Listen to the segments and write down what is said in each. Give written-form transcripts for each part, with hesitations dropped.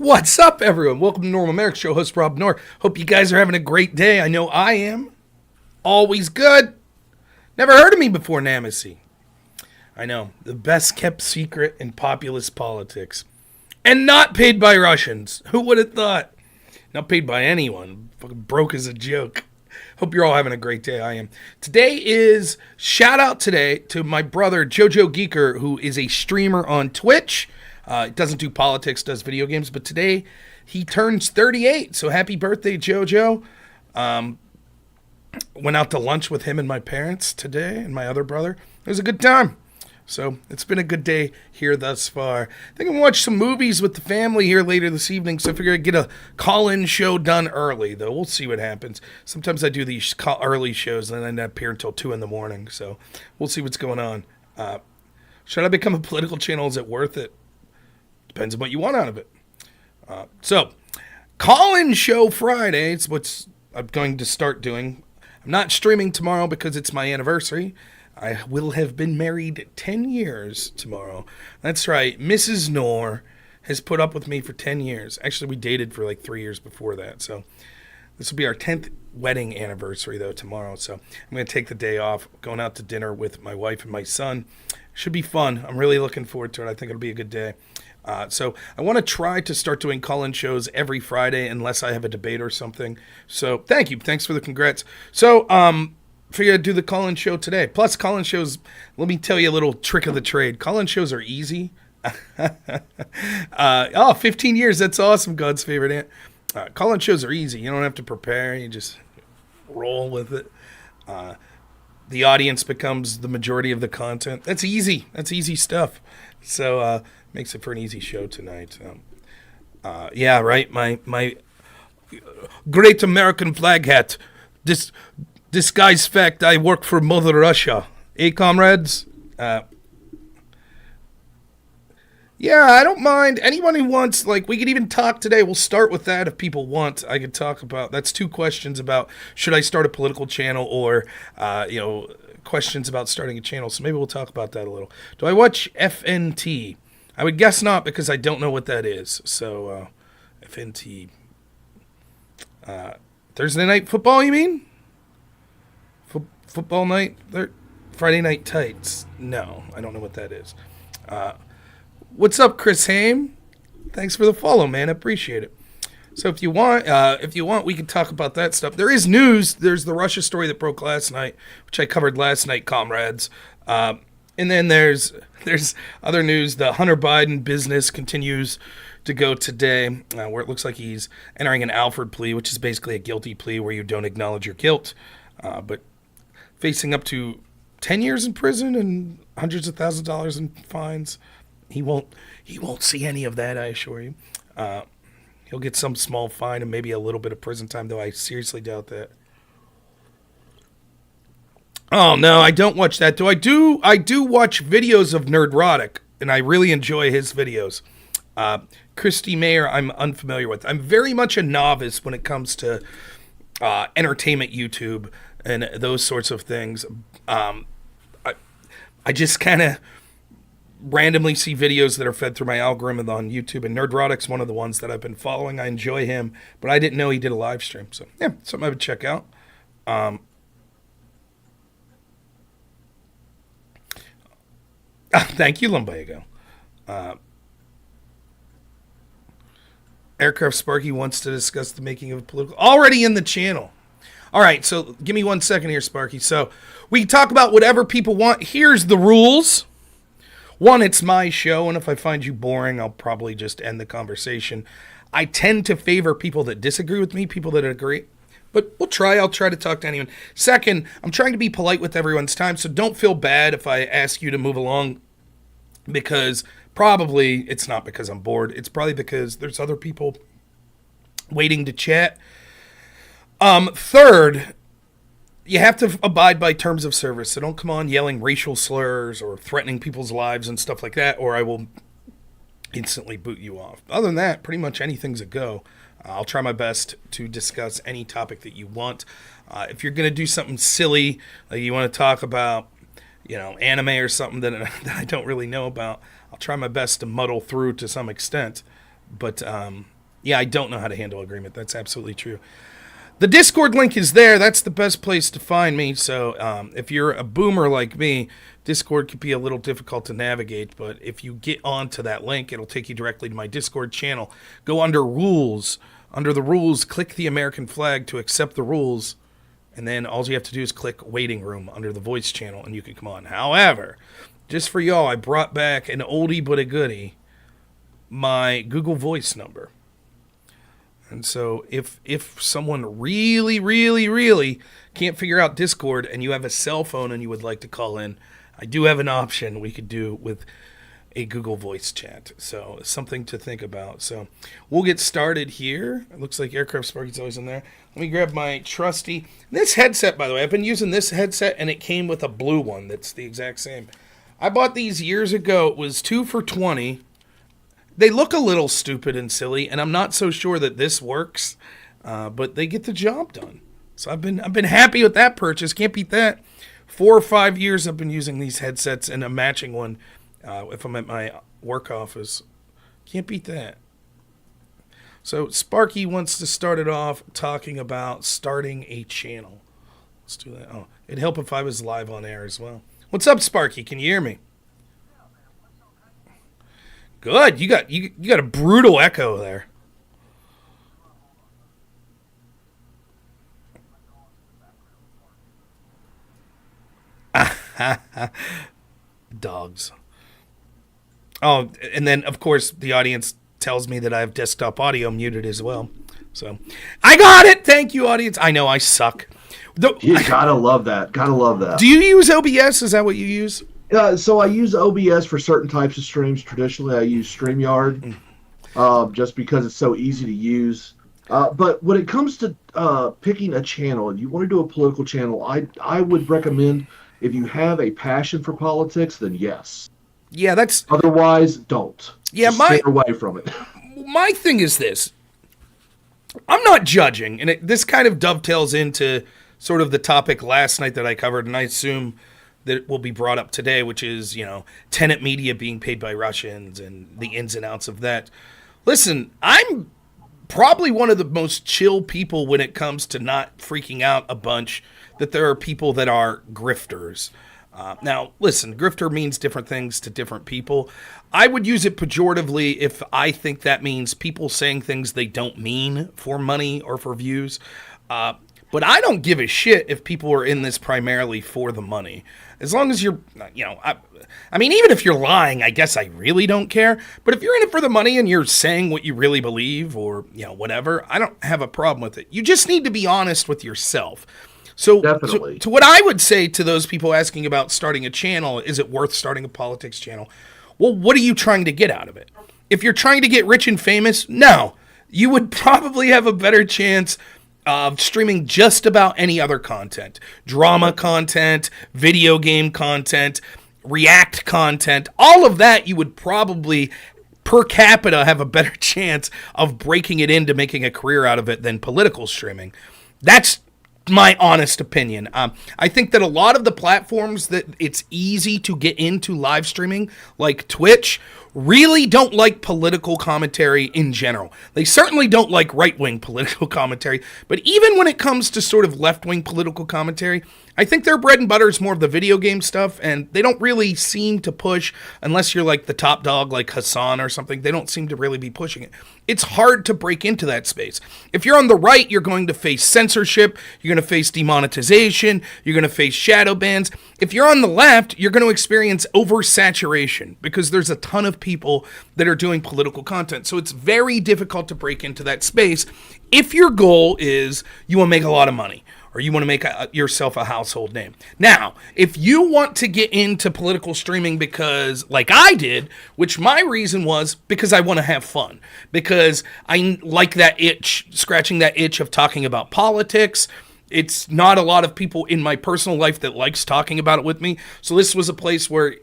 What's up, everyone? Welcome to Normal America Show. Host Rob Knorr. Hope you guys are having a great day. I know I am. Always good. Never heard of me before, Namacy. I know. The best kept secret in populist politics. And not paid by Russians. Who would have thought? Not paid by anyone. Fucking broke as a joke. Hope you're all having a great day. I am. Today is shout out today to my brother Jojo Geeker, who is a streamer on Twitch. Doesn't do politics, does video games, but today he turns 38. So happy birthday, Jojo. Went out to lunch with him and my parents today and my other brother. It was a good time. So it's been a good day here thus far. I think I'm going to watch some movies with the family here later this evening, so I figure I'd get a call-in show done early, though. We'll see what happens. Sometimes I do these early shows and then I end up here until 2 in the morning, so we'll see what's going on. Should I become a political channel? Is it worth it? Depends on what you want out of it. So, call-in show Friday is what I'm going to start doing. I'm not streaming tomorrow because it's my anniversary. I will have been married 10 years tomorrow. That's right. Mrs. Knorr has put up with me for 10 years. Actually, we dated for like 3 years before that. So this will be our 10th wedding anniversary, though, tomorrow. So I'm going to take the day off, going out to dinner with my wife and my son. Should be fun. I'm really looking forward to it. I think it'll be a good day. So I want to try to start doing call-in shows every Friday unless I have a debate or something. So thank you. Thanks for the congrats. So figured I'd do the call-in show today. Plus, call-in shows, let me tell you a little trick of the trade. Call-in shows are easy. 15 years. That's awesome. God's favorite aunt. Call-in shows are easy. You don't have to prepare. You just roll with it. The audience becomes the majority of the content. That's easy. That's easy stuff. So makes it for an easy show tonight. Yeah, right. My great American flag hat. Disguise fact, I work for Mother Russia. Comrades? Yeah, I don't mind. Anyone who wants, we could even talk today. We'll start with that if people want. I could talk about, that's 2 questions about should I start a political channel or, questions about starting a channel. So maybe we'll talk about that a little. Do I watch FNT? I would guess not because I don't know what that is. So, FNT. Thursday night football, you mean? Football night? Friday night tights? No, I don't know what that is. What's up, Chris Haim? Thanks for the follow, man. I appreciate it. So if you want, we can talk about that stuff. There is news. There's the Russia story that broke last night, which I covered last night, comrades. And then there's other news. The Hunter Biden business continues to go today, where it looks like he's entering an Alford plea, which is basically a guilty plea where you don't acknowledge your guilt, but facing up to 10 years in prison and hundreds of thousands of dollars in fines. He won't see any of that, I assure you. He'll get some small fine and maybe a little bit of prison time, though I seriously doubt that. Oh, no, I don't watch that. I do watch videos of Nerdrotic, and I really enjoy his videos. Christy Mayer, I'm unfamiliar with. I'm very much a novice when it comes to entertainment YouTube and those sorts of things. I just kind of randomly see videos that are fed through my algorithm on YouTube, and Nerdrotic's one of the ones that I've been following. I enjoy him, but I didn't know he did a live stream. So, yeah, something I would check out. Thank you, Lumbago. Aircraft Sparky wants to discuss the making of a political... Already in the channel. All right, so give me 1 second here, Sparky. So we can talk about whatever people want. Here's the rules. 1, it's my show, and if I find you boring, I'll probably just end the conversation. I tend to favor people that disagree with me, people that agree. But we'll try. I'll try to talk to anyone. 2nd, I'm trying to be polite with everyone's time, so don't feel bad if I ask you to move along, because probably it's not because I'm bored. It's probably because there's other people waiting to chat. 3rd, you have to abide by terms of service, so don't come on yelling racial slurs or threatening people's lives and stuff like that, or I will instantly boot you off. Other than that, pretty much anything's a go. I'll try my best to discuss any topic that you want. If you're going to do something silly, like you want to talk about, anime or something that I don't really know about, I'll try my best to muddle through to some extent. But Yeah, I don't know how to handle agreement. That's absolutely true. The Discord link is there. That's the best place to find me. So if you're a boomer like me, Discord could be a little difficult to navigate. But if you get onto that link, it'll take you directly to my Discord channel. Go under rules. Under the rules, click the American flag to accept the rules. And then all you have to do is click waiting room under the voice channel and you can come on. However, just for y'all, I brought back an oldie but a goodie, my Google Voice number. And so if someone really can't figure out Discord and you have a cell phone and you would like to call in, I do have an option we could do with a Google Voice chat. So something to think about. So we'll get started here. It looks like Aircraft Sparky's always in there. Let me grab my trusty. This headset, by the way, I've been using this headset and it came with a blue one that's the exact same. I bought these years ago. It was 2 for $20. They look a little stupid and silly, and I'm not so sure that this works, but they get the job done. So I've been happy with that purchase. Can't beat that. 4 or 5 years I've been using these headsets and a matching one if I'm at my work office. Can't beat that. So Sparky wants to start it off talking about starting a channel. Let's do that. Oh, it'd help if I was live on air as well. What's up, Sparky? Can you hear me? Good. You got a brutal echo there. Dogs. Oh, and then of course the audience tells me that I have desktop audio muted as well. So I got it. Thank you, audience. I know I suck. You gotta love that. Gotta love that. Do you use OBS? Is that what you use? So I use OBS for certain types of streams. Traditionally, I use StreamYard just because it's so easy to use. But when it comes to picking a channel, if you want to do a political channel, I would recommend if you have a passion for politics, then yes. Yeah, that's... Otherwise, don't. Yeah, just stay away from it. My thing is this. I'm not judging, and this kind of dovetails into sort of the topic last night that I covered, and I assume that it will be brought up today, which is, tenant media being paid by Russians and the ins and outs of that. Listen, I'm probably one of the most chill people when it comes to not freaking out a bunch that there are people that are grifters. Now, listen, grifter means different things to different people. I would use it pejoratively if I think that means people saying things they don't mean for money or for views. But I don't give a shit if people are in this primarily for the money. As long as you're, I mean, even if you're lying, I guess I really don't care. But if you're in it for the money and you're saying what you really believe or, whatever, I don't have a problem with it. You just need to be honest with yourself. So to what I would say to those people asking about starting a channel, is it worth starting a politics channel? Well, what are you trying to get out of it? If you're trying to get rich and famous, no. You would probably have a better chance of streaming just about any other content. Drama content, video game content, React content, all of that you would probably per capita have a better chance of breaking it into making a career out of it than political streaming. That's my honest opinion. I think that a lot of the platforms that it's easy to get into live streaming, like Twitch, really don't like political commentary in general. They certainly don't like right-wing political commentary, but even when it comes to sort of left-wing political commentary, I think their bread and butter is more of the video game stuff, and they don't really seem to push, unless you're like the top dog like Hassan or something, they don't seem to really be pushing it. It's hard to break into that space. If you're on the right, you're going to face censorship, you're going to face demonetization, you're going to face shadow bans. If you're on the left, you're going to experience oversaturation because there's a ton of people that are doing political content. So it's very difficult to break into that space if your goal is you want to make a lot of money or you want to make yourself a household name. Now, if you want to get into political streaming because, like I did, which my reason was because I want to have fun, because I like that itch, scratching that itch of talking about politics. It's not a lot of people in my personal life that likes talking about it with me. So this was a place where,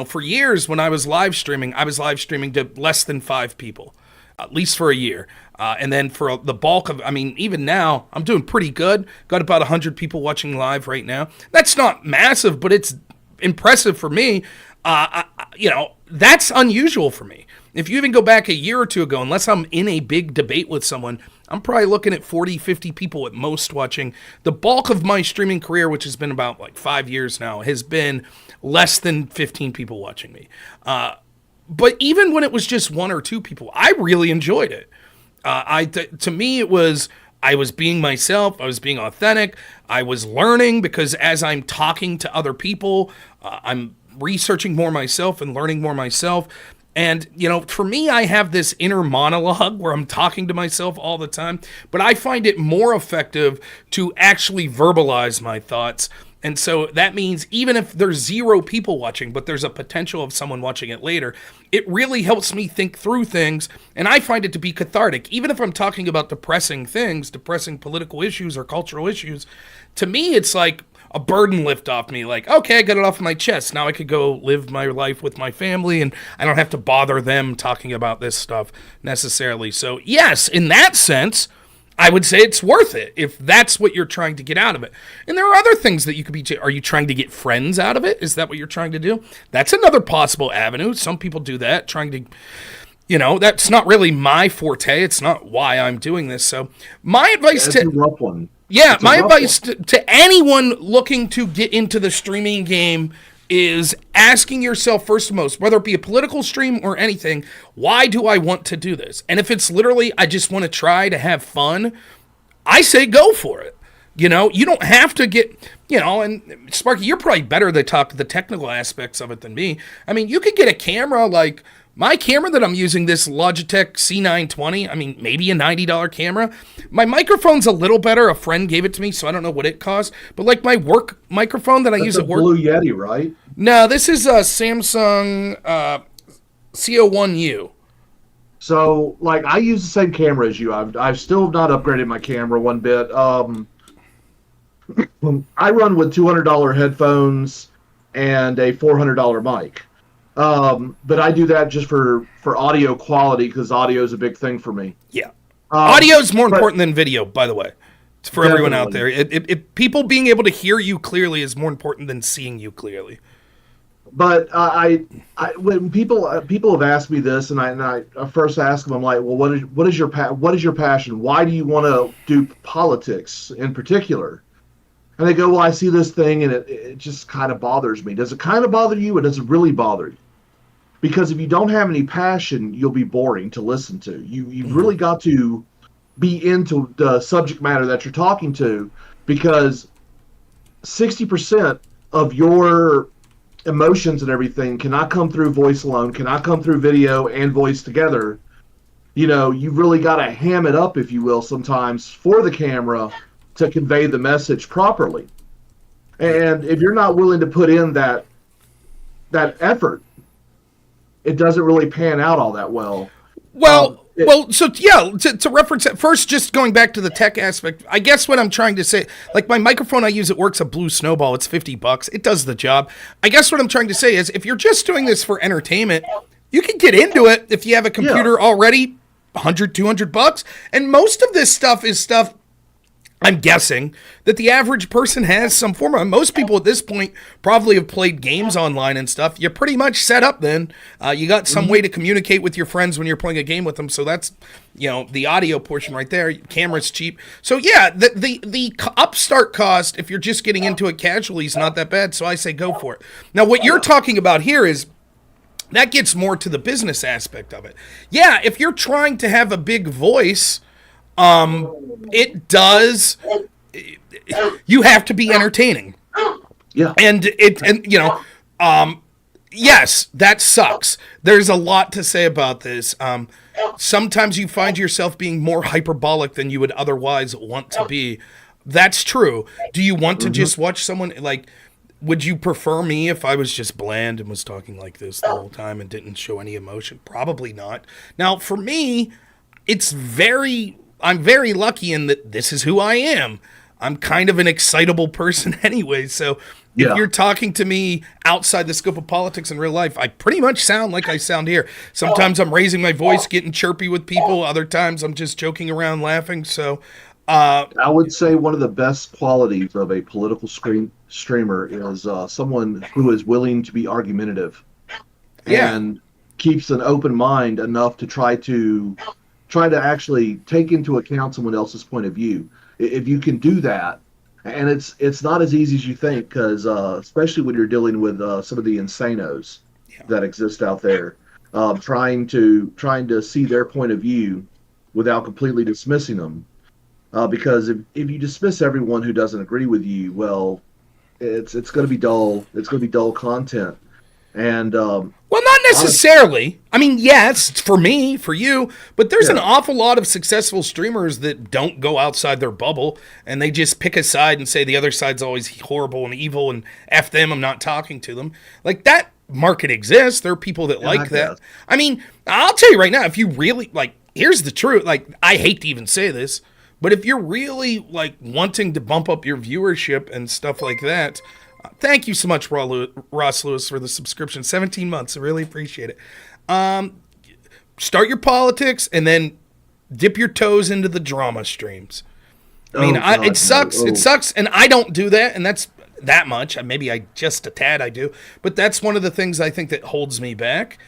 for years when I was live streaming to less than 5 people, at least for a year. And then for the bulk of, even now, I'm doing pretty good. Got about 100 people watching live right now. That's not massive, but it's impressive for me. That's unusual for me. if you even go back a year or two ago, unless I'm in a big debate with someone, I'm probably looking at 40, 50 people at most watching. The bulk of my streaming career, which has been about like 5 years now, has been less than 15 people watching me. But even when it was just one or two people, I really enjoyed it. To me, it was, I was being myself. I was being authentic. I was learning because as I'm talking to other people, I'm researching more myself and learning more myself. And, you know, for me, I have this inner monologue where I'm talking to myself all the time, but I find it more effective to actually verbalize my thoughts. And so that means even if there's 0 people watching, but there's a potential of someone watching it later, it really helps me think through things. And I find it to be cathartic. Even if I'm talking about depressing things, depressing political issues or cultural issues, to me, it's like a burden lift off me. Like, okay, I got it off my chest. Now I could go live my life with my family and I don't have to bother them talking about this stuff necessarily. So yes, in that sense, I would say it's worth it if that's what you're trying to get out of it. And there are other things that you could be. Are you trying to get friends out of it? Is that what you're trying to do? That's another possible avenue. Some people do that, trying to, you know, that's not really my forte. It's not why I'm doing this. So my advice That's a rough one. yeah, my advice to anyone looking to get into the streaming game is asking yourself first and most, whether it be a political stream or anything, why do I want to do this? And if it's literally, I just want to try to have fun, I say go for it. You know, you don't have to get, you know, and Sparky, you're probably better to talk the technical aspects of it than me. I mean, you could get a camera like my camera that I'm using, this Logitech C920, I mean, maybe a $90 camera. My microphone's a little better. A friend gave it to me, so I don't know what it cost. But like my work microphone that I use at work. Blue Yeti, right? No, this is a Samsung CO1U. So, like, I use the same camera as you. I've still not upgraded my camera one bit. I run with $200 headphones and a $400 mic. But I do that just for audio quality because audio is a big thing for me. Yeah. Audio is more important than video, by the way. It's for everyone out there. People being able to hear you clearly is more important than seeing you clearly. But when people have asked me this, and I first ask them, I'm like, well, what is your passion? Why do you want to do politics in particular? And they go, well, I see this thing, and it just kind of bothers me. Does it kind of bother you, or does it really bother you? Because if you don't have any passion, you'll be boring to listen to. You've really got to be into the subject matter that you're talking to, because 60% of your emotions and everything cannot come through voice alone, cannot come through video and voice together. You know, you've really got to ham it up, if you will, sometimes for the camera to convey the message properly. And if you're not willing to put in that effort, it doesn't really pan out all that well. To reference that first, just going back to the tech aspect, I guess what I'm trying to say, like my microphone I use at work's a Blue Snowball. It's $50. It does the job. I guess what I'm trying to say is if you're just doing this for entertainment, you can get into it if you have a computer already, $100, $200. And most of this stuff is stuff, I'm guessing, that the average person has some form of. Most people at this point probably have played games online and stuff. You're pretty much set up then. You got some way to communicate with your friends when you're playing a game with them. So that's, you know, the audio portion right there. Camera's cheap. So yeah, the upstart cost, if you're just getting into it casually, is not that bad. So I say go for it. Now, what you're talking about here is, that gets more to the business aspect of it. Yeah, if you're trying to have a big voice, it does. You have to be entertaining. Yeah. Yes, that sucks. There's a lot to say about this. Sometimes you find yourself being more hyperbolic than you would otherwise want to be. That's true. Do you want to just watch someone like? Would you prefer me if I was just bland and was talking like this the whole time and didn't show any emotion? Probably not. Now, for me, I'm very lucky in that this is who I am. I'm kind of an excitable person anyway, so if you're talking to me outside the scope of politics in real life, I pretty much sound like I sound here. Sometimes I'm raising my voice, getting chirpy with people. Other times I'm just joking around, laughing. So I would say one of the best qualities of a political streamer is someone who is willing to be argumentative. Yeah. And keeps an open mind enough to try to actually take into account someone else's point of view. If you can do that, and it's not as easy as you think, because especially when you're dealing with some of the insanos that exist out there, trying to see their point of view without completely dismissing them. Because if you dismiss everyone who doesn't agree with you, well, it's going to be dull. It's going to be dull content. And well, not necessarily. I mean, yes, for me, for you, but there's an awful lot of successful streamers that don't go outside their bubble, and they just pick a side and say the other side's always horrible and evil, and F them, I'm not talking to them. Like, that market exists. There are people that like that. I mean, I'll tell you right now, if you really, like, here's the truth. Like, I hate to even say this, but if you're really, like, wanting to bump up your viewership and stuff like that, thank you so much, Ross Lewis, for the subscription. 17 months. I really appreciate it. Start your politics and then dip your toes into the drama streams. I mean, it sucks. It sucks. And I don't do that. And that's that much. Maybe I just a tad I do. But that's one of the things I think that holds me back.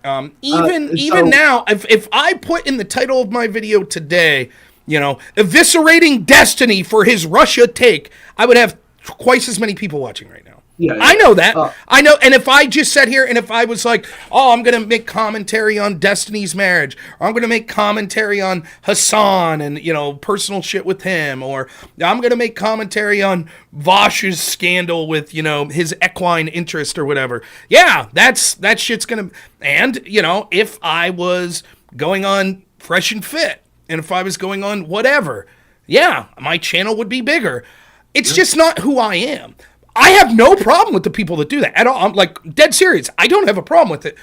Even now, if I put in the title of my video today, eviscerating Destiny for his Russia take, I would have twice as many people watching right now. Yeah, I know that. I know. And if I just sat here and if I was like, oh, I'm going to make commentary on Destiny's marriage, or I'm going to make commentary on Hassan and, personal shit with him, or I'm going to make commentary on Vosh's scandal with, his equine interest or whatever. Yeah, that shit's going to, and, if I was going on Fresh and Fit, and if I was going on whatever, yeah, my channel would be bigger. It's just not who I am. I have no problem with the people that do that at all. I'm like dead serious. I don't have a problem with it.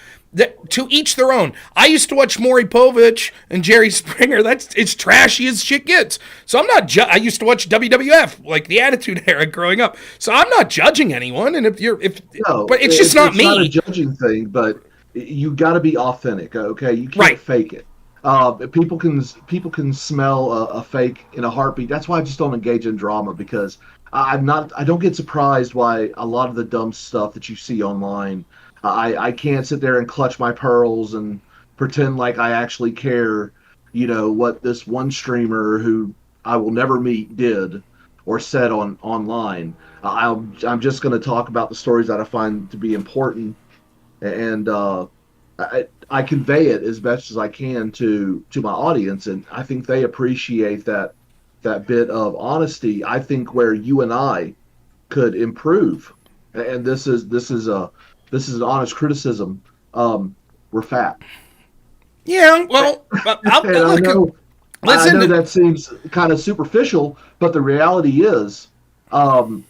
To each their own. I used to watch Maury Povich and Jerry Springer. It's trashy as shit gets. So I'm not. I used to watch WWF, like the Attitude Era, growing up. So I'm not judging anyone. And but it's just not me. It's not a judging thing, but you got to be authentic. Okay, you can't fake it. People can smell a fake in a heartbeat. That's why I just don't engage in drama, because I don't get surprised why a lot of the dumb stuff that you see online. I can't sit there and clutch my pearls and pretend like I actually care, what this one streamer who I will never meet did or said online. I'm just going to talk about the stories that I find to be important, and I convey it as best as I can to my audience, and I think they appreciate that bit of honesty. I think where you and I could improve, and this is an honest criticism. We're fat. Yeah, well, I know that seems kind of superficial, but the reality is, no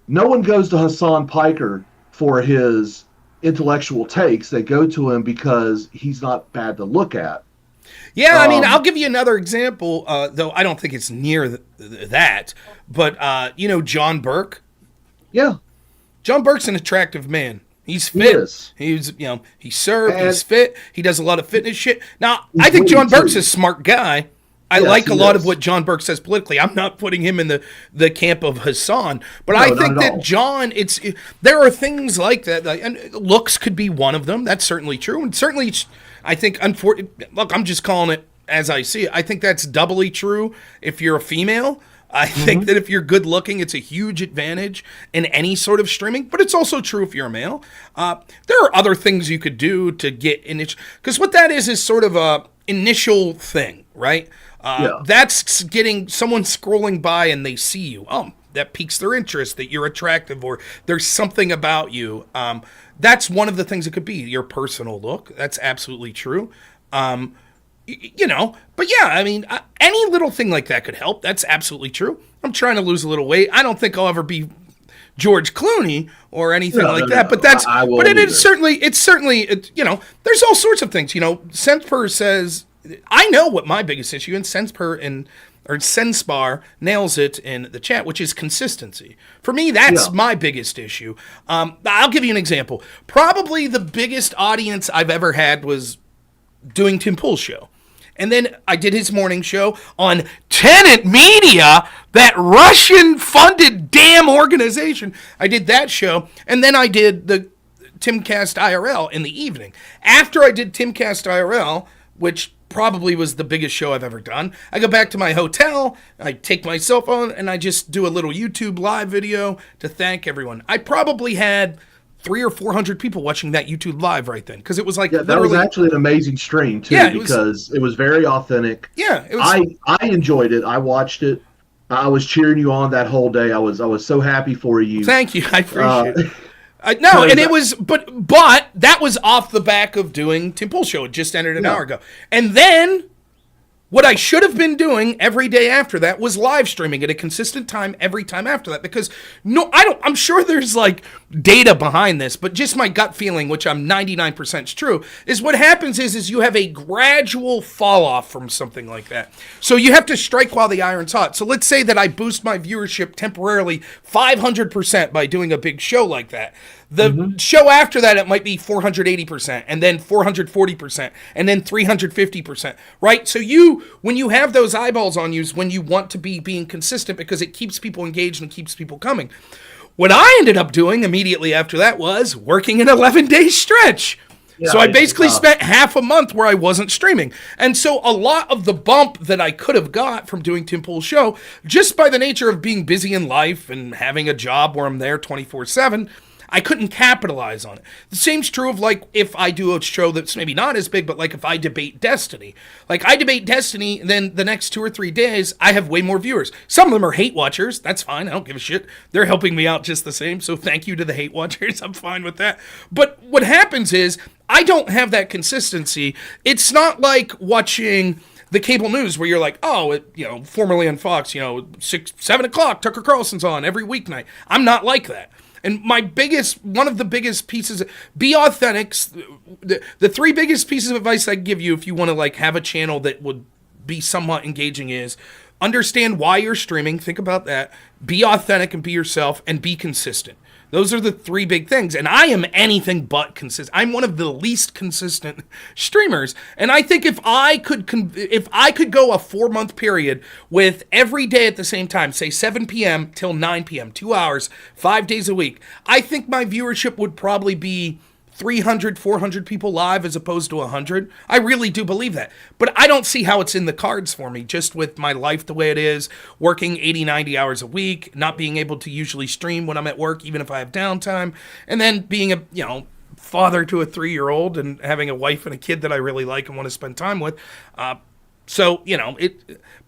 one goes to Hassan Piker for his intellectual takes. They go to him because he's not bad to look at. Yeah, I mean, I'll give you another example, though I don't think it's near that. But, John Burke? Yeah. John Burke's an attractive man. He's fit. He's served, he's fit. He does a lot of fitness shit. Now, I think John Burke's a smart guy. I like a lot of what John Burke says politically. I'm not putting him in the camp of Hassan, but I think that John, there are things like that, and looks could be one of them. That's certainly true, and certainly, I think, look, I'm just calling it as I see it. I think that's doubly true if you're a female. I think that if you're good looking, it's a huge advantage in any sort of streaming, but it's also true if you're a male. There are other things you could do to get in it, because what that is sort of a initial thing, right? That's getting someone scrolling by and they see you. That piques their interest, that you're attractive, or there's something about you. That's one of the things it could be, your personal look. That's absolutely true. But yeah, I mean, any little thing like that could help. That's absolutely true. I'm trying to lose a little weight. I don't think I'll ever be George Clooney or anything like that. But it's certainly, there's all sorts of things. Senspar says, I know what my biggest issue, and Senspar nails it in the chat, which is consistency. For me, that's my biggest issue. I'll give you an example. Probably the biggest audience I've ever had was doing Tim Pool's show. And then I did his morning show on Tenant Media, that Russian-funded damn organization. I did that show, and then I did the Timcast IRL in the evening. After I did Timcast IRL, which probably was the biggest show I've ever done, I go back to my hotel, I take my cell phone, and I just do a little YouTube live video to thank everyone. I probably had 300 or 400 people watching that YouTube live right then, because it was like that was actually an amazing stream too, because it was very authentic. Yeah, it was, I enjoyed it. I watched it. I was cheering you on that whole day. I was so happy for you. Thank you. I appreciate it. No, and it was, but that was off the back of doing Tim Pool's show. It just ended an hour ago. And then what I should have been doing every day after that was live streaming at a consistent time every time after that, because I'm sure there's like data behind this, but just my gut feeling, which I'm 99% true, is what happens is you have a gradual fall off from something like that. So you have to strike while the iron's hot. So let's say that I boost my viewership temporarily 500% by doing a big show like that. The show after that, it might be 480%, and then 440%, and then 350%, right? So when you have those eyeballs on you is when you want to be being consistent, because it keeps people engaged and keeps people coming. What I ended up doing immediately after that was working an 11-day stretch. So I basically spent half a month where I wasn't streaming. And so a lot of the bump that I could have got from doing Tim Pool's show, just by the nature of being busy in life and having a job where I'm there 24/7, I couldn't capitalize on it. The same's true of like if I do a show that's maybe not as big, but like if I debate Destiny. Like I debate Destiny, then the next 2 or 3 days, I have way more viewers. Some of them are hate watchers. That's fine. I don't give a shit. They're helping me out just the same. So thank you to the hate watchers. I'm fine with that. But what happens is I don't have that consistency. It's not like watching the cable news where you're like, oh, formerly on Fox, 6, 7 o'clock, Tucker Carlson's on every weeknight. I'm not like that. And one of the biggest pieces, be authentic. The 3 biggest pieces of advice I give you if you want to like have a channel that would be somewhat engaging is understand why you're streaming. Think about that. Be authentic and be yourself, and be consistent. Those are the 3 big things. And I am anything but consistent. I'm one of the least consistent streamers. And I think if I could go a 4-month period with every day at the same time, say 7 p.m. till 9 p.m., 2 hours, 5 days a week, I think my viewership would probably be 300, 400 people live as opposed to 100. I really do believe that. But I don't see how it's in the cards for me, just with my life the way it is, working 80, 90 hours a week, not being able to usually stream when I'm at work, even if I have downtime, and then being a, father to a 3-year-old and having a wife and a kid that I really like and want to spend time with. But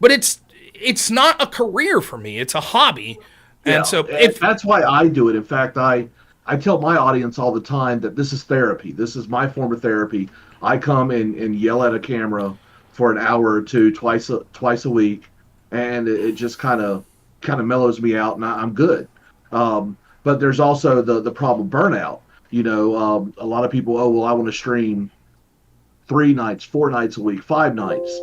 it's not a career for me. It's a hobby. And so that's why I do it. In fact, I tell my audience all the time that this is therapy. This is my form of therapy. I come and yell at a camera for an hour or two twice a week, and it just kind of mellows me out, and I'm good. But there's also the problem burnout. A lot of people, I want to stream 3 nights, 4 nights a week, 5 nights.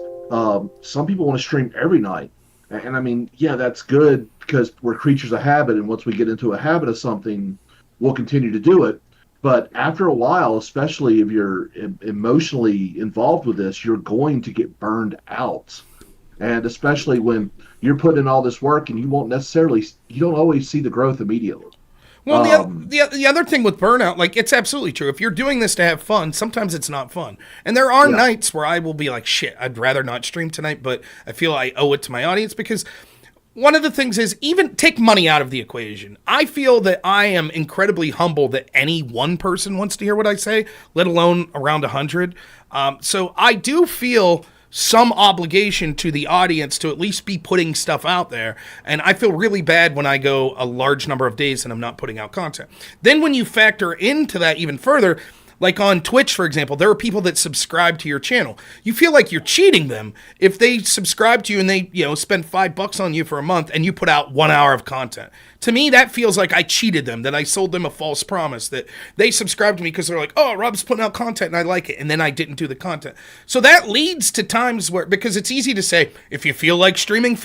Some people want to stream every night. And I mean, that's good because we're creatures of habit, and once we get into a habit of something, we'll continue to do it. But after a while, especially if you're emotionally involved with this, you're going to get burned out. And especially when you're putting in all this work and you don't always see the growth immediately. Well, the other thing with burnout, like, it's absolutely true. If you're doing this to have fun, sometimes it's not fun. And there are nights where I will be like, shit, I'd rather not stream tonight, but I feel I owe it to my audience, because one of the things is, even take money out of the equation. I feel that I am incredibly humble that any one person wants to hear what I say, let alone around 100. So I do feel some obligation to the audience to at least be putting stuff out there. And I feel really bad when I go a large number of days and I'm not putting out content. Then when you factor into that even further, like on Twitch, for example, there are people that subscribe to your channel. You feel like you're cheating them if they subscribe to you and they, spend $5 on you for a month and you put out 1 hour of content. To me, that feels like I cheated them, that I sold them a false promise, that they subscribed to me because they're like, oh, Rob's putting out content and I like it, and then I didn't do the content. So that leads to times where, because it's easy to say, if you feel like streaming,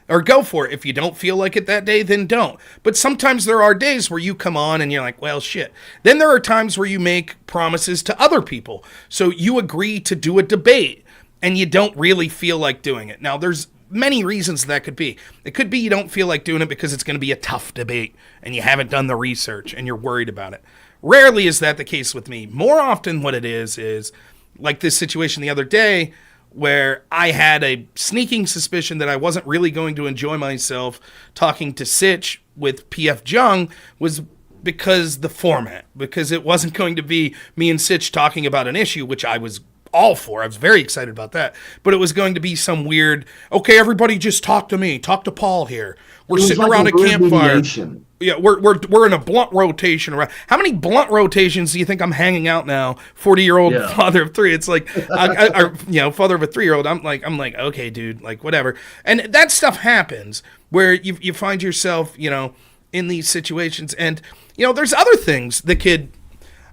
or go for it. If you don't feel like it that day, then don't. But sometimes there are days where you come on and you're like, well, shit. Then there are times where you make promises to other people. So you agree to do a debate and you don't really feel like doing it. Now, there's many reasons that could be. It could be you don't feel like doing it because it's going to be a tough debate and you haven't done the research and you're worried about it, Rarely is that the case with me. More often what it is like this situation the other day where I had a sneaking suspicion that I wasn't really going to enjoy myself talking to Sitch with PF Jung was because the format, because it wasn't going to be me and Sitch talking about an issue, which I was all for. I was very excited about that. But it was going to be some weird, okay, everybody just talk to me. Talk to Paul here. We're sitting around a campfire. Mediation. Yeah, we're in a blunt rotation around. How many blunt rotations do you think I'm hanging out now? 40-year-old father of three. It's like, father of a 3-year-old. I'm like, okay, dude, like whatever. And that stuff happens where you find yourself, in these situations. And, there's other things that could,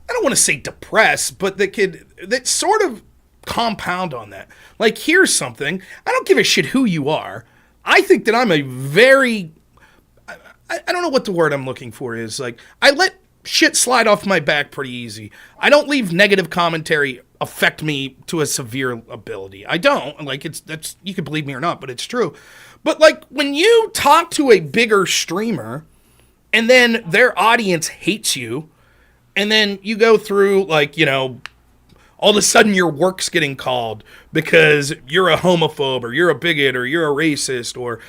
I don't want to say depress, but that sort of compound on that. Like, here's something. I don't give a shit who you are. I think that I'm a very, I don't know what the word I'm looking for is. Like, I let shit slide off my back pretty easy. I don't leave negative commentary affect me to a severe ability. I don't. Like, that's you can believe me or not, but it's true. But like, when you talk to a bigger streamer and then their audience hates you, and then you go through, like, all of a sudden your work's getting called because you're a homophobe or you're a bigot or you're a racist, or,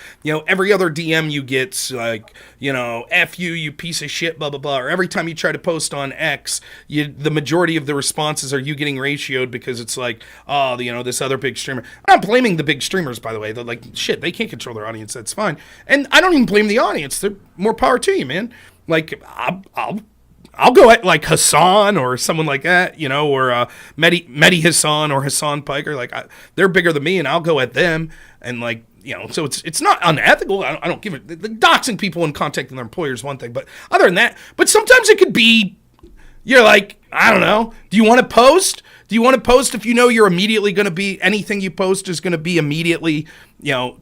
every other DM you get's like, F you, you piece of shit, blah, blah, blah. Or every time you try to post on X, the majority of the responses are you getting ratioed because it's like, oh, this other big streamer. I'm not blaming the big streamers, by the way. They're like, shit, they can't control their audience. That's fine. And I don't even blame the audience. They're more power to you, man. Like, I'll go at like Hassan or someone like that, or Mehdi Hassan or Hassan Piker. Like, they're bigger than me, and I'll go at them. And like, so it's not unethical. I don't give it. The doxing people and contacting their employer is one thing, but other than that, but sometimes it could be, you're like, I don't know. Do you want to post? Do you want to post if you're immediately going to be, anything you post is going to be immediately,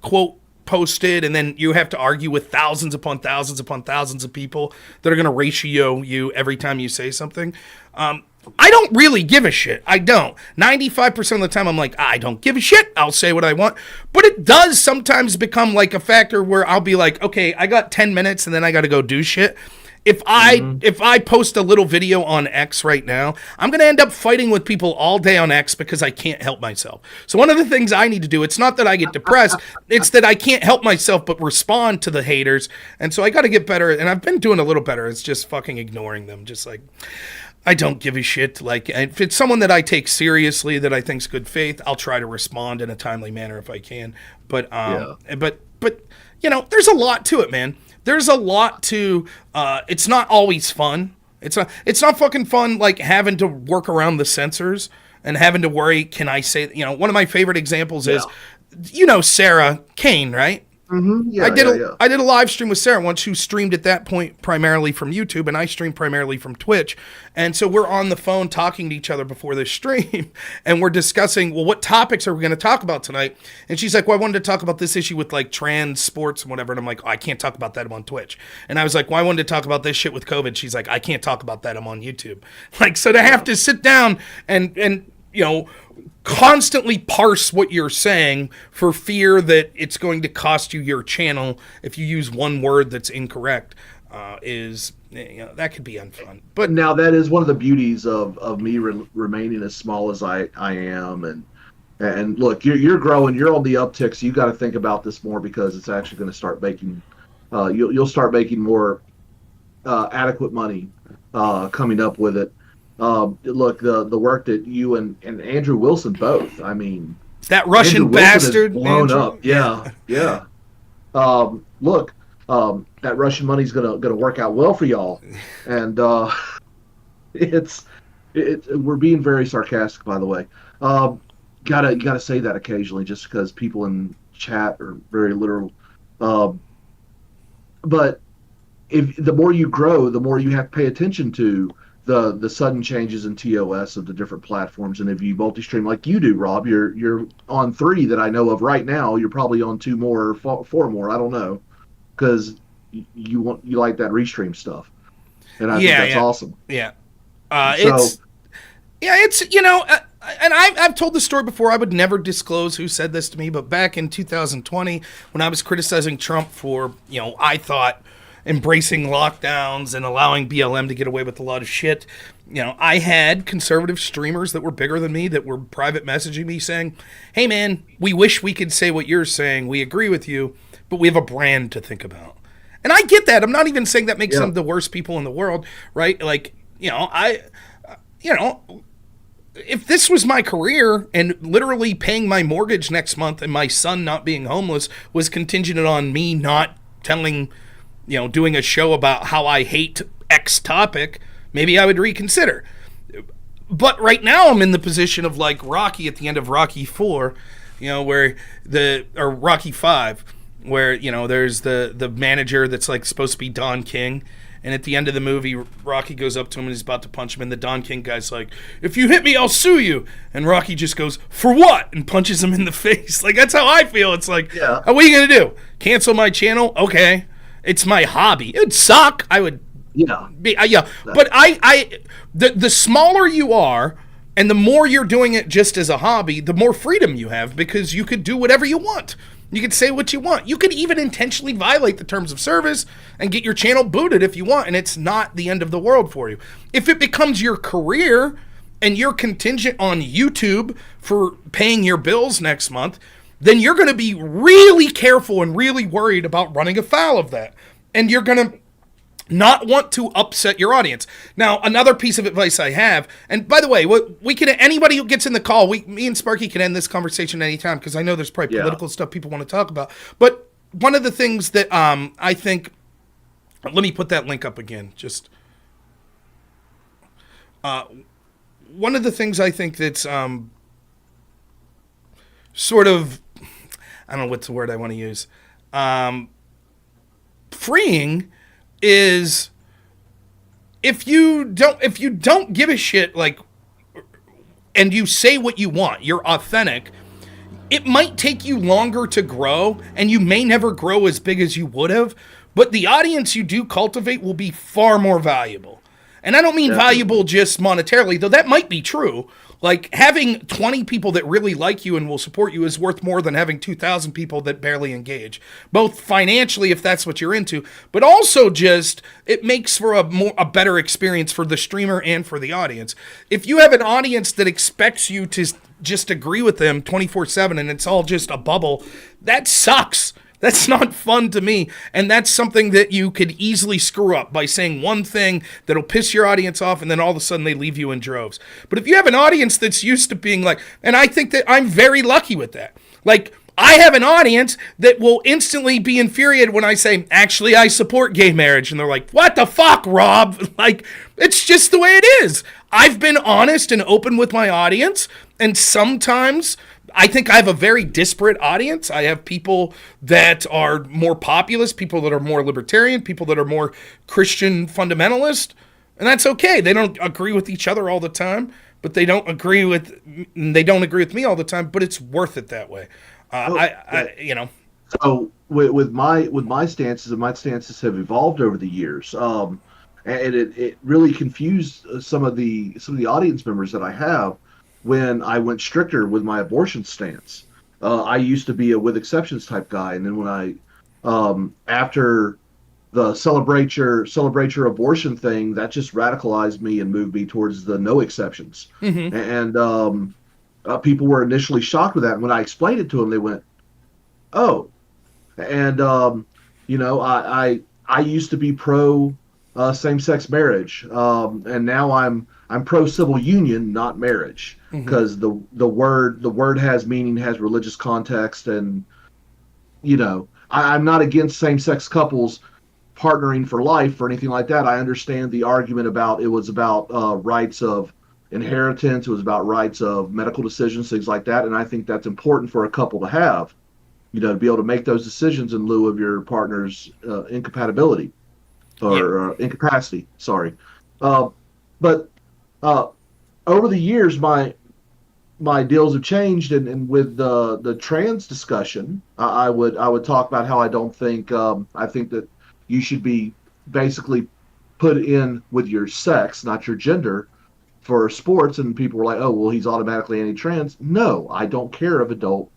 quote, posted, and then you have to argue with thousands upon thousands upon thousands of people that are going to ratio you every time you say something? I don't really give a shit. I don't. 95% of the time I'm like, I don't give a shit. I'll say what I want. But it does sometimes become like a factor where I'll be like, okay, I got 10 minutes and then I got to go do shit. If I post a little video on X right now, I'm going to end up fighting with people all day on X because I can't help myself. So one of the things I need to do, it's not that I get depressed, it's that I can't help myself but respond to the haters. And so I got to get better, and I've been doing a little better. It's just fucking ignoring them. Just like, I don't give a shit. Like, if it's someone that I take seriously, that I think's good faith, I'll try to respond in a timely manner if I can. But there's a lot to it, man. There's a lot to, it's not always fun. It's not fucking fun, like, having to work around the censors and having to worry, can I say, one of my favorite examples is, Sarah Kane, right? Mm-hmm. Yeah, I did a live stream with Sarah once, who streamed at that point primarily from YouTube, and I streamed primarily from Twitch. And so we're on the phone talking to each other before this stream, and we're discussing, well, what topics are we going to talk about tonight? And she's like, well, I wanted to talk about this issue with like trans sports and whatever. And I'm like, oh, I can't talk about that. I'm on Twitch. And I was like, well, I wanted to talk about this shit with COVID. She's like, I can't talk about that. I'm on YouTube. Like, so to have to sit down and constantly parse what you're saying for fear that it's going to cost you your channel if you use one word that's incorrect is, that could be unfun. But now that is one of the beauties of me remaining as small as I am, and look, you're growing, you're on the uptick, so you got to think about this more, because it's actually going to start making you'll start making more adequate money coming up with it. Look, the work that you and Andrew Wilson both, I mean, that Russian bastard blown up. Yeah. Look, that Russian money's gonna work out well for y'all, and we're being very sarcastic, by the way. Gotta say that occasionally, just because people in chat are very literal. But if the more you grow, the more you have to pay attention to the sudden changes in TOS of the different platforms. And if you multi-stream like you do, Rob, you're on 3 that I know of right now. You're probably on 2 more or 4 more. I don't know, because you like that restream stuff, and I think that's awesome. Yeah, it's and I've told the story before. I would never disclose who said this to me, but back in 2020, when I was criticizing Trump for, I thought, embracing lockdowns and allowing BLM to get away with a lot of shit. I had conservative streamers that were bigger than me that were private messaging me saying, hey man, we wish we could say what you're saying. We agree with you, but we have a brand to think about. And I get that. I'm not even saying that makes them the worst people in the world, right? Like, if this was my career and literally paying my mortgage next month and my son not being homeless was contingent on me not telling, doing a show about how I hate X topic, maybe I would reconsider. But right now I'm in the position of like Rocky at the end of Rocky 4, or Rocky 5, where, there's the manager that's like supposed to be Don King. And at the end of the movie, Rocky goes up to him and he's about to punch him. And the Don King guy's like, if you hit me, I'll sue you. And Rocky just goes, for what? And punches him in the face. Like, that's how I feel. It's like, what are you going to do? Cancel my channel? Okay. It's my hobby. It'd suck. I would. Yeah. But the smaller you are and the more you're doing it just as a hobby, the more freedom you have because you could do whatever you want. You could say what you want. You could even intentionally violate the terms of service and get your channel booted if you want, and it's not the end of the world for you. If it becomes your career and you're contingent on YouTube for paying your bills next month, then you're going to be really careful and really worried about running afoul of that. And you're going to not want to upset your audience. Now, another piece of advice I have, and by the way, we can, anybody who gets in the call, me and Sparky can end this conversation anytime because I know there's probably political stuff people want to talk about. But one of the things that I think, let me put that link up again. Just one of the things I think that's sort of, I don't know what's the word I want to use, freeing is if you don't give a shit, like, and you say what you want, you're authentic, it might take you longer to grow and you may never grow as big as you would have, but the audience you do cultivate will be far more valuable. And I don't mean valuable just monetarily, though that might be true. Like, having 20 people that really like you and will support you is worth more than having 2,000 people that barely engage. Both financially, if that's what you're into, but also just, it makes for a better experience for the streamer and for the audience. If you have an audience that expects you to just agree with them 24/7 and it's all just a bubble, that sucks. That's not fun to me, and that's something that you could easily screw up by saying one thing that'll piss your audience off, and then all of a sudden they leave you in droves. But if you have an audience that's used to being like, and I think that I'm very lucky with that. Like, I have an audience that will instantly be infuriated when I say, actually, I support gay marriage, and they're like, what the fuck, Rob? Like, it's just the way it is. I've been honest and open with my audience, and sometimes I think I have a very disparate audience. I have people that are more populist, people that are more libertarian, people that are more Christian fundamentalist, and that's okay. They don't agree with each other all the time, but they don't agree with me all the time, but it's worth it that way. So with my stances, and my stances have evolved over the years, and it really confused some of the audience members that I have when I went stricter with my abortion stance. I used to be a with exceptions type guy, and then when I after the celebrate your abortion thing, that just radicalized me and moved me towards the no exceptions. Mm-hmm. And people were initially shocked with that. And when I explained it to them, they went, "Oh." And I used to be pro same-sex marriage, and now I'm pro civil union, not marriage, because the word has meaning, has religious context, and I'm not against same-sex couples partnering for life or anything like that. I understand the argument about rights of inheritance, it was about rights of medical decisions, things like that, and I think that's important for a couple to have, to be able to make those decisions in lieu of your partner's incompatibility or incapacity. Sorry, but over the years, my deals have changed, and with the trans discussion, I would talk about how I don't think I think that you should be basically put in with your sex, not your gender, for sports, and people were like, "Oh, well, he's automatically anti-trans." No, I don't care if adult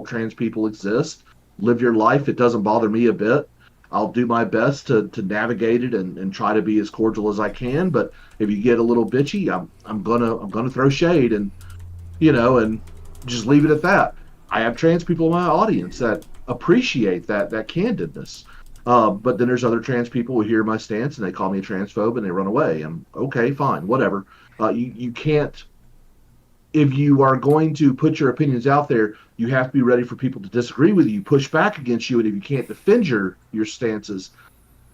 trans people exist. Live your life; it doesn't bother me a bit. I'll do my best to navigate it and try to be as cordial as I can. But if you get a little bitchy, I'm gonna throw shade and just leave it at that. I have trans people in my audience that appreciate that candidness. But then there's other trans people who hear my stance and they call me a transphobe and they run away. And okay, fine, whatever. You can't. If you are going to put your opinions out there, you have to be ready for people to disagree with you, push back against you, and if you can't defend your stances,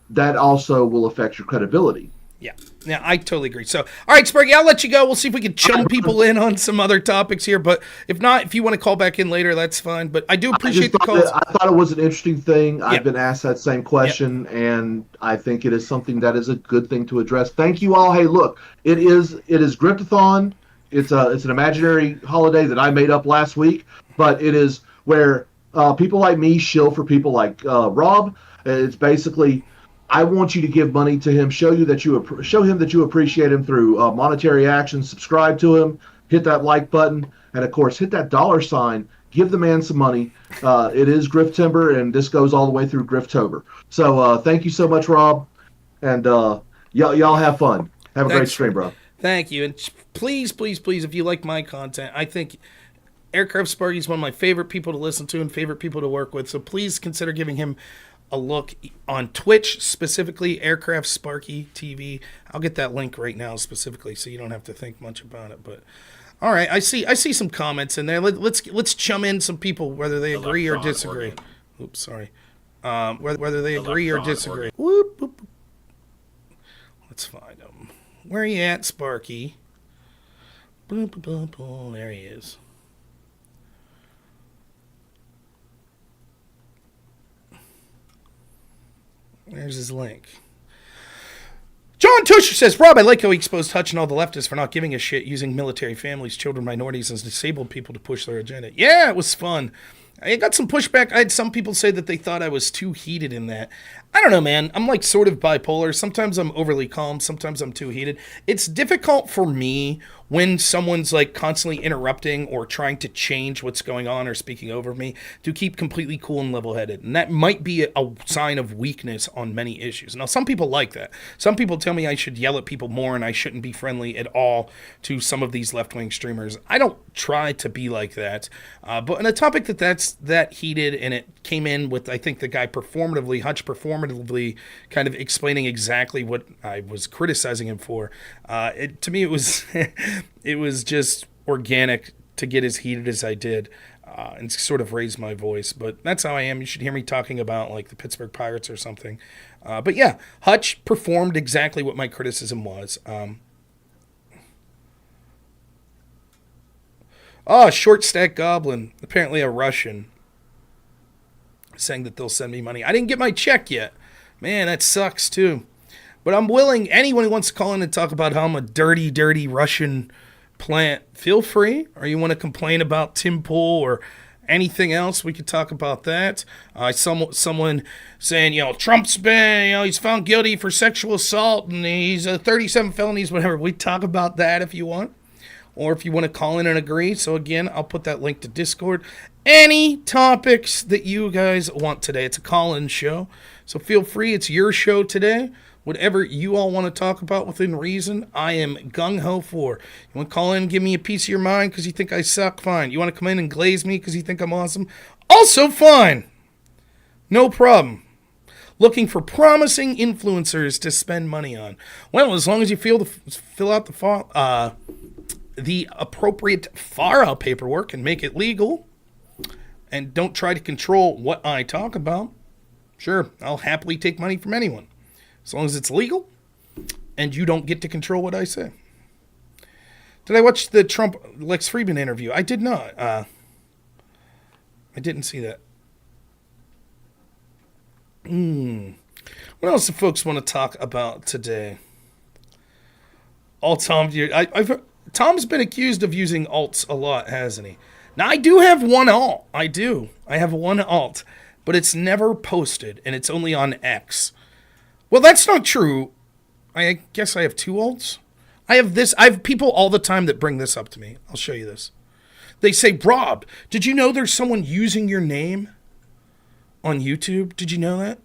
that also will affect your credibility. Yeah, I totally agree. So, all right, Sparky, I'll let you go. We'll see if we can chum people in on some other topics here. But if not, if you want to call back in later, that's fine. But I do appreciate the calls. I thought it was an interesting thing. I've been asked that same question, and I think it is something that is a good thing to address. Thank you all. Hey, look, it is Griftathon. It's an imaginary holiday that I made up last week, but it is where people like me shill for people like Rob. It's basically, I want you to give money to him, show him that you appreciate him through monetary action. Subscribe to him, hit that like button, and of course hit that $sign. Give the man some money. It is Griftimber, and this goes all the way through Griftober. So thank you so much, Rob, and y'all have fun. Have a great stream, bro. Thank you, and please, please, please, if you like my content, I think Aircraft Sparky is one of my favorite people to listen to and favorite people to work with. So please consider giving him a look on Twitch, specifically Aircraft Sparky TV. I'll get that link right now specifically, so you don't have to think much about it. But all right, I see some comments in there. Let's chum in some people, whether they agree or disagree. Oops, sorry. Whether they agree or disagree. Whoop, whoop. Let's find them. Where are you at, Sparky? Boom, boom, boom, boom. There he is. There's his link. John Tusher says, Rob, I like how he exposed Hutch and all the leftists for not giving a shit using military families, children, minorities, and disabled people to push their agenda. Yeah, it was fun. I got some pushback. I had some people say that they thought I was too heated in that. I don't know, man. I'm like sort of bipolar. Sometimes I'm overly calm. Sometimes I'm too heated. It's difficult for me when someone's like constantly interrupting or trying to change what's going on or speaking over me to keep completely cool and level-headed. And that might be a sign of weakness on many issues. Now, some people like that. Some people tell me I should yell at people more and I shouldn't be friendly at all to some of these left-wing streamers. I don't try to be like that. But on a topic that's that heated, and it came in with, I think, the guy Hutch performatively kind of explaining exactly what I was criticizing him for. To me, it was it was just organic to get as heated as I did and sort of raise my voice. But that's how I am. You should hear me talking about like the Pittsburgh Pirates or something. But yeah, Hutch performed exactly what my criticism was. Short Stack Goblin, apparently a Russian, saying that they'll send me money. I didn't get my check yet. Man, that sucks too. But I'm willing, anyone who wants to call in and talk about how I'm a dirty, dirty Russian plant, feel free. Or you want to complain about Tim Pool or anything else, we could talk about that. Someone saying, Trump's been, he's found guilty for sexual assault and he's 37 felonies, whatever. We talk about that if you want. Or if you want to call in and agree. So again, I'll put that link to Discord. Any topics that you guys want today. It's a call-in show. So feel free. It's your show today. Whatever you all want to talk about within reason, I am gung-ho for. You want to call in and give me a piece of your mind because you think I suck? Fine. You want to come in and glaze me because you think I'm awesome? Also fine. No problem. Looking for promising influencers to spend money on. Well, as long as you fill out the appropriate FARA paperwork and make it legal and don't try to control what I talk about, sure, I'll happily take money from anyone as long as it's legal and you don't get to control what I say. Did I watch the Trump Lex Friedman interview? I did not. I didn't see that. What else do folks want to talk about today? All Tom, Tom's been accused of using alts a lot, hasn't he? Now, I do have one alt. I do. I have one alt. But it's never posted, and it's only on X. Well, that's not true. I guess I have two alts. I have people all the time that bring this up to me. I'll show you this. They say, Rob, did you know there's someone using your name on YouTube? Did you know that?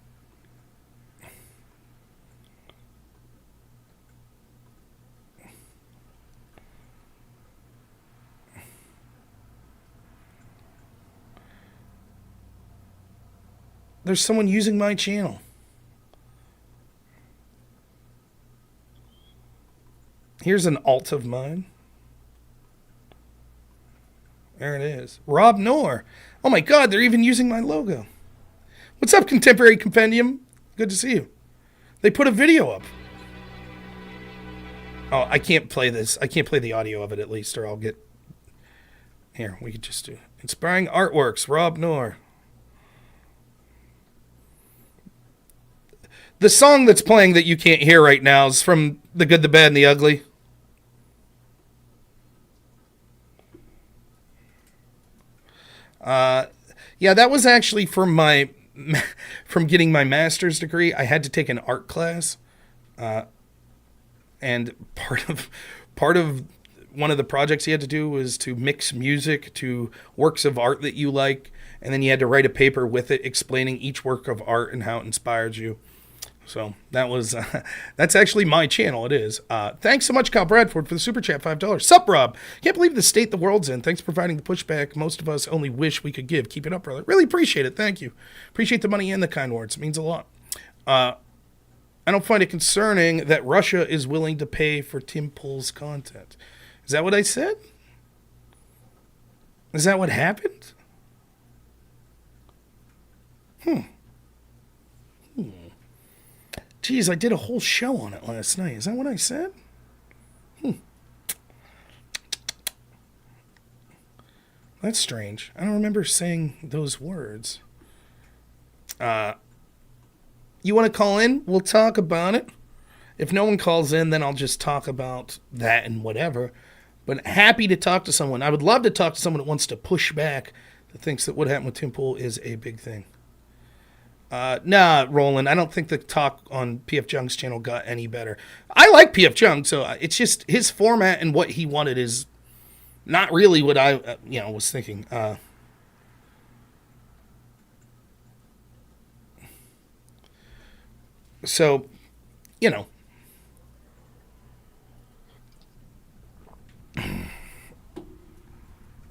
There's someone using my channel. Here's an alt of mine. There it is. Rob Noor. Oh my God, they're even using my logo. What's up, Contemporary Compendium? Good to see you. They put a video up. Oh, I can't play this. I can't play the audio of it at least, or I'll get... Here, we could just do... Inspiring Artworks, Rob Noor. The song that's playing that you can't hear right now is from The Good, the Bad, and the Ugly. Yeah, that was actually from getting my master's degree. I had to take an art class, and part of one of the projects you had to do was to mix music to works of art that you like, and then you had to write a paper with it explaining each work of art and how it inspired you. So that was that's actually my channel. It is. Thanks so much, Kyle Bradford, for the super chat, $5. Sup, Rob? Can't believe the state the world's in. Thanks for providing the pushback most of us only wish we could give. Keep it up, brother. Really appreciate it. Thank you. Appreciate the money and the kind words. It means a lot. I don't find it concerning that Russia is willing to pay for Tim Pool's content. Is that what I said? Is that what happened? Geez, I did a whole show on it last night. Is that what I said? That's strange. I don't remember saying those words. You want to call in? We'll talk about it. If no one calls in, then I'll just talk about that and whatever. But happy to talk to someone. I would love to talk to someone that wants to push back, that thinks that what happened with Tim Pool is a big thing. Nah, Roland, I don't think the talk on P.F. Jung's channel got any better. I like P.F. Jung, so it's just his format and what he wanted is not really what I, was thinking. So,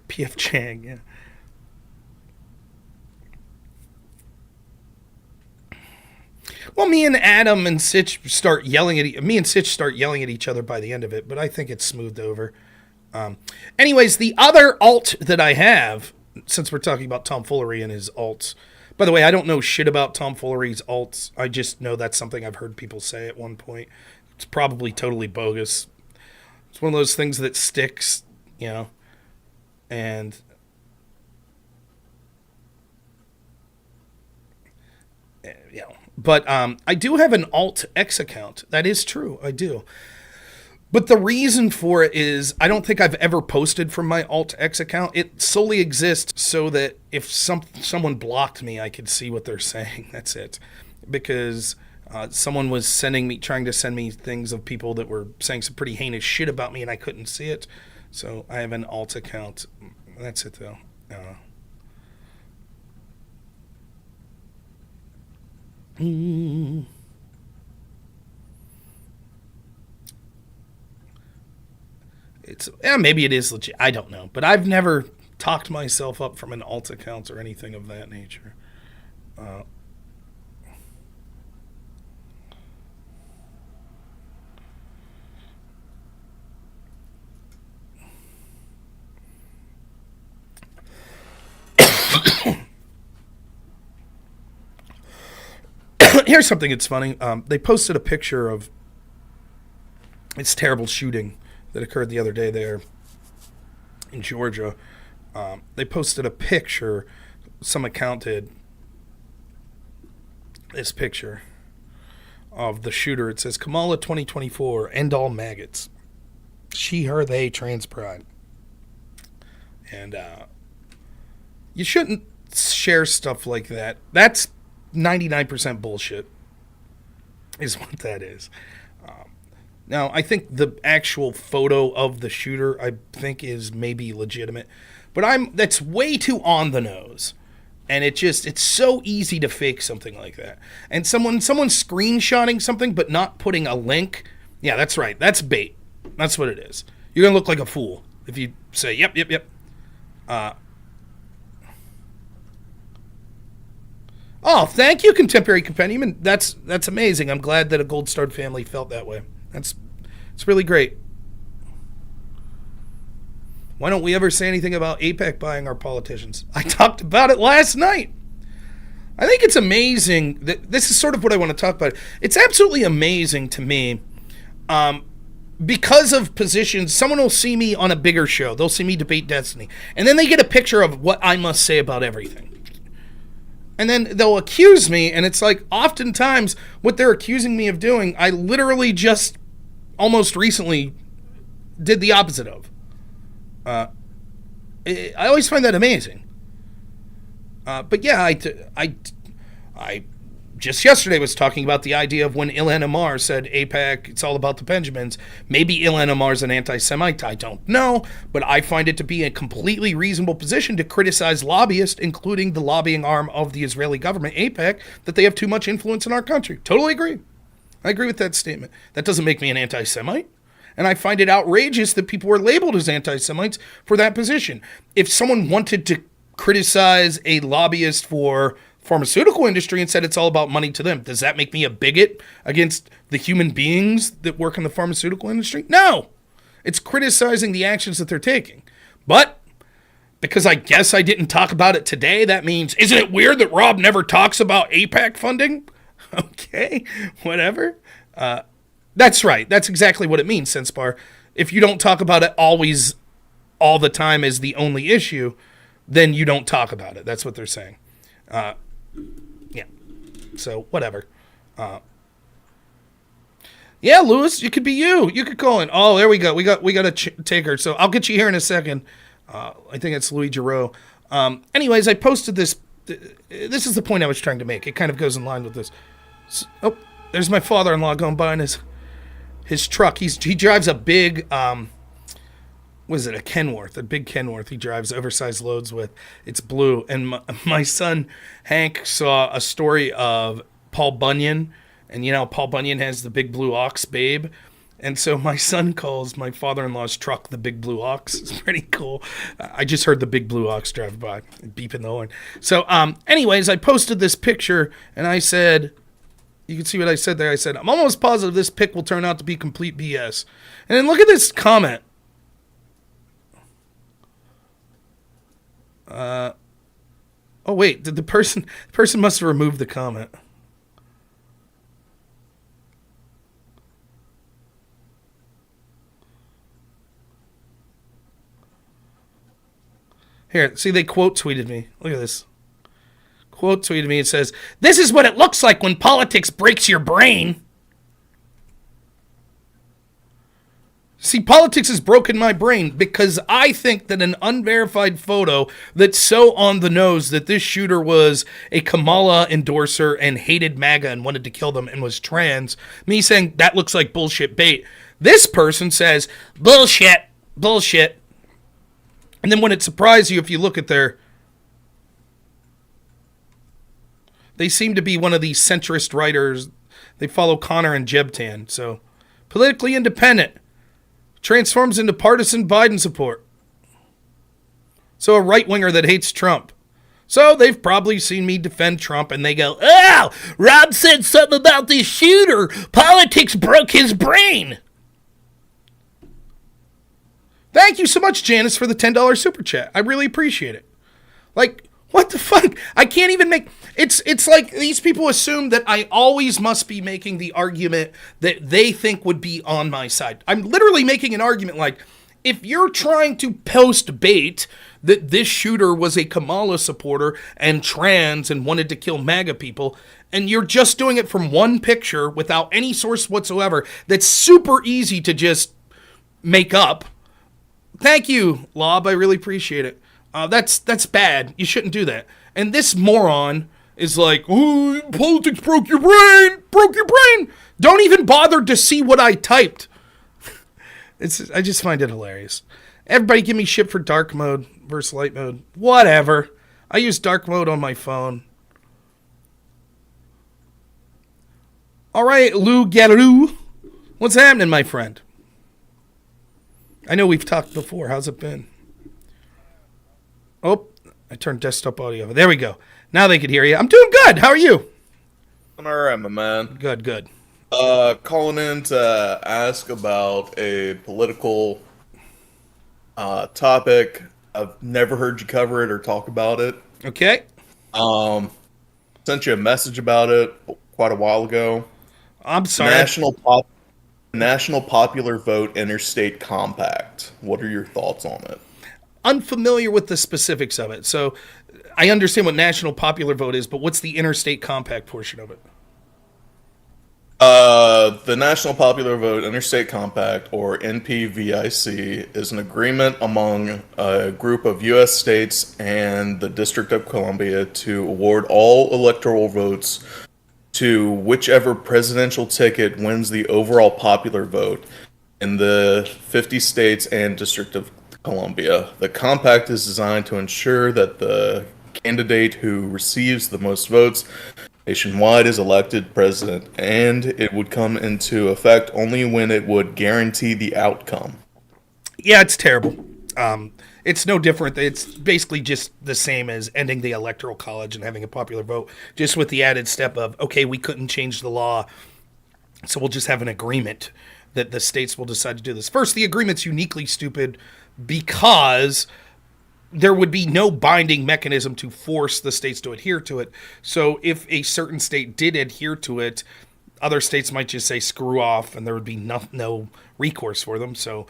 P.F. Chang, yeah. Well, me and Adam and Sitch start yelling at each other by the end of it, but I think it's smoothed over. Anyways, the other alt that I have, since we're talking about tomfoolery and his alts, by the way, I don't know shit about tomfoolery's alts. I just know that's something I've heard people say at one point. It's probably totally bogus. It's one of those things that sticks, and But I do have an Alt X account. That is true. I do. But the reason for it is I don't think I've ever posted from my Alt X account. It solely exists so that if someone blocked me, I could see what they're saying. That's it. Because someone was trying to send me things of people that were saying some pretty heinous shit about me, and I couldn't see it. So I have an Alt account. That's it, though. Maybe it is legit. I don't know, but I've never talked myself up from an alt account or anything of that nature. Here's something that's funny. They posted a picture of this terrible shooting that occurred the other day there in Georgia. They posted a picture, some account did, this picture of the shooter. It says, Kamala 2024, end all maggots. She, her, they, trans pride. And you shouldn't share stuff like that. That's 99% bullshit is what that is. Now, I think the actual photo of the shooter, I think, is maybe legitimate. But that's way too on the nose. And it's so easy to fake something like that. And someone screenshotting something but not putting a link, yeah, that's right. That's bait. That's what it is. You're going to look like a fool if you say, yep. Oh, thank you, Contemporary Compendium. And that's amazing. I'm glad that a Gold Starred family felt that way. It's really great. Why don't we ever say anything about AIPAC buying our politicians? I talked about it last night. I think it's amazing that this is sort of what I want to talk about. It's absolutely amazing to me. Because of positions, someone will see me on a bigger show. They'll see me debate Destiny. And then they get a picture of what I must say about everything. And then they'll accuse me, and it's like, oftentimes, what they're accusing me of doing, I literally just almost recently did the opposite of. I always find that amazing. But yeah, I just yesterday was talking about the idea of when Ilhan Omar said AIPAC, it's all about the Benjamins. Maybe Ilhan Omar's an anti-Semite, I don't know, but I find it to be a completely reasonable position to criticize lobbyists, including the lobbying arm of the Israeli government, AIPAC, that they have too much influence in our country. Totally agree. I agree with that statement. That doesn't make me an anti-Semite. And I find it outrageous that people were labeled as anti-Semites for that position. If someone wanted to criticize a lobbyist for pharmaceutical industry and said it's all about money to them, does that make me a bigot against the human beings that work in the pharmaceutical industry? No. It's criticizing the actions that they're taking. But because I guess I didn't talk about it today, that means, isn't it weird that Rob never talks about AIPAC funding? Okay, whatever. That's right. That's exactly what it means, Senspar. If you don't talk about it always, all the time as the only issue, then you don't talk about it. That's what they're saying. Yeah. So, whatever. Yeah, Lewis, it could be you. You could call in. Oh, there we go. We got a taker. So, I'll get you here in a second. I think it's Louis Giroux. Anyways, I posted this. This is the point I was trying to make. It kind of goes in line with this. So, there's my father-in-law going by in his truck. He drives a big, was it a Kenworth? A big Kenworth he drives oversized loads with. It's blue. And my son, Hank, saw a story of Paul Bunyan. And, Paul Bunyan has the big blue ox, Babe. And so my son calls my father-in-law's truck the big blue ox. It's pretty cool. I just heard the big blue ox drive by, beeping the horn. So, anyways, I posted this picture, and I said, you can see what I said there. I said, I'm almost positive this pic will turn out to be complete BS. And then look at this comment. Oh, wait, did the person must have removed the comment. Here, see, they quote tweeted me. Look at this. Quote tweeted me. It says, "This is what it looks like when politics breaks your brain." See, politics has broken my brain because I think that an unverified photo that's so on the nose that this shooter was a Kamala endorser and hated MAGA and wanted to kill them and was trans, me saying that looks like bullshit bait. This person says, bullshit. And then when it surprises you, if you look at they seem to be one of these centrist writers. They follow Connor and Jebtan. So, politically independent. Transforms into partisan Biden support. So, a right-winger that hates Trump. So, they've probably seen me defend Trump and they go, "Oh, Rob said something about this shooter. Politics broke his brain." Thank you so much, Janice, for the $10 super chat. I really appreciate it. Like, what the fuck? I can't even make... It's like these people assume that I always must be making the argument that they think would be on my side. I'm literally making an argument like, if you're trying to post bait that this shooter was a Kamala supporter and trans and wanted to kill MAGA people, and you're just doing it from one picture without any source whatsoever, that's super easy to just make up. Thank you, Lob. I really appreciate it. That's bad. You shouldn't do that. And this moron is like, "Oh, politics broke your brain. Don't even bother to see what I typed." I just find it hilarious. Everybody give me shit for dark mode versus light mode. Whatever. I use dark mode on my phone. All right, Lou Galilou. What's happening, my friend? I know we've talked before. How's it been? Oh, I turned desktop audio. There we go. Now they could hear you. I'm doing good. How are you? I'm alright, my man. Good, good. Calling in to ask about a political topic. I've never heard you cover it or talk about it. Okay. Um, Sent you a message about it quite a while ago. I'm sorry. National Popular Vote Interstate Compact. What are your thoughts on it? Unfamiliar with the specifics of it. So I understand what national popular vote is, but what's the interstate compact portion of it? The National Popular Vote Interstate Compact, or NPVIC, is an agreement among a group of U.S. states and the District of Columbia to award all electoral votes to whichever presidential ticket wins the overall popular vote in the 50 states and District of Columbia. The compact is designed to ensure that the candidate who receives the most votes nationwide is elected president, and it would come into effect only when it would guarantee the outcome. Yeah, it's terrible. It's no different. It's basically just the same as ending the Electoral College and having a popular vote, just with the added step of, okay, we couldn't change the law, so we'll just have an agreement that the states will decide to do this. First, the agreement's uniquely stupid because there would be no binding mechanism to force the states to adhere to it. So if a certain state did adhere to it, other states might just say screw off, and there would be no recourse for them. So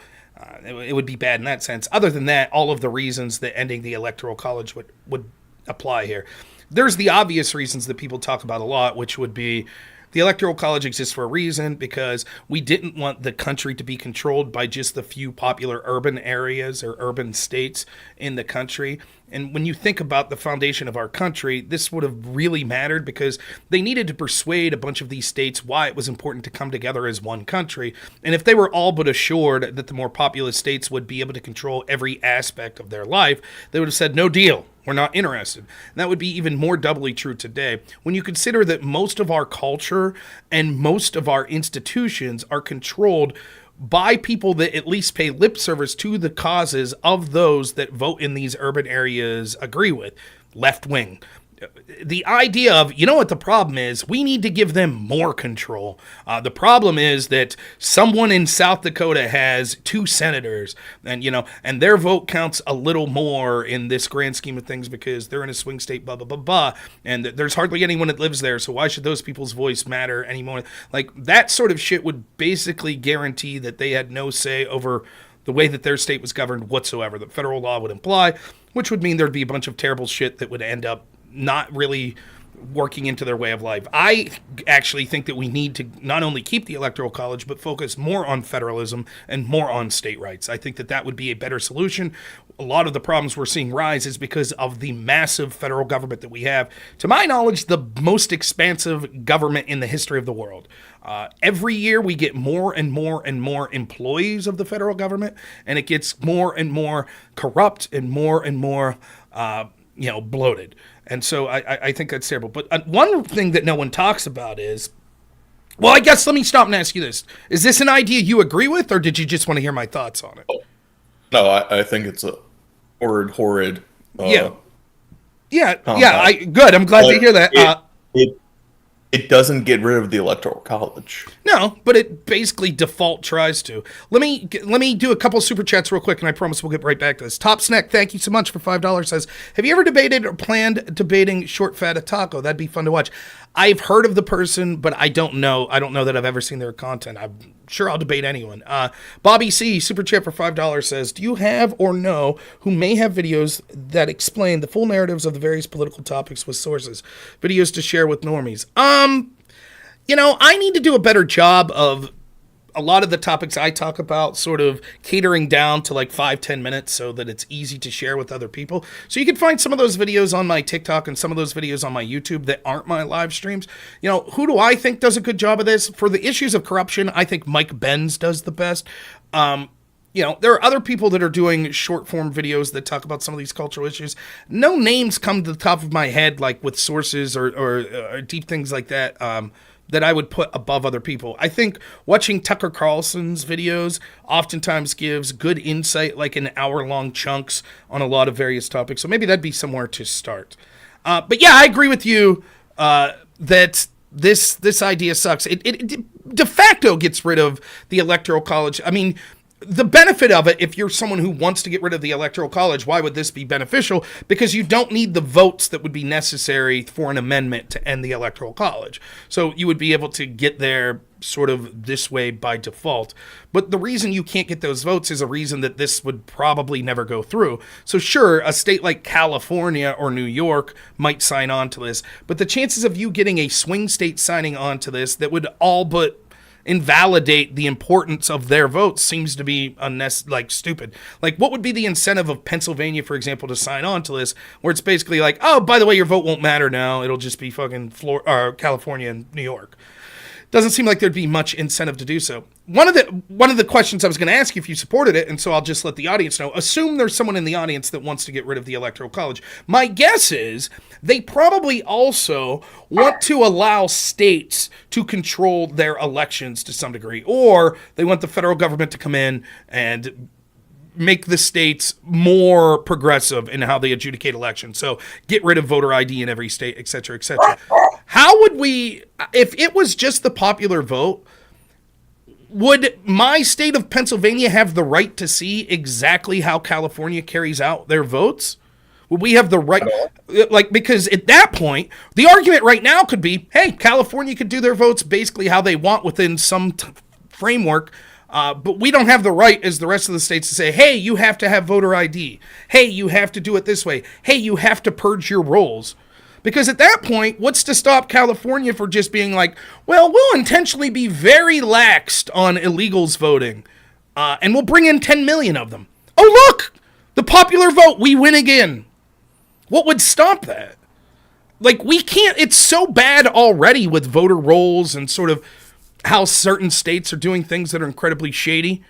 it would be bad in that sense. Other than that, all of the reasons that ending the Electoral College would apply here. There's the obvious reasons that people talk about a lot, which would be the Electoral College exists for a reason because we didn't want the country to be controlled by just the few popular urban areas or urban states in the country. And when you think about the foundation of our country, this would have really mattered because they needed to persuade a bunch of these states why it was important to come together as one country. And if they were all but assured that the more populous states would be able to control every aspect of their life, they would have said, no deal. We're not interested. And that would be even more doubly true today when you consider that most of our culture and most of our institutions are controlled by people that at least pay lip service to the causes of those that vote in these urban areas agree with. Left wing. The idea of, you know what the problem is? We need to give them more control. The problem is that someone in South Dakota has 2 senators, and their vote counts a little more in this grand scheme of things because they're in a swing state, blah, blah, blah, blah, and there's hardly anyone that lives there, so why should those people's voice matter anymore? Like, that sort of shit would basically guarantee that they had no say over the way that their state was governed whatsoever, that federal law would imply, which would mean there'd be a bunch of terrible shit that would end up not really working into their way of life. I actually think that we need to not only keep the Electoral College, but focus more on federalism and more on state rights. I think that that would be a better solution. A lot of the problems we're seeing rise is because of the massive federal government that we have. To my knowledge, the most expansive government in the history of the world. Every year we get more and more and more employees of the federal government, and it gets more and more corrupt and more bloated. And so I think that's terrible. But one thing that no one talks about is, well, I guess let me stop and ask you this. Is this an idea you agree with, or did you just want to hear my thoughts on it? No, I think it's a horrid. Yeah. Compact. Good. I'm glad to hear that. It doesn't get rid of the Electoral College. No, but it basically default tries to. Let me do a couple super chats real quick, and I promise we'll get right back to this. Top Snack, thank you so much for $5. Says, have you ever debated or planned debating Short Fat a Taco? That'd be fun to watch. I've heard of the person, but I don't know. I don't know that I've ever seen their content. I'm sure I'll debate anyone. Bobby C, super chat for $5 says, do you have or know who may have videos that explain the full narratives of the various political topics with sources? Videos to share with normies. I need to do a better job of a lot of the topics I talk about sort of catering down to like 5-10 minutes so that it's easy to share with other people. So you can find some of those videos on my TikTok and some of those videos on my YouTube that aren't my live streams. Who do I think does a good job of this? For the issues of corruption, I think Mike Benz does the best. There are other people that are doing short form videos that talk about some of these cultural issues. No names come to the top of my head, like with sources or deep things like that, that I would put above other people. I think watching Tucker Carlson's videos oftentimes gives good insight, like in hour-long chunks on a lot of various topics. So maybe that'd be somewhere to start. But yeah, I agree with you that this idea sucks. It de facto gets rid of the Electoral College. I mean, the benefit of it, if you're someone who wants to get rid of the Electoral College, why would this be beneficial? Because you don't need the votes that would be necessary for an amendment to end the Electoral College. So you would be able to get there sort of this way by default. But the reason you can't get those votes is a reason that this would probably never go through. So sure, a state like California or New York might sign on to this, but the chances of you getting a swing state signing on to this that would all but invalidate the importance of their votes seems to be stupid. Like, what would be the incentive of Pennsylvania, for example, to sign on to this, where it's basically like, oh, by the way, your vote won't matter now. It'll just be fucking California and New York. Doesn't seem like there'd be much incentive to do so. One of the questions I was going to ask you if you supported it, and so I'll just let the audience know. Assume there's someone in the audience that wants to get rid of the Electoral College. My guess is they probably also want to allow states to control their elections to some degree, or they want the federal government to come in and make the states more progressive in how they adjudicate elections. So get rid of voter ID in every state, et cetera, et cetera. How would we, if it was just the popular vote, would my state of Pennsylvania have the right to see exactly how California carries out their votes? Would we have the right, because at that point, the argument right now could be, hey, California could do their votes basically how they want within some framework, but we don't have the right as the rest of the states to say, hey, you have to have voter ID. Hey, you have to do it this way. Hey, you have to purge your rolls. Because at that point, what's to stop California for just being like, well, we'll intentionally be very laxed on illegals voting, and we'll bring in 10 million of them. Oh, look, the popular vote, we win again. What would stop that? Like, we can't, it's so bad already with voter rolls and sort of how certain states are doing things that are incredibly shady.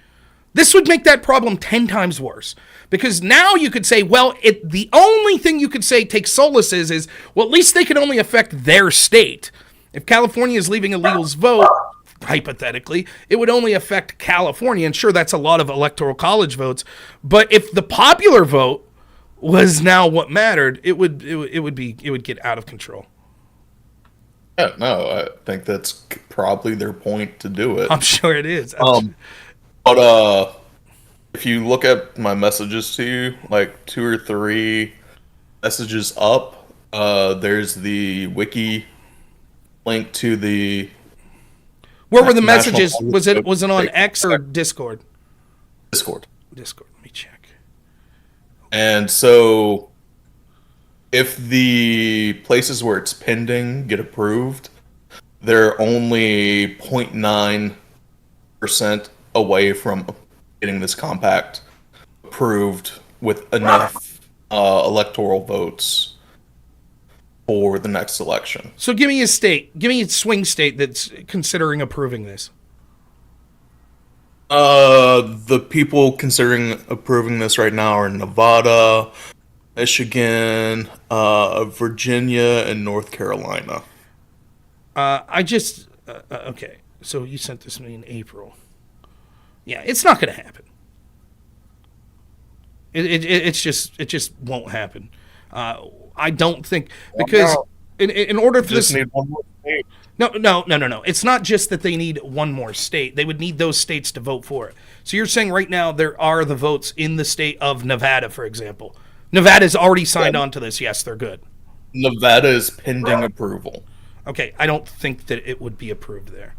This would make that problem 10 times worse. Because now you could say, well, the only thing you could say take solace is, well, at least they can only affect their state. If California is leaving illegals vote, hypothetically, it would only affect California. And sure, that's a lot of Electoral College votes. But if the popular vote was now what mattered, it would get out of control. Yeah, no, I think that's probably their point to do it. I'm sure it is. But if you look at my messages to you, like 2 or 3 messages up, there's the wiki link to the. Where were the messages? Was it on X or Discord? Discord. Discord. Let me check. And so, if the places where it's pending get approved, they're only 0.9% away from getting this compact approved with enough electoral votes for the next election. So give me a state. Give me a swing state that's considering approving this. The people considering approving this right now are Nevada, Michigan, Virginia, and North Carolina. Okay. So you sent this to me in April. Yeah, it's not going to happen. It just won't happen. I don't think, because in order for this, need one more state. No. It's not just that they need one more state. They would need those states to vote for it. So you're saying right now there are the votes in the state of Nevada, for example. Nevada's already signed on to this. Yes, they're good. Nevada is pending approval. Okay, I don't think that it would be approved there.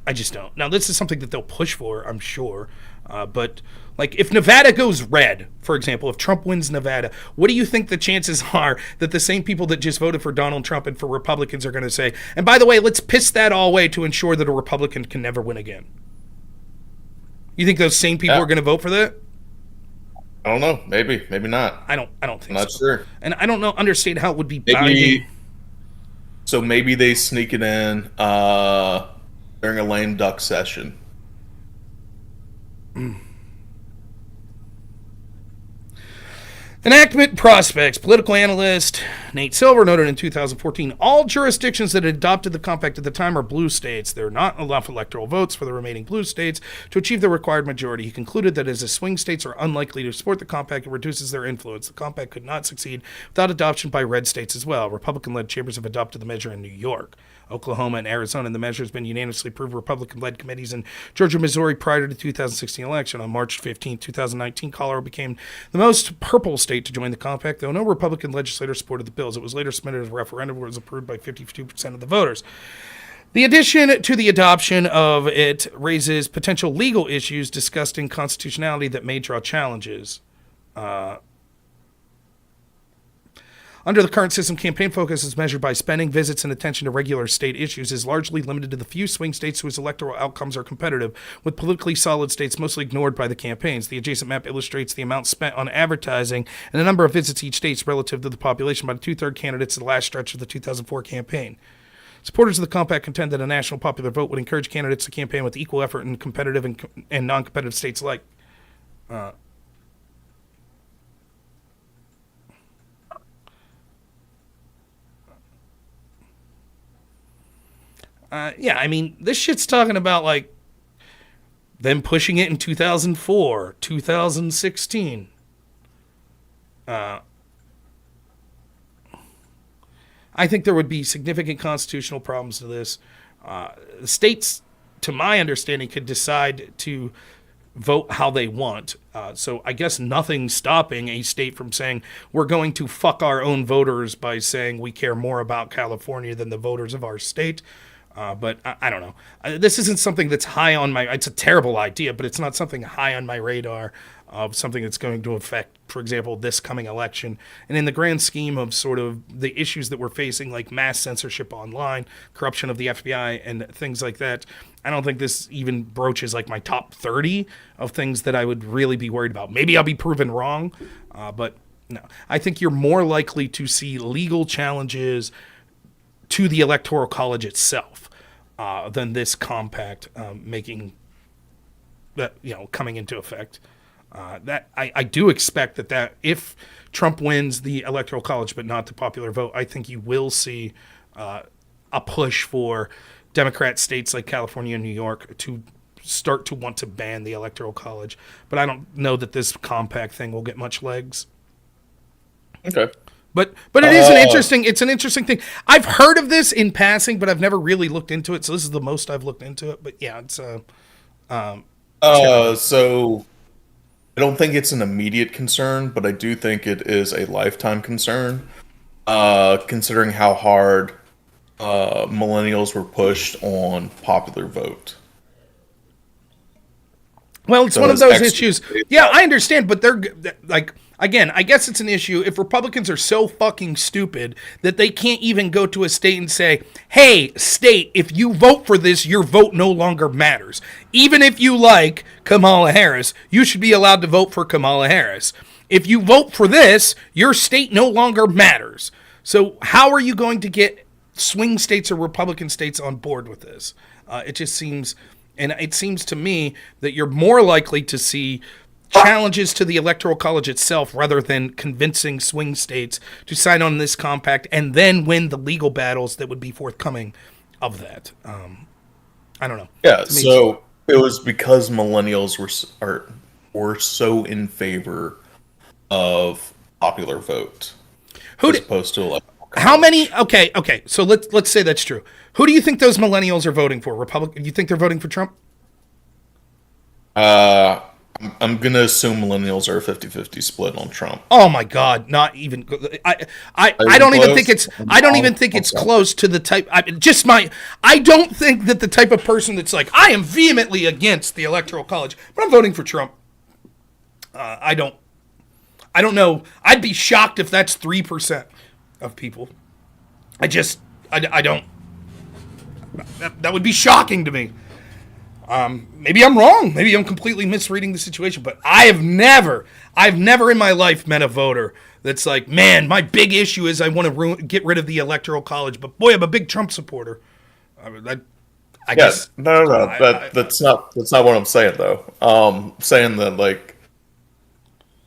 I just don't. Now, this is something that they'll push for, I'm sure. But, like, if Nevada goes red, for example, if Trump wins Nevada, what do you think the chances are that the same people that just voted for Donald Trump and for Republicans are going to say, and by the way, let's piss that all away to ensure that a Republican can never win again? You think those same people are going to vote for that? I don't know. Maybe not. I don't think so. Not sure. And I don't understand how it would be binding. So maybe they sneak it in during a lame duck session. Enactment prospects. Political analyst Nate Silver noted in 2014, all jurisdictions that had adopted the compact at the time are blue states. There are not enough electoral votes for the remaining blue states to achieve the required majority. He concluded that as the swing states are unlikely to support the compact, it reduces their influence. The compact could not succeed without adoption by red states as well. Republican-led chambers have adopted the measure in New York, Oklahoma, and Arizona, and the measure has been unanimously approved Republican-led committees in Georgia, Missouri prior to the 2016 election. On March 15, 2019, Colorado became the most purple state to join the compact, though no Republican legislator supported the bills. It was later submitted as a referendum where it was approved by 52% of the voters. The addition to the adoption of it raises potential legal issues discussed in constitutionality that may draw challenges. Under the current system, campaign focus is measured by spending, visits, and attention to regular state issues is largely limited to the few swing states whose electoral outcomes are competitive, with politically solid states mostly ignored by the campaigns. The adjacent map illustrates the amount spent on advertising and the number of visits each state relative to the population by the two-third candidates in the last stretch of the 2004 campaign. Supporters of the compact contend that a national popular vote would encourage candidates to campaign with equal effort in competitive and non-competitive states alike. Yeah, I mean, this shit's talking about, like, them pushing it in 2004, 2016. I think there would be significant constitutional problems to this. States, to my understanding, could decide to vote how they want. So I guess nothing's stopping a state from saying, we're going to fuck our own voters by saying we care more about California than the voters of our state. But I don't know. This isn't something that's high on my... It's a terrible idea, but it's not something high on my radar of something that's going to affect, for example, this coming election. And in the grand scheme of sort of the issues that we're facing, like mass censorship online, corruption of the FBI, and things like that, I don't think this even broaches like my top 30 of things that I would really be worried about. Maybe I'll be proven wrong, but no. I think you're more likely to see legal challenges to the Electoral College itself than this compact making that, coming into effect. That I do expect that if Trump wins the Electoral College but not the popular vote, I think you will see a push for Democrat states like California and New York to start to want to ban the Electoral College. But I don't know that this compact thing will get much legs. Okay. But it is an interesting thing. I've heard of this in passing, but I've never really looked into it. So this is the most I've looked into it. But yeah, it's so I don't think it's an immediate concern, but I do think it is a lifetime concern, considering how hard millennials were pushed on popular vote. Well, it's one of those issues. Yeah, I understand, but they're like, again, I guess it's an issue if Republicans are so fucking stupid that they can't even go to a state and say, hey, state, if you vote for this, your vote no longer matters. Even if you like Kamala Harris, you should be allowed to vote for Kamala Harris. If you vote for this, your state no longer matters. So how are you going to get swing states or Republican states on board with this? It just seems... And it seems to me that you're more likely to see challenges to the Electoral College itself rather than convincing swing states to sign on this compact and then win the legal battles that would be forthcoming of that. I don't know. Yeah, so it was because millennials were so in favor of popular vote as opposed to electoral college. How many? Okay. So let's say that's true. Who do you think those millennials are voting for? Republican? You think they're voting for Trump? I'm gonna assume millennials are a 50-50 split on Trump. Oh my God! Not even. I don't even think it's. I don't even think it's close to the type. I don't think that the type of person that's like, I am vehemently against the Electoral College, but I'm voting for Trump. I don't know. I'd be shocked if that's 3% of people. I don't. That would be shocking to me. Maybe I'm wrong. Maybe I'm completely misreading the situation. But I've never in my life met a voter that's like, man, my big issue is I want to get rid of the Electoral College. But boy, I'm a big Trump supporter. I guess. No. That's not what I'm saying though. I'm saying that like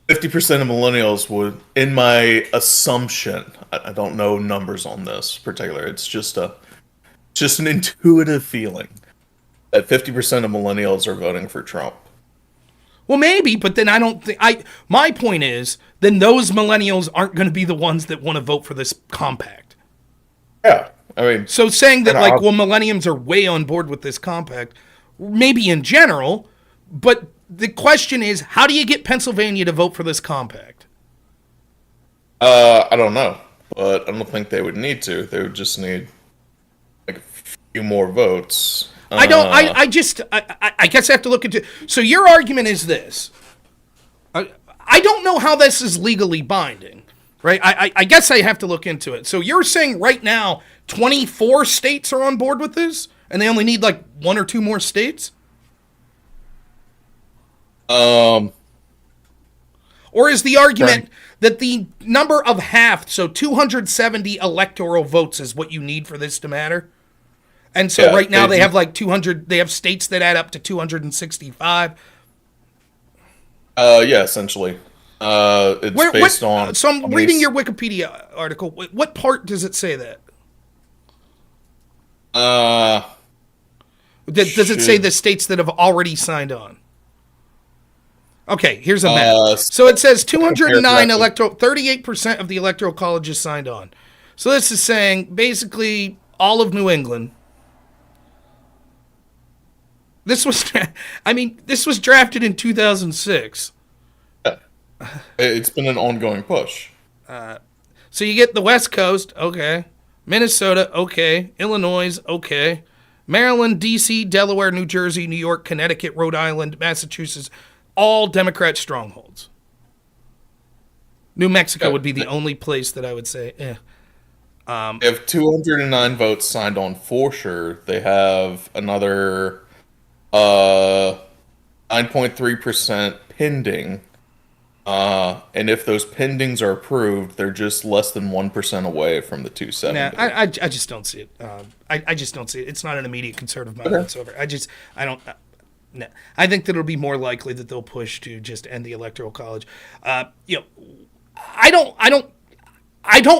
50% of millennials would, in my assumption, I don't know numbers on this particular. It's just an intuitive feeling that 50% of millennials are voting for Trump. Well, maybe, but then I don't think my point is then those millennials aren't going to be the ones that want to vote for this compact. Yeah, I mean, So saying that And like millenniums are way on board with this compact, maybe in general, but the question is, how do you get Pennsylvania to vote for this compact? I don't know, but I don't think they would need to. They would just need like a few more votes. I don't. I guess I have to look into. So your argument is this. I don't know how this is legally binding, right? I guess I have to look into it. So you're saying right now 24 states are on board with this, and they only need like one or two more states? Or is the argument that the number of half, so 270 electoral votes is what you need for this to matter? And so right now they have like 200, they have states that add up to 265. Yeah, essentially. It's based on... So I'm reading your Wikipedia article. What part does it say that? Does it say the states that have already signed on? Okay, here's a map. So it says 209 electoral, 38% of the electoral college is signed on. So this is saying basically all of New England. This was drafted in 2006. It's been an ongoing push. So you get the West Coast, okay. Minnesota, okay. Illinois, okay. Maryland, D.C., Delaware, New Jersey, New York, Connecticut, Rhode Island, Massachusetts, all Democrat strongholds. New Mexico would be the only place that I would say, They have 209 votes signed on for sure. They have another 9.3% pending. And if those pendings are approved, they're just less than 1% away from the 270. Nah, I just don't see it. I just don't see it. It's not an immediate concern of mine whatsoever. I don't. No. I think that it'll be more likely that they'll push to just end the Electoral College. I don't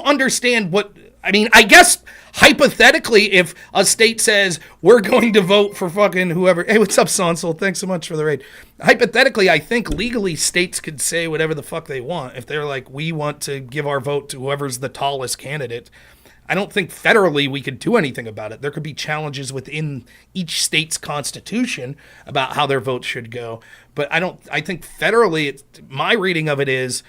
understand what. I mean, I guess hypothetically, if a state says we're going to vote for fucking whoever, hey, what's up, Sonsel? Thanks so much for the raid. Hypothetically, I think legally states could say whatever the fuck they want. If they're like, we want to give our vote to whoever's the tallest candidate, I don't think federally we could do anything about it. There could be challenges within each state's constitution about how their vote should go. But I think federally, my reading of it is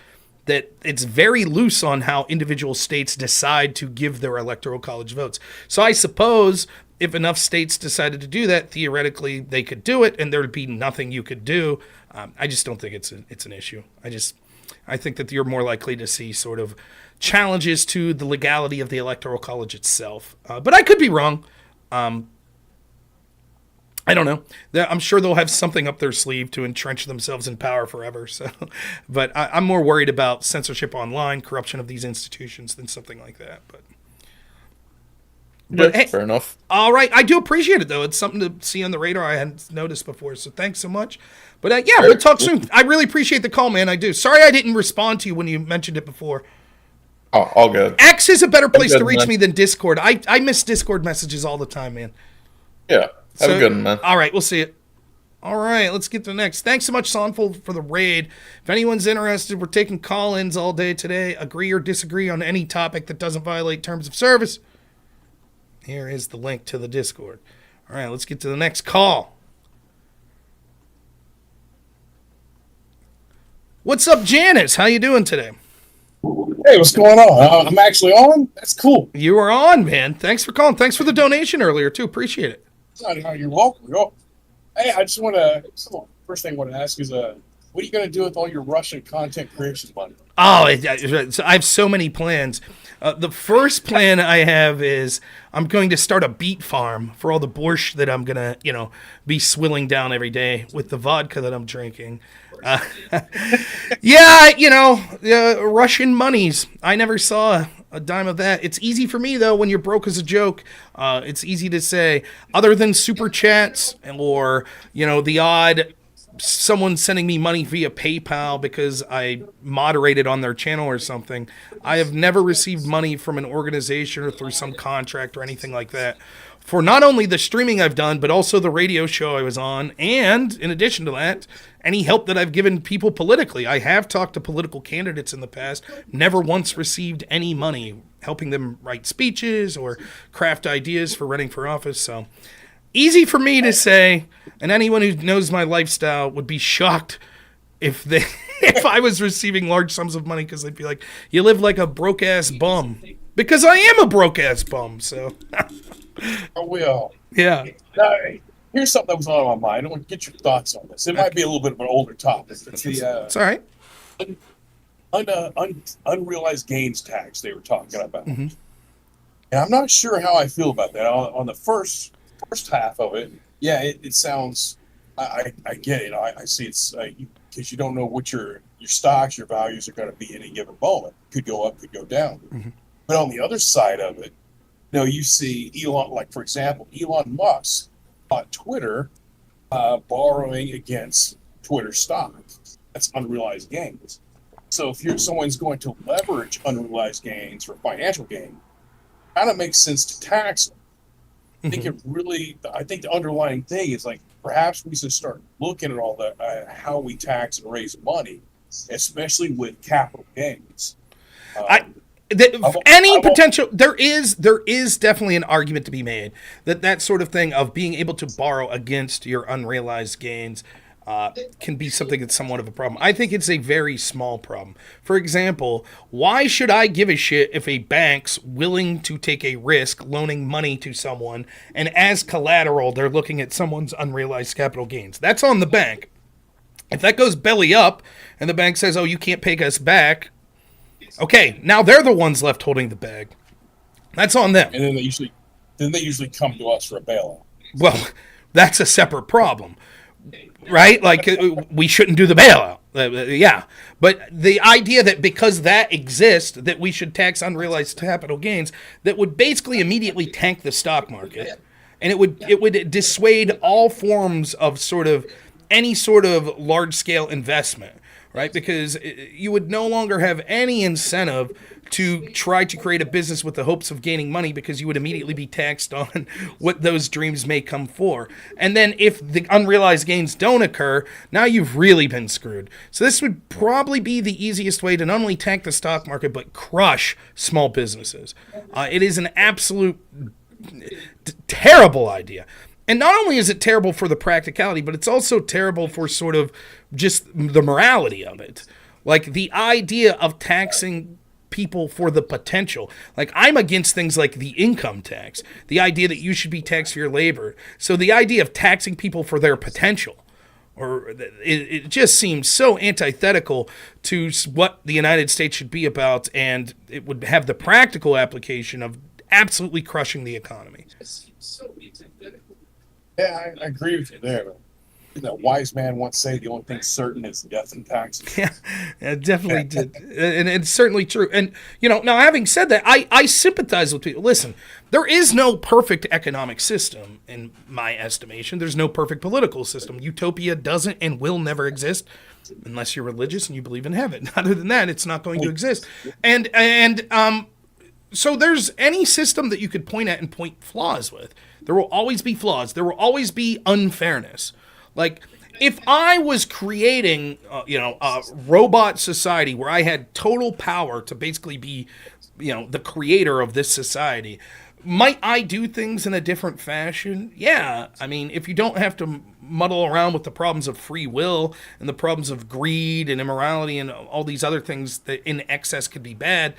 that it's very loose on how individual states decide to give their electoral college votes. So I suppose if enough states decided to do that, theoretically they could do it, and there would be nothing you could do. I just don't think it's an issue. I think that you're more likely to see sort of challenges to the legality of the electoral college itself. But I could be wrong. I don't know. I'm sure they'll have something up their sleeve to entrench themselves in power forever. So, but I'm more worried about censorship online, corruption of these institutions than something like that. But hey, fair enough. All right, I do appreciate it though. It's something to see on the radar I hadn't noticed before. So thanks so much. But yeah, we'll talk soon. I really appreciate the call, man. I do. Sorry I didn't respond to you when you mentioned it before. Oh, all good. X is a better place to reach me than Discord. I miss Discord messages all the time, man. Yeah. Have a good one, man. All right, we'll see it. All right, let's get to the next. Thanks so much, Sonful, for the raid. If anyone's interested, we're taking call-ins all day today. Agree or disagree on any topic that doesn't violate terms of service. Here is the link to the Discord. All right, let's get to the next call. What's up, Janice? How you doing today? Hey, what's going on? I'm actually on? That's cool. You are on, man. Thanks for calling. Thanks for the donation earlier, too. Appreciate it. You're welcome. Hey, I just want to, first thing I want to ask is, what are you going to do with all your Russian content creation money? Oh, I have so many plans. The first plan I have is I'm going to start a beet farm for all the borscht that I'm going to, be swilling down every day with the vodka that I'm drinking. Russian monies. I never saw a dime of that. It's easy for me, though, when you're broke as a joke. It's easy to say, other than super chats or, the odd someone sending me money via PayPal because I moderated on their channel or something. I have never received money from an organization or through some contract or anything like that for not only the streaming I've done, but also the radio show I was on. And in addition to that, any help that I've given people politically. I have talked to political candidates in the past, never once received any money helping them write speeches or craft ideas for running for office. So easy for me to say, and anyone who knows my lifestyle would be shocked if if I was receiving large sums of money, because they'd be like, you live like a broke-ass bum. Because I am a broke-ass bum, so. I will. Yeah. Now, here's something that was on my mind. I want to get your thoughts on this. It might be a little bit of an older topic. It's the It's all right. unrealized gains tax they were talking about. Mm-hmm. And I'm not sure how I feel about that. On the first half of it, yeah, it sounds. I get it. I see it's because you don't know what your stocks, your values are going to be in any given moment. Could go up, could go down. Mm-hmm. But on the other side of it, you see Elon, like for example, Elon Musk on Twitter borrowing against Twitter stock. That's unrealized gains. So if someone's going to leverage unrealized gains for financial gain, kind of makes sense to tax them. I think I think the underlying thing is like perhaps we should start looking at all that how we tax and raise money, especially with capital gains. There is definitely an argument to be made that sort of thing of being able to borrow against your unrealized gains can be something that's somewhat of a problem. I think it's a very small problem. For example, why should I give a shit if a bank's willing to take a risk loaning money to someone, and as collateral, they're looking at someone's unrealized capital gains? That's on the bank. If that goes belly up and the bank says, oh, you can't pay us back, okay, now they're the ones left holding the bag. That's on them. And then they usually come to us for a bailout. Well, that's a separate problem. Right? Like, we shouldn't do the bailout. Yeah. But the idea that because that exists, that we should tax unrealized capital gains, that would basically immediately tank the stock market. And it would dissuade all forms of any sort of large-scale investment. Right? Because you would no longer have any incentive to try to create a business with the hopes of gaining money, because you would immediately be taxed on what those dreams may come for. And then if the unrealized gains don't occur, now you've really been screwed. So this would probably be the easiest way to not only tank the stock market, but crush small businesses. It is an absolute terrible idea. And not only is it terrible for the practicality, but it's also terrible for sort of just the morality of it. Like the idea of taxing people for the potential. Like, I'm against things like the income tax, the idea that you should be taxed for your labor. So the idea of taxing people for their potential, or it just seems so antithetical to what the United States should be about, and it would have the practical application of absolutely crushing the economy. Yeah, I agree with you there. Didn't that wise man once say the only thing certain is death and taxes? Yeah, it definitely did. And it's certainly true. And, now having said that, I sympathize with people. Listen, there is no perfect economic system in my estimation. There's no perfect political system. Utopia doesn't and will never exist unless you're religious and you believe in heaven. Other than that, it's not going to exist. And so there's any system that you could point at and point flaws with. There will always be flaws. There will always be unfairness. Like, if I was creating, a robot society where I had total power to basically be, the creator of this society, might I do things in a different fashion? Yeah. I mean, if you don't have to muddle around with the problems of free will and the problems of greed and immorality and all these other things that in excess could be bad,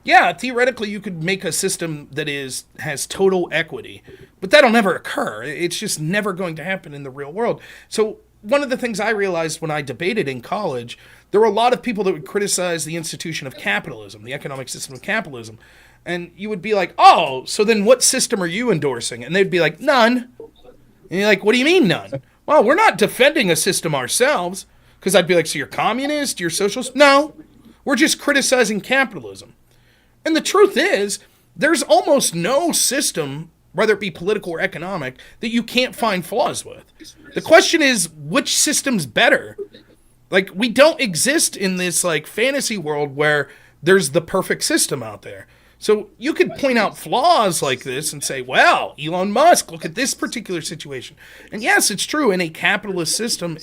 yeah, theoretically you could make a system that has total equity, but that'll never occur. It's just never going to happen in the real world. So one of the things I realized when I debated in college, there were a lot of people that would criticize the institution of capitalism, the economic system of capitalism. And you would be like, oh, so then what system are you endorsing? And they'd be like, none. And you're like, what do you mean none? Well, we're not defending a system ourselves. Because I'd be like, so you're communist, you're socialist? No, we're just criticizing capitalism. And the truth is, there's almost no system whether it be political or economic, that you can't find flaws with. The question is, which system's better? Like, we don't exist in this like fantasy world where there's the perfect system out there. So you could point out flaws like this and say, well, Elon Musk, look at this particular situation. And yes, it's true, in a capitalist system,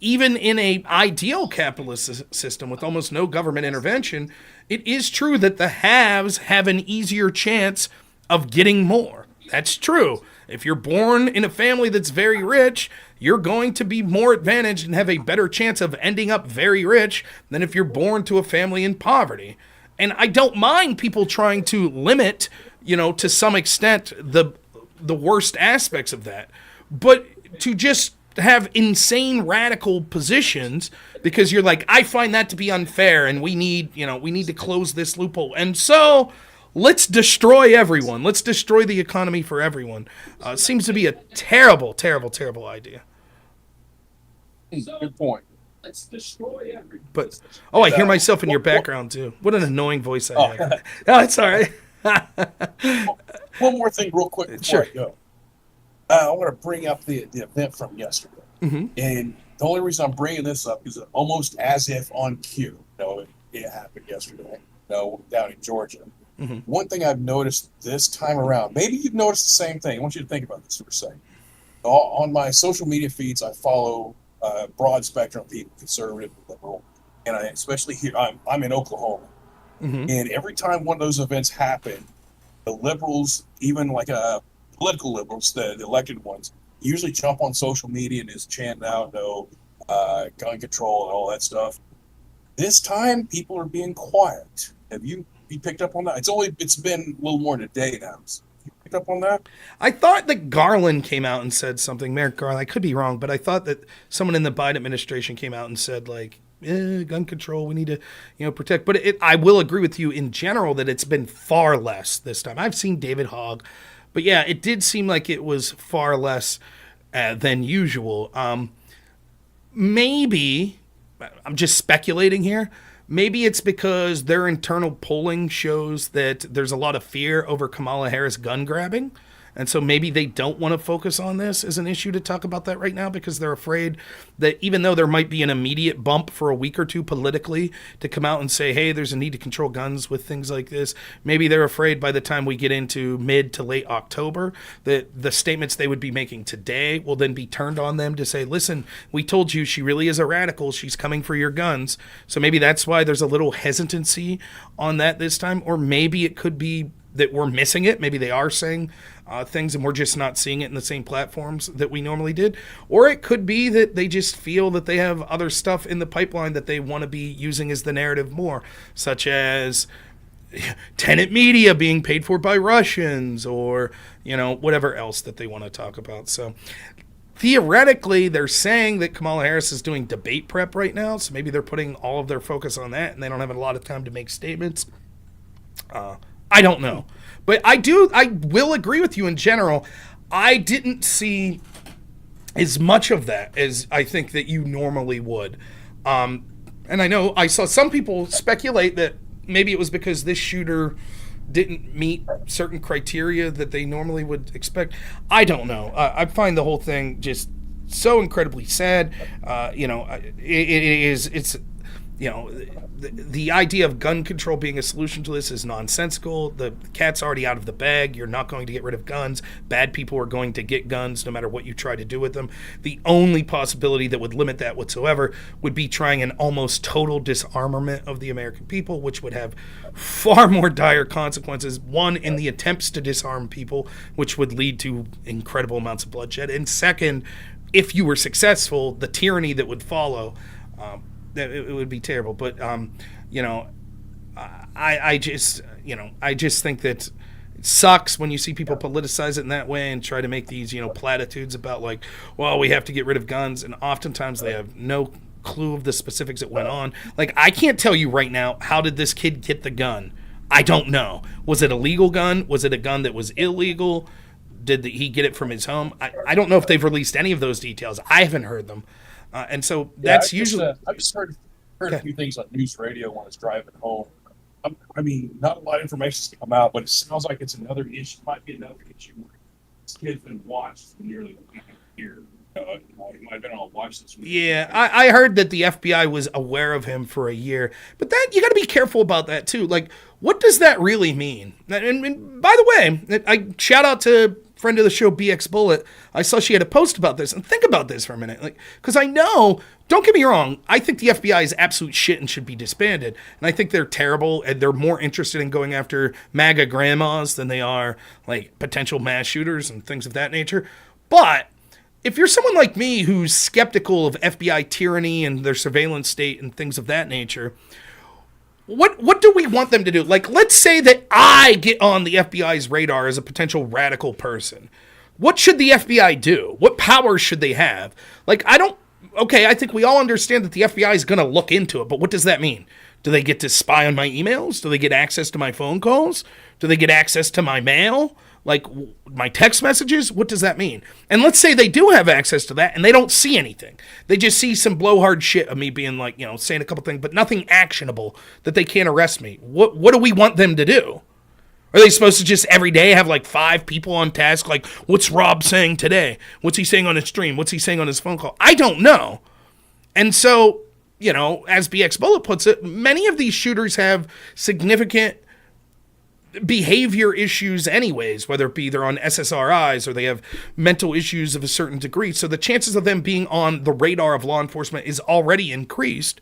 even in a ideal capitalist system with almost no government intervention, it is true that the haves have an easier chance of getting more. That's true. If you're born in a family that's very rich, you're going to be more advantaged and have a better chance of ending up very rich than if you're born to a family in poverty. And I don't mind people trying to limit, to some extent, the worst aspects of that. But to just have insane radical positions because you're like, I find that to be unfair and we need to close this loophole. And so let's destroy everyone. Let's destroy the economy for everyone. Seems to be a terrible, terrible, terrible idea. Good point. Let's destroy everything. But I hear myself in your background too. What an annoying voice I have. No, it's all right. One more thing, real quick before Sure. I go. I want to bring up the event from yesterday, and the only reason I'm bringing this up is almost as if on cue. It happened yesterday. Down in Georgia. One thing I've noticed this time around, maybe you've noticed the same thing. I want you to think about this for a second. On my social media feeds, I follow broad spectrum of people, conservative, liberal, and I especially here. I'm in Oklahoma, and every time one of those events happen, the liberals, even like political liberals, the elected ones, usually jump on social media and just chant out gun control and all that stuff. This time, people are being quiet. Have you picked up on that? It's been a little more than a day now. So you picked up on that? I thought that Garland came out and said something. Merrick Garland. I could be wrong, but I thought that someone in the Biden administration came out and said, like, gun control, we need to, protect. But I will agree with you in general that it's been far less this time. I've seen David Hogg, but yeah, it did seem like it was far less than usual. Maybe, I'm just speculating here, maybe it's because their internal polling shows that there's a lot of fear over Kamala Harris gun grabbing. And so maybe they don't want to focus on this as an issue to talk about that right now because they're afraid that even though there might be an immediate bump for a week or two politically to come out and say, hey, there's a need to control guns with things like this, maybe they're afraid by the time we get into mid to late October that the statements they would be making today will then be turned on them to say, listen, we told you she really is a radical. She's coming for your guns. So maybe that's why there's a little hesitancy on that this time. Or maybe it could be that we're missing it. Maybe they are saying things and we're just not seeing it in the same platforms that we normally did. Or it could be that they just feel that they have other stuff in the pipeline that they want to be using as the narrative more, such as tenant media being paid for by Russians or, whatever else that they want to talk about. So theoretically, they're saying that Kamala Harris is doing debate prep right now. So maybe they're putting all of their focus on that and they don't have a lot of time to make statements. I don't know. But I will agree with you in general. I didn't see as much of that as I think that you normally would. And I know I saw some people speculate that maybe it was because this shooter didn't meet certain criteria that they normally would expect. I don't know. I find the whole thing just so incredibly sad. The idea of gun control being a solution to this is nonsensical. The cat's already out of the bag. You're not going to get rid of guns. Bad people are going to get guns no matter what you try to do with them. The only possibility that would limit that whatsoever would be trying an almost total disarmament of the American people, which would have far more dire consequences. One, in the attempts to disarm people, which would lead to incredible amounts of bloodshed. And second, if you were successful, the tyranny that would follow, it would be terrible. But I just think that it sucks when you see people politicize it in that way and try to make these platitudes about like, well, we have to get rid of guns, and oftentimes they have no clue of the specifics that went on. Like, I can't tell you right now, how did this kid get the gun? I don't know. Was it a legal gun? Was it a gun that was illegal? Did he get it from his home? I don't know if they've released any of those details. I haven't heard them. And so that's usually... I've just heard a few things on news radio when I was driving home. I mean, not a lot of information's come out, but it sounds like it's another issue. Might be another issue where this kid's been watched for nearly a year. He might have been on watch this week. Yeah, I heard that the FBI was aware of him for a year, but that you got to be careful about that too. Like, what does that really mean? And by the way, I shout out to friend of the show BX Bullet. I saw she had a post about this, and think about this for a minute, like, because I know. Don't get me wrong. I think the FBI is absolute shit and should be disbanded, and I think they're terrible, and they're more interested in going after MAGA grandmas than they are like potential mass shooters and things of that nature. But if you're someone like me who's skeptical of FBI tyranny and their surveillance state and things of that nature, what do we want them to do? Like, let's say that I get on the FBI's radar as a potential radical person. What should the FBI do? What powers should they have? Like, okay, I think we all understand that the FBI is going to look into it, but what does that mean? Do they get to spy on my emails? Do they get access to my phone calls? Do they get access to my mail? Like my text messages? What does that mean? And let's say they do have access to that and they don't see anything. They just see some blowhard shit of me being like, saying a couple things, but nothing actionable that they can't arrest me. What do we want them to do? Are they supposed to just every day have like 5 people on task? Like, what's Rob saying today? What's he saying on his stream? What's he saying on his phone call? I don't know. And so, as BX Bullet puts it, many of these shooters have significant behavior issues anyways, whether it be they're on SSRIs or they have mental issues of a certain degree. So the chances of them being on the radar of law enforcement is already increased.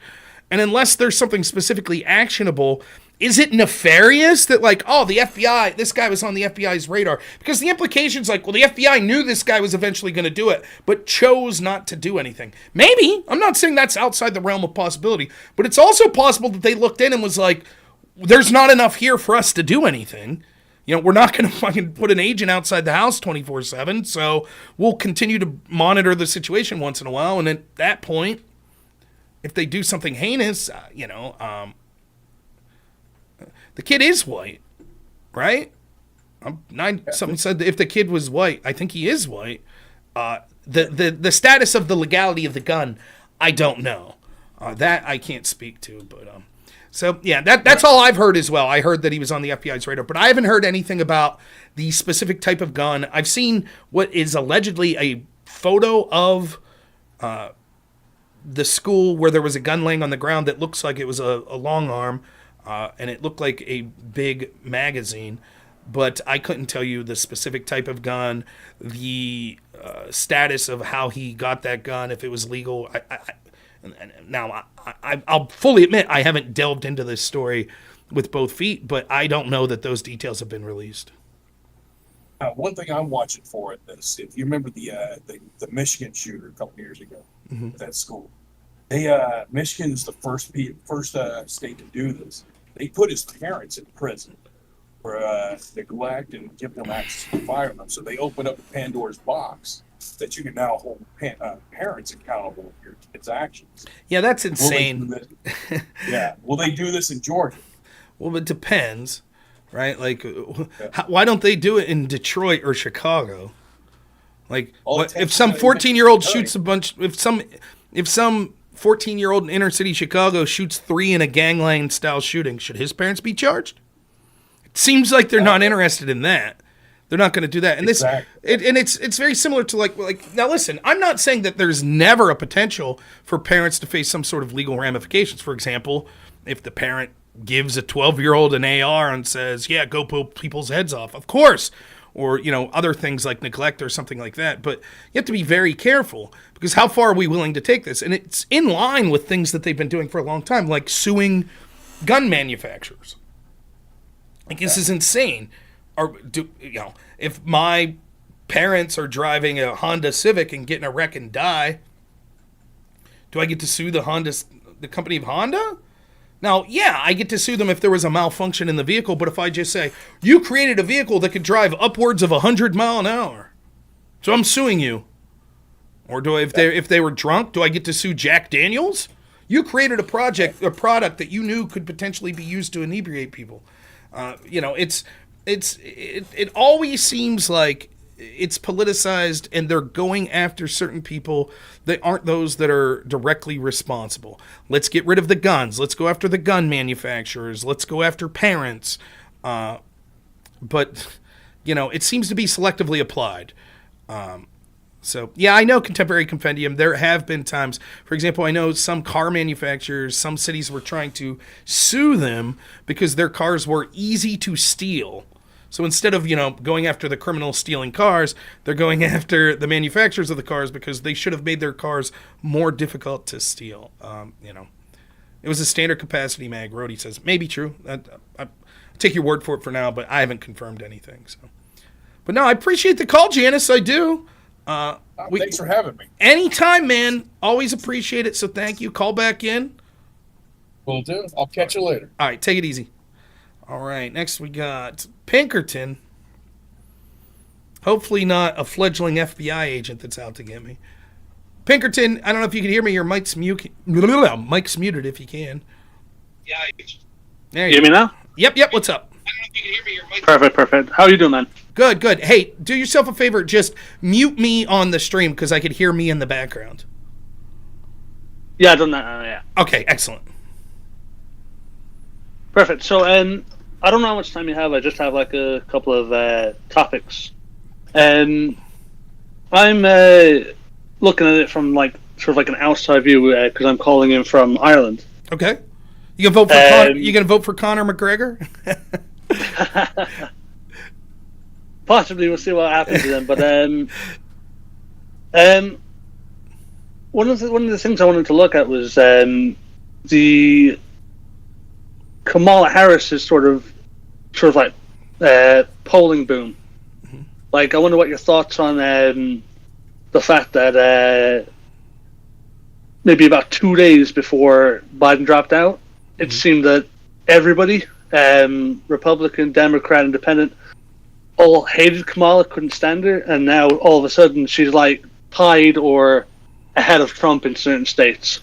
And unless there's something specifically actionable, is it nefarious that the FBI, this guy was on the FBI's radar? Because the implication's the FBI knew this guy was eventually going to do it, but chose not to do anything. Maybe. I'm not saying that's outside the realm of possibility, but it's also possible that they looked in and was like, there's not enough here for us to do anything. We're not going to fucking put an agent outside the house 24/7, so we'll continue to monitor the situation once in a while, and at that point, if they do something heinous, the kid is white, right? Someone said that if the kid was white, I think he is white. The status of the legality of the gun, I don't know. That I can't speak to, but so yeah, that's all I've heard as well. I heard that he was on the FBI's radar, but I haven't heard anything about the specific type of gun. I've seen what is allegedly a photo of the school where there was a gun laying on the ground that looks like it was a long arm. And it looked like a big magazine, but I couldn't tell you the specific type of gun, the status of how he got that gun, if it was legal. I'll fully admit I haven't delved into this story with both feet, but I don't know that those details have been released. One thing I'm watching for at this, if you remember the Michigan shooter a couple years ago at that school, Michigan is the first state to do this. They put his parents in prison for neglect and giving them access to firearms. So they opened up Pandora's box that you can now hold parents accountable for your kids' actions. Yeah, that's insane. Will they do this in Georgia? Well, it depends, right? Like, why don't they do it in Detroit or Chicago? Like, if some 14-year-old shoots a bunch, if some 14-year-old in inner city Chicago shoots 3 in a gangland style shooting, should his parents be charged? It seems like they're not interested in that. They're not going to do that. And it's very similar to like now listen, I'm not saying that there's never a potential for parents to face some sort of legal ramifications. For example, if the parent gives a 12-year-old an AR and says, "Yeah, go pull people's heads off." Of course. Or, other things like neglect or something like that. But you have to be very careful because how far are we willing to take this? And it's in line with things that they've been doing for a long time, like suing gun manufacturers. Like, this is insane. If my parents are driving a Honda Civic and get in a wreck and die, do I get to sue the company of Honda? Now, yeah, I get to sue them if there was a malfunction in the vehicle, but if I just say, you created a vehicle that could drive upwards of 100 miles an hour, so I'm suing you. Or if they were drunk, do I get to sue Jack Daniels? You created a product that you knew could potentially be used to inebriate people. It always seems like it's politicized, and they're going after certain people that aren't those that are directly responsible. Let's get rid of the guns. Let's go after the gun manufacturers. Let's go after parents. But, it seems to be selectively applied. So, yeah, I know contemporary compendium. There have been times, for example, I know some car manufacturers, some cities were trying to sue them because their cars were easy to steal. So instead of, going after the criminals stealing cars, they're going after the manufacturers of the cars because they should have made their cars more difficult to steal. It was a standard capacity mag. Rhodey says, maybe true. I take your word for it for now, but I haven't confirmed anything. So, but no, I appreciate the call, Janice. I do. Thanks for having me. Anytime, man. Always appreciate it. So thank you. Call back in. Will do. I'll catch you later. All right. Take it easy. All right. Next we got Pinkerton. Hopefully not a fledgling FBI agent that's out to get me. Pinkerton, I don't know if you can hear me. Your mic's muted if you can. Yeah. There You hear me now? Yep. What's up? I don't know if you can hear me. Your mic. Perfect. How are you doing, man? Good. Hey, do yourself a favor. Just mute me on the stream because I could hear me in the background. Yeah, I've done that. Yeah. Okay, excellent. Perfect. So, I don't know how much time you have. I just have like a couple of topics. I'm looking at it from like sort of like an outside view because I'm calling in from Ireland. Okay. You gonna vote for you gonna vote for Conor McGregor? Possibly, we'll see what happens to them. But one of the things I wanted to look at was the Kamala Harris's sort of like polling boom. Mm-hmm. Like, I wonder what your thoughts on the fact that maybe about 2 days before Biden dropped out, it seemed that everybody, Republican, Democrat, Independent, all hated Kamala, couldn't stand her, and now all of a sudden she's like tied or ahead of Trump in certain states.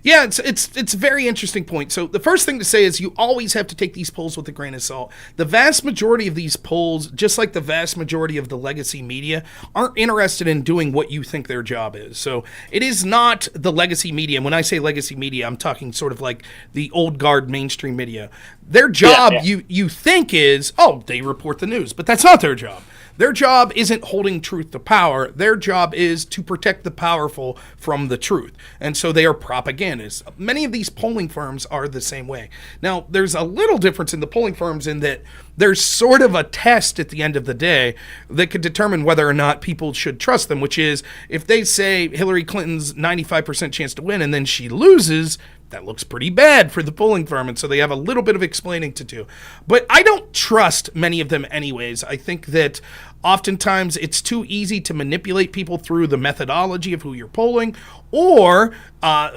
Yeah, it's a very interesting point. So the first thing to say is you always have to take these polls with a grain of salt. The vast majority of these polls, just like the vast majority of the legacy media, aren't interested in doing what you think their job is. So it is not the legacy media. And when I say legacy media, I'm talking sort of like the old guard mainstream media. Their job, you think is, they report the news, but that's not their job. Their job isn't holding truth to power. Their job is to protect the powerful from the truth. And so they are propagandists. Many of these polling firms are the same way. Now, there's a little difference in the polling firms in that there's sort of a test at the end of the day that could determine whether or not people should trust them, which is if they say Hillary Clinton's 95% chance to win and then she loses, that looks pretty bad for the polling firm, and so they have a little bit of explaining to do. But I don't trust many of them anyways. I think that oftentimes it's too easy to manipulate people through the methodology of who you're polling or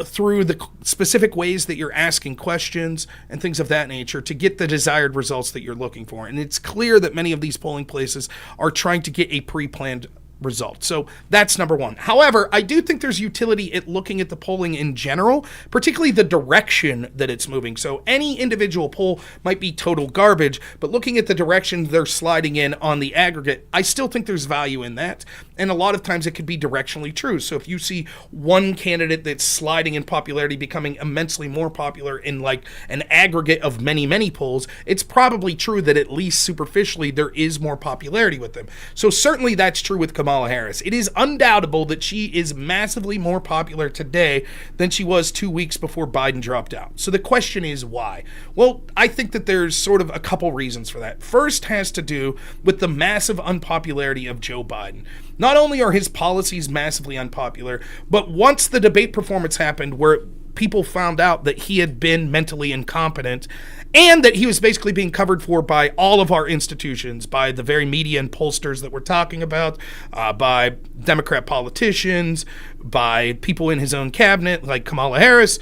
through the specific ways that you're asking questions and things of that nature to get the desired results that you're looking for. And it's clear that many of these polling places are trying to get a pre-planned result. So that's number one. However, I do think there's utility at looking at the polling in general, particularly the direction that it's moving. So any individual poll might be total garbage, but looking at the direction they're sliding in on the aggregate, I still think there's value in that. And a lot of times it could be directionally true. So if you see one candidate that's sliding in popularity becoming immensely more popular in like an aggregate of many, many polls, it's probably true that at least superficially there is more popularity with them. So certainly that's true with Kamala Harris. It is undoubtable that she is massively more popular today than she was 2 weeks before Biden dropped out. So the question is why? Well, I think that there's sort of a couple reasons for that. First has to do with the massive unpopularity of Joe Biden. Not only are his policies massively unpopular, but once the debate performance happened where people found out that he had been mentally incompetent and that he was basically being covered for by all of our institutions, by the very media and pollsters that we're talking about, by Democrat politicians, by people in his own cabinet like Kamala Harris,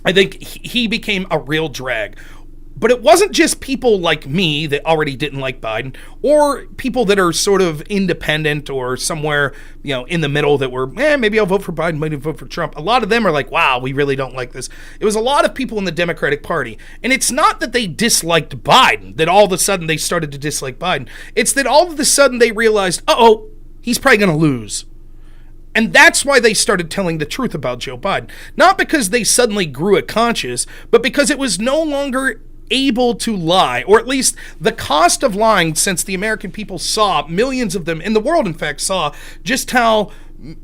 I think he became a real drag. But it wasn't just people like me that already didn't like Biden, or people that are sort of independent or somewhere, in the middle that were, maybe I'll vote for Biden, maybe I'll vote for Trump. A lot of them are like, wow, we really don't like this. It was a lot of people in the Democratic Party. And it's not that they disliked Biden, that all of a sudden they started to dislike Biden. It's that all of a sudden they realized, he's probably going to lose. And that's why they started telling the truth about Joe Biden. Not because they suddenly grew a conscience, but because it was no longer able to lie, or at least the cost of lying, since the American people saw, millions of them in the world, in fact, saw just how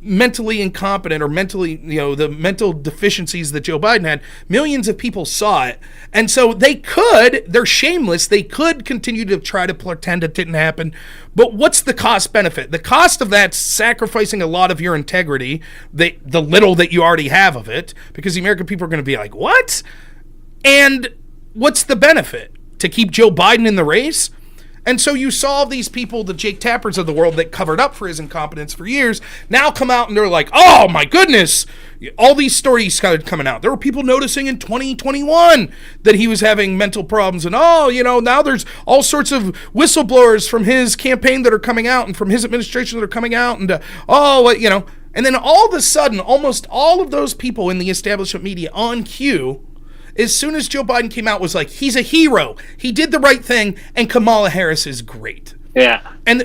mentally incompetent or mentally, the mental deficiencies that Joe Biden had. Millions of people saw it. And so they're shameless. They could continue to try to pretend it didn't happen. But what's the cost benefit? The cost of that, sacrificing a lot of your integrity, the little that you already have of it, because the American people are going to be like, what? And what's the benefit? To keep Joe Biden in the race? And so you saw these people, the Jake Tappers of the world that covered up for his incompetence for years, now come out and they're like, oh my goodness, all these stories started coming out. There were people noticing in 2021 that he was having mental problems, and now there's all sorts of whistleblowers from his campaign that are coming out and from his administration that are coming out, and and then all of a sudden, almost all of those people in the establishment media on cue, as soon as Joe Biden came out, was like, he's a hero. He did the right thing, and Kamala Harris is great. Yeah. And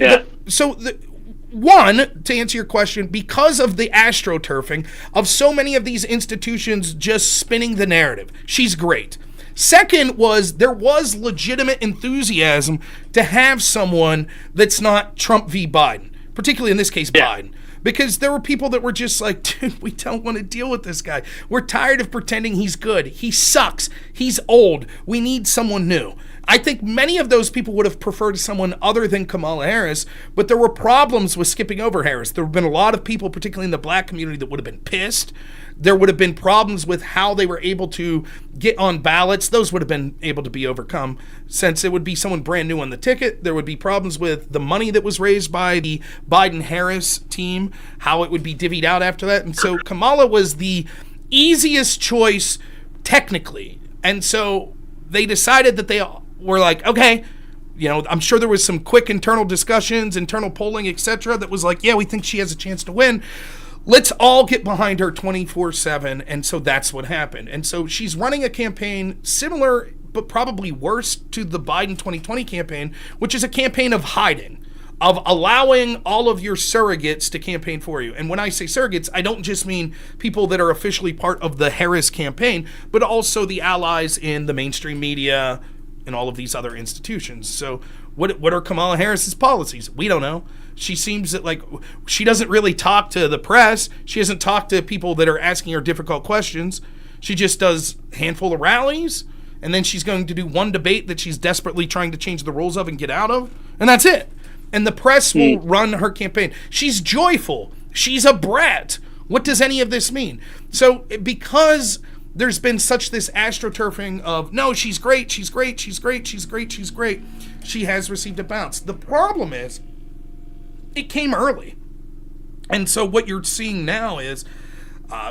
one, to answer your question, because of the astroturfing of so many of these institutions just spinning the narrative, she's great. Second there was legitimate enthusiasm to have someone that's not Trump v. Biden, particularly in this case, Biden. Because there were people that were just like, dude, we don't want to deal with this guy. We're tired of pretending he's good. He sucks. He's old. We need someone new. I think many of those people would have preferred someone other than Kamala Harris, but there were problems with skipping over Harris. There have been a lot of people, particularly in the black community, that would have been pissed. There would have been problems with how they were able to get on ballots. Those would have been able to be overcome, since it would be someone brand new on the ticket. There would be problems with the money that was raised by the Biden-Harris team, how it would be divvied out after that. And so Kamala was the easiest choice technically. And so they decided that they were like, okay, I'm sure there was some quick internal discussions, internal polling, etc., that was like, yeah, we think she has a chance to win. Let's all get behind her 24/7. And so that's what happened. And so she's running a campaign similar, but probably worse, to the Biden 2020 campaign, which is a campaign of hiding, of allowing all of your surrogates to campaign for you. And when I say surrogates, I don't just mean people that are officially part of the Harris campaign, but also the allies in the mainstream media and all of these other institutions. So what are Kamala Harris's policies? We don't know. She seems that she doesn't really talk to the press. She doesn't talk to people that are asking her difficult questions. She just does a handful of rallies, and then she's going to do one debate that she's desperately trying to change the rules of and get out of, and that's it. And the press will run her campaign. She's joyful. She's a brat. What does any of this mean? So because there's been such this astroturfing of, no, she's great, she's great, she's great, she's great, she's great, she has received a bounce. The problem is, it came early. And so what you're seeing now is,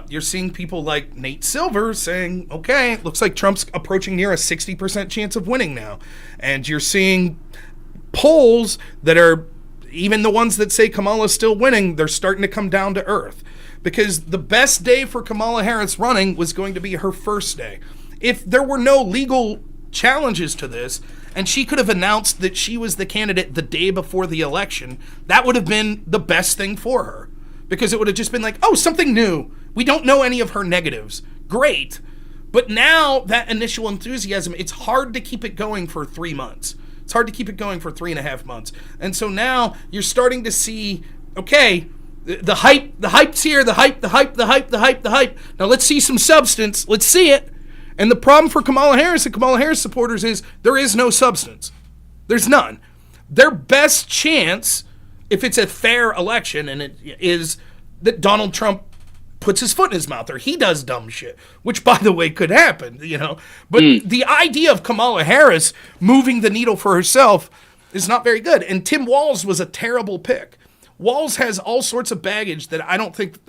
you're seeing people like Nate Silver saying, okay, it looks like Trump's approaching near a 60% chance of winning now. And you're seeing polls that are, even the ones that say Kamala's still winning, they're starting to come down to earth. Because the best day for Kamala Harris running was going to be her first day. If there were no legal challenges to this, and she could have announced that she was the candidate the day before the election, that would have been the best thing for her. Because it would have just been like, oh, something new. We don't know any of her negatives. Great. But now that initial enthusiasm, it's hard to keep it going for 3 months. It's hard to keep it going for 3.5 months. And so now you're starting to see, okay, the hype's here, the hype. Now let's see some substance. Let's see it. And the problem for Kamala Harris and Kamala Harris supporters is there is no substance. There's none. Their best chance, if it's a fair election, and it is, that Donald Trump puts his foot in his mouth or he does dumb shit, which, by the way, could happen, But the idea of Kamala Harris moving the needle for herself is not very good. And Tim Walz was a terrible pick. Walz has all sorts of baggage that I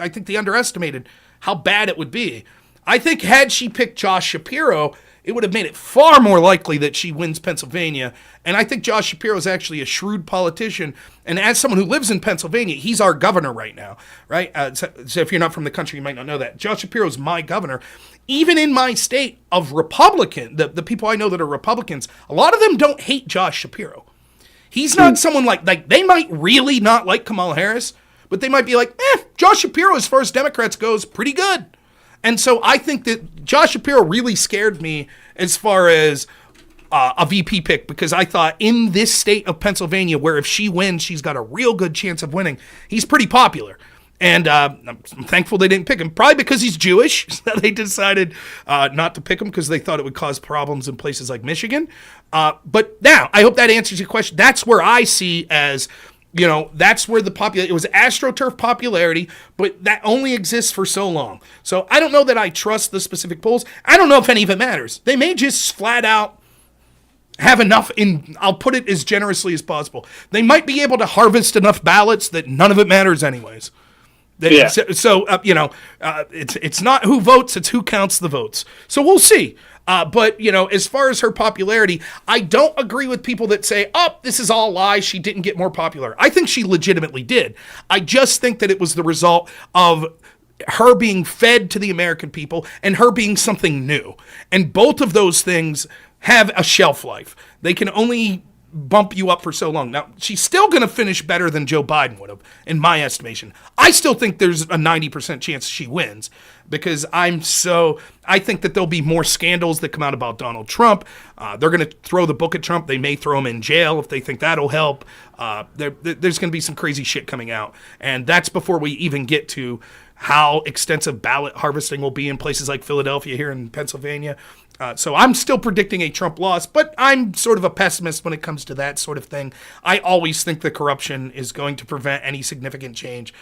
think they underestimated how bad it would be. I think had she picked Josh Shapiro, it would have made it far more likely that she wins Pennsylvania. And I think Josh Shapiro is actually a shrewd politician. And as someone who lives in Pennsylvania, he's our governor right now, right? So if you're not from the country, you might not know that. Josh Shapiro is my governor. Even in my state of Republican, the people I know that are Republicans, a lot of them don't hate Josh Shapiro. He's not someone like they might really not like Kamala Harris, but they might be like, Josh Shapiro, as far as Democrats goes, pretty good. And so I think that Josh Shapiro really scared me as far as a VP pick, because I thought in this state of Pennsylvania, where if she wins, she's got a real good chance of winning, he's pretty popular. And I'm thankful they didn't pick him, probably because he's Jewish. So they decided not to pick him because they thought it would cause problems in places like Michigan. But now, I hope that answers your question. That's where I see as, that's where it was AstroTurf popularity, but that only exists for so long. So I don't know that I trust the specific polls. I don't know if any of it matters. They may just flat out have enough I'll put it as generously as possible. They might be able to harvest enough ballots that none of it matters anyways. Yeah. So it's not who votes, it's who counts the votes. So we'll see. But, as far as her popularity, I don't agree with people that say, this is all lies, she didn't get more popular. I think she legitimately did. I just think that it was the result of her being fed to the American people and her being something new. And both of those things have a shelf life. They can only bump you up for so long. Now, she's still going to finish better than Joe Biden would have, in my estimation. I still think there's a 90% chance she wins, because I think that there'll be more scandals that come out about Donald Trump. They're going to throw the book at Trump. They may throw him in jail if they think that'll help. There's going to be some crazy shit coming out. And that's before we even get to how extensive ballot harvesting will be in places like Philadelphia here in Pennsylvania. So I'm still predicting a Trump loss, but I'm sort of a pessimist when it comes to that sort of thing. I always think the corruption is going to prevent any significant change.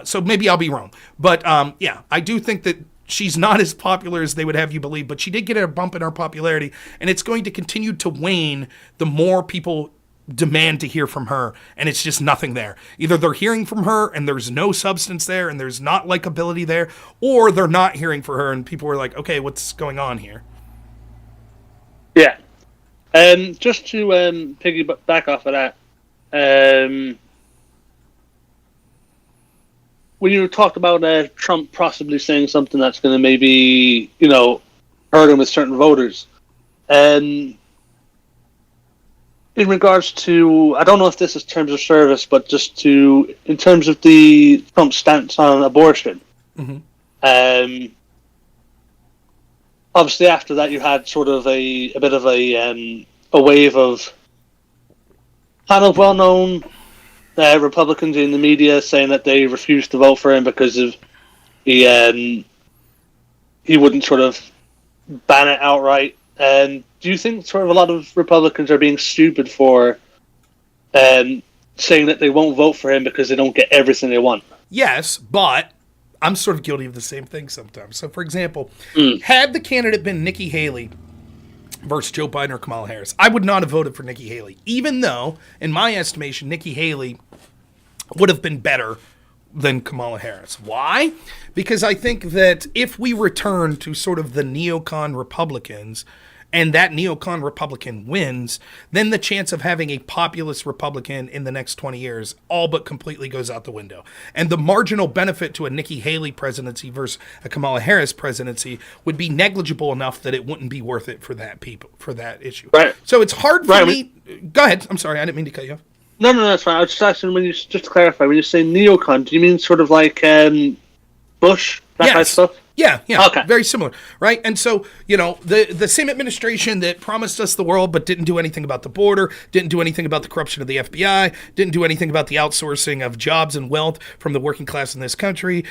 So maybe I'll be wrong. But I do think that she's not as popular as they would have you believe, but she did get a bump in her popularity, and it's going to continue to wane the more people demand to hear from her, and it's just nothing there. Either they're hearing from her and there's no substance there and there's not likability there, or they're not hearing from her and people are like, okay, what's going on here? Yeah. Just to piggyback off of that, when you talked about Trump possibly saying something that's going to maybe, hurt him with certain voters, in regards to, I don't know if this is terms of service, but just in terms of the Trump stance on abortion. Mm-hmm. Obviously, after that, you had sort of a bit of a wave of kind of well-known Republicans in the media saying that they refused to vote for him because of he wouldn't sort of ban it outright. And do you think sort of a lot of Republicans are being stupid for saying that they won't vote for him because they don't get everything they want? Yes, but I'm sort of guilty of the same thing sometimes. So, for example, had the candidate been Nikki Haley versus Joe Biden or Kamala Harris, I would not have voted for Nikki Haley, even though, in my estimation, Nikki Haley would have been better than Kamala Harris. Why? Because I think that if we return to sort of the neocon Republicans, and that neocon Republican wins, then the chance of having a populist Republican in the next 20 years all but completely goes out the window. And the marginal benefit to a Nikki Haley presidency versus a Kamala Harris presidency would be negligible enough that it wouldn't be worth it for that issue. Right. So it's hard for me. Go ahead. I'm sorry. I didn't mean to cut you off. No, that's fine. I was just asking, just to clarify, when you say neocon, do you mean sort of like Bush, that kind of stuff? Yeah, okay. Very similar, right? And so, the same administration that promised us the world but didn't do anything about the border, didn't do anything about the corruption of the FBI, didn't do anything about the outsourcing of jobs and wealth from the working class in this country,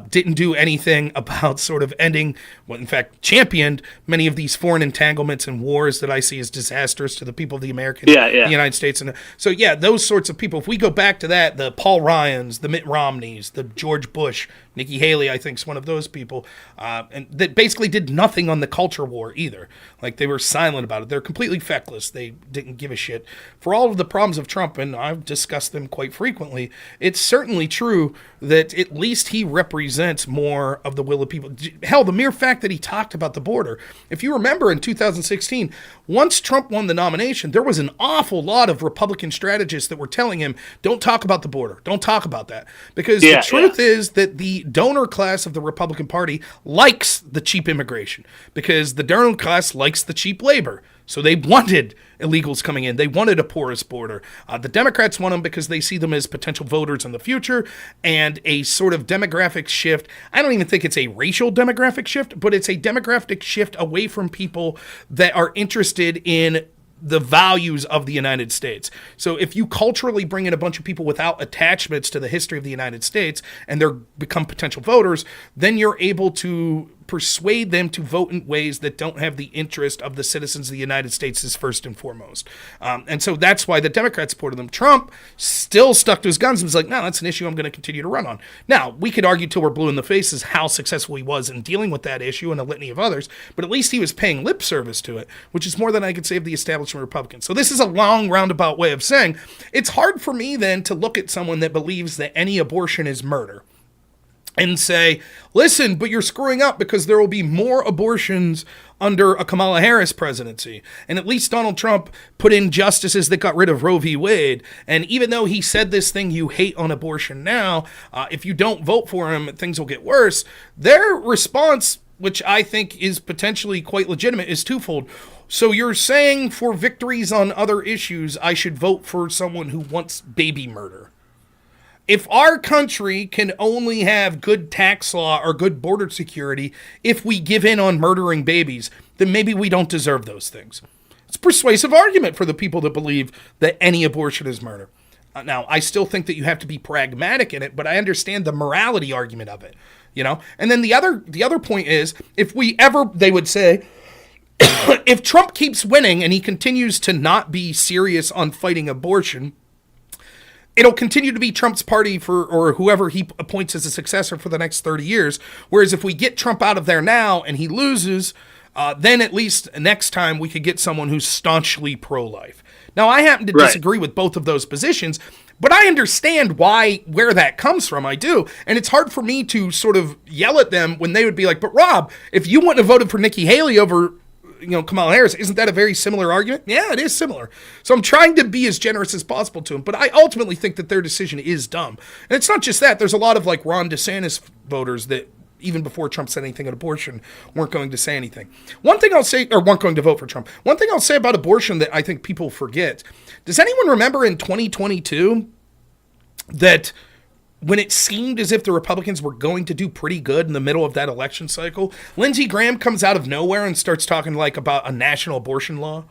didn't do anything about sort of ending, well, in fact, championed many of these foreign entanglements and wars that I see as disastrous to the people of the the United States. And so, those sorts of people, if we go back to that, the Paul Ryans, the Mitt Romneys, the George Bush, Nikki Haley, I think, is one of those people. and that basically did nothing on the culture war either. Like, they were silent about it. They're completely feckless. They didn't give a shit. For all of the problems of Trump, and I've discussed them quite frequently, it's certainly true that at least he represents more of the will of people. Hell, the mere fact that he talked about the border. If you remember in 2016, once Trump won the nomination, there was an awful lot of Republican strategists that were telling him, don't talk about the border. Don't talk about that. Because the truth is that the donor class of the Republican Party likes the cheap immigration, because the donor class likes the cheap labor. So they wanted illegals coming in. They wanted a porous border. The Democrats want them because they see them as potential voters in the future and a sort of demographic shift. I don't even think it's a racial demographic shift, but it's a demographic shift away from people that are interested in the values of the United States. So if you culturally bring in a bunch of people without attachments to the history of the United States and they're become potential voters, then you're able to persuade them to vote in ways that don't have the interest of the citizens of the United States as first and foremost. And so that's why the Democrats supported them. Trump still stuck to his guns and was like, no, that's an issue I'm going to continue to run on. Now, we could argue till we're blue in the face as how successful he was in dealing with that issue and a litany of others, but at least he was paying lip service to it, which is more than I could say of the establishment Republicans. So this is a long roundabout way of saying it's hard for me then to look at someone that believes that any abortion is murder and say, listen, but you're screwing up because there will be more abortions under a Kamala Harris presidency. And at least Donald Trump put in justices that got rid of Roe v. Wade. And even though he said this thing you hate on abortion now, if you don't vote for him, things will get worse. Their response, which I think is potentially quite legitimate, is twofold. So you're saying for victories on other issues, I should vote for someone who wants baby murder. If our country can only have good tax law or good border security if we give in on murdering babies, then maybe we don't deserve those things. It's a persuasive argument for the people that believe that any abortion is murder. Now, I still think that you have to be pragmatic in it, but I understand the morality argument of it, you know? And then the other point is, if we ever, they would say, if Trump keeps winning and he continues to not be serious on fighting abortion, it'll continue to be Trump's party or whoever he appoints as a successor for the next 30 years. Whereas if we get Trump out of there now and he loses, then at least next time we could get someone who's staunchly pro-life. Now, I happen to disagree with both of those positions, but I understand where that comes from. I do. And it's hard for me to sort of yell at them when they would be like, but Rob, if you wouldn't have voted for Nikki Haley over Kamala Harris, isn't that a very similar argument? Yeah, it is similar. So I'm trying to be as generous as possible to them, but I ultimately think that their decision is dumb. And it's not just that. There's a lot of like Ron DeSantis voters that even before Trump said anything on abortion weren't going to say anything. One thing I'll say, or weren't going to vote for Trump. One thing I'll say about abortion that I think people forget. Does anyone remember in 2022 that when it seemed as if the Republicans were going to do pretty good in the middle of that election cycle, Lindsey Graham comes out of nowhere and starts talking like about a national abortion law,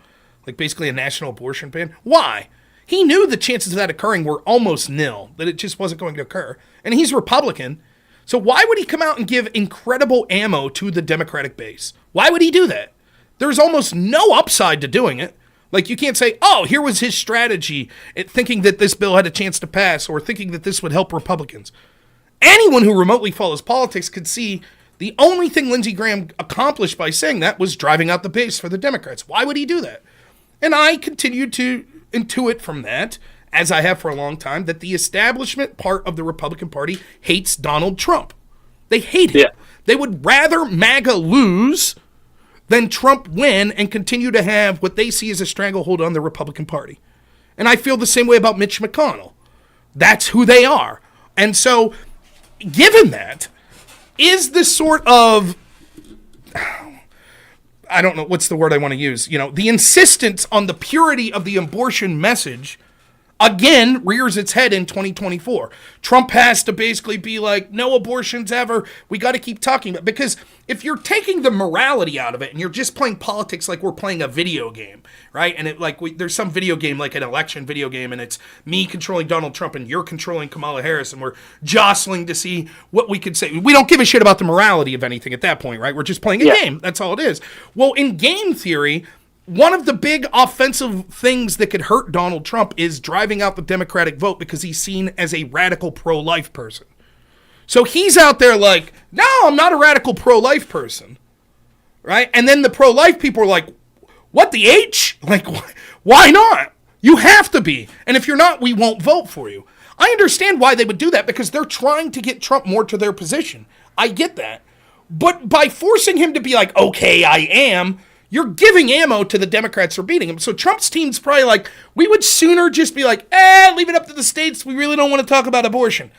like basically a national abortion ban? Why? He knew the chances of that occurring were almost nil, that it just wasn't going to occur. And he's Republican. So why would he come out and give incredible ammo to the Democratic base? Why would he do that? There's almost no upside to doing it. Like, you can't say, oh, here was his strategy at thinking that this bill had a chance to pass or thinking that this would help Republicans. Anyone who remotely follows politics could see the only thing Lindsey Graham accomplished by saying that was driving out the base for the Democrats. Why would he do that? And I continue to intuit from that, as I have for a long time, that the establishment part of the Republican Party hates Donald Trump. They hate him. Yeah. They would rather MAGA lose than Trump win and continue to have what they see as a stranglehold on the Republican Party. And I feel the same way about Mitch McConnell. That's who they are. And so, given that, is this sort of, I don't know, what's the word I want to use? The insistence on the purity of the abortion message again rears its head in 2024. Trump has to basically be like, no abortions ever. We got to keep talking about it. Because if you're taking the morality out of it and you're just playing politics like we're playing a video game, right? And there's some video game, like an election video game, and it's me controlling Donald Trump and you're controlling Kamala Harris, and we're jostling to see what we could say. We don't give a shit about the morality of anything at that point, right? We're just playing a game. That's all it is. Well, in game theory, one of the big offensive things that could hurt Donald Trump is driving out the Democratic vote because he's seen as a radical pro-life person. So he's out there like, no, I'm not a radical pro-life person, right? And then the pro-life people are like, what, the H? Like, why not? You have to be. And if you're not, we won't vote for you. I understand why they would do that, because they're trying to get Trump more to their position. I get that. But by forcing him to be like, okay, I am, you're giving ammo to the Democrats for beating him. So Trump's team's probably like, we would sooner just be like, leave it up to the states. We really don't want to talk about abortion.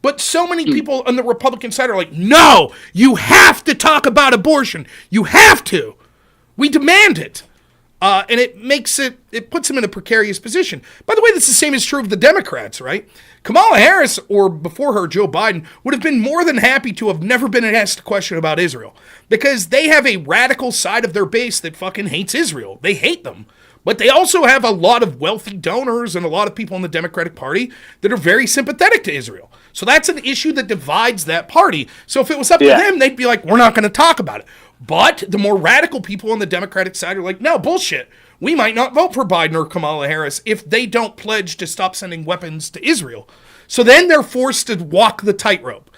But so many people on the Republican side are like, no, you have to talk about abortion. You have to. We demand it. And it puts him in a precarious position. By the way, this is the same is true of the Democrats, right? Kamala Harris, or before her, Joe Biden, would have been more than happy to have never been asked a question about Israel. Because they have a radical side of their base that fucking hates Israel. They hate them. But they also have a lot of wealthy donors and a lot of people in the Democratic Party that are very sympathetic to Israel. So that's an issue that divides that party. So if it was up to them, they'd be like, we're not going to talk about it. But the more radical people on the Democratic side are like, no, bullshit. We might not vote for Biden or Kamala Harris if they don't pledge to stop sending weapons to Israel. So then they're forced to walk the tightrope.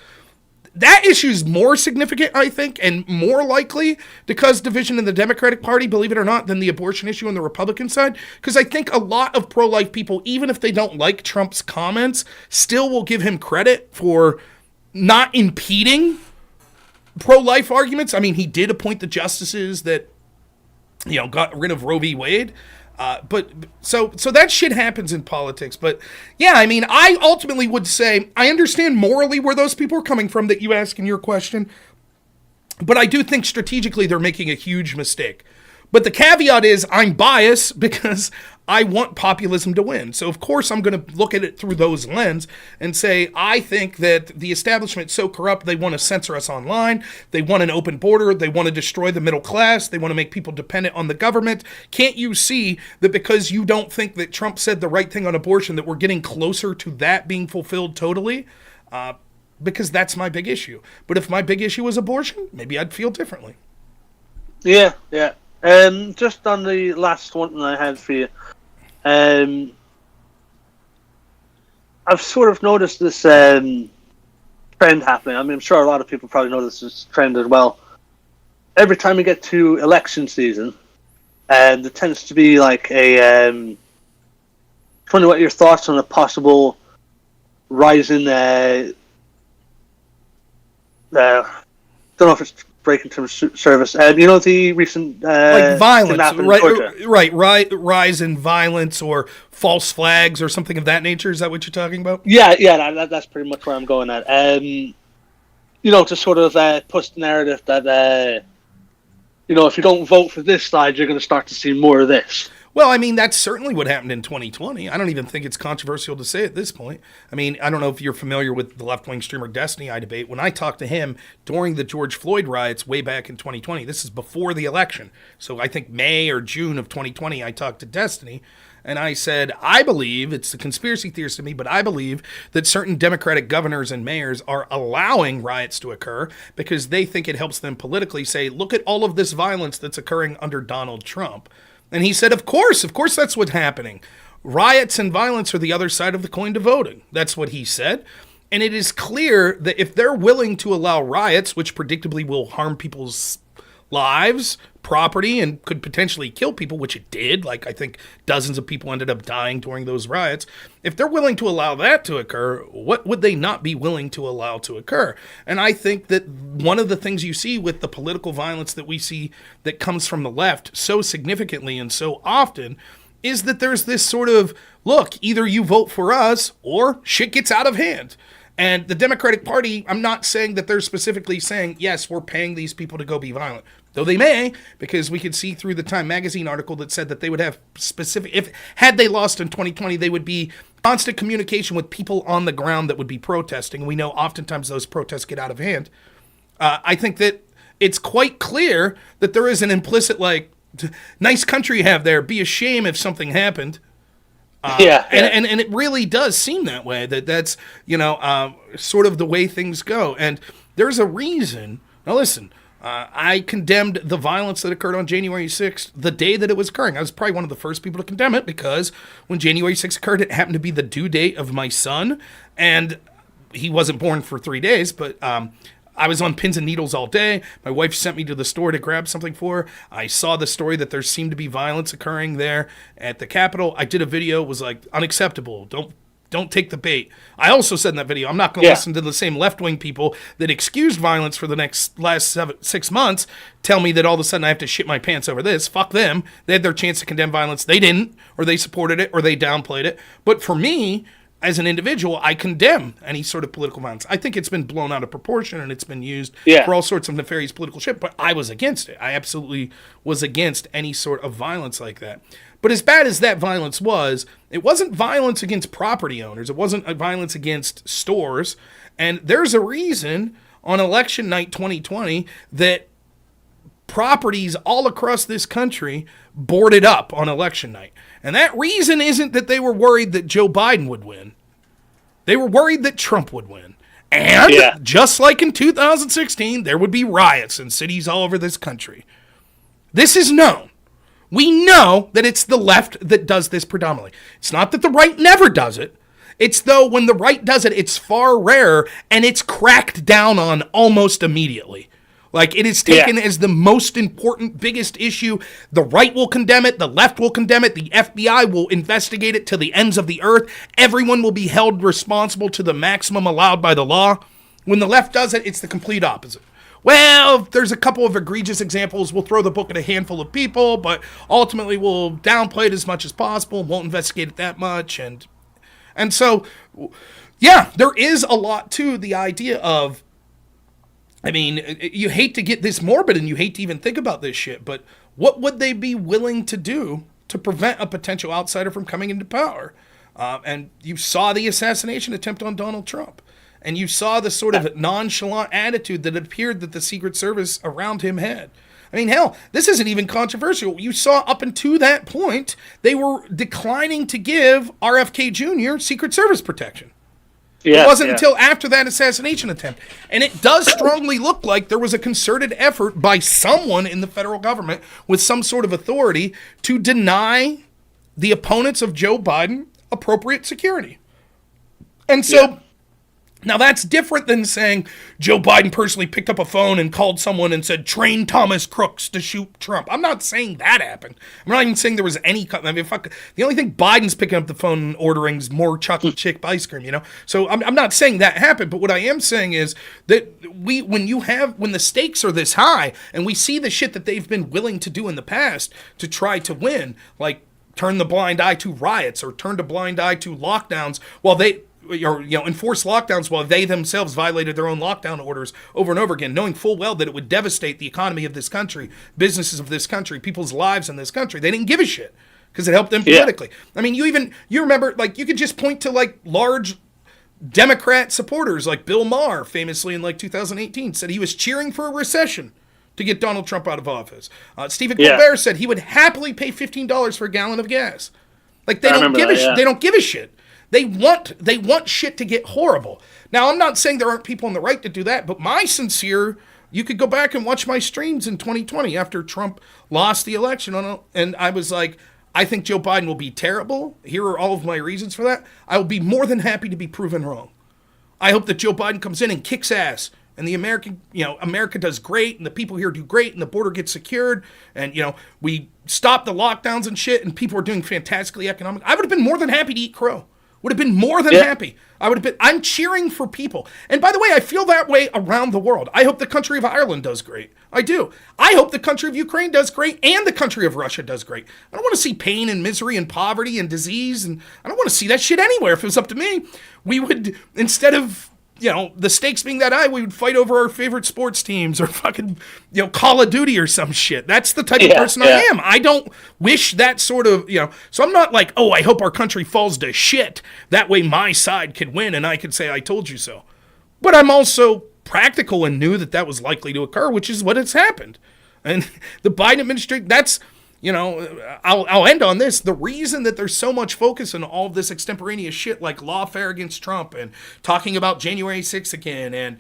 That issue is more significant, I think, and more likely to cause division in the Democratic Party, believe it or not, than the abortion issue on the Republican side. Because I think a lot of pro-life people, even if they don't like Trump's comments, still will give him credit for not impeding pro-life arguments. I mean, he did appoint the justices that, got rid of Roe v. Wade. But so that shit happens in politics. But yeah, I mean, I ultimately would say I understand morally where those people are coming from that you ask in your question. But I do think strategically they're making a huge mistake. But the caveat is I'm biased because I want populism to win. So of course I'm going to look at it through those lens and say, I think that the establishment's so corrupt, they want to censor us online. They want an open border. They want to destroy the middle class. They want to make people dependent on the government. Can't you see that because you don't think that Trump said the right thing on abortion, that we're getting closer to that being fulfilled totally? Because that's my big issue. But if my big issue was abortion, maybe I'd feel differently. Yeah. Just on the last one I had for you, I've sort of noticed this trend happening. I mean, I'm sure a lot of people probably notice this trend as well. Every time we get to election season, there tends to be like a... I wonder what your thoughts on a possible rise in... don't know if it's breaking terms service. The recent like violence, right? Rise in violence or false flags or something of that nature. Is that what you're talking about? Yeah, that's pretty much where I'm going at. To sort of push the narrative that if you don't vote for this side, you're going to start to see more of this. Well, I mean, that's certainly what happened in 2020. I don't even think it's controversial to say at this point. I mean, I don't know if you're familiar with the left-wing streamer Destiny I debate. When I talked to him during the George Floyd riots way back in 2020, this is before the election. So I think May or June of 2020, I talked to Destiny, and I said, I believe, it's the conspiracy theorist to me, but I believe that certain Democratic governors and mayors are allowing riots to occur because they think it helps them politically say, look at all of this violence that's occurring under Donald Trump. And he said, of course that's what's happening. Riots and violence are the other side of the coin to voting. That's what he said. And it is clear that if they're willing to allow riots, which predictably will harm people's lives, property, and could potentially kill people, which it did, like I think dozens of people ended up dying during those riots. If they're willing to allow that to occur, what would they not be willing to allow to occur? And I think that one of the things you see with the political violence that we see that comes from the left so significantly and so often is that there's this sort of, look, either you vote for us or shit gets out of hand. And the Democratic Party, I'm not saying that they're specifically saying, yes, we're paying these people to go be violent. Though they may, because we could see through the Time magazine article that said that they would have specific, had they lost in 2020, they would be constant communication with people on the ground that would be protesting. We know oftentimes those protests get out of hand. I think that it's quite clear that there is an implicit, like, nice country you have there, be a shame if something happened. And it really does seem that way, that's, sort of the way things go. And there's a reason. Now, listen, I condemned the violence that occurred on January 6th the day that it was occurring. I was probably one of the first people to condemn it because when January 6th occurred, it happened to be the due date of my son. And he wasn't born for 3 days, but I was on pins and needles all day. My wife sent me to the store to grab something for her. I saw the story that there seemed to be violence occurring there at the Capitol. I did a video, was like, unacceptable. Don't take the bait. I also said in that video, I'm not going to listen to the same left-wing people that excused violence for the last 6 months tell me that all of a sudden I have to shit my pants over this. Fuck them. They had their chance to condemn violence. They didn't, or they supported it, or they downplayed it. But for me, as an individual, I condemn any sort of political violence. I think it's been blown out of proportion and it's been used for all sorts of nefarious political shit, but I was against it. I absolutely was against any sort of violence like that. But as bad as that violence was, it wasn't violence against property owners. It wasn't a violence against stores. And there's a reason on election night 2020 that properties all across this country boarded up on election night. And that reason isn't that they were worried that Joe Biden would win. They were worried that Trump would win. And just like in 2016, there would be riots in cities all over this country. This is known. We know that it's the left that does this predominantly. It's not that the right never does it. It's though when the right does it, it's far rarer and it's cracked down on almost immediately. Like, it is taken as the most important, biggest issue. The right will condemn it. The left will condemn it. The FBI will investigate it to the ends of the earth. Everyone will be held responsible to the maximum allowed by the law. When the left does it, it's the complete opposite. Well, there's a couple of egregious examples. We'll throw the book at a handful of people, but ultimately we'll downplay it as much as possible. Won't investigate it that much. And so, yeah, there is a lot to the idea of, I mean, you hate to get this morbid and you hate to even think about this shit, but what would they be willing to do to prevent a potential outsider from coming into power? And you saw the assassination attempt on Donald Trump. And you saw the sort of nonchalant attitude that it appeared that the Secret Service around him had. I mean, hell, this isn't even controversial. You saw up until that point, they were declining to give RFK Jr. Secret Service protection. It wasn't until after that assassination attempt. And it does strongly look like there was a concerted effort by someone in the federal government with some sort of authority to deny the opponents of Joe Biden appropriate security. And so... Now, that's different than saying Joe Biden personally picked up a phone and called someone and said, train Thomas Crooks to shoot Trump. I'm not saying that happened. I'm not even saying there was any... I mean, the only thing Biden's picking up the phone and ordering is more chocolate chip ice cream, you know? So I'm not saying that happened, but what I am saying is that when the stakes are this high and we see the shit that they've been willing to do in the past to try to win, like turn the blind eye to riots or turn the blind eye to lockdowns while they... or enforce lockdowns while they themselves violated their own lockdown orders over and over again, knowing full well that it would devastate the economy of this country, businesses of this country, people's lives in this country. They didn't give a shit because it helped them politically. I mean, you remember, like, you could just point to, like, large Democrat supporters, like Bill Maher, famously in, like, 2018, said he was cheering for a recession to get Donald Trump out of office. Stephen Colbert said he would happily pay $15 for a gallon of gas. Like, they don't give a shit. They want shit to get horrible. Now, I'm not saying there aren't people on the right to do that, but you could go back and watch my streams in 2020 after Trump lost the election, and I was like, I think Joe Biden will be terrible. Here are all of my reasons for that. I will be more than happy to be proven wrong. I hope that Joe Biden comes in and kicks ass, and the America does great, and the people here do great, and the border gets secured, and, we stop the lockdowns and shit, and people are doing fantastically economic. I would have been more than happy to eat crow. Would have been more than happy. I'm cheering for people. And by the way, I feel that way around the world. I hope the country of Ireland does great. I do. I hope the country of Ukraine does great and the country of Russia does great. I don't want to see pain and misery and poverty and disease, and I don't want to see that shit anywhere. If it was up to me, we would, instead of, the stakes being that high, we would fight over our favorite sports teams or fucking, Call of Duty or some shit. That's the type of person I am. I don't wish that sort of, so I'm not like, oh, I hope our country falls to shit. That way my side could win and I could say, I told you so. But I'm also practical and knew that was likely to occur, which is what has happened. And the Biden administration, that's, I'll end on this. The reason that there's so much focus on all of this extemporaneous shit like lawfare against Trump and talking about January 6th again and,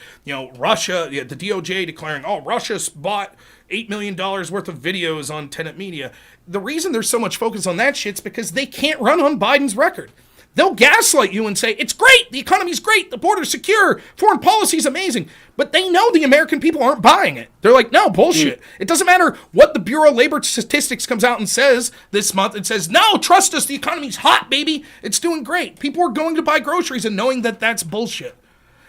Russia, the DOJ declaring, Russia bought $8 million worth of videos on Tenet Media. The reason there's so much focus on that shit's because they can't run on Biden's record. They'll gaslight you and say, it's great, the economy's great, the border's secure, foreign policy's amazing. But they know the American people aren't buying it. They're like, no, bullshit. It doesn't matter what the Bureau of Labor Statistics comes out and says this month. It says, no, trust us, the economy's hot, baby. It's doing great. People are going to buy groceries and knowing that that's bullshit.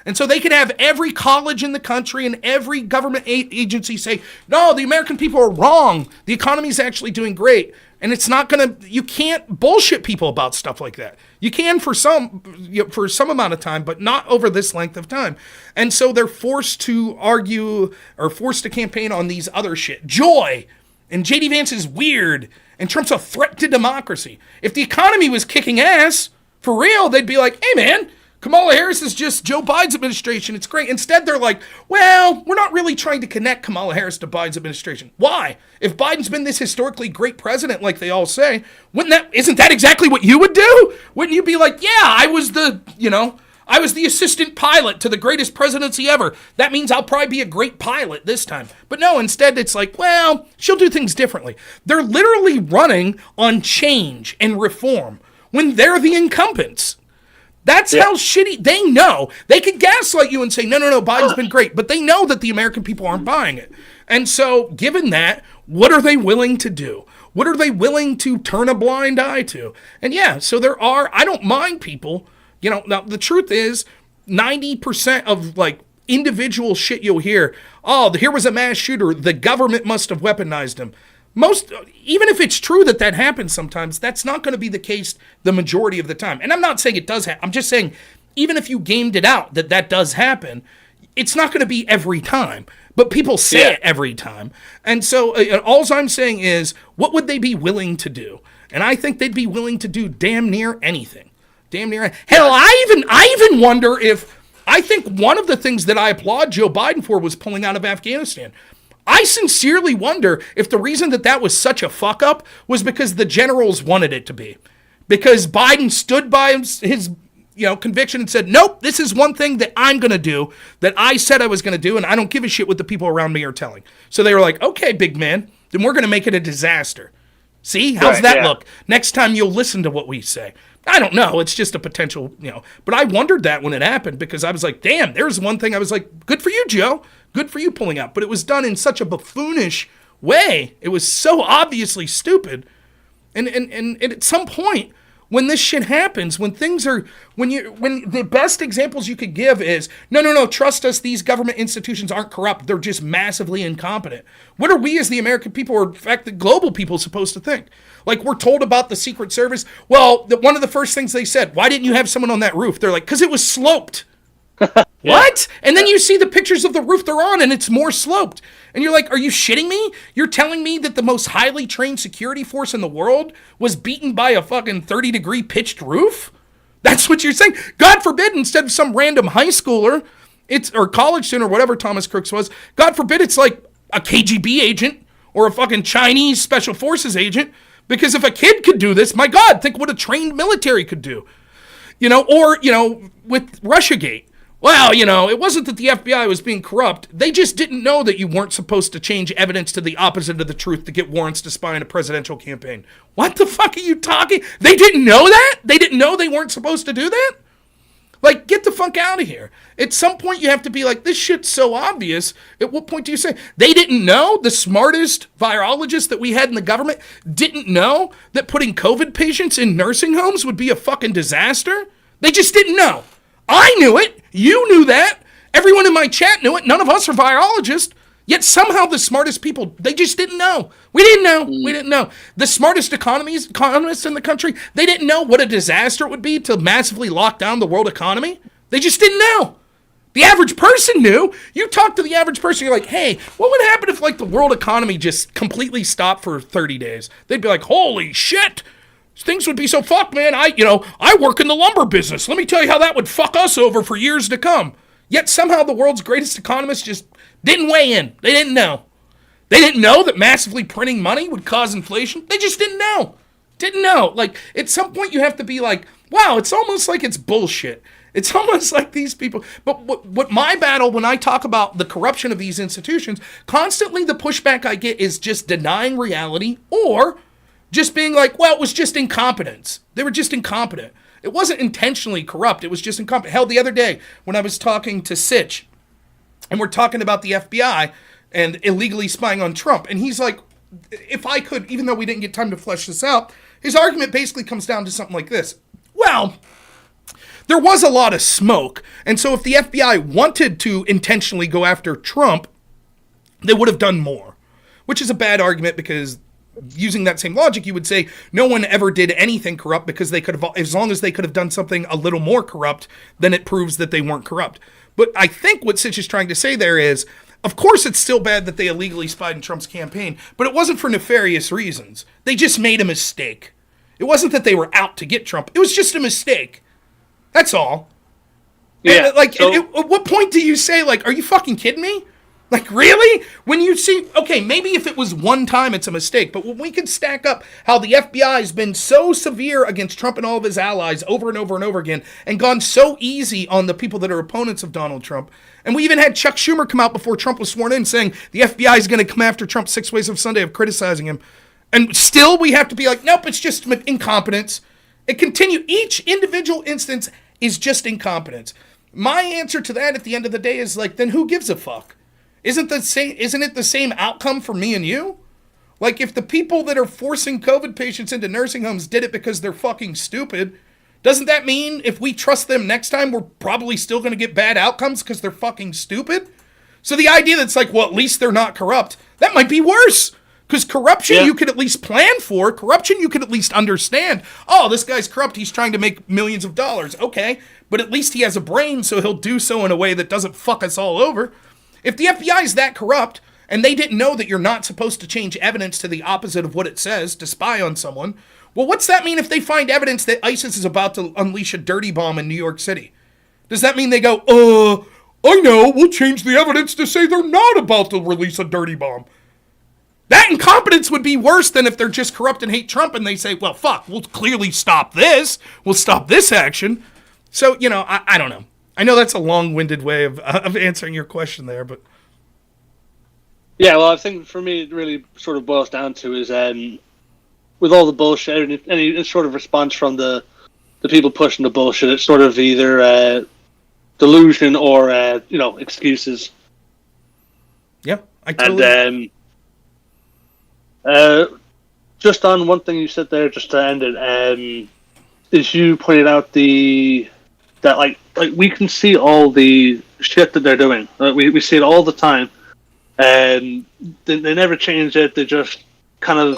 And so they could have every college in the country and every government agency say, no, the American people are wrong. The economy's actually doing great. And it's not going to, you can't bullshit people about stuff like that. You can for some amount of time, but not over this length of time. And so they're forced to argue or forced to campaign on these other shit. Joy. And JD Vance is weird. And Trump's a threat to democracy. If the economy was kicking ass, for real, they'd be like, hey man, Kamala Harris is just Joe Biden's administration. It's great. Instead, they're like, well, we're not really trying to connect Kamala Harris to Biden's administration. Why? If Biden's been this historically great president, like they all say, isn't that exactly what you would do? Wouldn't you be like, yeah, I was the assistant pilot to the greatest presidency ever. That means I'll probably be a great pilot this time. But no, instead it's like, well, she'll do things differently. They're literally running on change and reform when they're the incumbents. That's how shitty, they know. They could gaslight you and say, no, Biden's been great. But they know that the American people aren't buying it. And so, given that, what are they willing to do? What are they willing to turn a blind eye to? And yeah, so I don't mind people, now the truth is, 90% of individual shit you'll hear, here was a mass shooter, the government must have weaponized him. Even if it's true that happens sometimes, that's not going to be the case the majority of the time. And I'm not saying it does happen. I'm just saying, even if you gamed it out that does happen, it's not going to be every time. But people say it every time. And so all I'm saying is, what would they be willing to do? And I think they'd be willing to do damn near anything. Damn near. Hell, I even wonder if, I think one of the things that I applaud Joe Biden for was pulling out of Afghanistan. I sincerely wonder if the reason that was such a fuck up was because the generals wanted it to be. Because Biden stood by his conviction and said, nope, this is one thing that I'm going to do that I said I was going to do, and I don't give a shit what the people around me are telling. So they were like, okay, big man, then we're going to make it a disaster. See? How's that look? Next time you'll listen to what we say. I don't know. It's just a potential, But I wondered that when it happened because I was like, damn, there's one thing I was like, good for you, Joe. Good for you pulling out. But it was done in such a buffoonish way. It was so obviously stupid. And at some point, when this shit happens, when the best examples you could give is, no, trust us, these government institutions aren't corrupt. They're just massively incompetent. What are we as the American people, or in fact, the global people, supposed to think? Like, we're told about the Secret Service. Well, one of the first things they said, why didn't you have someone on that roof? They're like, because it was sloped. What? And then you see the pictures of the roof they're on, and it's more sloped. And you're like, are you shitting me? You're telling me that the most highly trained security force in the world was beaten by a fucking 30-degree pitched roof? That's what you're saying? God forbid, instead of some random high schooler, or college student, or whatever Thomas Crooks was, God forbid it's like a KGB agent or a fucking Chinese special forces agent. Because if a kid could do this, my God, think what a trained military could do. With Russiagate. Well, it wasn't that the FBI was being corrupt. They just didn't know that you weren't supposed to change evidence to the opposite of the truth to get warrants to spy in a presidential campaign. What the fuck are you talking? They didn't know that? They didn't know they weren't supposed to do that? Like, get the fuck out of here. At some point, you have to be like, this shit's so obvious. At what point do you say, they didn't know? The smartest virologist that we had in the government didn't know that putting COVID patients in nursing homes would be a fucking disaster? They just didn't know. I knew it. You knew that. Everyone in my chat knew it. None of us are virologists. Yet somehow the smartest people, they just didn't know. We didn't know. We didn't know. The smartest economists in the country, they didn't know what a disaster it would be to massively lock down the world economy. They just didn't know. The average person knew. You talk to the average person, you're like, hey, what would happen if the world economy just completely stopped for 30 days? They'd be like, holy shit. Things would be so fucked, man. I work in the lumber business. Let me tell you how that would fuck us over for years to come. Yet somehow the world's greatest economists just didn't weigh in. They didn't know. They didn't know that massively printing money would cause inflation. They just didn't know. Didn't know. At some point you have to be like, wow, it's almost like it's bullshit. It's almost like these people. But what my battle, when I talk about the corruption of these institutions, constantly the pushback I get is just denying reality or just being like, well, it was just incompetence. They were just incompetent. It wasn't intentionally corrupt. It was just incompetent. Hell, the other day when I was talking to Sitch, and we're talking about the FBI and illegally spying on Trump, and he's like, if I could, even though we didn't get time to flesh this out, his argument basically comes down to something like this. Well, there was a lot of smoke, and so if the FBI wanted to intentionally go after Trump, they would have done more, which is a bad argument because using that same logic, you would say no one ever did anything corrupt because they could have, as long as they could have done something a little more corrupt, then it proves that they weren't corrupt. But I think what Sitch is trying to say there is, of course it's still bad that they illegally spied in Trump's campaign, but it wasn't for nefarious reasons. They just made a mistake. It wasn't that they were out to get Trump. It was just a mistake. That's all. Yeah. And, like, at what point do you say, like, are you fucking kidding me? Like, really? When you see, okay, maybe if it was one time, it's a mistake. But when we can stack up how the FBI has been so severe against Trump and all of his allies over and over and over again and gone so easy on the people that are opponents of Donald Trump. And we even had Chuck Schumer come out before Trump was sworn in saying the FBI is going to come after Trump 6 ways of Sunday of criticizing him. And still we have to be like, nope, it's just incompetence. It continue. Each individual instance is just incompetence. My answer to that at the end of the day is like, then who gives a fuck? Isn't it the same outcome for me and you? Like, if the people that are forcing COVID patients into nursing homes did it because they're fucking stupid, doesn't that mean if we trust them next time, we're probably still going to get bad outcomes because they're fucking stupid? So the idea that's like, well, at least they're not corrupt, that might be worse. Because corruption you could at least plan for. Corruption you could at least understand. Oh, this guy's corrupt. He's trying to make millions of dollars. Okay, but at least he has a brain, so he'll do so in a way that doesn't fuck us all over. If the FBI is that corrupt, and they didn't know that you're not supposed to change evidence to the opposite of what it says to spy on someone, well, what's that mean if they find evidence that ISIS is about to unleash a dirty bomb in New York City? Does that mean they go, I know, we'll change the evidence to say they're not about to release a dirty bomb? That incompetence would be worse than if they're just corrupt and hate Trump and they say, well, fuck, we'll clearly stop this. We'll stop this action. So, you know, I don't know. I know that's a long-winded way of answering your question there, but... Yeah, well, I think for me it really sort of boils down to is with all the bullshit, any sort of response from the people pushing the bullshit, it's sort of either delusion or, excuses. Yeah, I totally... And just on one thing you said there, just to end it, is you pointed out that like we can see all the shit that they're doing. We see it all the time, and they never change it. They just kind of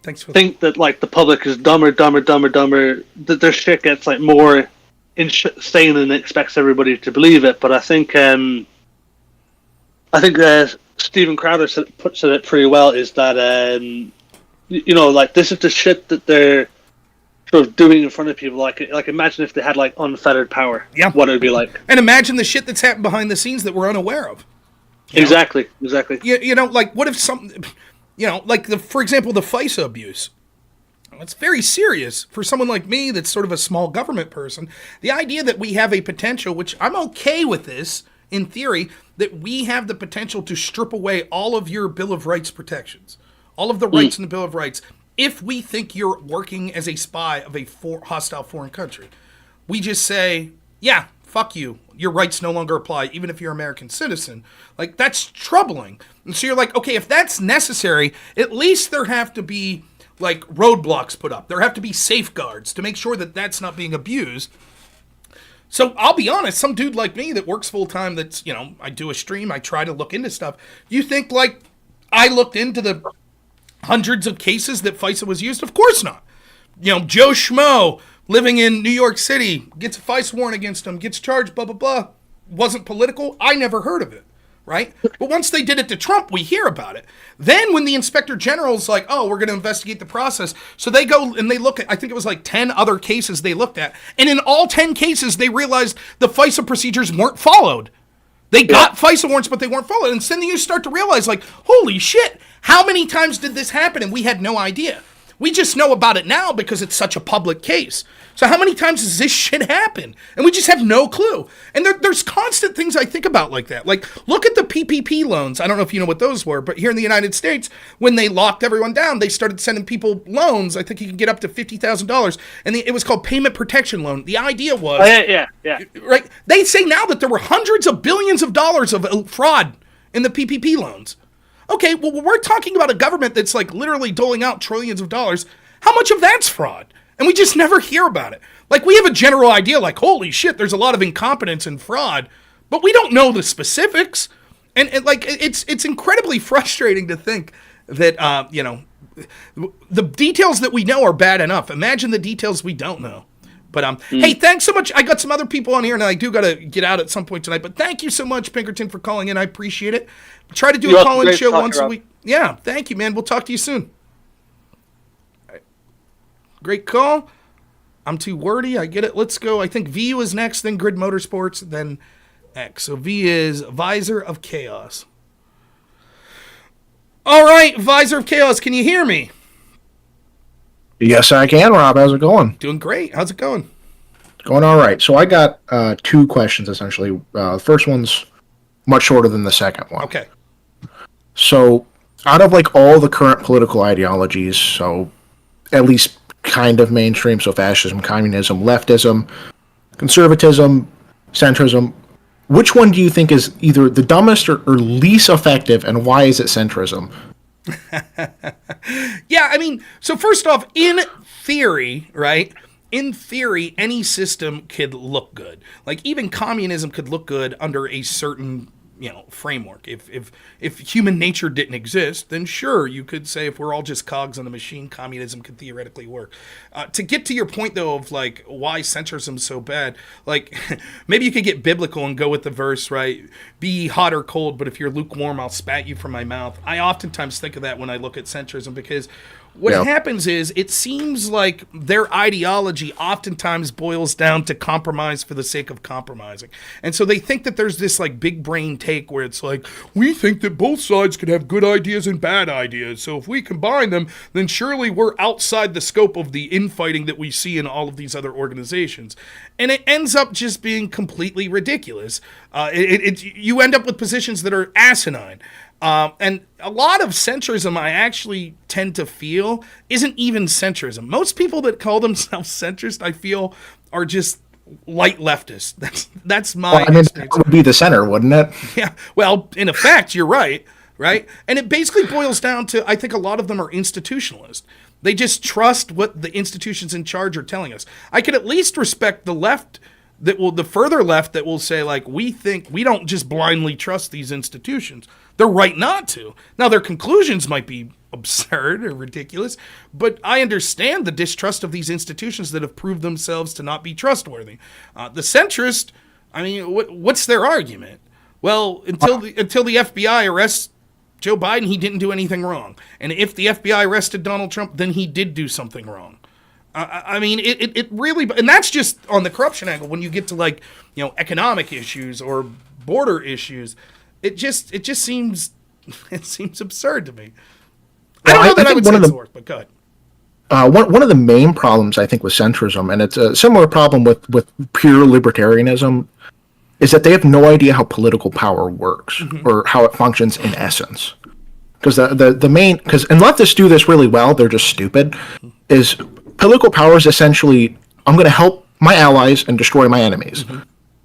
think that like the public is dumber. That their shit gets like more insane and expects everybody to believe it. But I think Steven Crowder puts it pretty well. Is that like this is the shit that they're sort of doing in front of people. Like imagine if they had like unfettered power. Yeah, what it would be like. And imagine the shit that's happened behind the scenes that we're unaware of. Exactly. You know, like what if for example, the FISA abuse. It's very serious for someone like me that's sort of a small government person. The idea that we have a potential, which I'm okay with this in theory, that we have the potential to strip away all of your Bill of Rights protections, all of the rights in the Bill of Rights, if we think you're working as a spy of a hostile foreign country. We just say, yeah, fuck you. Your rights no longer apply, even if you're an American citizen. Like, that's troubling. And so you're like, okay, if that's necessary, at least there have to be, like, roadblocks put up. There have to be safeguards to make sure that that's not being abused. So I'll be honest, some dude like me that works full time, that's, I do a stream, I try to look into stuff. You think like I looked into the hundreds of cases that FISA was used? Of course not. Joe Schmo living in New York City gets a FISA warrant against him, gets charged, blah, blah, blah. Wasn't political. I never heard of it. Right? But once they did it to Trump, we hear about it. Then when the inspector general's like, oh, we're going to investigate the process. So they go and they look at, I think it was like 10 other cases they looked at. And in all 10 cases, they realized the FISA procedures weren't followed. They got FISA warrants, but they weren't followed. And then you start to realize, like, holy shit, how many times did this happen? And we had no idea. We just know about it now because it's such a public case. So how many times does this shit happen? And we just have no clue. And there's constant things I think about like that. Like, look at the PPP loans. I don't know if you know what those were, but here in the United States, when they locked everyone down, they started sending people loans. I think you can get up to $50,000. And it was called payment protection loan. The idea was... Oh, yeah. Right? They say now that there were hundreds of billions of dollars of fraud in the PPP loans. Okay, well, we're talking about a government that's like literally doling out trillions of dollars. How much of that's fraud? And we just never hear about it. Like, we have a general idea, like, holy shit, there's a lot of incompetence and fraud, but we don't know the specifics. And like, it's incredibly frustrating to think that, the details that we know are bad enough. Imagine the details we don't know. But, hey, thanks so much. I got some other people on here, and I do got to get out at some point tonight. But thank you so much, Pinkerton, for calling in. I appreciate it. Try to do a call-in show once a week. Yeah, thank you, man. We'll talk to you soon. Great call. I'm too wordy. I get it. Let's go. I think VU is next, then Grid Motorsports, then X. So V is Visor of Chaos. All right, Visor of Chaos. Can you hear me? Yes, I can, Rob. How's it going? Doing great. How's it going? Going all right. So I got two questions, essentially. The first one's much shorter than the second one. Okay. So out of like all the current political ideologies, so at least kind of mainstream, so fascism, communism, leftism, conservatism, centrism, which one do you think is either the dumbest or least effective, and why is it centrism? Yeah, I mean, so first off, in theory, right? In theory, any system could look good. Like, even communism could look good under a certain, framework. If human nature didn't exist, then sure, you could say if we're all just cogs on the machine, communism could theoretically work. To get to your point, though, of like why centrism's so bad, like maybe you could get biblical and go with the verse, right? Be ye hot or cold, but if you're lukewarm, I'll spat you from my mouth. I oftentimes think of that when I look at centrism, because what happens is it seems like their ideology oftentimes boils down to compromise for the sake of compromising. And so they think that there's this like big brain take where it's like, we think that both sides could have good ideas and bad ideas. So if we combine them, then surely we're outside the scope of the infighting that we see in all of these other organizations. And it ends up just being completely ridiculous. You end up with positions that are asinine. And a lot of centrism, I actually tend to feel, isn't even centrism. Most people that call themselves centrist, I feel, are just light leftists. That's my experience. That would be the center, wouldn't it? Yeah. Well, in effect, you're right? And it basically boils down to, I think a lot of them are institutionalist. They just trust what the institutions in charge are telling us. I could at least respect the left the further left that will say, like, we don't just blindly trust these institutions. They're right not to. Now, their conclusions might be absurd or ridiculous, but I understand the distrust of these institutions that have proved themselves to not be trustworthy. The centrist, I mean, what's their argument? Well, until the FBI arrests Joe Biden, he didn't do anything wrong. And if the FBI arrested Donald Trump, then he did do something wrong. I mean, it really, and that's just on the corruption angle. When you get to like, economic issues or border issues, it just seems absurd to me. I don't know that I would say it's the worst, but go ahead. One of the main problems, I think, with centrism, and it's a similar problem with pure libertarianism, is that they have no idea how political power works or how it functions in essence. Because the main, and leftists do this really well, they're just stupid, is political power is essentially, I'm going to help my allies and destroy my enemies.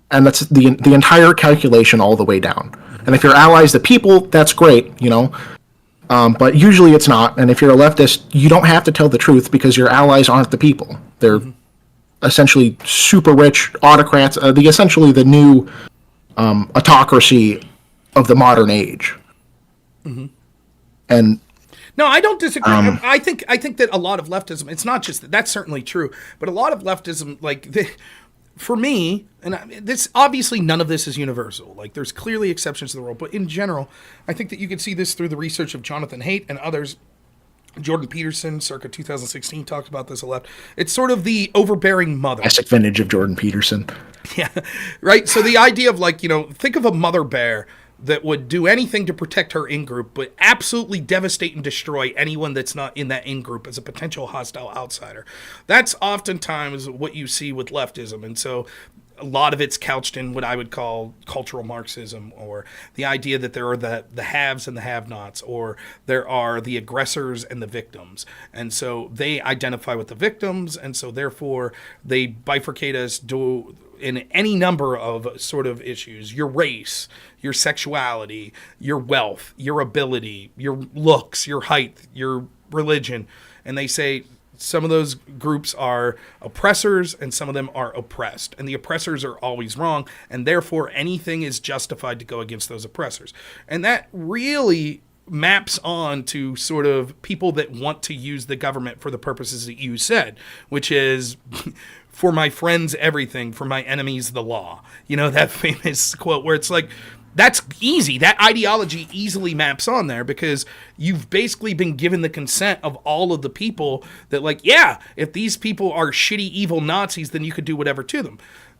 And that's the entire calculation all the way down. And if your allies the people, that's great, but usually it's not. And if you're a leftist, you don't have to tell the truth because your allies aren't the people. They're essentially super rich autocrats, essentially the new autocracy of the modern age. And no, I don't disagree. I think that a lot of leftism, it's not just that's certainly true, but a lot of leftism, for me, and this obviously none of this is universal. Like, there's clearly exceptions to the rule, but in general, I think that you can see this through the research of Jonathan Haidt and others. Jordan Peterson, circa 2016, talked about this a lot. It's sort of the overbearing mother. Classic vintage of Jordan Peterson. Yeah, right? So the idea of, think of a mother bear that would do anything to protect her in-group, but absolutely devastate and destroy anyone that's not in that in-group as a potential hostile outsider. That's oftentimes what you see with leftism. And so a lot of it's couched in what I would call cultural Marxism, or the idea that there are the haves and the have-nots, or there are the aggressors and the victims. And so they identify with the victims, and so therefore they bifurcate us in any number of sort of issues: your race, your sexuality, your wealth, your ability, your looks, your height, your religion. And they say some of those groups are oppressors and some of them are oppressed. And the oppressors are always wrong, and therefore anything is justified to go against those oppressors. And that really maps on to sort of people that want to use the government for the purposes that you said, which is for my friends everything, for my enemies the law. You know, that famous quote where it's like, that's easy. That ideology easily maps on there because you've basically been given the consent of all of the people that, like, yeah, if these people are shitty, evil Nazis, then you could do whatever to them.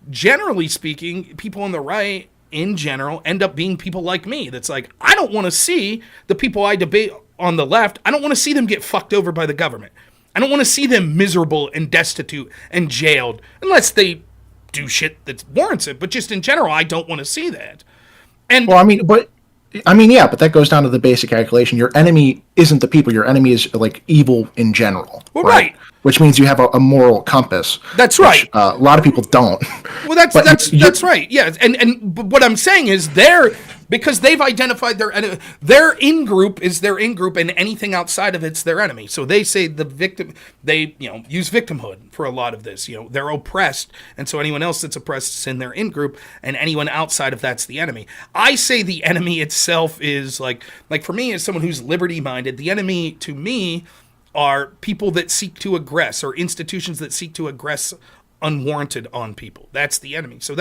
Generally speaking, people on the right, in general, end up being people like me. That's like, I don't want to see the people I debate on the left, I don't want to see them get fucked over by the government. I don't want to see them miserable and destitute and jailed, unless they do shit that warrants it. But just in general, I don't want to see that. And Well, yeah, but that goes down to the basic calculation. Your enemy isn't the people. Your enemy is like evil in general. Well, right. Which means you have a moral compass. That's which, right. A lot of people don't. Well, that's right. Yeah, and what I'm saying is because they've identified their in group is their in group, and anything outside of it's their enemy. So they say the victim. They use victimhood for a lot of this. They're oppressed, and so anyone else that's oppressed is in their in group, and anyone outside of that's the enemy. I say the enemy itself is like for me, as someone who's liberty minded, the enemy to me are people that seek to aggress, or institutions that seek to aggress unwarranted on people. That's the enemy. So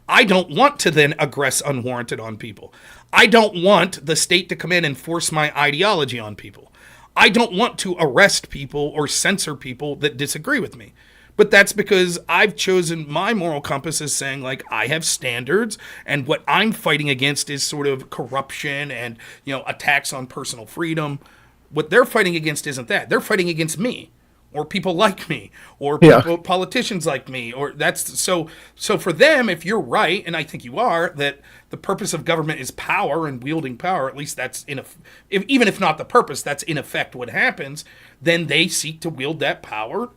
I don't want to then aggress unwarranted on people. I don't want the state to come in and force my ideology on people. I don't want to arrest people or censor people that disagree with me. But that's because I've chosen my moral compass as saying, like, I have standards, and what I'm fighting against is sort of corruption and, attacks on personal freedom. What they're fighting against isn't that. They're fighting against me, or people like me, or politicians like me, or that's so for them, if you're right, and I think you are, that the purpose of government is power and wielding power, at least that's even if not the purpose, that's in effect what happens, then they seek to wield that power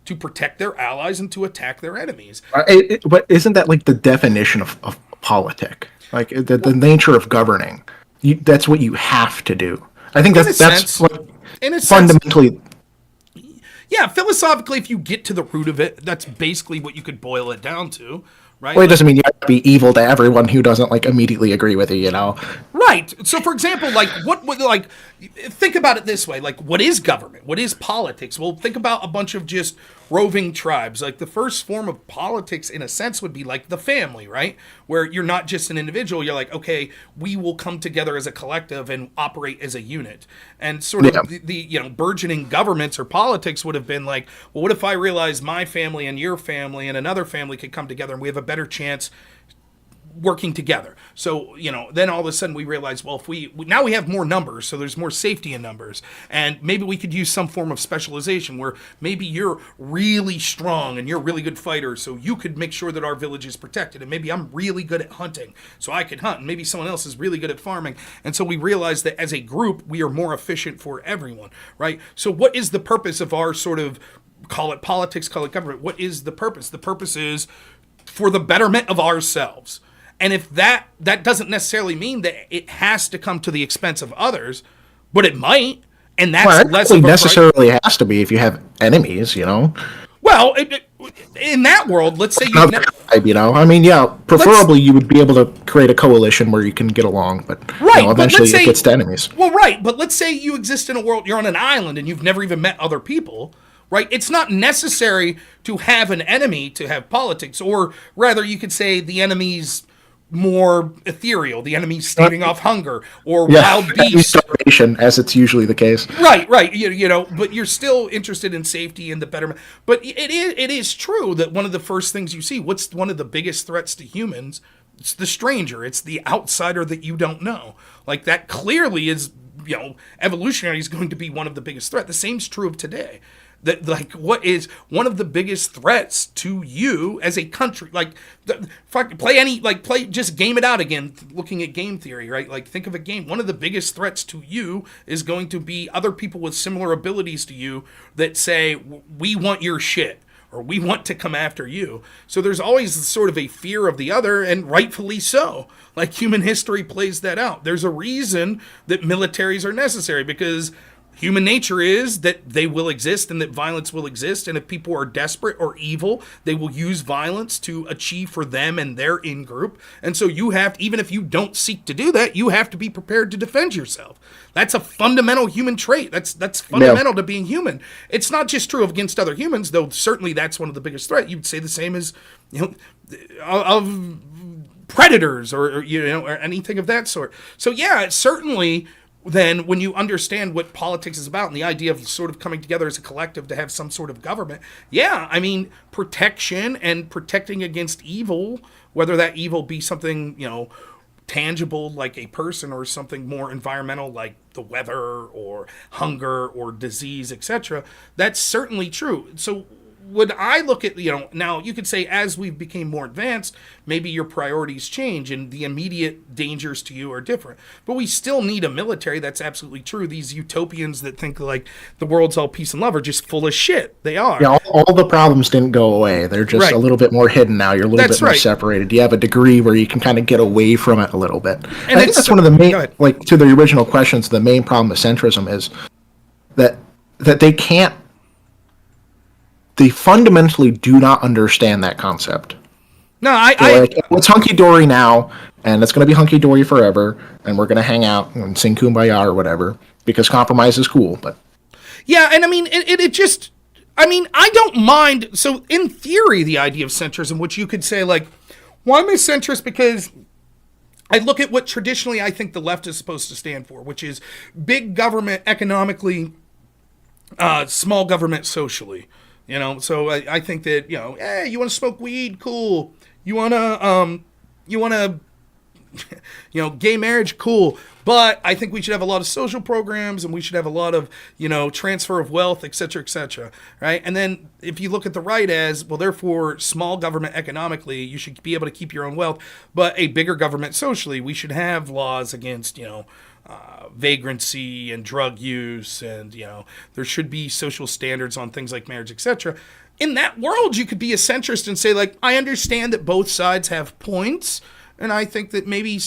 to protect their allies and to attack their enemies. But isn't that like the definition of politic? Like the nature of governing? That's what you have to do. I think that's fundamentally. Yeah, philosophically, if you get to the root of it, that's basically what you could boil it down to, right? Well, it doesn't mean you have to be evil to everyone who doesn't immediately agree with you, Right. So, for example, think about it this way: what is government? What is politics? Well, think about a bunch of just roving tribes. Like, the first form of politics, in a sense, would be like the family, right? Where you're not just an individual. You're like, okay, we will come together as a collective and operate as a unit. And sort of the burgeoning governments or politics would have been like, well, what if I realize my family and your family and another family could come together and we have a better chance working together. So, then all of a sudden we realize, well, if we now we have more numbers, so there's more safety in numbers, and maybe we could use some form of specialization where maybe you're really strong and you're a really good fighter, so you could make sure that our village is protected, and maybe I'm really good at hunting, so I could hunt, and maybe someone else is really good at farming, and so we realize that as a group, we are more efficient for everyone, right? So what is the purpose of our sort of, call it politics, call it government, what is the purpose? The purpose is for the betterment of ourselves. And if that doesn't necessarily mean that it has to come to the expense of others, but it might, and that's less of a necessarily has to be if you have enemies, Well, in that world, let's say preferably you would be able to create a coalition where you can get along, but eventually it gets to enemies. Well, right, but let's say you exist in a world, you're on an island and you've never even met other people. Right? It's not necessary to have an enemy to have politics, or rather you could say the enemy's more ethereal, the enemy's staving off hunger, or wild beasts. Starvation, as it's usually the case. Right. But you're still interested in safety and the betterment. But it is true that one of the first things you see, what's one of the biggest threats to humans? It's the stranger. It's the outsider that you don't know. Like, that clearly is, evolutionary is going to be one of the biggest threats. The same's true of today. That, like, what is one of the biggest threats to you as a country? Like, just game it out again, looking at game theory, right? Like, think of a game. One of the biggest threats to you is going to be other people with similar abilities to you that say, we want your shit, or we want to come after you. So there's always sort of a fear of the other, and rightfully so. Like, human history plays that out. There's a reason that militaries are necessary, because human nature is that they will exist and that violence will exist. And if people are desperate or evil, they will use violence to achieve for them and their in-group. And so you have, even if you don't seek to do that, you have to be prepared to defend yourself. That's a fundamental human trait. That's fundamental to being human. It's not just true against other humans, though certainly that's one of the biggest threats. You'd say the same as, of predators or anything of that sort. So yeah, certainly. Then when you understand what politics is about and the idea of sort of coming together as a collective to have some sort of government, yeah, I mean, protection and protecting against evil, whether that evil be something, tangible like a person, or something more environmental like the weather or hunger or disease, etc., that's certainly true. So would I look at, now you could say as we've become more advanced, maybe your priorities change and the immediate dangers to you are different. But we still need a military. That's absolutely true. These utopians that think like the world's all peace and love are just full of shit. They are. Yeah, all the problems didn't go away. They're just a little bit more hidden now. You're a little bit more separated. You have a degree where you can kind of get away from it a little bit. And I think that's one of the main, like, to the original questions, the main problem with centrism is that they can't, they fundamentally do not understand that concept. No, it's hunky-dory now, and it's going to be hunky-dory forever, and we're going to hang out and sing Kumbaya or whatever, because compromise is cool, but... Yeah, and I mean, it just... I mean, I don't mind... So, in theory, the idea of centrism, which you could say, like, why am I centrist? Because I look at what traditionally I think the left is supposed to stand for, which is big government economically, small government socially. So I think that, hey, you want to smoke weed? Cool. You want to, gay marriage? Cool. But I think we should have a lot of social programs, and we should have a lot of, transfer of wealth, et cetera, right? And then if you look at the right as, well, therefore, small government economically, you should be able to keep your own wealth, but a bigger government socially, we should have laws against, vagrancy and drug use, and there should be social standards on things like marriage, etc. In that world, you could be a centrist and say, like, I understand that both sides have points, and I think that maybe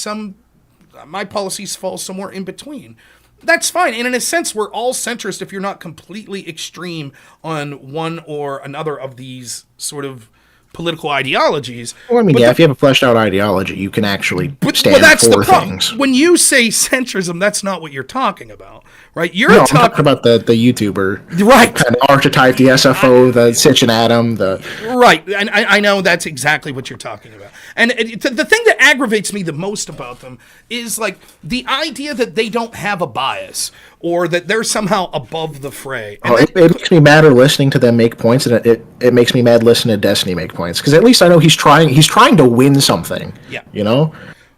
my policies fall somewhere in between. That's fine. And in a sense, we're all centrist if you're not completely extreme on one or another of these sort of political ideologies. Well, I mean, if you have a fleshed out ideology, you can actually stand for things. When you say centrism, that's not what you're talking about, right? I'm talking about the YouTuber, right? Kind of archetype, the SFO, the Sitch and Adam, right. And I know that's exactly what you're talking about. And the thing that aggravates me the most about them is like the idea that they don't have a bias, or that they're somehow above the fray. It makes me madder listening to them make points, and it makes me mad listening to Destiny make points, because at least I know he's trying to win something. Yeah.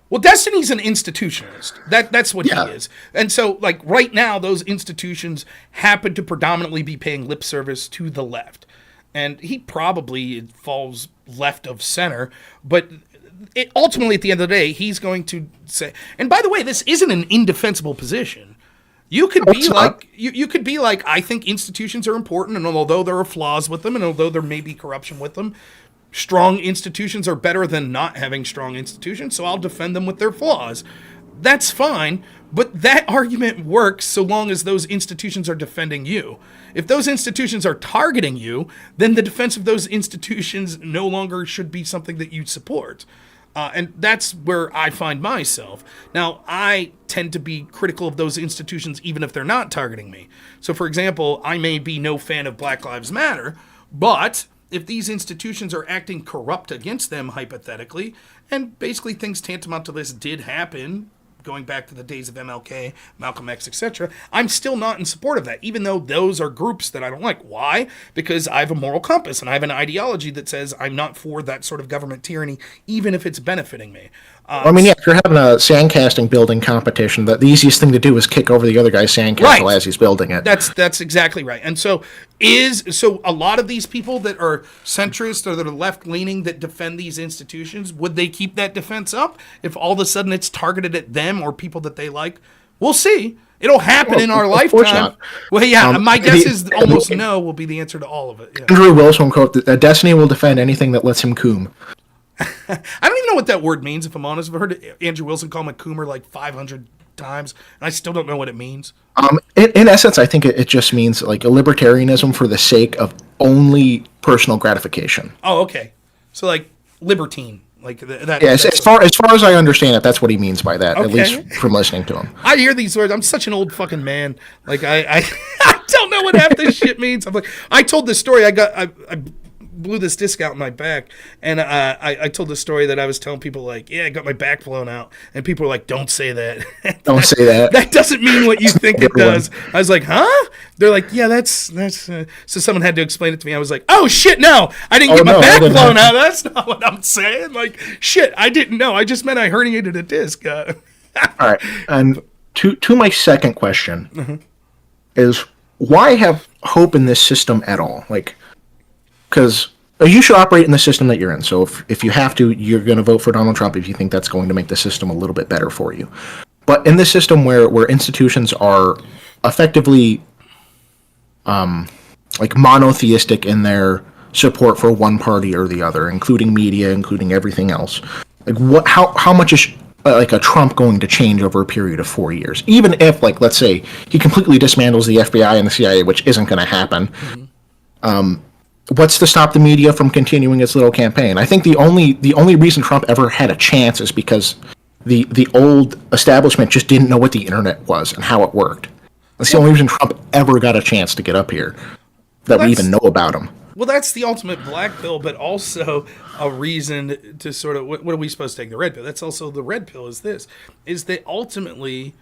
Well, Destiny's an institutionalist. That's what he is. And so, like, right now, those institutions happen to predominantly be paying lip service to the left. And he probably falls left of center, but ultimately, at the end of the day, he's going to say, and by the way, this isn't an indefensible position. You could be like, you could be like, I think institutions are important, and although there are flaws with them, and although there may be corruption with them, strong institutions are better than not having strong institutions, so I'll defend them with their flaws. That's fine, but that argument works so long as those institutions are defending you. If those institutions are targeting you, then the defense of those institutions no longer should be something that you support. And that's where I find myself. Now, I tend to be critical of those institutions even if they're not targeting me. So, for example, I may be no fan of Black Lives Matter, but if these institutions are acting corrupt against them, hypothetically, and basically things tantamount to this did happen going back to the days of MLK, Malcolm X, etc., I'm still not in support of that, even though those are groups that I don't like. Why? Because I have a moral compass and I have an ideology that says I'm not for that sort of government tyranny, even if it's benefiting me. I mean, yeah, if you're having a sandcasting building competition, the easiest thing to do is kick over the other guy's sandcastle as he's building it. That's exactly right. And so a lot of these people that are centrist or that are left leaning that defend these institutions, would they keep that defense up if all of a sudden it's targeted at them or people that they like? We'll see. It'll happen in our lifetime. Not. Well, yeah, my guess is almost no will be the answer to all of it. Yeah. Andrew Wilson quote that Destiny will defend anything that lets him coom. I don't even know what that word means, if I'm honest. I've heard Andrew Wilson call him a coomer like 500 times, and I still don't know what it means. In essence, I think it just means like a libertarianism for the sake of only personal gratification. Oh, okay. So like libertine, like that. Yes, as far as I understand it, that's what he means by that. Okay. At least from listening to him. I hear these words. I'm such an old fucking man. Like I don't know what half this shit means. I'm like, I told this story. I blew this disc out in my back, and I told the story that I was telling people like, yeah, I got my back blown out, and people were like, don't say that. Don't say that. That doesn't mean what you think it does. I was like, huh? They're like, yeah, that's. So someone had to explain it to me. I was like, oh shit, no, I didn't get my back blown out. That's not what I'm saying. Like, shit, I didn't know. I just meant I herniated a disc. All right, and to my second question is, why have hope in this system at all? Like, because you should operate in the system that you're in. So if you have to, you're going to vote for Donald Trump if you think that's going to make the system a little bit better for you. But in this system where institutions are effectively like monotheistic in their support for one party or the other, including media, including everything else, like how much is like a Trump going to change over a period of 4 years? Even if, like, let's say he completely dismantles the FBI and the CIA, which isn't going to happen. What's to stop the media from continuing its little campaign? I think the only reason Trump ever had a chance is because the old establishment just didn't know what the internet was and how it worked. That's the only reason Trump ever got a chance to get up here, that we even know about him. Well, that's the ultimate black pill, but also a reason to sort of, what are we supposed to take? The red pill. That's also the red pill, is that ultimately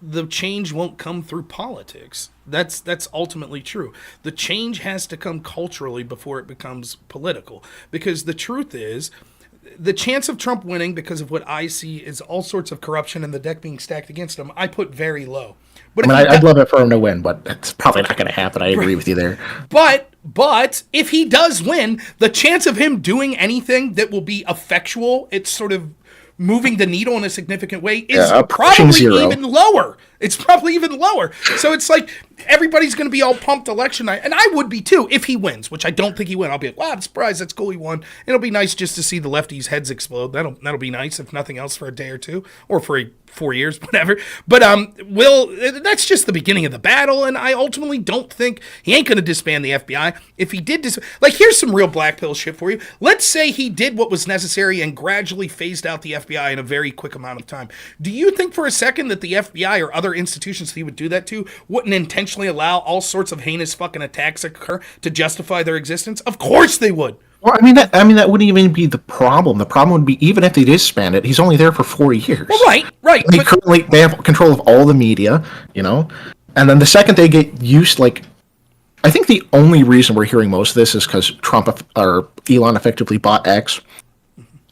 the change won't come through politics. That's ultimately true. The change has to come culturally before it becomes political. Because the truth is, the chance of Trump winning, because of what I see is all sorts of corruption and the deck being stacked against him, I put very low. But I'd love it for him to win, but it's probably not going to happen. I agree with you there. But if he does win, the chance of him doing anything that will be effectual, it's sort of moving the needle in a significant way, is probably even lower. It's probably even lower. So it's like everybody's going to be all pumped election night, and I would be too if he wins, which I don't think he will. I'll be like, wow, I'm surprised. That's cool, he won. It'll be nice just to see the lefties' heads explode. That'll be nice, if nothing else, for a day or two, or for 4 years, whatever. But that's just the beginning of the battle, and I ultimately don't think he ain't going to disband the FBI. If he did here's some real black pill shit for you. Let's say he did what was necessary and gradually phased out the FBI in a very quick amount of time. Do you think for a second that the FBI or other institutions that he would do that to wouldn't intentionally allow all sorts of heinous fucking attacks to occur to justify their existence? Of course they would. Well, that wouldn't even be the problem. The problem would be, even if they disband it, he's only there for 4 years. Well, right. They have control of all the media, and then the second they get used, like, I think the only reason we're hearing most of this is because Trump or Elon effectively bought X,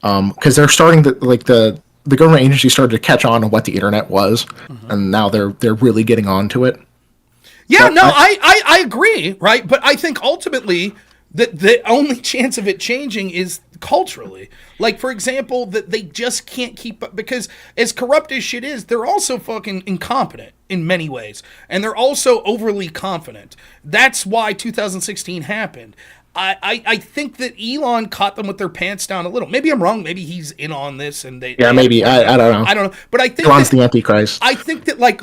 because they're starting to, like, the government agency started to catch on to what the internet was, and now they're really getting on to it. Yeah, but I agree, right? But I think ultimately that the only chance of it changing is culturally. Like, for example, that they just can't keep up, because as corrupt as shit is, they're also fucking incompetent in many ways. And they're also overly confident. That's why 2016 happened. I think that Elon caught them with their pants down a little. Maybe I'm wrong. Maybe he's in on this, and they. Yeah, maybe. I don't know. I don't know. But I think Elon's the Antichrist. I think that like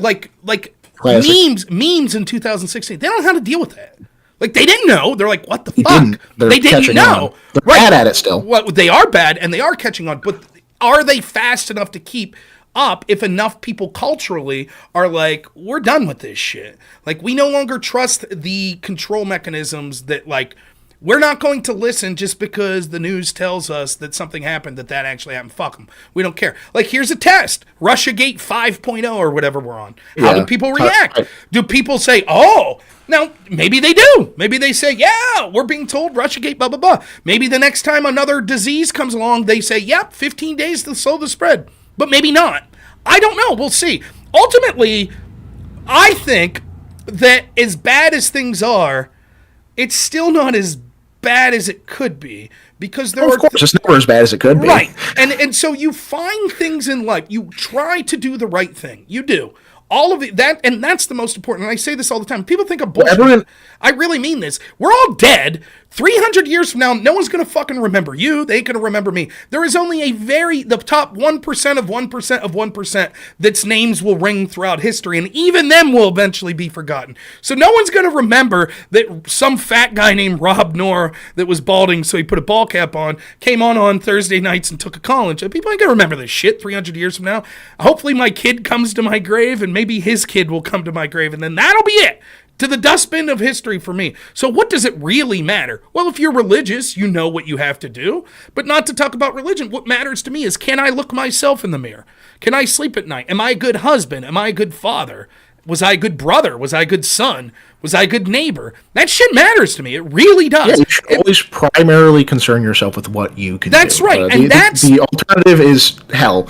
Classic. memes in 2016, they don't know how to deal with that. Like, they didn't know. They're like, what the They fuck? didn't. They didn't know. On. They're bad at it still. Well, they are bad, and they are catching on. But are they fast enough to keep up if enough people culturally are like, we're done with this shit? Like, we no longer trust the control mechanisms that, like, We're not going to listen just because the news tells us that something happened, that actually happened. Fuck them. We don't care. Like, here's a test. Russiagate 5.0 or whatever we're on. How do people react? Do people say, oh, now, maybe they do. Maybe they say, yeah, we're being told Russiagate, blah, blah, blah. Maybe the next time another disease comes along, they say, yep, 15 days to slow the spread. But maybe not. I don't know. We'll see. Ultimately, I think that as bad as things are, it's still not as bad as it could be, because there of course, it's never as bad as it could be. Right. And so you find things in life. You try to do the right thing. You do. All of it, and that's the most important. And I say this all the time. People think of bullshit. I really mean this. We're all dead. 300 years from now, no one's going to fucking remember you. They ain't going to remember me. There is only the top 1% of 1% of 1% that's names will ring throughout history, and even them will eventually be forgotten. So no one's going to remember that some fat guy named Rob Knorr that was balding, so he put a ball cap on, came on Thursday nights and took a call. And people ain't going to remember this shit 300 years from now. Hopefully my kid comes to my grave, and maybe his kid will come to my grave, and then that'll be it. To the dustbin of history for me. So what does it really matter? Well, if you're religious, you know what you have to do. But not to talk about religion. What matters to me is, can I look myself in the mirror? Can I sleep at night? Am I a good husband? Am I a good father? Was I a good brother? Was I a good son? Was I a good neighbor? That shit matters to me. It really does. Yeah, you should always primarily concern yourself with what you can do. That's right. And the alternative is hell.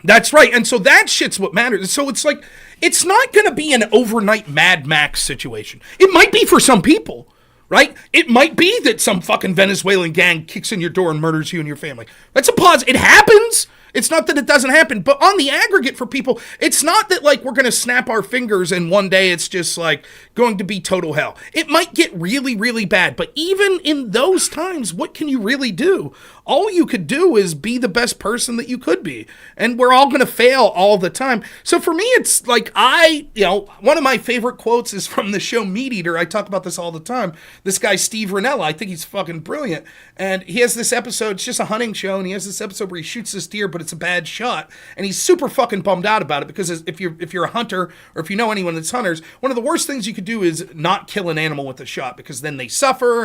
That's right. And so that shit's what matters. So it's like, it's not going to be an overnight Mad Max situation. It might be for some people, right? It might be that some fucking Venezuelan gang kicks in your door and murders you and your family. That's a pause. It happens. It's not that it doesn't happen. But on the aggregate for people, it's not that like we're going to snap our fingers and one day it's just like going to be total hell. It might get really, really bad. But even in those times, what can you really do? All you could do is be the best person that you could be. And we're all going to fail all the time. So for me, it's like one of my favorite quotes is from the show Meat Eater. I talk about this all the time. This guy, Steve Rinella, I think he's fucking brilliant. And he has this episode, it's just a hunting show, and he has this episode where he shoots this deer, but it's a bad shot. And he's super fucking bummed out about it, because if you're a hunter, or if you know anyone that's hunters, one of the worst things you could do is not kill an animal with a shot, because then they suffer.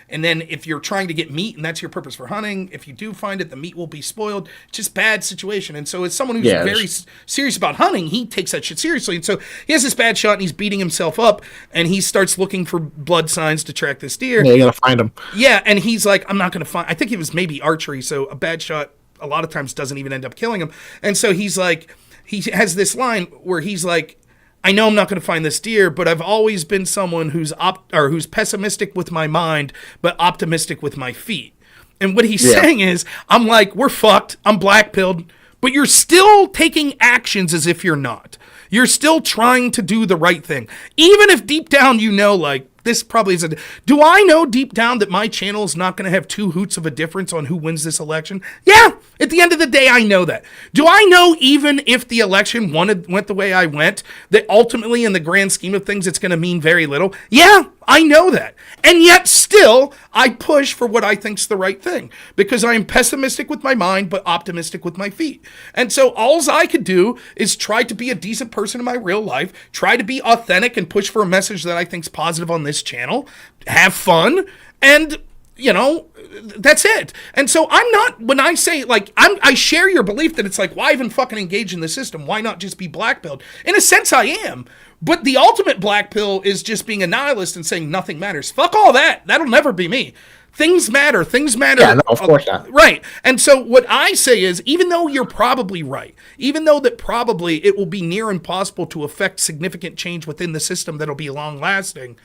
And then if you're trying to get meat and that's your purpose for hunting, if you do find it, the meat will be spoiled. Just bad situation. And so as someone who's very serious about hunting, he takes that shit seriously. And so he has this bad shot and he's beating himself up, and he starts looking for blood signs to track this deer. Yeah, you gotta find him. Yeah, and he's like, I'm not gonna find, I think it was maybe archery, so a bad shot a lot of times doesn't even end up killing him. And so he's like, he has this line where he's like, I know I'm not going to find this deer, but I've always been someone who's pessimistic with my mind, but optimistic with my feet. And what he's saying is, I'm like, we're fucked. I'm black-pilled, but you're still taking actions as if you're not. You're still trying to do the right thing. Even if deep down you know, like, this probably isn't. Do I know deep down that my channel is not going to have two hoots of a difference on who wins this election? Yeah, at the end of the day, I know that. Do I know even if the election went the way I went, that ultimately in the grand scheme of things, it's going to mean very little? Yeah, I know that. And yet still, I push for what I think's the right thing, because I am pessimistic with my mind, but optimistic with my feet. And so alls I could do is try to be a decent person in my real life, try to be authentic and push for a message that I think's positive on this channel, have fun, and that's it. And so I'm not, when I say, like, I share your belief that it's like, why even fucking engage in the system? Why not just be black-pilled? In a sense, I am. But the ultimate black pill is just being a nihilist and saying nothing matters. Fuck all that. That'll never be me. Things matter. Things matter. Yeah, no, of course not. Right. And so what I say is, even though you're probably right, even though that probably it will be near impossible to affect significant change within the system that'll be long-lasting,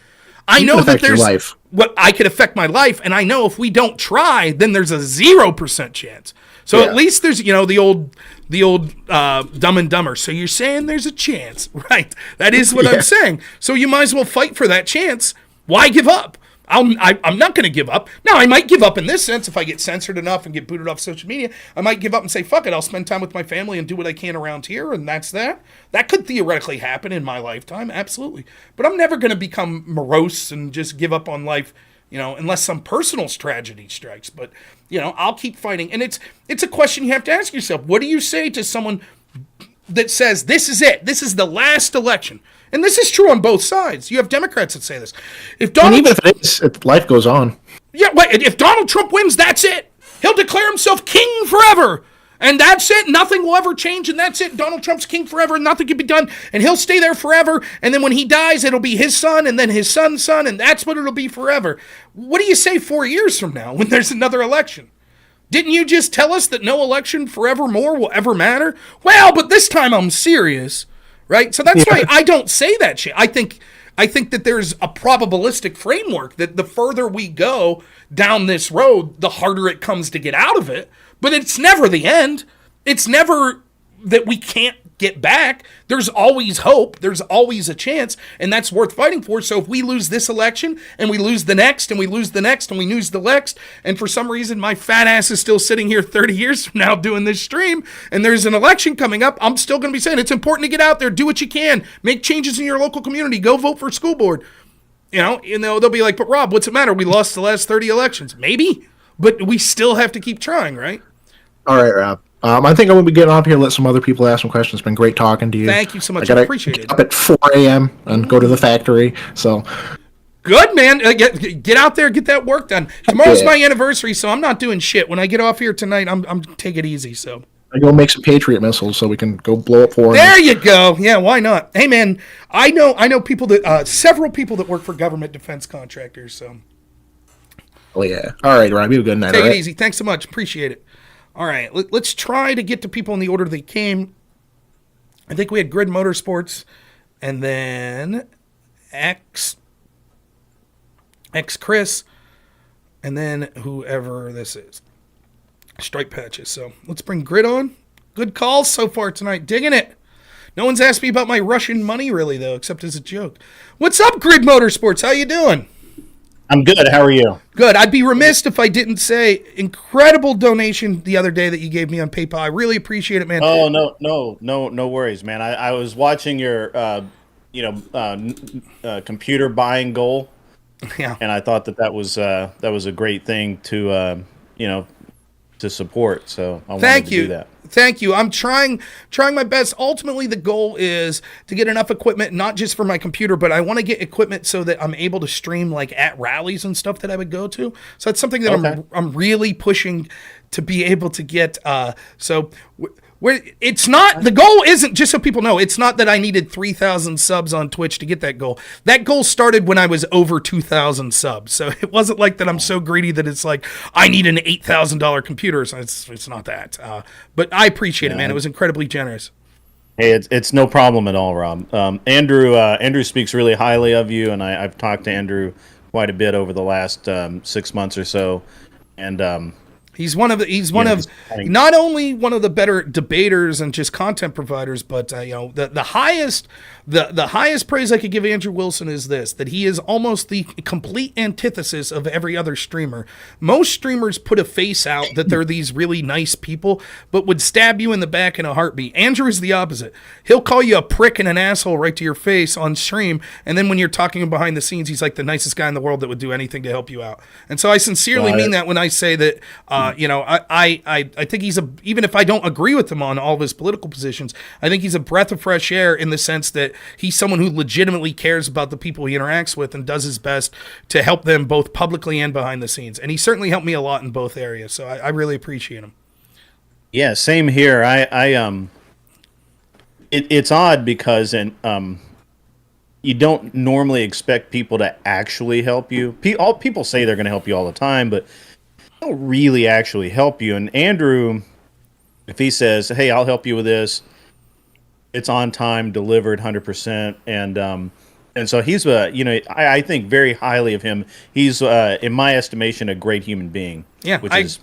I know that there's what I could affect my life, and I know if we don't try, then there's a 0% chance. So at least there's, the old Dumb and Dumber. So you're saying there's a chance, right? That is what I'm saying. So you might as well fight for that chance. Why give up? I'm not going to give up. Now, I might give up in this sense if I get censored enough and get booted off social media. I might give up and say, fuck it, I'll spend time with my family and do what I can around here, and that's that. That could theoretically happen in my lifetime, absolutely. But I'm never going to become morose and just give up on life, unless some personal tragedy strikes. But, I'll keep fighting. And it's a question you have to ask yourself. What do you say to someone that says, this is it, this is the last election? And this is true on both sides. You have Democrats that say this. If it is, if life goes on. Yeah, wait, if Donald Trump wins, that's it. He'll declare himself king forever. And that's it. Nothing will ever change, and that's it. Donald Trump's king forever, and nothing can be done, and he'll stay there forever. And then when he dies, it'll be his son, and then his son's son, and that's what it'll be forever. What do you say 4 years from now when there's another election? Didn't you just tell us that no election forevermore will ever matter? Well, but this time I'm serious, right? So that's why I don't say that shit. I think that there's a probabilistic framework that the further we go down this road, the harder it comes to get out of it. But it's never the end. It's never that we can't get back. There's always hope. There's always a chance, and that's worth fighting for. So if we lose this election, and we lose the next, and we lose the next, and we lose the next, and for some reason my fat ass is still sitting here 30 years from now doing this stream, and there's an election coming up, I'm still going to be saying it's important to get out there, do what you can, make changes in your local community, go vote for school board. You know, they'll be like, but Rob, what's the matter? We lost the last 30 elections. Maybe, but we still have to keep trying, right? All right, Rob. I think I'm going to be getting off here, let some other people ask some questions. It's been great talking to you. Thank you so much. I I appreciate it. Up at 4 a.m. and go to the factory. So good, man. Get out there, get that work done. Tomorrow's my anniversary, so I'm not doing shit. When I get off here tonight, I'm take it easy. So I go make some Patriot missiles so we can go blow up 4. There you go. Yeah, why not? Hey, man, I know people that several people that work for government defense contractors. So. Oh yeah. All right, Rob. You have a good night. Take it easy. Thanks so much. Appreciate it. All right, let's try to get to people in the order they came. I think we had Grid Motorsports, and then X Chris, and then whoever this is. Stripe Patches. So let's bring Grid on. Good calls so far tonight. Digging it. No one's asked me about my Russian money really, though, except as a joke. What's up, Grid Motorsports? How you doing? I'm good. How are you? Good. I'd be remiss if I didn't say incredible donation the other day that you gave me on PayPal. I really appreciate it, man. Oh, no worries, man. I was watching your, computer buying goal, Yeah. and I thought that was a great thing to, to support. So I wanted to do that. Thank you. I'm trying my best. Ultimately, the goal is to get enough equipment, not just for my computer, but I want to get equipment so that I'm able to stream like at rallies and stuff that I would go to. So that's something that I'm really pushing to be able to get. It's not, the goal isn't, just so people know, it's not that I needed 3,000 subs on Twitch to get that goal. That goal started when I was over 2,000 subs. So it wasn't like that I'm so greedy that it's like, I need an $8,000 computer. So it's not that. But I appreciate it, man. It was incredibly generous. Hey, it's no problem at all, Rob. Andrew speaks really highly of you, and I've talked to Andrew quite a bit over the last 6 months or so. And, He's not only one of the better debaters and just content providers, but the highest praise I could give Andrew Wilson is this, that he is almost the complete antithesis of every other streamer. Most streamers put a face out that they're these really nice people, but would stab you in the back in a heartbeat. Andrew is the opposite. He'll call you a prick and an asshole right to your face on stream, and then when you're talking behind the scenes, he's like the nicest guy in the world that would do anything to help you out. And so I sincerely mean that when I say that, I think he's even if I don't agree with him on all of his political positions, I think he's a breath of fresh air in the sense that he's someone who legitimately cares about the people he interacts with and does his best to help them both publicly and behind the scenes. And he certainly helped me a lot in both areas. So I really appreciate him. yeah, same here. It's odd because you don't normally expect people to actually help you. People say they're going to help you all the time, but don't really actually help you. And Andrew, if he says, "Hey, I'll help you with this," it's on time, delivered 100%, and so he's I think very highly of him. He's in my estimation a great human being. Yeah, which is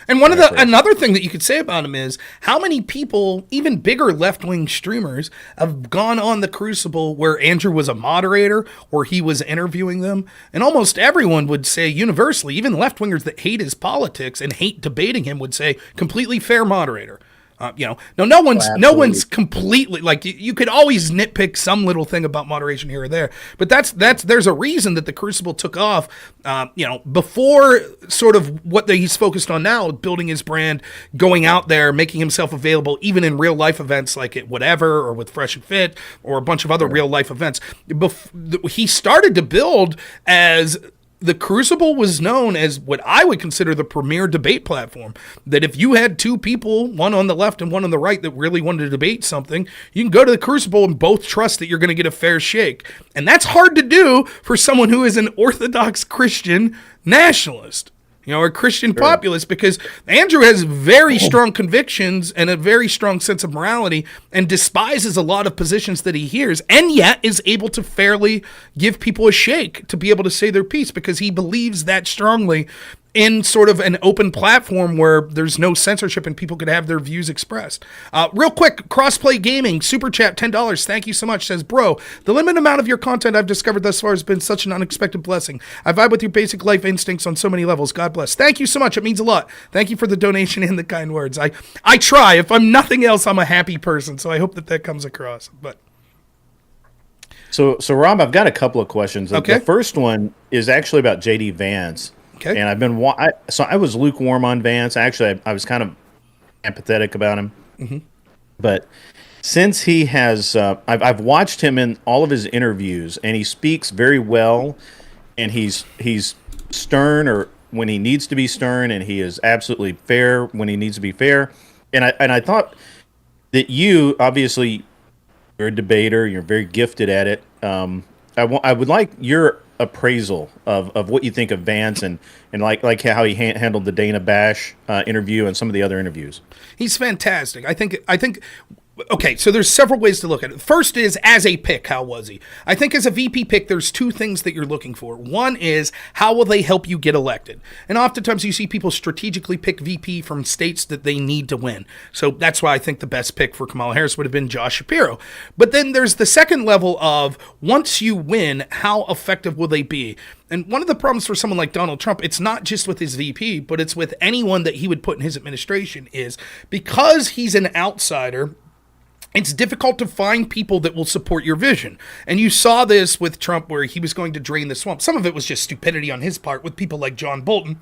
and another thing that you could say about him is how many people, even bigger left-wing streamers, have gone on the Crucible where Andrew was a moderator or he was interviewing them, and almost everyone would say universally, even left-wingers that hate his politics and hate debating him would say completely fair moderator. No one's completely like you could always nitpick some little thing about moderation here or there, but there's a reason that the Crucible took off. Before sort of what he's focused on now, building his brand, going out there, making himself available, even in real life events like at Whatever or with Fresh and Fit or a bunch of other real life events. He started to build as the Crucible was known as what I would consider the premier debate platform. That if you had two people, one on the left and one on the right, that really wanted to debate something, you can go to the Crucible and both trust that you're going to get a fair shake. And that's hard to do for someone who is an Orthodox Christian nationalist. Or Christian populist, because Andrew has very strong convictions and a very strong sense of morality and despises a lot of positions that he hears, and yet is able to fairly give people a shake to be able to say their piece because he believes that strongly in sort of an open platform where there's no censorship and people could have their views expressed. Real quick, Crossplay Gaming, Super Chat, $10. Thank you so much. Says, bro, the limited amount of your content I've discovered thus far has been such an unexpected blessing. I vibe with your basic life instincts on so many levels. God bless. Thank you so much. It means a lot. Thank you for the donation and the kind words. I try. If I'm nothing else, I'm a happy person, so I hope that comes across. But So Rob, I've got a couple of questions. Okay. The first one is actually about JD Vance. Okay. And I've been I was lukewarm on Vance. Actually, I was kind of empathetic about him. Mm-hmm. But since he has, I've watched him in all of his interviews, and he speaks very well, and he's stern or when he needs to be stern, and he is absolutely fair when he needs to be fair. And I thought that you, obviously, you're a debater, you're very gifted at it. I would like your appraisal of what you think of Vance and like how he handled the Dana Bash interview and some of the other interviews. He's fantastic. I think. Okay, so there's several ways to look at it. First is, as a pick, how was he? I think as a VP pick, there's two things that you're looking for. One is, how will they help you get elected? And oftentimes you see people strategically pick VP from states that they need to win. So that's why I think the best pick for Kamala Harris would have been Josh Shapiro. But then there's the second level of, once you win, how effective will they be? And one of the problems for someone like Donald Trump, it's not just with his VP, but it's with anyone that he would put in his administration, is because he's an outsider, it's difficult to find people that will support your vision. And you saw this with Trump, where he was going to drain the swamp. Some of it was just stupidity on his part with people like John Bolton.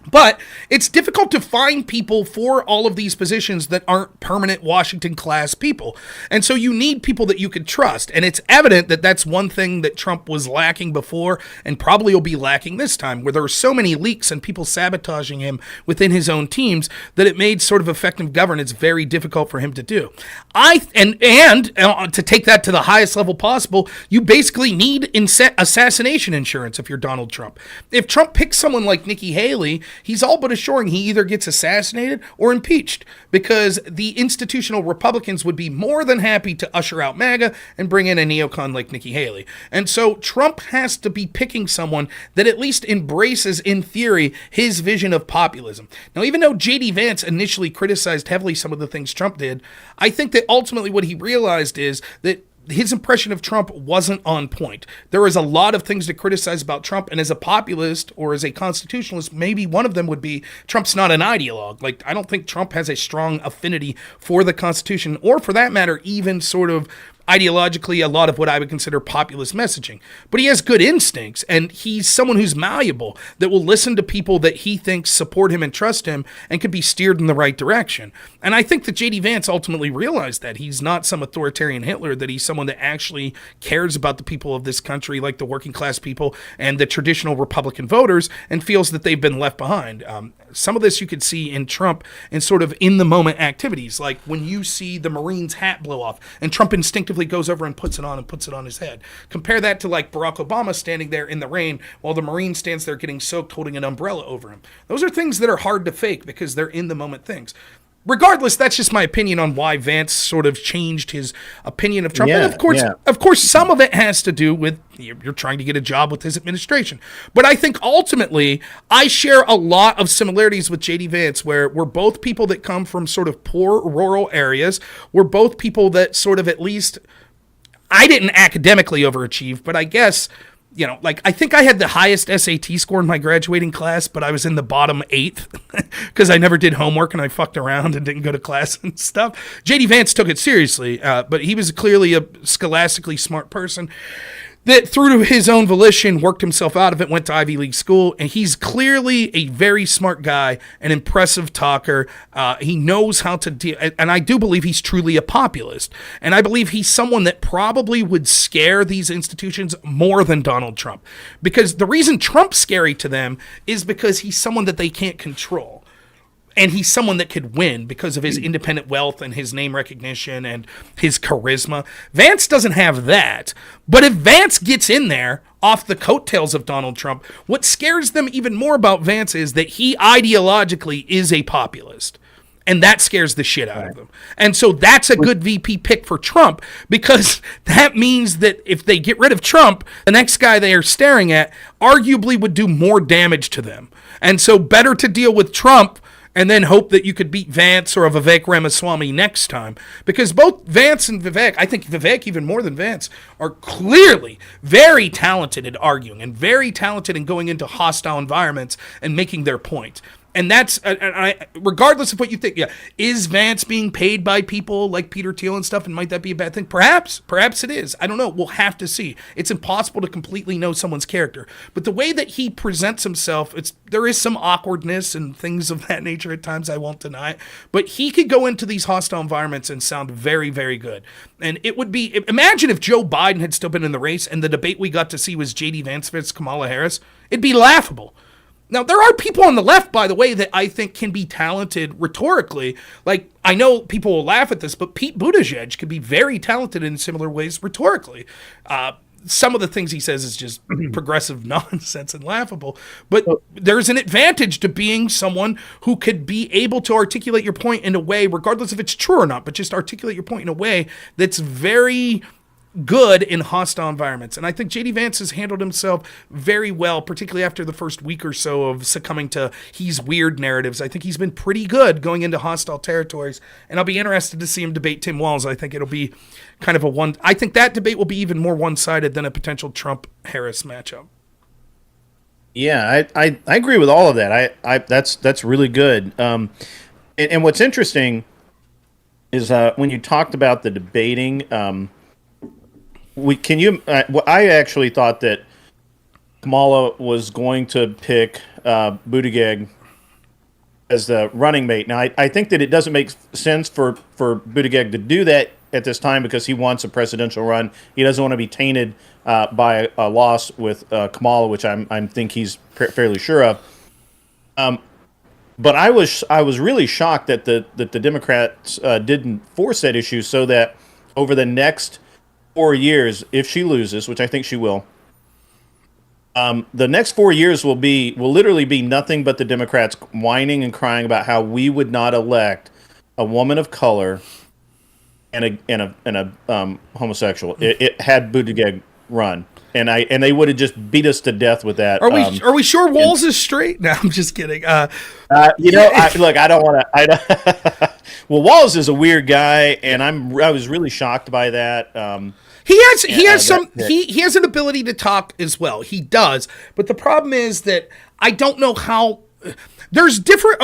But it's difficult to find people for all of these positions that aren't permanent Washington class people. And so you need people that you can trust. And it's evident that that's one thing that Trump was lacking before and probably will be lacking this time, where there were so many leaks and people sabotaging him within his own teams that it made sort of effective governance very difficult for him to do. And to take that to the highest level possible, you basically need assassination insurance if you're Donald Trump. If Trump picks someone like Nikki Haley, he's all but assuring he either gets assassinated or impeached, because the institutional Republicans would be more than happy to usher out MAGA and bring in a neocon like Nikki Haley. And so Trump has to be picking someone that at least embraces, in theory, his vision of populism. Now, even though JD Vance initially criticized heavily some of the things Trump did, I think that ultimately what he realized is that his impression of Trump wasn't on point. There is a lot of things to criticize about Trump, and as a populist or as a constitutionalist, maybe one of them would be Trump's not an ideologue. Like, I don't think Trump has a strong affinity for the Constitution, or for that matter, even sort of ideologically a lot of what I would consider populist messaging. But he has good instincts, and he's someone who's malleable, that will listen to people that he thinks support him and trust him and could be steered in the right direction. And I think that JD Vance ultimately realized that he's not some authoritarian Hitler, that he's someone that actually cares about the people of this country, like the working class people and the traditional Republican voters, and feels that they've been left behind. Some of this you could see in Trump in sort of in the moment activities, like when you see the Marine's hat blow off and Trump instinctively goes over and puts it on his head. Compare that to like Barack Obama standing there in the rain while the Marine stands there getting soaked holding an umbrella over him. Those are things that are hard to fake because they're in the moment things. Regardless, that's just my opinion on why Vance sort of changed his opinion of Trump. Yeah, And of course, some of it has to do with you're trying to get a job with his administration. But I think ultimately, I share a lot of similarities with JD Vance, where we're both people that come from sort of poor rural areas. We're both people that sort of, at least, I didn't academically overachieve, but I guess, like, I think I had the highest SAT score in my graduating class, but I was in the bottom 8th because I never did homework and I fucked around and didn't go to class and stuff. JD Vance took it seriously, but he was clearly a scholastically smart person. that through his own volition worked himself out of it, went to Ivy League school, and he's clearly a very smart guy, an impressive talker. He knows how to deal, and I do believe he's truly a populist. And I believe he's someone that probably would scare these institutions more than Donald Trump. Because the reason Trump's scary to them is because he's someone that they can't control. And he's someone that could win because of his independent wealth and his name recognition and his charisma. Vance doesn't have that. But if Vance gets in there off the coattails of Donald Trump, what scares them even more about Vance is that he ideologically is a populist. And that scares the shit out of them. And so that's a good VP pick for Trump, because that means that if they get rid of Trump, the next guy they are staring at arguably would do more damage to them. And so better to deal with Trump and then hope that you could beat Vance or Vivek Ramaswamy next time. Because both Vance and Vivek, I think Vivek even more than Vance, are clearly very talented at arguing and very talented in going into hostile environments and making their point. And that's, regardless of what you think, is Vance being paid by people like Peter Thiel and stuff, and might that be a bad thing? Perhaps it is. I don't know. We'll have to see. It's impossible to completely know someone's character. But the way that he presents himself, there is some awkwardness and things of that nature at times, I won't deny it. But he could go into these hostile environments and sound very, very good. And it would be, imagine if Joe Biden had still been in the race and the debate we got to see was JD Vance versus Kamala Harris. It'd be laughable. Now, there are people on the left, by the way, that I think can be talented rhetorically. Like, I know people will laugh at this, but Pete Buttigieg can be very talented in similar ways rhetorically. Some of the things he says is just progressive nonsense and laughable. But there's an advantage to being someone who could be able to articulate your point in a way, regardless if it's true or not, but just articulate your point in a way that's very good in hostile environments. And I think JD Vance has handled himself very well, particularly after the first week or so of succumbing to he's weird narratives. I think he's been pretty good going into hostile territories, and I'll be interested to see him debate Tim Walz. I think it'll be kind of I think that debate will be even more one-sided than a potential Trump-Harris matchup. Yeah, I agree with all of that. That's really good. And what's interesting is when you talked about the debating, I actually thought that Kamala was going to pick Buttigieg as the running mate. Now, I think that it doesn't make sense for Buttigieg to do that at this time because he wants a presidential run. He doesn't want to be tainted by a loss with Kamala, which I think he's fairly sure of. But I was really shocked that the Democrats didn't force that issue, so that over the next 4 years, if she loses, which I think she will, the next 4 years will literally be nothing but the Democrats whining and crying about how we would not elect a woman of color and a homosexual. It had Buttigieg run, and they would have just beat us to death with that. Are we sure Walz is straight? No, I'm just kidding. I don't want to. Well, Walz is a weird guy, and I was really shocked by that. He has an ability to talk as well. He does, but the problem is that I don't know how. There's different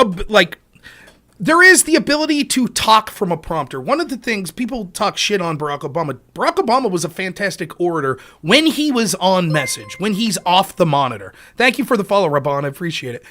there is the ability to talk from a prompter. One of the things people talk shit on Barack Obama. Barack Obama was a fantastic orator when he was on message, when he's off the monitor. Thank you for the follow, Rabban. I appreciate it.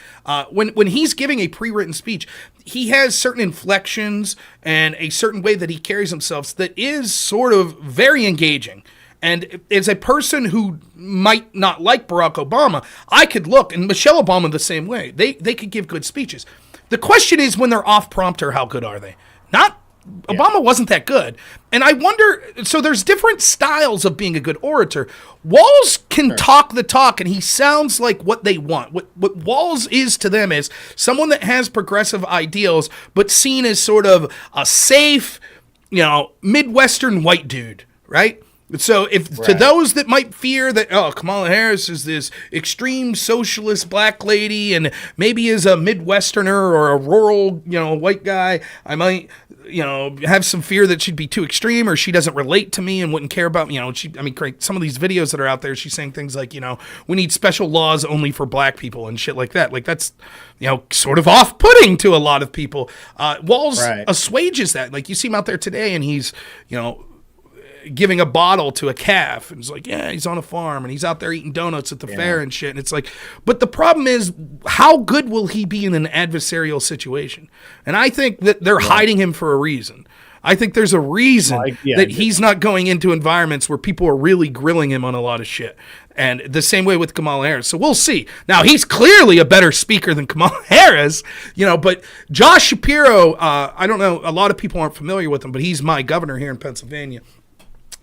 When he's giving a pre-written speech, he has certain inflections and a certain way that he carries himself that is sort of very engaging. And as a person who might not like Barack Obama, I could look, and Michelle Obama the same way. They could give good speeches. The question is, when they're off prompter, how good are they? Obama wasn't that good. And I wonder, so there's different styles of being a good orator. Walz can talk the talk, and he sounds like what they want. What Walz is to them is someone that has progressive ideals, but seen as sort of a safe, Midwestern white dude, right? So to those that might fear that, Kamala Harris is this extreme socialist black lady and maybe is a Midwesterner or a rural, white guy, I might, have some fear that she'd be too extreme or she doesn't relate to me and wouldn't care about me. Some of these videos that are out there, she's saying things like, we need special laws only for black people and shit like that. Like that's, sort of off-putting to a lot of people. Walz assuages that. Like you see him out there today and he's, giving a bottle to a calf, and it's like, yeah, he's on a farm and he's out there eating donuts at the fair and shit. And it's like, but the problem is, how good will he be in an adversarial situation? And I think that they're hiding him for a reason. I think there's a reason that he's not going into environments where people are really grilling him on a lot of shit. And the same way with Kamala Harris. So we'll see. Now, he's clearly a better speaker than Kamala Harris, but Josh Shapiro, I don't know, a lot of people aren't familiar with him, but he's my governor here in Pennsylvania.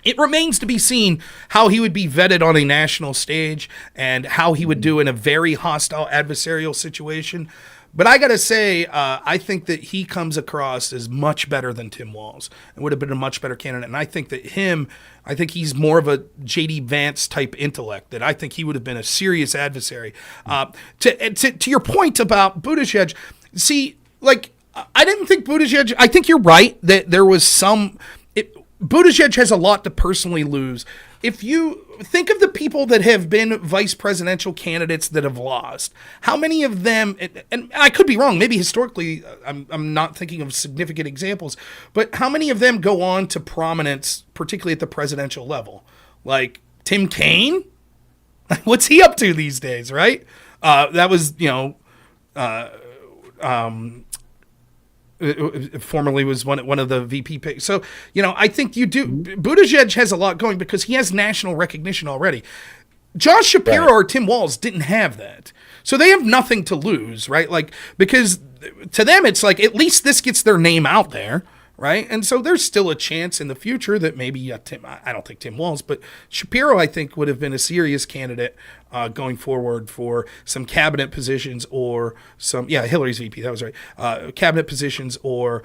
It remains to be seen how he would be vetted on a national stage and how he would do in a very hostile adversarial situation. But I got to say, I think that he comes across as much better than Tim Walz and would have been a much better candidate. And I think that I think he's more of a JD Vance type intellect, that I think he would have been a serious adversary. To your point about Buttigieg, see, like, I didn't think Buttigieg, I think you're right that there was Buttigieg has a lot to personally lose. If you think of the people that have been vice presidential candidates that have lost, how many of them, and I could be wrong, maybe historically I'm not thinking of significant examples, but how many of them go on to prominence, particularly at the presidential level? Like Tim Kaine? What's he up to these days, right? That was, formerly was one of the VP picks. So, I think you do. Buttigieg has a lot going because he has national recognition already. Josh Shapiro or Tim Walz didn't have that. So they have nothing to lose, right? Like, because to them, it's like, at least this gets their name out there, right? And so there's still a chance in the future that maybe I don't think Tim Walz, but Shapiro, I think, would have been a serious candidate going forward for some cabinet positions or Hillary's VP, that was right, cabinet positions or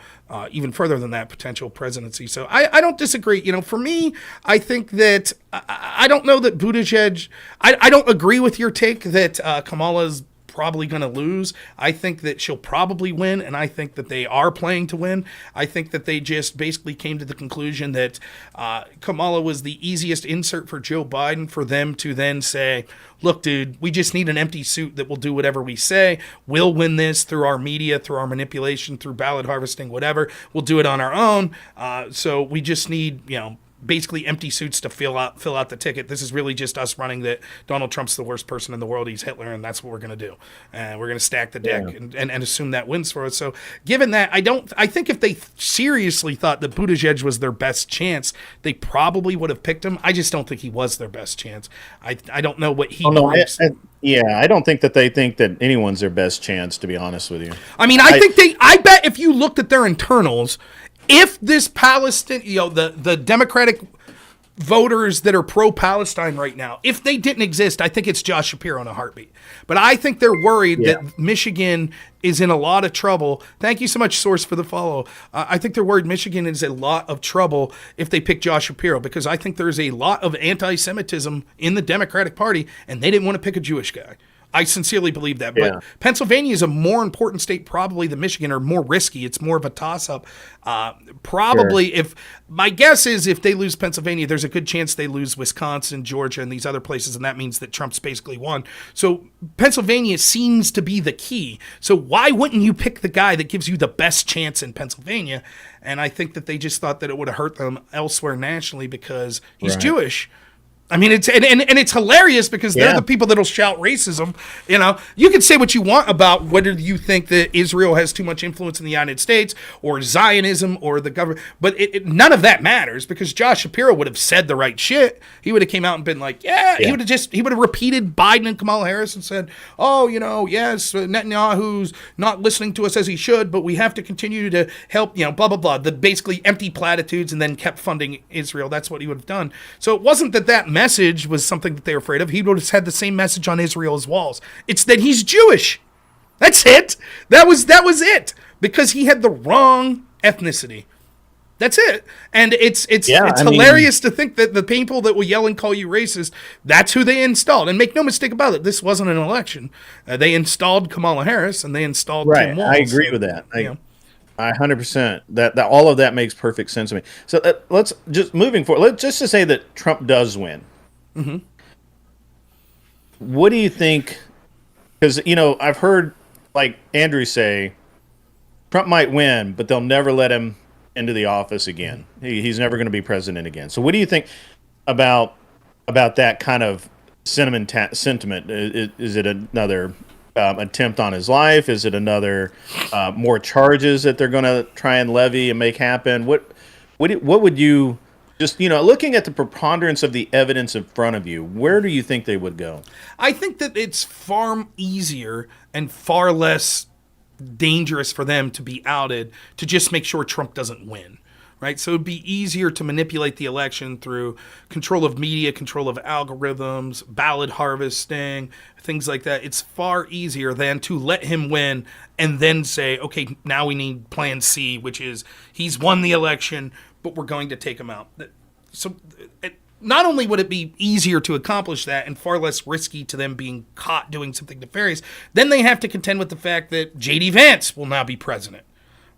even further than that, potential presidency. So I don't disagree. For me, I think that I don't know that Buttigieg, I don't agree with your take that Kamala's probably going to lose. I think that she'll probably win, and I think that they are playing to win. I think that they just basically came to the conclusion that Kamala was the easiest insert for Joe Biden for them to then say, look, dude, we just need an empty suit that will do whatever we say. We'll win this through our media, through our manipulation, through ballot harvesting, whatever. We'll do it on our own. So we just need, basically empty suits to fill out the ticket. This is really just us running that Donald Trump's the worst person in the world. He's Hitler, and that's what we're going to do. We're going to stack the deck and assume that wins for us. So given that, I think if they seriously thought that Buttigieg was their best chance, they probably would have picked him. I just don't think he was their best chance. I don't know what he brings. I don't think that they think that anyone's their best chance, to be honest with you. I mean, I bet if you looked at their internals, if this Palestine, the Democratic voters that are pro-Palestine right now, if they didn't exist, I think it's Josh Shapiro in a heartbeat. But I think they're worried that Michigan is in a lot of trouble. Thank you so much, Source, for the follow. I think they're worried Michigan is a lot of trouble if they pick Josh Shapiro, because I think there's a lot of anti-Semitism in the Democratic Party, and they didn't want to pick a Jewish guy. I sincerely believe that. But Pennsylvania is a more important state probably than Michigan, or more risky. It's more of a toss-up. If my guess is if they lose Pennsylvania, there's a good chance they lose Wisconsin, Georgia, and these other places, and that means that Trump's basically won. So Pennsylvania seems to be the key. So why wouldn't you pick the guy that gives you the best chance in Pennsylvania? And I think that they just thought that it would have hurt them elsewhere nationally because he's Jewish. I mean, it's hilarious because they're the people that'll shout racism. You can say what you want about whether you think that Israel has too much influence in the United States or Zionism or the government, but none of that matters because Josh Shapiro would have said the right shit. He would have came out and been like, he would have repeated Biden and Kamala Harris and said, yes, Netanyahu's not listening to us as he should, but we have to continue to help, blah, blah, blah. The basically empty platitudes, and then kept funding Israel. That's what he would have done. So it wasn't that message was something that they were afraid of. He would have had the same message on Israel's walls. It's that he's Jewish. That's it. That was it. Because he had the wrong ethnicity. That's it. And it's hilarious to think that the people that will yell and call you racist, that's who they installed. And make no mistake about it, this wasn't an election. They installed Kamala Harris and they installed Tim Walz. I agree with that. I 100%. That all of that makes perfect sense to me. So let's just moving forward. Let's just to say that Trump does win. Mm-hmm. What do you think? Because I've heard like Andrew say, Trump might win, but they'll never let him into the office again. He's never going to be president again. So what do you think about that kind of sentiment? Is it another attempt on his life? Is it another more charges that they're going to try and levy and make happen? What would you just, looking at the preponderance of the evidence in front of you, where do you think they would go? I think that it's far easier and far less dangerous for them to be outed to just make sure Trump doesn't win. Right? So it'd be easier to manipulate the election through control of media, control of algorithms, ballot harvesting, things like that. It's far easier than to let him win and then say, okay, now we need plan C, which is he's won the election, but we're going to take him out. So not only would it be easier to accomplish that and far less risky to them being caught doing something nefarious, then they have to contend with the fact that JD Vance will now be president.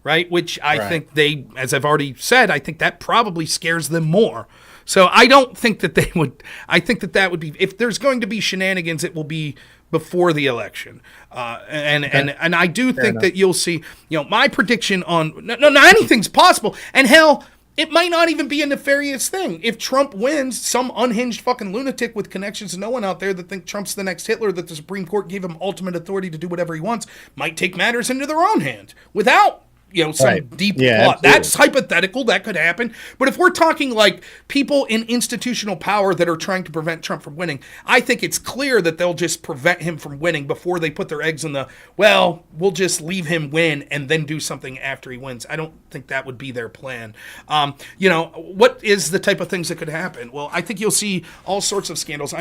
Right, which I think they, as I've already said, I think that probably scares them more. So I don't think that they would. I think that would be, if there's going to be shenanigans, it will be before the election. And I do think that you'll see. My prediction on no, anything's possible. And hell, it might not even be a nefarious thing. If Trump wins, some unhinged fucking lunatic with connections to no one out there that think Trump's the next Hitler, that the Supreme Court gave him ultimate authority to do whatever he wants, might take matters into their own hand without some deep plot. Absolutely. That's hypothetical. That could happen. But if we're talking like people in institutional power that are trying to prevent Trump from winning, I think it's clear that they'll just prevent him from winning before they put their eggs in we'll just leave him win and then do something after he wins. I don't think that would be their plan. What is the type of things that could happen? Well, I think you'll see all sorts of scandals.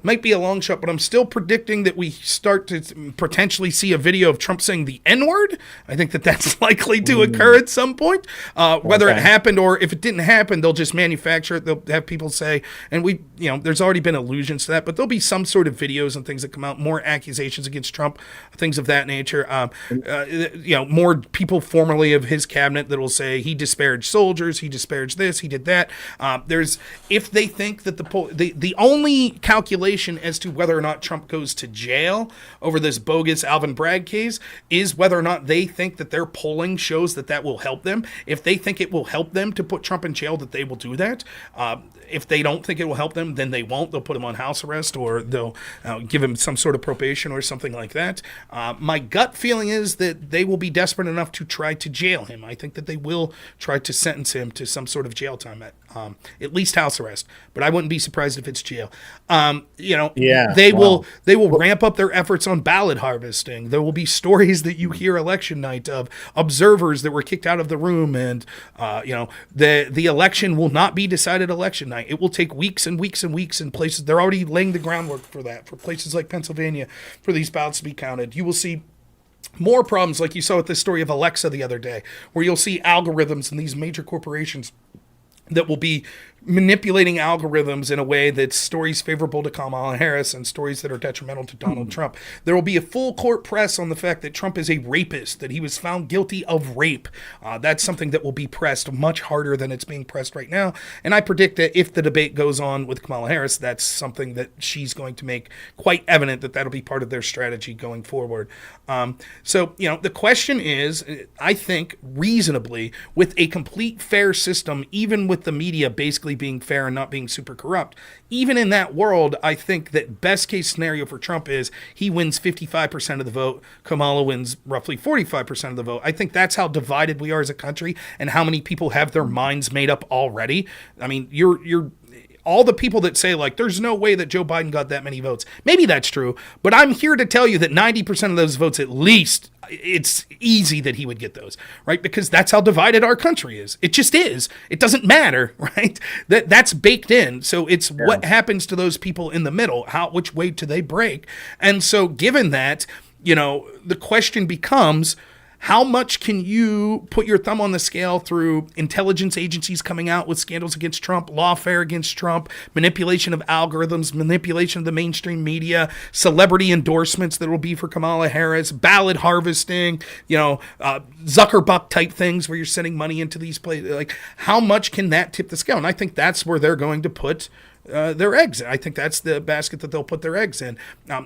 Might be a long shot, but I'm still predicting that we start to potentially see a video of Trump saying the N-word. I think that's likely to occur at some point. Whether it happened or if it didn't happen, they'll just manufacture it. They'll have people say, and there's already been allusions to that, but there'll be some sort of videos and things that come out, more accusations against Trump, things of that nature. More people formerly of his cabinet that will say he disparaged soldiers, he disparaged this, he did that. If they think that the only calculation as to whether or not Trump goes to jail over this bogus Alvin Bragg case is whether or not they think that their polling shows that will help them. If they think it will help them to put Trump in jail, that they will do that. If they don't think it will help them, then they won't. They'll put him on house arrest or they'll give him some sort of probation or something like that. My gut feeling is that they will be desperate enough to try to jail him. I think that they will try to sentence him to some sort of jail time, at least house arrest. But I wouldn't be surprised if it's jail. They will ramp up their efforts on ballot harvesting. There will be stories that you hear election night of observers that were kicked out of the room, and the election will not be decided election night. It will take weeks and weeks and weeks in places. They're already laying the groundwork for that, for places like Pennsylvania, for these ballots to be counted. You will see more problems like you saw with this story of Alexa the other day, where you'll see algorithms in these major corporations that will be manipulating algorithms in a way that's stories favorable to Kamala Harris and stories that are detrimental to Donald Trump. There will be a full court press on the fact that Trump is a rapist, that he was found guilty of rape. That's something that will be pressed much harder than it's being pressed right now. And I predict that if the debate goes on with Kamala Harris, that's something that she's going to make quite evident that that'll be part of their strategy going forward. The question is, I think reasonably, with a complete fair system, even with the media basically being fair and not being super corrupt, even in that world, I think that best case scenario for Trump is he wins 55% of the vote, Kamala wins roughly 45% of the vote. I think that's how divided we are as a country and how many people have their minds made up already. I mean, you're all the people that say, like, there's no way that Joe Biden got that many votes. Maybe that's true, but I'm here to tell you that 90% of those votes, at least, it's easy that he would get those, right? Because that's how divided our country is. It just is. It doesn't matter, right? That's baked in. So it's what happens to those people in the middle. Which way do they break? And so given that, the question becomes, how much can you put your thumb on the scale through intelligence agencies coming out with scandals against Trump, lawfare against Trump, manipulation of algorithms, manipulation of the mainstream media, celebrity endorsements that will be for Kamala Harris, ballot harvesting, Zuckerbuck type things where you're sending money into these places. Like, how much can that tip the scale? And I think that's where they're going to put their eggs. I think that's the basket that they'll put their eggs in.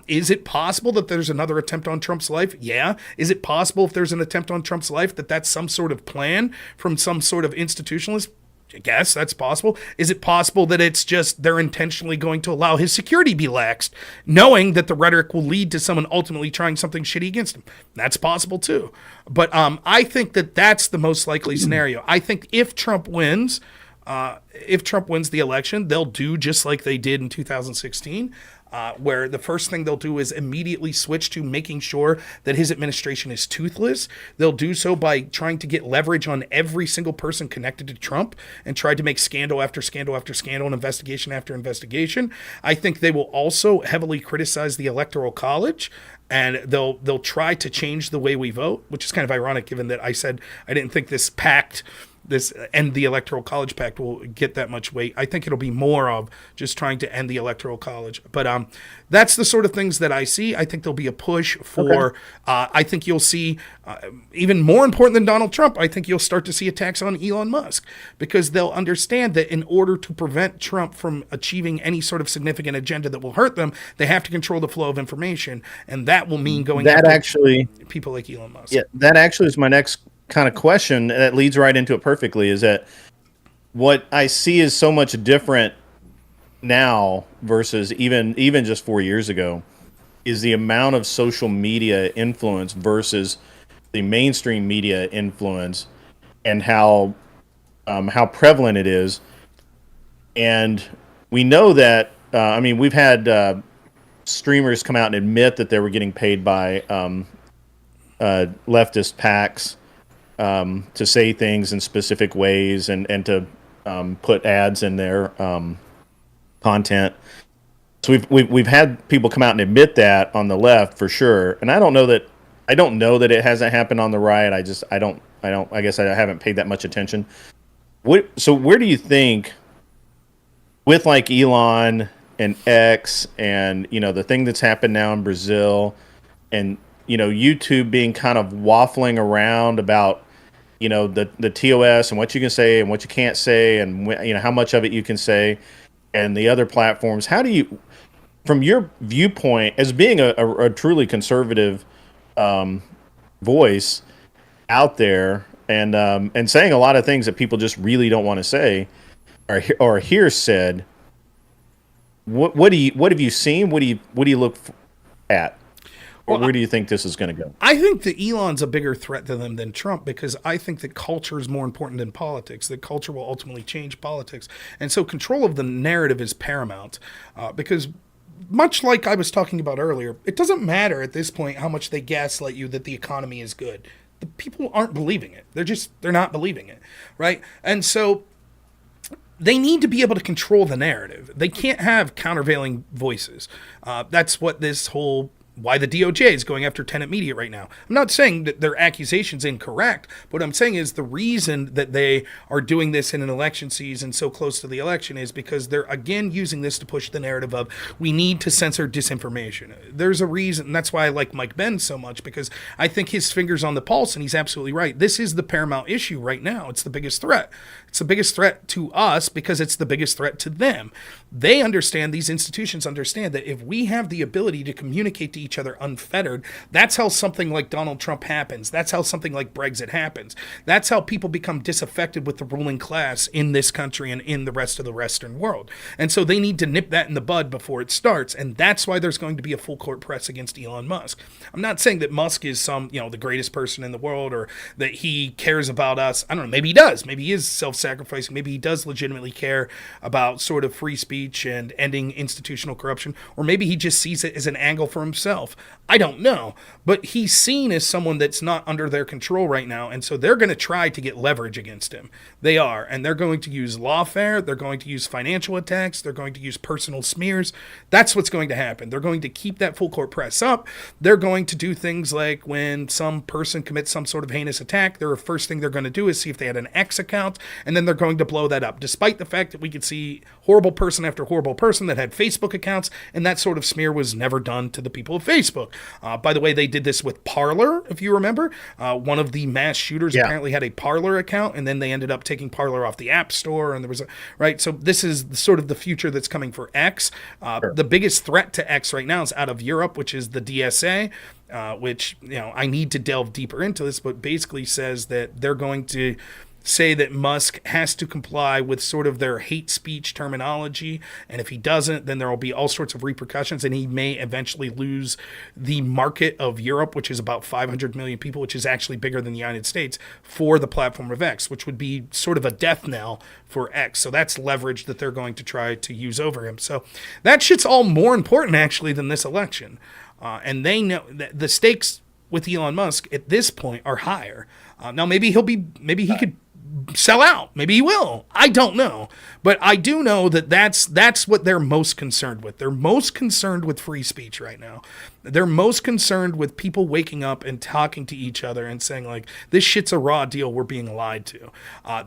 Is it possible that there's another attempt on Trump's life? Yeah. Is it possible if there's an attempt on Trump's life that that's some sort of plan from some sort of institutionalist? I guess that's possible. Is it possible that it's just they're intentionally going to allow his security be laxed, knowing that the rhetoric will lead to someone ultimately trying something shitty against him? That's possible too. But I think that that's the most likely scenario. I think if Trump wins the election, they'll do just like they did in 2016. Where the first thing they'll do is immediately switch to making sure that his administration is toothless. They'll do so by trying to get leverage on every single person connected to Trump and try to make scandal after scandal after scandal and investigation after investigation. I think they will also heavily criticize the Electoral College, and they'll try to change the way we vote, which is kind of ironic given that I said I didn't think this end the Electoral College pact will get that much weight. I think it'll be more of just trying to end the Electoral College. But that's the sort of things that I see. I think there'll be a push for, I think you'll see, even more important than Donald Trump, I think you'll start to see attacks on Elon Musk, because they'll understand that in order to prevent Trump from achieving any sort of significant agenda that will hurt them, they have to control the flow of information. And that will mean going after people like Elon Musk. Yeah, that actually is my next kind of question that leads right into it perfectly, is that what I see is so much different now versus even just 4 years ago is the amount of social media influence versus the mainstream media influence, and how prevalent it is. And we know that we've had streamers come out and admit that they were getting paid by leftist PACs to say things in specific ways and to put ads in their content. So we've had people come out and admit that on the left for sure. And I don't know that it hasn't happened on the right. I guess I haven't paid that much attention. So where do you think, with like Elon and X and the thing that's happened now in Brazil, and YouTube being kind of waffling around about the TOS and what you can say and what you can't say, and how much of it you can say, and the other platforms, how do you, from your viewpoint as being a truly conservative voice out there, and saying a lot of things that people just really don't want to say or hear said, what have you seen? What do you look at? Or where do you think this is going to go? I think that Elon's a bigger threat to them than Trump, because I think that culture is more important than politics. That culture will ultimately change politics. And so control of the narrative is paramount, because much like I was talking about earlier, it doesn't matter at this point how much they gaslight you that the economy is good. The people aren't believing it. They're not believing it, right? And so they need to be able to control the narrative. They can't have countervailing voices. That's what why the DOJ is going after Tenet Media right now. I'm not saying that their accusation's incorrect. What I'm saying is the reason that they are doing this in an election season so close to the election is because they're, again, using this to push the narrative of we need to censor disinformation. There's a reason, and that's why I like Mike Benn so much, because I think his finger's on the pulse, and he's absolutely right. This is the paramount issue right now. It's the biggest threat. It's the biggest threat to us because it's the biggest threat to them. They understand, these institutions understand, that if we have the ability to communicate to each other unfettered, that's how something like Donald Trump happens. That's how something like Brexit happens. That's how people become disaffected with the ruling class in this country and in the rest of the Western world. And so they need to nip that in the bud before it starts. And that's why there's going to be a full court press against Elon Musk. I'm not saying that Musk is the greatest person in the world, or that he cares about us. I don't know. Maybe he does. Maybe he is self-sacrificing. Maybe he does legitimately care about sort of free speech and ending institutional corruption. Or maybe he just sees it as an angle for himself. I don't know. But he's seen as someone that's not under their control right now. And so they're going to try to get leverage against him. They are. And they're going to use lawfare. They're going to use financial attacks. They're going to use personal smears. That's what's going to happen. They're going to keep that full court press up. They're going to do things like when some person commits some sort of heinous attack, the first thing they're going to do is see if they had an X account, and then they're going to blow that up, despite the fact that we could see horrible person after horrible person that had Facebook accounts, and that sort of smear was never done to the people of Facebook. By the way, they did this with Parler, if you remember. One of the mass shooters apparently had a Parler account, and then they ended up taking Parler off the App Store, and there was right. So this is sort of the future that's coming for X. The biggest threat to X right now is out of Europe, which is the DSA. Which, I need to delve deeper into this, but basically says that they're going to say that Musk has to comply with sort of their hate speech terminology, and if he doesn't, then there will be all sorts of repercussions, and he may eventually lose the market of Europe, which is about 500 million people, which is actually bigger than the United States, for the platform of X, which would be sort of a death knell for X. So that's leverage that they're going to try to use over him. So that shit's all more important, actually, than this election. And they know that the stakes with Elon Musk at this point are higher. Now, maybe he could sell out. Maybe he will. I don't know. But I do know that that's what they're most concerned with. They're most concerned with free speech right now. They're most concerned with people waking up and talking to each other and saying, like, this shit's a raw deal. We're being lied to.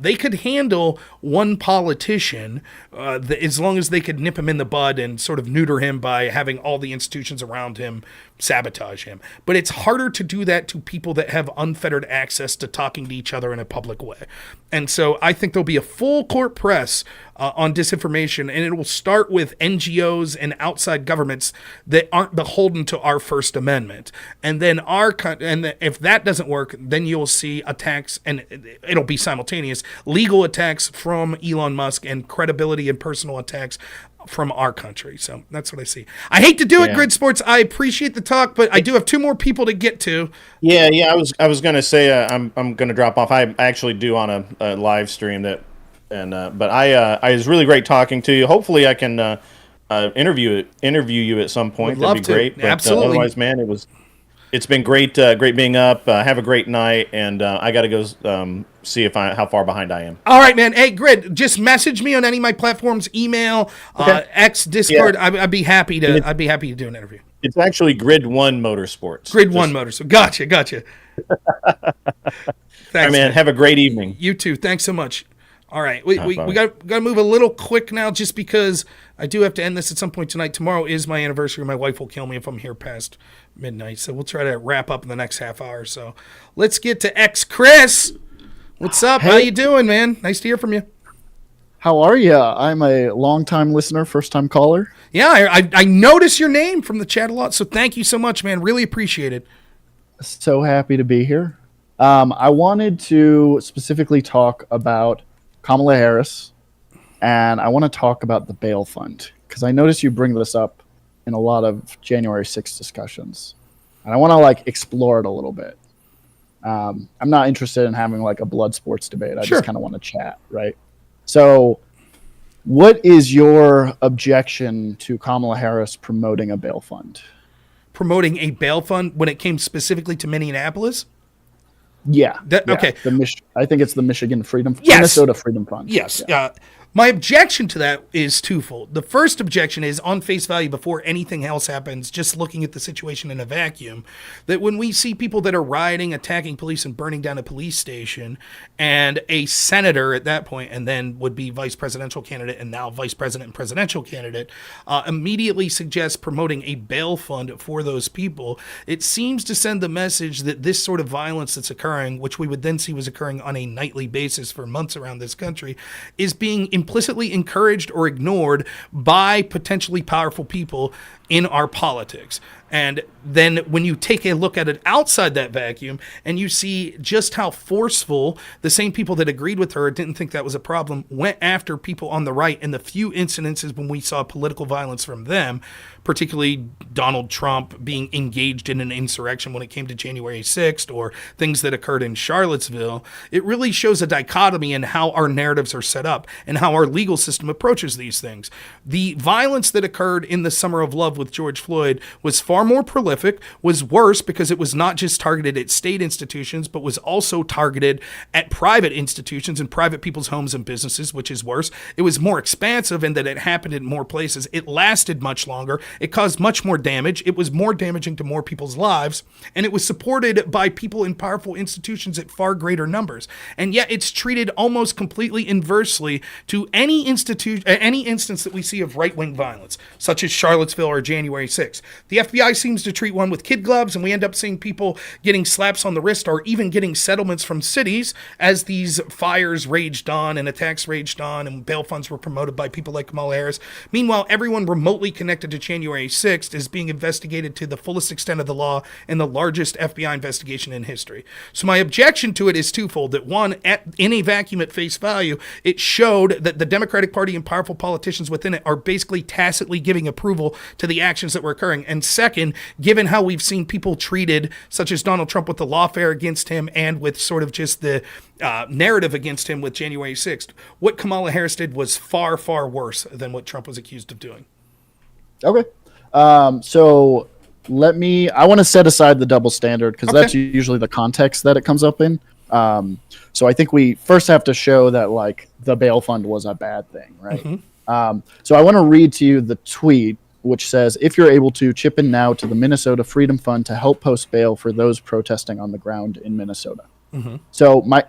They could handle one politician as long as they could nip him in the bud and sort of neuter him by having all the institutions around him sabotage him. But it's harder to do that to people that have unfettered access to talking to each other in a public way. And so I think there'll be a full court press on disinformation, and it will start with NGOs and outside governments that aren't beholden to our First Amendment. And then if that doesn't work, then you'll see attacks, and it'll be simultaneous, legal attacks from Elon Musk and credibility and personal attacks from our country. So that's what I see. I hate to do it, Grid Sports. I appreciate the talk, but I do have two more people to get to. Yeah. I was going to say I'm going to drop off. I actually do on a live stream that, but I was really great talking to you. Hopefully I can interview you at some point. That'd be great. But, absolutely. Otherwise, man, it's been great being up. Have a great night, and I got to go see how far behind I am. All right, man. Hey, Grid, just message me on any of my platforms, email, X, Discord. Yeah. I'd be happy to. I'd be happy to do an interview. It's actually Grid One Motorsports. Grid One Motorsports. Gotcha. Thanks, man. Have a great evening. You too. Thanks so much. All right, we got to move a little quick now, just because I do have to end this at some point tonight. Tomorrow is my anniversary. My wife will kill me if I'm here past midnight, so we'll try to wrap up in the next half hour. So let's get to X Chris. What's up? Hey. How you doing, man? Nice to hear from you. How are you? I'm a long-time listener, first-time caller. Yeah, I notice your name from the chat a lot, so thank you so much, man. Really appreciate it. So happy to be here. I wanted to specifically talk about Kamala Harris, and I want to talk about the bail fund, because I noticed you bring this up in a lot of January 6th discussions, and I want to explore it a little bit. I'm not interested in having a blood sports debate. I just kind of want to chat, right? So what is your objection to Kamala Harris promoting a bail fund? Promoting a bail fund when it came specifically to Minneapolis? Yeah. Okay. I think it's the Minnesota Freedom Fund. Yes. My objection to that is twofold. The first objection is, on face value, before anything else happens, just looking at the situation in a vacuum, that when we see people that are rioting, attacking police, and burning down a police station, and a senator at that point, and then would be vice presidential candidate and now vice president and presidential candidate, immediately suggests promoting a bail fund for those people, it seems to send the message that this sort of violence that's occurring, which we would then see was occurring on a nightly basis for months around this country, is being implicitly encouraged or ignored by potentially powerful people in our politics. And then when you take a look at it outside that vacuum and you see just how forceful the same people that agreed with her, didn't think that was a problem, went after people on the right, and the few incidences when we saw political violence from them, particularly Donald Trump being engaged in an insurrection when it came to January 6th, or things that occurred in Charlottesville, it really shows a dichotomy in how our narratives are set up and how our legal system approaches these things. The violence that occurred in the Summer of Love with George Floyd was far more prolific, was worse because it was not just targeted at state institutions, but was also targeted at private institutions and private people's homes and businesses, which is worse. It was more expansive in that it happened in more places. It lasted much longer. It caused much more damage. It was more damaging to more people's lives, and it was supported by people in powerful institutions at far greater numbers. And yet it's treated almost completely inversely to any instance that we see of right-wing violence, such as Charlottesville or January 6th. The FBI seems to treat one with kid gloves, and we end up seeing people getting slaps on the wrist or even getting settlements from cities as these fires raged on and attacks raged on and bail funds were promoted by people like Kamala Harris. Meanwhile, everyone remotely connected to January 6th is being investigated to the fullest extent of the law in the largest FBI investigation in history. So my objection to it is twofold. That one, in a vacuum at face value, it showed that the Democratic Party and powerful politicians within it are basically tacitly giving approval to the actions that were occurring. And second, given how we've seen people treated, such as Donald Trump with the lawfare against him and with sort of just the narrative against him with January 6th, what Kamala Harris did was far, far worse than what Trump was accused of doing. Okay. So I want to set aside the double standard because that's usually the context that it comes up in. So I think we first have to show that like the bail fund was a bad thing, right? Mm-hmm. So I want to read to you the tweet, which says, if you're able to, chip in now to the Minnesota Freedom Fund to help post bail for those protesting on the ground in Minnesota. Mm-hmm. So my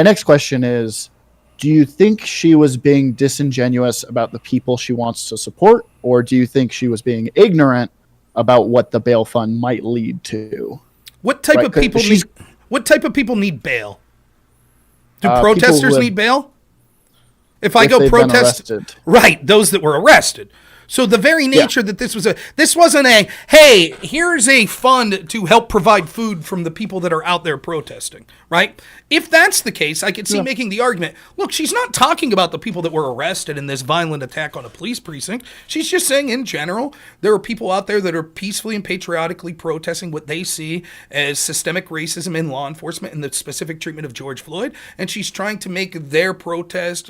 next question is, do you think she was being disingenuous about the people she wants to support, or do you think she was being ignorant about what the bail fund might lead to? What type of people need? What type of people need bail? Do protesters need bail? If I go protest, right? Those that were arrested. So the very nature that this wasn't a, hey, here's a fund to help provide food from the people that are out there protesting, right? If that's the case, I could see making the argument, look, she's not talking about the people that were arrested in this violent attack on a police precinct. She's just saying in general, there are people out there that are peacefully and patriotically protesting what they see as systemic racism in law enforcement and the specific treatment of George Floyd. And she's trying to make their protest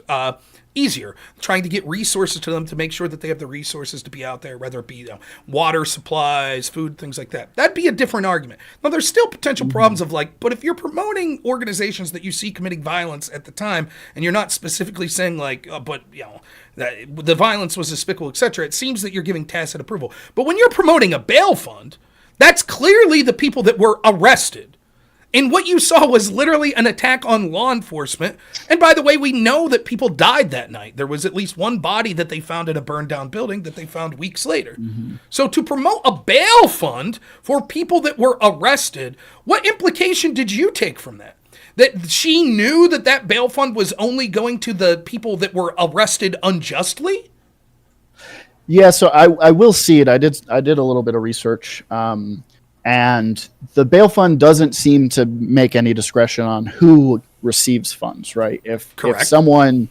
easier, trying to get resources to them to make sure that they have the resources to be out there, whether it be water supplies, food, things like that. That'd be a different argument. Now, there's still potential problems of but if you're promoting organizations that you see committing violence at the time, and you're not specifically saying that the violence was despicable, etc., it seems that you're giving tacit approval. But when you're promoting a bail fund, that's clearly the people that were arrested. And what you saw was literally an attack on law enforcement. And by the way, we know that people died that night. There was at least one body that they found in a burned down building that they found weeks later. Mm-hmm. So to promote a bail fund for people that were arrested, what implication did you take from that? That she knew that bail fund was only going to the people that were arrested unjustly? Yeah, so I will see it. I did a little bit of research. And the bail fund doesn't seem to make any discretion on who receives funds, right? If someone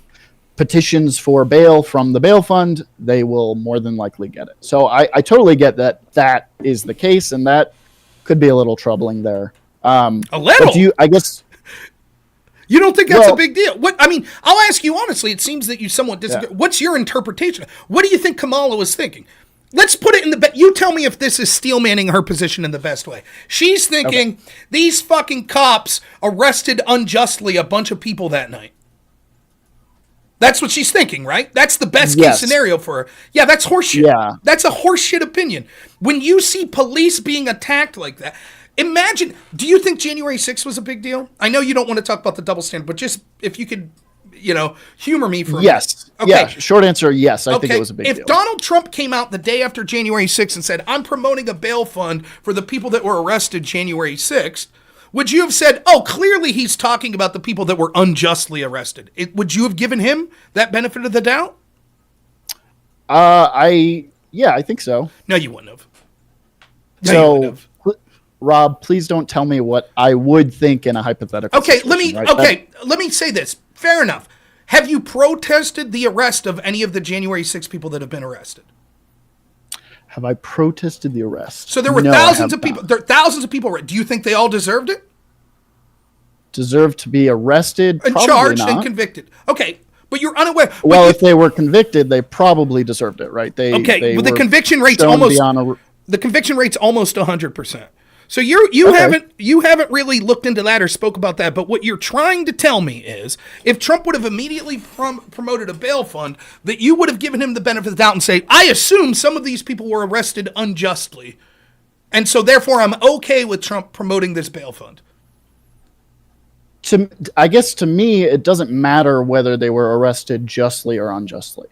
petitions for bail from the bail fund, they will more than likely get it. So I totally get that is the case, and that could be a little troubling there. A little? But you don't think that's a big deal? I'll ask you honestly. It seems that you somewhat disagree. Yeah. What's your interpretation? What do you think Kamala was thinking? Let's put it in you tell me if this is steelmanning her position in the best way. She's thinking, these fucking cops arrested unjustly a bunch of people that night. That's what she's thinking, right? That's the best case scenario for her. Yeah, that's horseshit. Yeah. That's a horseshit opinion. When you see police being attacked like that, imagine, do you think January 6th was a big deal? I know you don't want to talk about the double standard, but just if you could, humor me for a minute. Okay. Yeah, short answer, yes. I think it was a big deal. If Donald Trump came out the day after January 6th and said, I'm promoting a bail fund for the people that were arrested January 6th, would you have said, clearly he's talking about the people that were unjustly arrested? Would you have given him that benefit of the doubt? I think so. No, you wouldn't have. Rob, please don't tell me what I would think in a hypothetical situation. Let me say this. Fair enough. Have you protested the arrest of any of the January 6 people that have been arrested? Have I protested the arrest? So there were thousands of people. There are thousands of people. Do you think they all deserved it? Deserved to be arrested? And charged and convicted. Okay, but you're unaware. Well, if they were convicted, they probably deserved it, right? But the conviction rate's almost 100%. So you haven't really looked into that or spoke about that, but what you're trying to tell me is if Trump would have immediately promoted a bail fund, that you would have given him the benefit of the doubt and say, I assume some of these people were arrested unjustly, and so therefore I'm okay with Trump promoting this bail fund. I guess to me, it doesn't matter whether they were arrested justly or unjustly.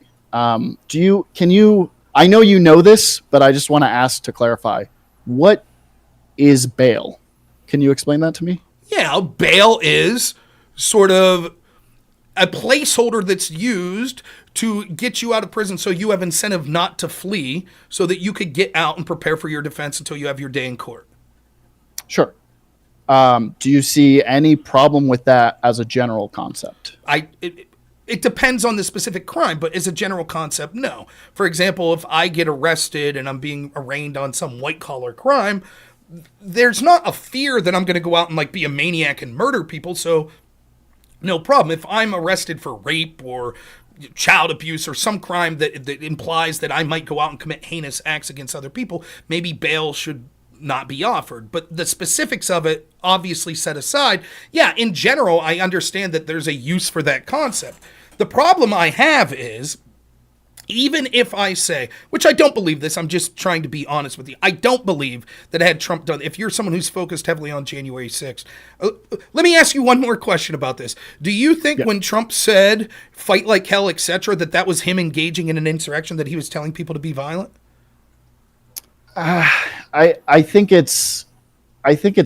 I know you know this, but I just want to ask to clarify. What is bail? Can you explain that to me? Yeah, bail is sort of a placeholder that's used to get you out of prison so you have incentive not to flee so that you could get out and prepare for your defense until you have your day in court. Sure. Do you see any problem with that as a general concept? It depends on the specific crime, but as a general concept, no. For example, if I get arrested and I'm being arraigned on some white-collar crime, there's not a fear that I'm going to go out and like be a maniac and murder people, so no problem. If I'm arrested for rape or child abuse or some crime that implies that I might go out and commit heinous acts against other people, maybe bail should not be offered. But the specifics of it obviously set aside. Yeah, in general, I understand that there's a use for that concept. The problem I have is, even if I say, which I don't believe this, I'm just trying to be honest with you, I don't believe that had Trump done, if you're someone who's focused heavily on January 6th, let me ask you one more question about this. Do you think when Trump said, fight like hell, etc., that was him engaging in an insurrection, that he was telling people to be violent? I think it's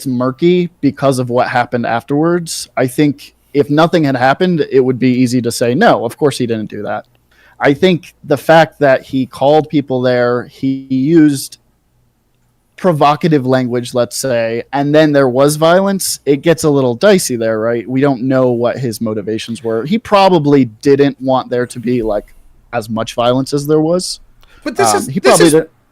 murky because of what happened afterwards. I think if nothing had happened, it would be easy to say, no, of course he didn't do that. I think the fact that he called people there, he used provocative language, let's say, and then there was violence, it gets a little dicey there, right? We don't know what his motivations were. He probably didn't want there to be like as much violence as there was. But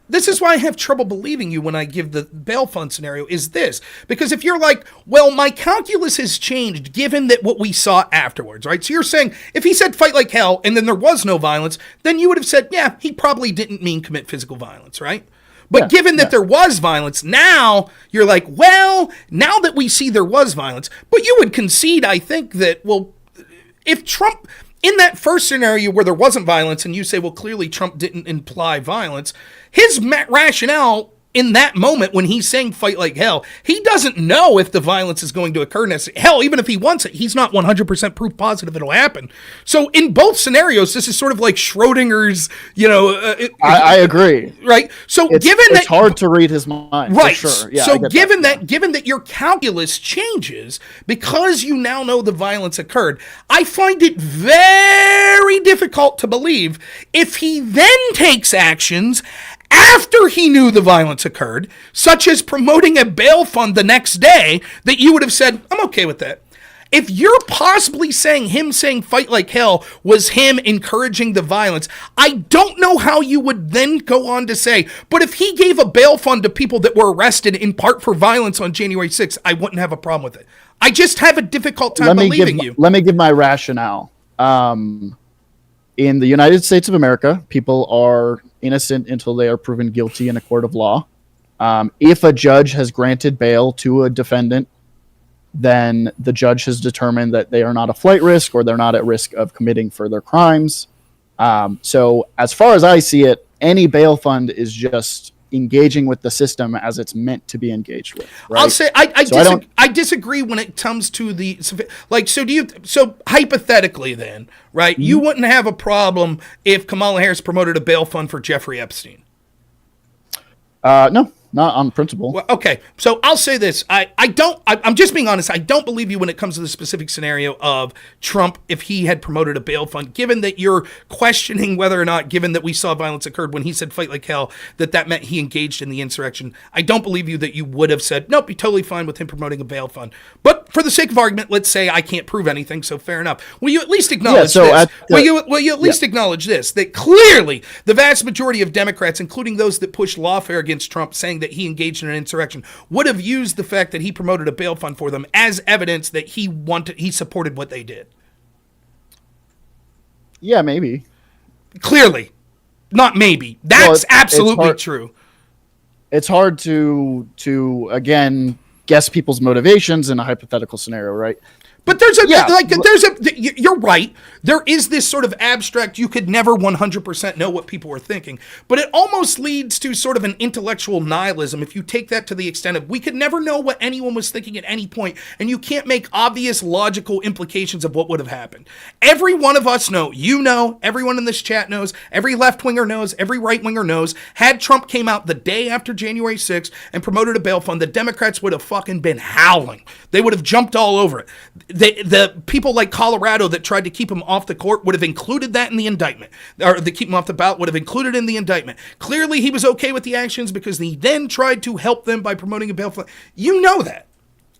this is why I have trouble believing you when I give the bail fund scenario is this. Because if you're like, well, my calculus has changed given that what we saw afterwards, right? So you're saying if he said fight like hell and then there was no violence, then you would have said, yeah, he probably didn't mean commit physical violence, right? But given that there was violence, now you're like, well, now that we see there was violence, but you would concede, I think, that, well, if Trump, in that first scenario where there wasn't violence and you say, well, clearly Trump didn't imply violence, his rationale in that moment when he's saying fight like hell, he doesn't know if the violence is going to occur. Hell, even if he wants it, he's not 100% proof positive it'll happen. So in both scenarios, this is sort of like Schrodinger's, I agree. Right? So it's hard to read his mind. Right. For sure. Yeah, so given that your calculus changes because you now know the violence occurred, I find it very difficult to believe if he then takes actions after he knew the violence occurred, such as promoting a bail fund the next day, that you would have said, I'm okay with that. If you're possibly saying him saying fight like hell was him encouraging the violence, I don't know how you would then go on to say, but if he gave a bail fund to people that were arrested in part for violence on January 6th, I wouldn't have a problem with it. I just have a difficult time believing you. Let me give my rationale. In the United States of America, people are innocent until they are proven guilty in a court of law. If a judge has granted bail to a defendant, then the judge has determined that they are not a flight risk or they're not at risk of committing further crimes. So as far as I see it, any bail fund is just engaging with the system as it's meant to be engaged with. Right? I'll say I disagree when it comes to the like. So hypothetically, then, right? You wouldn't have a problem if Kamala Harris promoted a bail fund for Jeffrey Epstein. No. Not on principle. Well, okay, so I'll say this. I'm just being honest. I don't believe you when it comes to the specific scenario of Trump if he had promoted a bail fund, given that you're questioning whether or not, given that we saw violence occurred when he said fight like hell, that meant he engaged in the insurrection. I don't believe you that you would have said, nope, be totally fine with him promoting a bail fund. But for the sake of argument, let's say I can't prove anything, so fair enough. Will you at least acknowledge this? Will you at least acknowledge this, that clearly the vast majority of Democrats, including those that push lawfare against Trump, saying that he engaged in an insurrection, would have used the fact that he promoted a bail fund for them as evidence that he supported what they did? Yeah, maybe. Clearly. Not maybe. That's absolutely true. It's hard to again guess people's motivations in a hypothetical scenario, right? But there's a Yeah. you're right. There is this sort of abstract, you could never 100% know what people are thinking, but it almost leads to sort of an intellectual nihilism if you take that to the extent of we could never know what anyone was thinking at any point, and you can't make obvious logical implications of what would have happened. Every one of us know, everyone in this chat knows, every left-winger knows, every right-winger knows, had Trump came out the day after January 6th and promoted a bail fund, the Democrats would have fucking been howling. They would have jumped all over it. The people like Colorado that tried to keep him off the court would have included that in the indictment, or to keep him off the ballot would have included in the indictment. Clearly, he was okay with the actions because he then tried to help them by promoting a bail fund. You know that.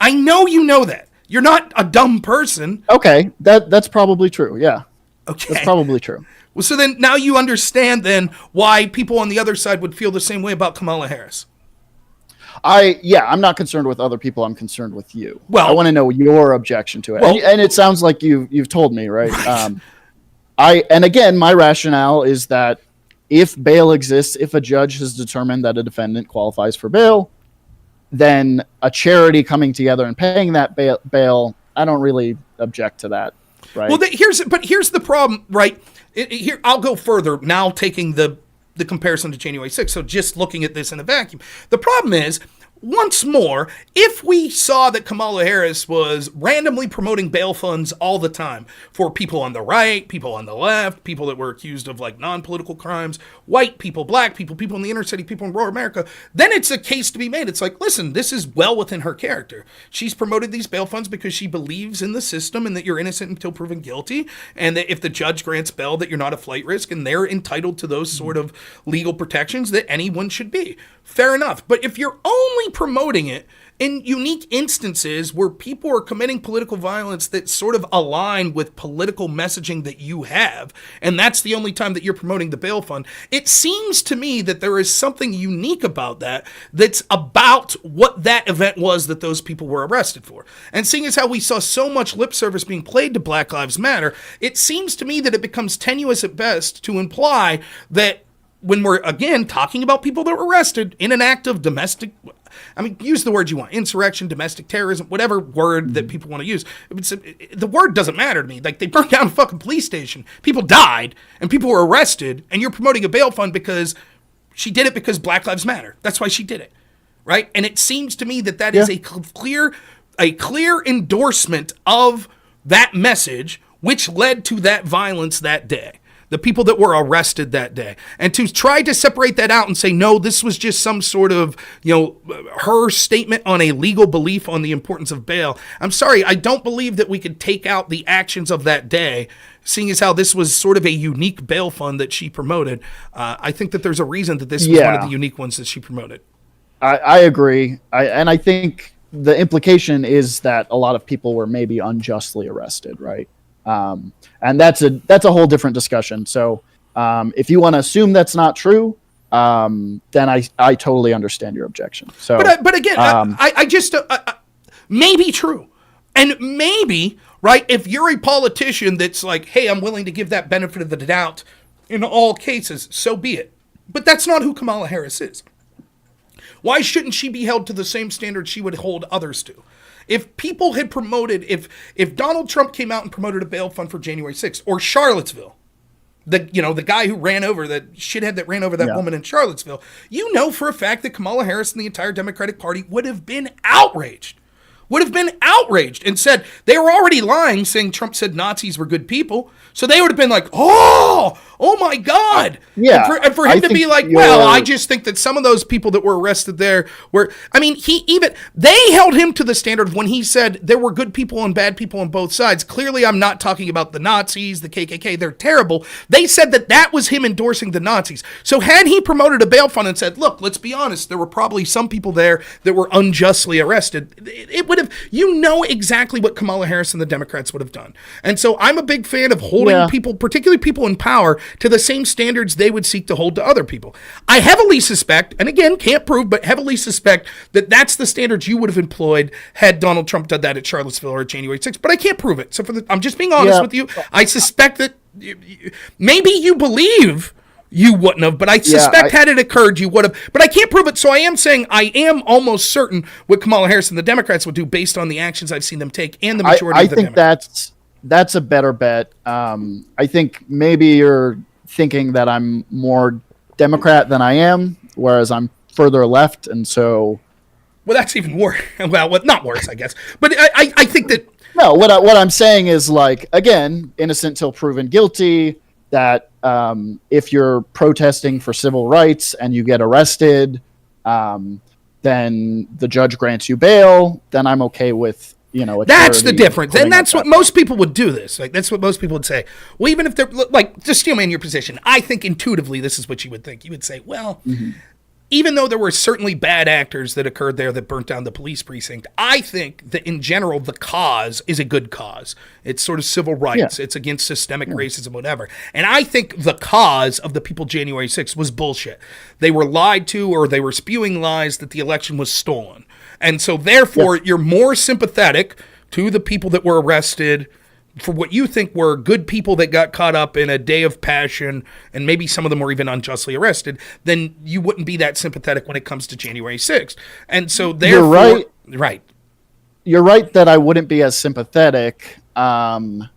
I know you know that. You're not a dumb person. Okay, that's probably true. Yeah, Okay. that's probably true. Well, so then now you understand then why people on the other side would feel the same way about Kamala Harris. I'm not concerned with other people. I'm concerned with you. Well- I want to know your objection to it. Well- and it sounds like you've told me, right? And again, my rationale is that if bail exists, if a judge has determined that a defendant qualifies for bail, then a charity coming together and paying that bail, I don't really object to that, right? Well, here's the problem, right? Here, I'll go further now, taking the comparison to January 6th. So just looking at this in a vacuum, the problem is, once more, if we saw that Kamala Harris was randomly promoting bail funds all the time for people on the right, people on the left, people that were accused of like non-political crimes, white people, black people, people in the inner city, people in rural America, then it's a case to be made. It's like, listen, this is well within her character. She's promoted these bail funds because she believes in the system and that you're innocent until proven guilty, and that if the judge grants bail, that you're not a flight risk, and they're entitled to those sort of legal protections that anyone should be. Fair enough. But if you're only promoting it in unique instances where people are committing political violence that sort of align with political messaging that you have, and that's the only time that you're promoting the bail fund, it seems to me that there is something unique about that that's about what that event was that those people were arrested for. And seeing as how we saw so much lip service being played to Black Lives Matter, it seems to me that it becomes tenuous at best to imply that when we're, again, talking about people that were arrested in an act of domestic, I mean, use the word you want, insurrection, domestic terrorism, whatever word that people want to use. The word doesn't matter to me. Like, they burned down a fucking police station. People died, and people were arrested, and you're promoting a bail fund because she did it because Black Lives Matter. That's why she did it, right? And it seems to me that that is a clear endorsement of that message, which led to that violence that day. The people that were arrested that day. And to try to separate that out and say, no, this was just some sort of, her statement on a legal belief on the importance of bail. I'm sorry, I don't believe that we could take out the actions of that day, seeing as how this was sort of a unique bail fund that she promoted. I think that there's a reason that this was one of the unique ones that she promoted. I agree. I think the implication is that a lot of people were maybe unjustly arrested, right? And that's a whole different discussion. So if you want to assume that's not true, then I totally understand your objection. So, but again, I just maybe true, and maybe right. If you're a politician that's like, hey, I'm willing to give that benefit of the doubt in all cases, so be it. But that's not who Kamala Harris is. Why shouldn't she be held to the same standard she would hold others to? If people had promoted, if Donald Trump came out and promoted a bail fund for January 6th, or Charlottesville, the guy who ran over, that shithead that ran over that woman in Charlottesville, you know for a fact that Kamala Harris and the entire Democratic Party would have been outraged. And said they were already lying, saying Trump said Nazis were good people. So they would have been like, oh my God. Yeah. And for him to be like, well, I just think that some of those people that were arrested there were, I mean, they held him to the standard of when he said there were good people and bad people on both sides. Clearly, I'm not talking about the Nazis, the KKK. They're terrible. They said that was him endorsing the Nazis. So had he promoted a bail fund and said, look, let's be honest, there were probably some people there that were unjustly arrested, it would have, exactly what Kamala Harris and the Democrats would have done. And so I'm a big fan of holding people, particularly people in power, to the same standards they would seek to hold to other people. I heavily suspect, and again, can't prove, but heavily suspect that that's the standards you would have employed had Donald Trump done that at Charlottesville or at January 6th, but I can't prove it. So I'm just being honest with you. I suspect that maybe you believe you wouldn't have, but I suspect had it occurred, you would have. But I can't prove it, so I am saying I am almost certain what Kamala Harris and the Democrats would do based on the actions I've seen them take and the majority of the Democrats. I think that's a better bet. I think maybe you're thinking that I'm more Democrat than I am, whereas I'm further left, and so... Well, that's even worse. Well, not worse, I guess. But I think that... No, what I'm saying is, like, again, innocent till proven guilty, that if you're protesting for civil rights and you get arrested, then the judge grants you bail, then I'm okay with, that's the difference. And that's what most people would do this. Like, that's what most people would say. Well, even if they're, like, just steel man your position, I think intuitively this is what you would think. You would say, well... Mm-hmm. Even though there were certainly bad actors that occurred there that burnt down the police precinct, I think that in general the cause is a good cause. It's sort of civil rights. Yeah. It's against systemic racism, whatever. And I think the cause of the people January 6th was bullshit. They were lied to, or they were spewing lies that the election was stolen. And so therefore you're more sympathetic to the people that were arrested for what you think were good people that got caught up in a day of passion, and maybe some of them were even unjustly arrested, then you wouldn't be that sympathetic when it comes to January 6th. And so therefore... You're right. Right. You're right that I wouldn't be as sympathetic. I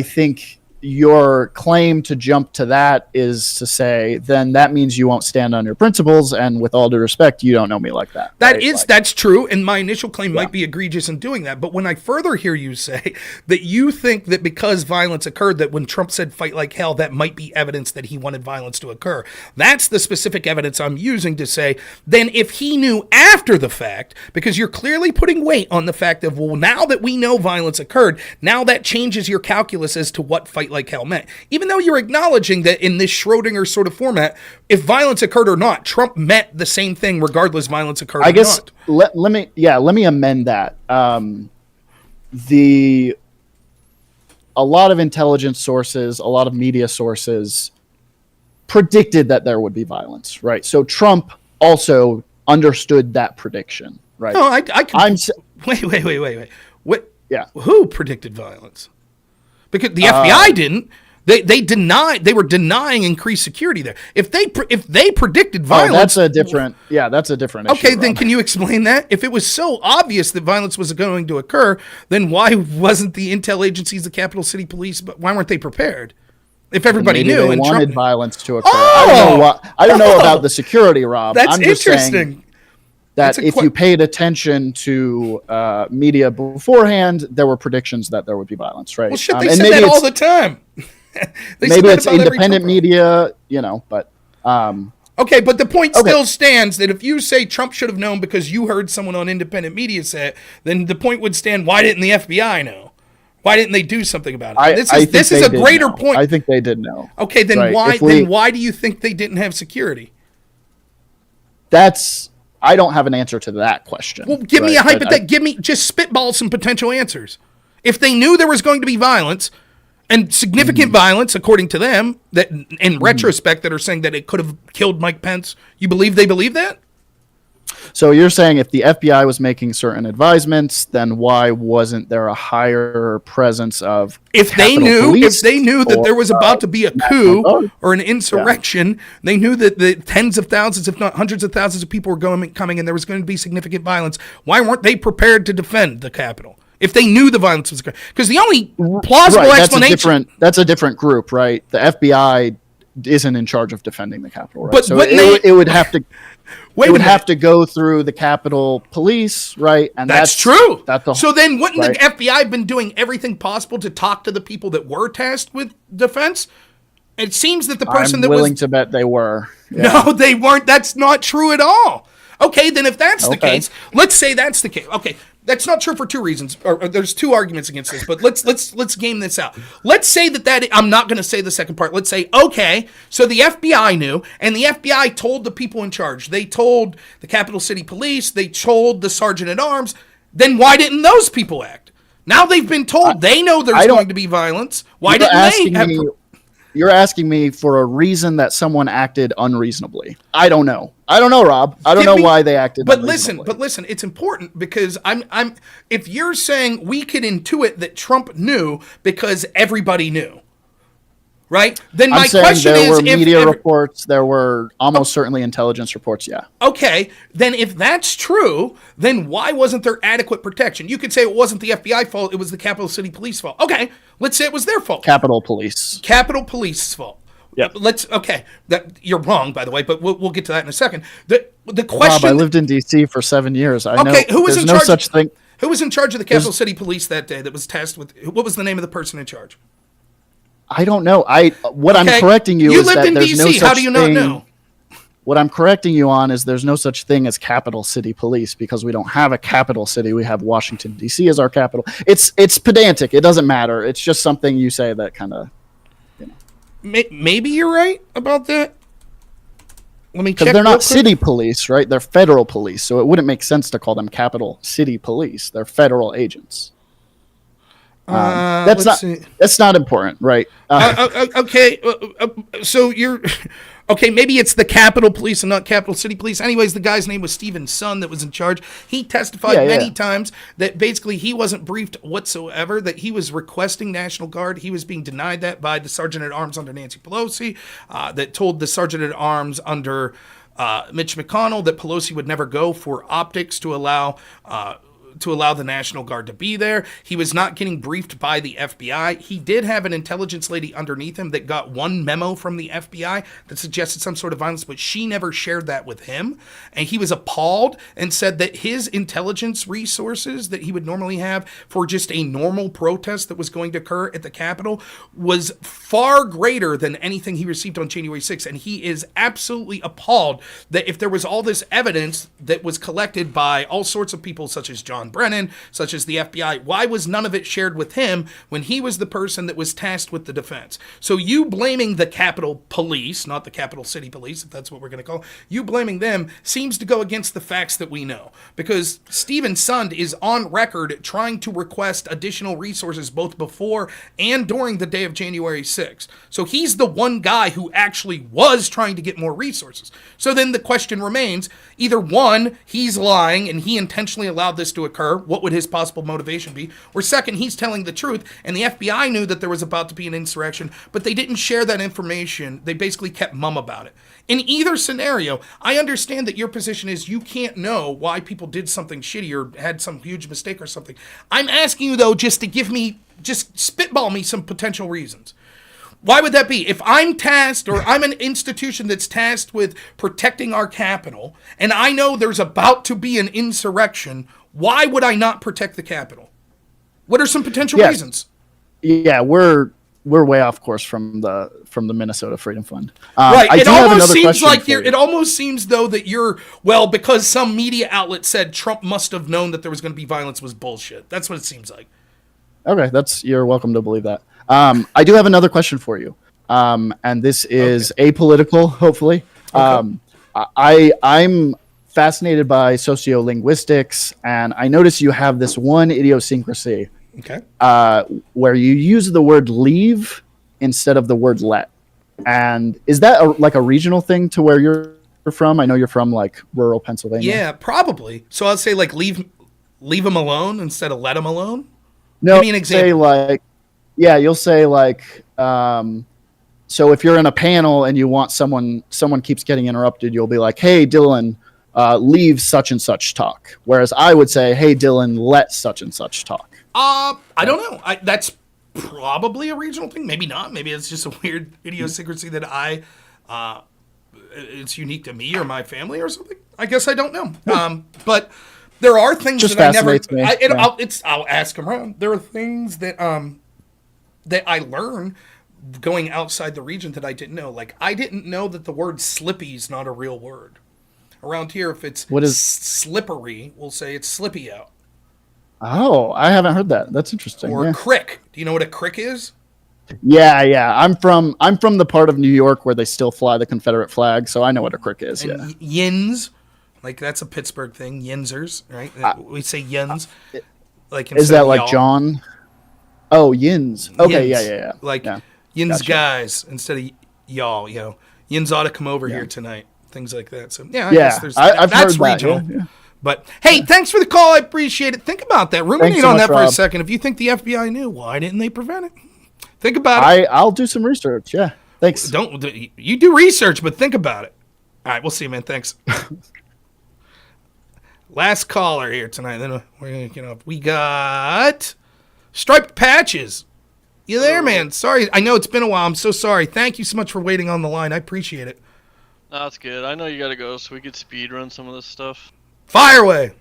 think your claim to jump to that is to say, then that means you won't stand on your principles, and with all due respect, you don't know me like that. That's true, and my initial claim might be egregious in doing that, but when I further hear you say that you think that because violence occurred, that when Trump said fight like hell, that might be evidence that he wanted violence to occur, that's the specific evidence I'm using to say, then if he knew after the fact, because you're clearly putting weight on the fact of, well, now that we know violence occurred, now that changes your calculus as to what fight like hell meant. Even though you're acknowledging that in this Schrodinger sort of format, if violence occurred or not, Trump meant the same thing regardless violence occurred or not. I guess let me amend that. A lot of intelligence sources, a lot of media sources predicted that there would be violence, right? So Trump also understood that prediction, right? No, wait. What? Yeah. Who predicted violence? Because the FBI didn't. They were denying increased security there. If they predicted violence, that's a different issue. Okay, then can you explain that? If it was so obvious that violence was going to occur, then why wasn't the intel agencies, the Capital City Police, but why weren't they prepared? If everybody knew and wanted violence to occur. I don't know about the security, Rob. That's I'm just interesting. Saying that if you paid attention to media beforehand, there were predictions that there would be violence, right? Well, shit, they said that all the time. Maybe it's independent media, but... okay, but the point still stands that if you say Trump should have known because you heard someone on independent media say it, then the point would stand, why didn't the FBI know? Why didn't they do something about it? This is a greater point. I think they did know. Okay, then why do you think they didn't have security? I don't have an answer to that question. Well, give me a hypothetical. Just spitball some potential answers. If they knew there was going to be violence, and significant violence, according to them, that in retrospect that are saying that it could have killed Mike Pence, you believe they believe that? So you're saying if the FBI was making certain advisements, then why wasn't there a higher presence of if they knew that there was about to be a coup or an insurrection, they knew that the tens of thousands, if not hundreds of thousands of people were coming and there was going to be significant violence, why weren't they prepared to defend the Capitol? If they knew the violence was going, because the only plausible explanation that's a different group, right? The FBI isn't in charge of defending the Capitol, right? But so it would have to have to go through the Capitol Police, right? And that's true. So then wouldn't the FBI been doing everything possible to talk to the people that were tasked with defense? It seems that the person I'm willing to bet they were. Yeah. No, they weren't. That's not true at all. Okay, then if that's the case, let's say that's the case. Okay, that's not true for two reasons. Or there's two arguments against this, but let's game this out. Let's say that I'm not going to say the second part. Let's say, okay, so the FBI knew, and the FBI told the people in charge. They told the Capital City Police. They told the Sergeant at Arms. Then why didn't those people act? Now they've been told they know there's going to be violence. Why didn't they? You're asking me for a reason that someone acted unreasonably. I don't know, Rob. I don't know why they acted unreasonably. But listen, it's important because I'm if you're saying we could intuit that Trump knew because everybody knew. right? Then I'm my saying question there is, were media reports, there were almost certainly intelligence reports. Yeah. okay, then if that's true, then why wasn't there adequate protection? You could say it wasn't the FBI fault; it was the Capital City Police fault. Okay, let's say it was their fault. Capitol Police. Capitol Police's fault. Yeah. That you're wrong, by the way, but we'll get to that in a second. The Rob, question. I lived in D.C. for 7 years. I know Who was there's in no charge? such thing. Who was in charge of the Capital City Police that day? That was tasked with. What was the name of the person in charge? I don't know. What I'm Okay, correcting you you is lived that in there's no D.C. such How do you thing. not know? What I'm correcting you on is there's no such thing as Capital City Police because we don't have a capital city. We have Washington D.C. as our capital. It's pedantic. It doesn't matter. It's just something you say that kind of. Maybe you're right about that. Let me check. Because they're real not quick. city police, right? They're federal police, so it wouldn't make sense to call them Capital City Police. They're federal agents. Let's see. That's not important, right? Okay, so you're okay. Maybe it's the Capitol Police and not Capital City Police. Anyways, the guy's name was Stephen Sun that was in charge. He testified many times that basically he wasn't briefed whatsoever. That he was requesting National Guard. He was being denied that by the Sergeant at Arms under Nancy Pelosi. That told the Sergeant at Arms under Mitch McConnell that Pelosi would never go for optics to allow the National Guard to be there. He was not getting briefed by the FBI. He did have an intelligence lady underneath him that got one memo from the FBI that suggested some sort of violence, but she never shared that with him. And he was appalled and said that his intelligence resources that he would normally have for just a normal protest that was going to occur at the Capitol was far greater than anything he received on January 6th. And he is absolutely appalled that if there was all this evidence that was collected by all sorts of people such as John Brennan, such as the FBI, why was none of it shared with him when he was the person that was tasked with the defense? So you blaming the Capitol Police, not the Capital City Police, if that's what we're going to call, you blaming them seems to go against the facts that we know. Because Stephen Sund is on record trying to request additional resources both before and during the day of January 6th. So he's the one guy who actually was trying to get more resources. So then the question remains, either one, he's lying and he intentionally allowed this to occur. What would his possible motivation be? Or second, he's telling the truth and the FBI knew that there was about to be an insurrection, but they didn't share that information. They basically kept mum about it. In either scenario, I understand that your position is you can't know why people did something shitty or had some huge mistake or something. I'm asking you, though, just spitball me some potential reasons. Why would that be? If I'm tasked or I'm an institution that's tasked with protecting our capital and I know there's about to be an insurrection, why would I not protect the Capitol? What are some potential reasons? Yeah, we're way off course from the Minnesota Freedom Fund. Right. I It do have almost another seems question like for you. it almost seems though that because some media outlet said Trump must have known that there was going to be violence was bullshit. That's what it seems like. Okay, you're welcome to believe that. I do have another question for you, and this is apolitical, hopefully. Okay. I'm fascinated by sociolinguistics, and I notice you have this one idiosyncrasy where you use the word leave instead of the word let. And is that like a regional thing to where you're from? I know you're from like rural Pennsylvania. Yeah, probably. So I'll say like leave them alone instead of let them alone. No, give me an example. You'll say like, so if you're in a panel and you want someone keeps getting interrupted, you'll be like, hey, Dylan, leave such and such talk. Whereas I would say, hey, Dylan, let such and such talk. I don't know. That's probably a regional thing. Maybe not. Maybe it's just a weird idiosyncrasy that it's unique to me or my family or something. I guess I don't know. But there are things Just that I never. fascinates me. I'll ask them around. There are things that I learn going outside the region that I didn't know. Like I didn't know that the word slippy is not a real word. Around here, if it's slippery, we'll say it's slippy out. Oh, I haven't heard that. That's interesting. Or crick. Do you know what a crick is? Yeah. I'm from the part of New York where they still fly the Confederate flag, so I know what a crick is. And yins, like that's a Pittsburgh thing. Yinsers, right? We say yins. Like is that like y'all. John? Oh, yins. Okay, Yins. yeah. Like yeah. yins Gotcha. guys instead of y'all. You know, yins ought to come over here tonight. Things like that. So I guess guess I've that's heard regional. that. Yeah. But hey, thanks for the call. I appreciate it. Think about that. Ruminate so on much, that for a Rob. second. If you think the FBI knew, why didn't they prevent it? Think about it. I'll do some research. Yeah. Thanks. Don't you do research, but think about it. All right, we'll see, man. Thanks. Last caller here tonight. Then we're gonna get up. We got Striped Patches. You there, man? Sorry, I know it's been a while. I'm so sorry. Thank you so much for waiting on the line. I appreciate it. That's good. I know you gotta go, so we could speed run some of this stuff. Fire away.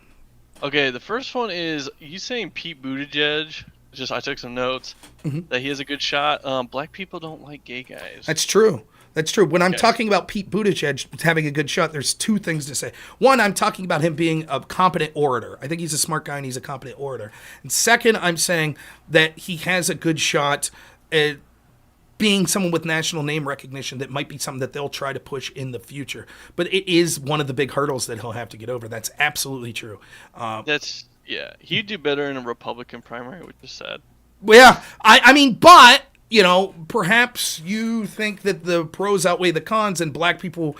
Okay, the first one is you saying Pete Buttigieg. Just I took some notes that he has a good shot. Black people don't like gay guys. That's true. That's true. When I'm talking about Pete Buttigieg having a good shot, there's two things to say. One, I'm talking about him being a competent orator. I think he's a smart guy and he's a competent orator. And second, I'm saying that he has a good shot at being someone with national name recognition that might be something that they'll try to push in the future. But it is one of the big hurdles that he'll have to get over. That's absolutely true. He'd do better in a Republican primary, which is sad. Well, yeah, I mean, but, you know, perhaps you think that the pros outweigh the cons and black people,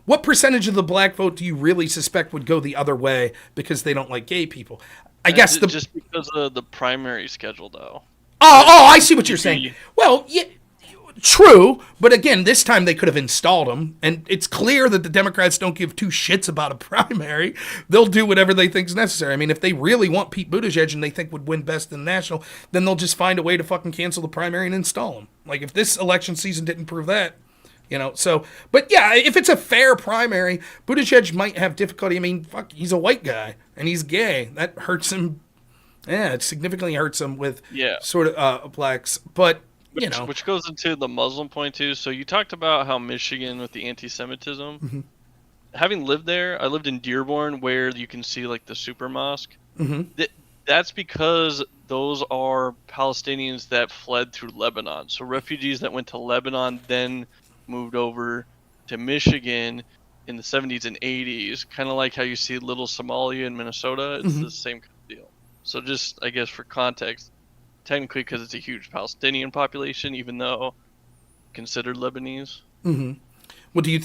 what percentage of the black vote do you really suspect would go the other way because they don't like gay people? I guess just because of the primary schedule, though. Oh, I see what you're saying. Well, yeah, true, but again, this time they could have installed him, and it's clear that the Democrats don't give two shits about a primary. They'll do whatever they think is necessary. I mean, if they really want Pete Buttigieg and they think would win best in the national, then they'll just find a way to fucking cancel the primary and install him. Like, if this election season didn't prove that, you know, so, but yeah, if it's a fair primary, Buttigieg might have difficulty. I mean, fuck, he's a white guy, and he's gay. That hurts him. Yeah, it significantly hurts him with sort of blacks, but you know, which goes into the Muslim point too. So you talked about how Michigan with the anti-Semitism. Mm-hmm. Having lived there, I lived in Dearborn, where you can see like the super mosque. Mm-hmm. That's because those are Palestinians that fled through Lebanon. So refugees that went to Lebanon then moved over to Michigan in the 70s and 80s, kind of like how you see Little Somalia in Minnesota. It's the same kind of deal. So just, I guess, for context, technically because it's a huge Palestinian population, even though considered Lebanese. Mm-hmm. Well, do you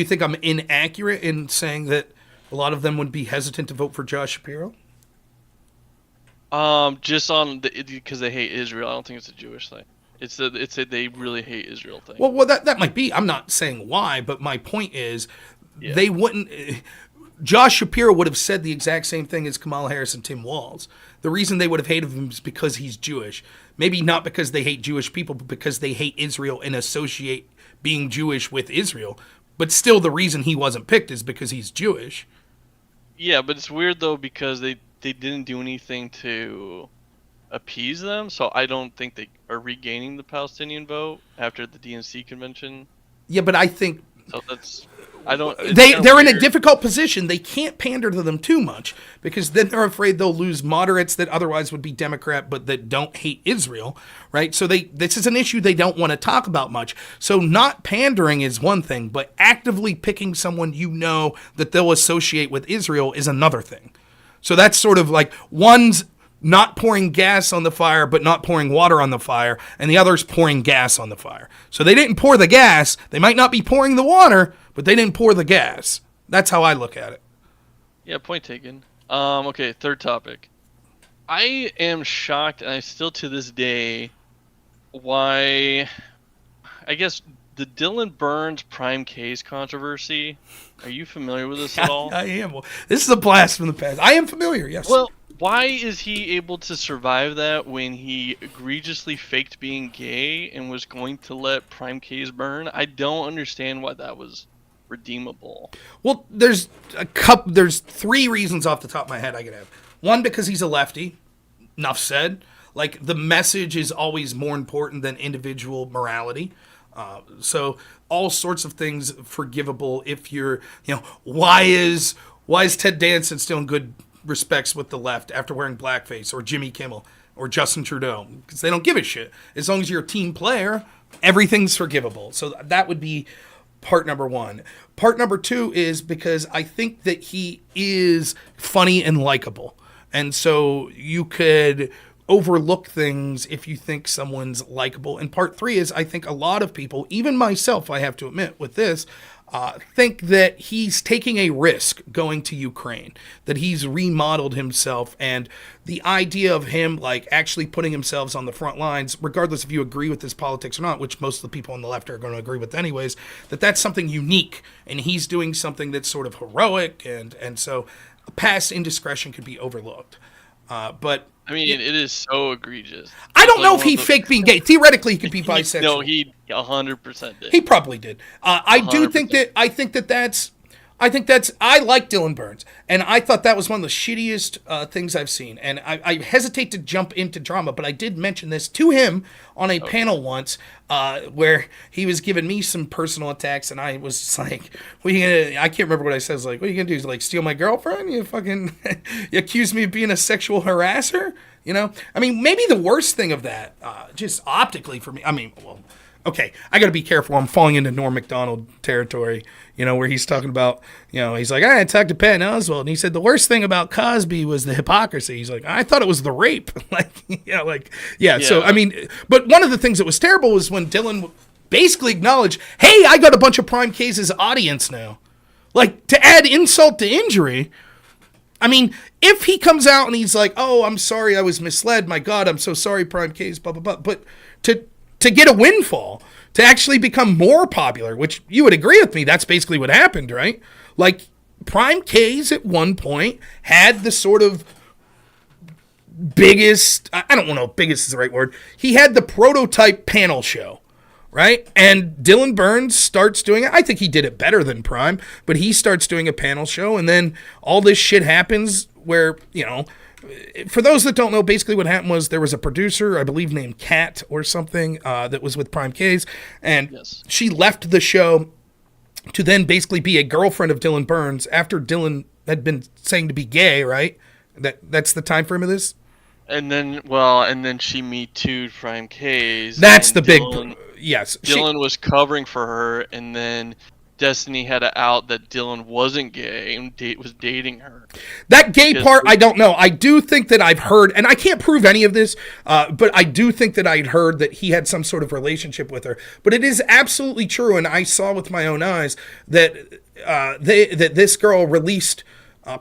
think I'm inaccurate in saying that a lot of them would be hesitant to vote for Josh Shapiro? Just on because they hate Israel. I don't think it's a Jewish thing. It's a they really hate Israel thing. Well, that might be. I'm not saying why, but my point is they wouldn't. Josh Shapiro would have said the exact same thing as Kamala Harris and Tim Walz. The reason they would have hated him is because he's Jewish. Maybe not because they hate Jewish people, but because they hate Israel and associate being Jewish with Israel. But still, the reason he wasn't picked is because he's Jewish. Yeah, but it's weird, though, because they didn't do anything to appease them, so I don't think they are regaining the Palestinian vote after the DNC convention. Yeah, but I think... So that's... I don't. They're in a difficult position. They can't pander to them too much because then they're afraid they'll lose moderates that otherwise would be Democrat but that don't hate Israel, right? So this is an issue they don't want to talk about much. So not pandering is one thing, but actively picking someone you know that they'll associate with Israel is another thing. So that's sort of like one's not pouring gas on the fire but not pouring water on the fire, and the other's pouring gas on the fire. So they didn't pour the gas. They might not be pouring the water, but they didn't pour the gas. That's how I look at it. Yeah, point taken. Okay, third topic. I am shocked, and I still to this day, why, I guess, the Dylan Burns prime case controversy. Are you familiar with this at all? I am. Well, this is a blast from the past. I am familiar, yes. Well, why is he able to survive that when he egregiously faked being gay and was going to let prime case burn? I don't understand why that was redeemable. Well, there's three reasons off the top of my head I could have. One, because he's a lefty. Enough said. Like, the message is always more important than individual morality. So all sorts of things forgivable if you're, why is Ted Danson still in good respects with the left after wearing blackface, or Jimmy Kimmel or Justin Trudeau? Because they don't give a shit. As long as you're a team player, everything's forgivable. So that would be part number one. Part number two is because I think that he is funny and likable. And so you could overlook things if you think someone's likable. And part 3 is, I think a lot of people, even myself, I have to admit with this, think that he's taking a risk going to Ukraine, that he's remodeled himself, and the idea of him like actually putting himself on the front lines, regardless if you agree with his politics or not, which most of the people on the left are going to agree with anyways, that's something unique, and he's doing something that's sort of heroic, and so past indiscretion could be overlooked. But I mean, it is so egregious. I don't know if he faked being gay. Theoretically, he could be bisexual. No, he 100% did. He probably did. I do think that. I think that's. I like Dylan Burns, and I thought that was one of the shittiest things I've seen. And I hesitate to jump into drama, but I did mention this to him on a panel once, where he was giving me some personal attacks, and I was just like, "What are you gonna?" I can't remember what I said. I was like, "What are you gonna do? Like steal my girlfriend? You fucking you accuse me of being a sexual harasser?" You know? I mean, maybe the worst thing of that, just optically for me. I mean, well, okay, I got to be careful. I'm falling into Norm Macdonald territory, you know, where he's talking about, you know, he's like, I talked to Patton Oswalt, and he said the worst thing about Cosby was the hypocrisy. He's like, I thought it was the rape. Yeah. So, I mean, but one of the things that was terrible was when Dylan basically acknowledged, hey, I got a bunch of Prime K's audience now. Like, to add insult to injury, I mean, if he comes out and he's like, oh, I'm sorry, I was misled. My God, I'm so sorry, Prime K's, blah, blah, blah. But to get a windfall, to actually become more popular, which you would agree with me, that's basically what happened, right? Like, Prime K's at one point had the sort of biggest, I don't know if biggest is the right word, he had the prototype panel show, right? And Dylan Burns starts doing it. I think he did it better than Prime, but he starts doing a panel show, and then all this shit happens where, you know, for those that don't know, basically what happened was there was a producer, I believe named Kat or something, that was with Prime K's, and she left the show to then basically be a girlfriend of Dylan Burns after Dylan had been saying to be gay, right? That's the time frame of this? And then she Me Too'd Prime K's. That's the Dylan, big, yes. Dylan was covering for her, and then Destiny had to out that Dylan wasn't gay and was dating her. That gay part, I don't know. I do think that I've heard, and I can't prove any of this, but I do think that I'd heard that he had some sort of relationship with her. But it is absolutely true, and I saw with my own eyes that that this girl released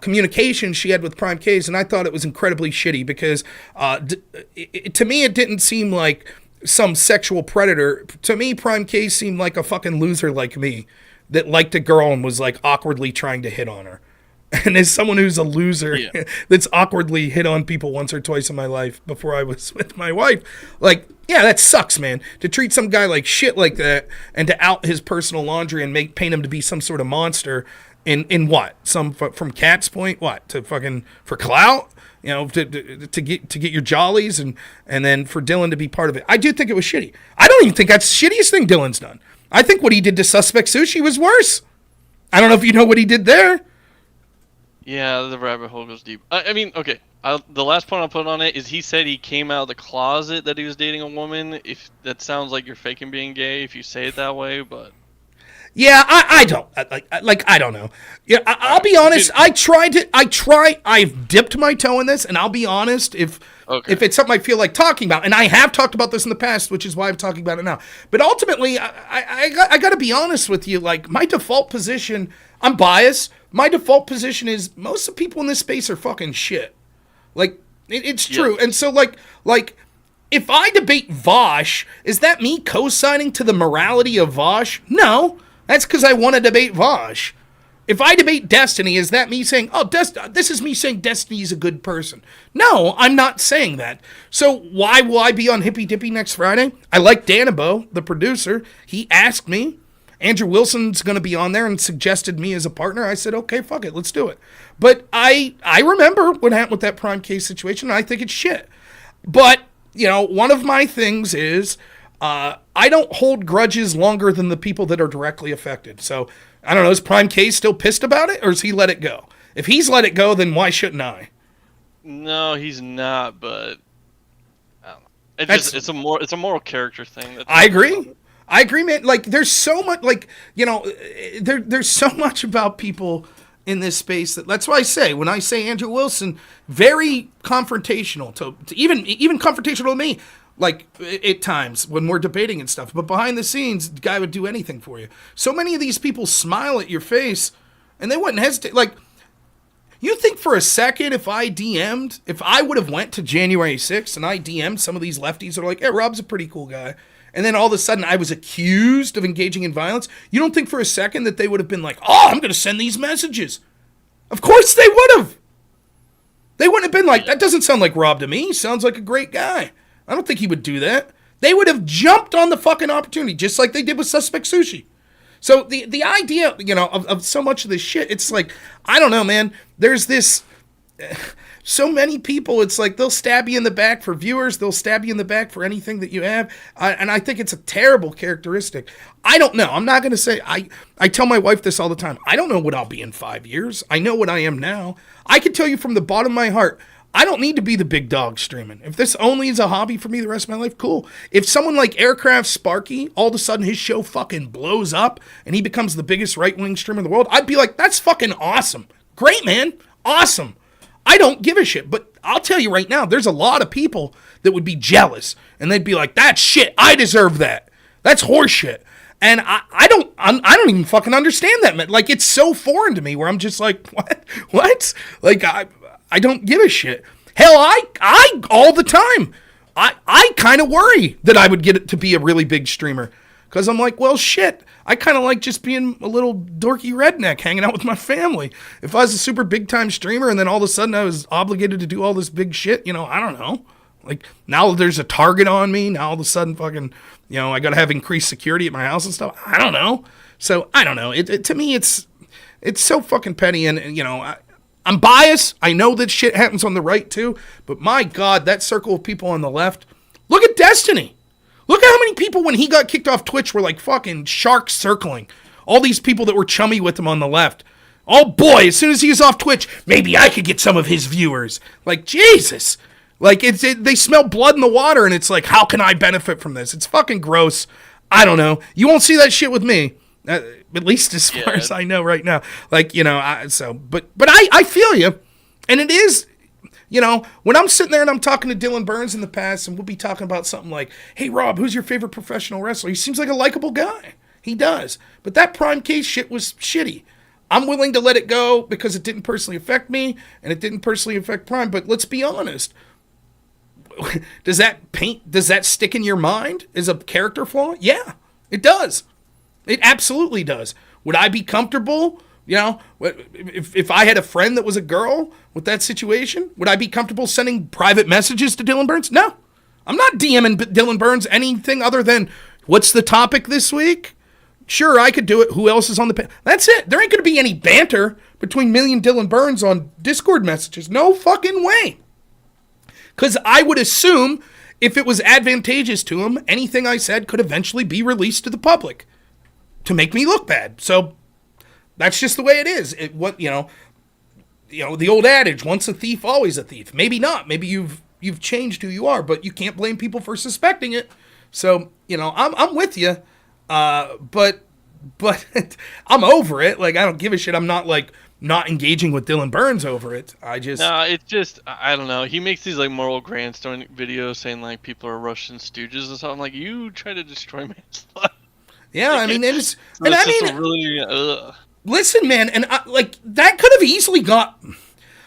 communication she had with Prime K's, and I thought it was incredibly shitty because to me it didn't seem like some sexual predator. To me, Prime K seemed like a fucking loser like me that liked a girl and was like awkwardly trying to hit on her. And as someone who's a loser that's awkwardly hit on people once or twice in my life before I was with my wife, like, yeah, that sucks, man. To treat some guy like shit like that and to out his personal laundry and paint him to be some sort of monster in what? From Kat's point, what? To fucking for clout? You know, to get your jollies and then for Dylan to be part of it. I do think it was shitty. I don't even think that's the shittiest thing Dylan's done. I think what he did to Suspect Sushi was worse. I don't know if you know what he did there. Yeah, the rabbit hole goes deep. I mean, okay. The last point I'll put on it is he said he came out of the closet that he was dating a woman. If that sounds like you're faking being gay, if you say it that way, but yeah, I don't I don't know. Yeah, I'll be honest. I've dipped my toe in this, and I'll be honest if it's something I feel like talking about, and I have talked about this in the past, which is why I'm talking about it now. But ultimately, I got to be honest with you. Like, my default position, I'm biased. My default position is most of the people in this space are fucking shit. Like, it's true. And so, like, if I debate Vosh, is that me co-signing to the morality of Vosh? No, that's because I want to debate Vosh. If I debate Destiny, is that me saying, oh, this is me saying Destiny is a good person? No, I'm not saying that. So why will I be on Hippy Dippy next Friday? I like Danabo, the producer. He asked me. Andrew Wilson's going to be on there and suggested me as a partner. I said, okay, fuck it, let's do it. But I remember what happened with that Prime Case situation, and I think it's shit. But, you know, one of my things is I don't hold grudges longer than the people that are directly affected. So, I don't know, is Prime Case still pissed about it, or has he let it go? If he's let it go, then why shouldn't I? No, he's not, but I don't know. It's a moral character thing. I agree, man. Like, there's so much, like, you know, there's so much about people in this space. That's why I say, when I say Andrew Wilson, very confrontational to even confrontational to me, like at times when we're debating and stuff. But behind the scenes, the guy would do anything for you. So many of these people smile at your face, and they wouldn't hesitate. Like, you think for a second if I would have went to January 6th and I DM'd some of these lefties that are like, hey, Rob's a pretty cool guy, and then all of a sudden I was accused of engaging in violence, you don't think for a second that they would have been like, oh, I'm going to send these messages? Of course they would have. They wouldn't have been like, that doesn't sound like Rob to me. He sounds like a great guy. I don't think he would do that. They would have jumped on the fucking opportunity, just like they did with Suspect Sushi. So the idea, of so much of this shit, it's like, I don't know, man. There's this, so many people, it's like they'll stab you in the back for viewers. They'll stab you in the back for anything that you have. And I think it's a terrible characteristic. I don't know. I'm not going to say, I tell my wife this all the time. I don't know what I'll be in 5 years. I know what I am now. I can tell you from the bottom of my heart, I don't need to be the big dog streaming. If this only is a hobby for me the rest of my life, cool. If someone like Aircraft Sparky, all of a sudden his show fucking blows up and he becomes the biggest right-wing streamer in the world, I'd be like, that's fucking awesome. Great, man. Awesome. I don't give a shit. But I'll tell you right now, there's a lot of people that would be jealous and they'd be like, that's shit. I deserve that. That's horseshit. And I don't even fucking understand that, man. Like, it's so foreign to me where I'm just like, what? Like, I don't give a shit. Hell, I all the time, I kind of worry that I would get it to be a really big streamer. Because I'm like, well, shit, I kind of like just being a little dorky redneck hanging out with my family. If I was a super big time streamer and then all of a sudden I was obligated to do all this big shit, I don't know. Like, now there's a target on me. Now all of a sudden fucking, I got to have increased security at my house and stuff. I don't know. So, I don't know. To me, it's so fucking petty. And I'm biased. I know that shit happens on the right too. But my God, that circle of people on the left. Look at Destiny. Look at how many people when he got kicked off Twitch were like fucking sharks circling. All these people that were chummy with him on the left. Oh boy, as soon as he was off Twitch, maybe I could get some of his viewers. Like, Jesus. Like, they smell blood in the water, and it's like, how can I benefit from this? It's fucking gross. I don't know. You won't see that shit with me. At least as far as I know right now. Like, but I feel you. And it is, when I'm sitting there and I'm talking to Dylan Burns in the past, and we'll be talking about something like, hey, Rob, who's your favorite professional wrestler? He seems like a likable guy. He does. But that Prime Case shit was shitty. I'm willing to let it go because it didn't personally affect me, and it didn't personally affect Prime. But let's be honest. Does that stick in your mind as a character flaw? Yeah, it does. It absolutely does. Would I be comfortable, if I had a friend that was a girl with that situation? Would I be comfortable sending private messages to Dylan Burns? No. I'm not DMing Dylan Burns anything other than, what's the topic this week? Sure, I could do it. Who else is on the That's it. There ain't going to be any banter between me and Dylan Burns on Discord messages. No fucking way. Because I would assume if it was advantageous to him, anything I said could eventually be released to the public to make me look bad. So that's just the way it is. The old adage, once a thief, always a thief. Maybe not. Maybe you've changed who you are, but you can't blame people for suspecting it. So, I'm with you. But I'm over it. Like, I don't give a shit. I'm not like not engaging with Dylan Burns over it. No, it's just, I don't know. He makes these like moral grandstanding videos saying like people are Russian stooges and stuff. I'm like, you try to destroy man's life. Yeah, I mean, it's really, listen, man, and that could have easily got.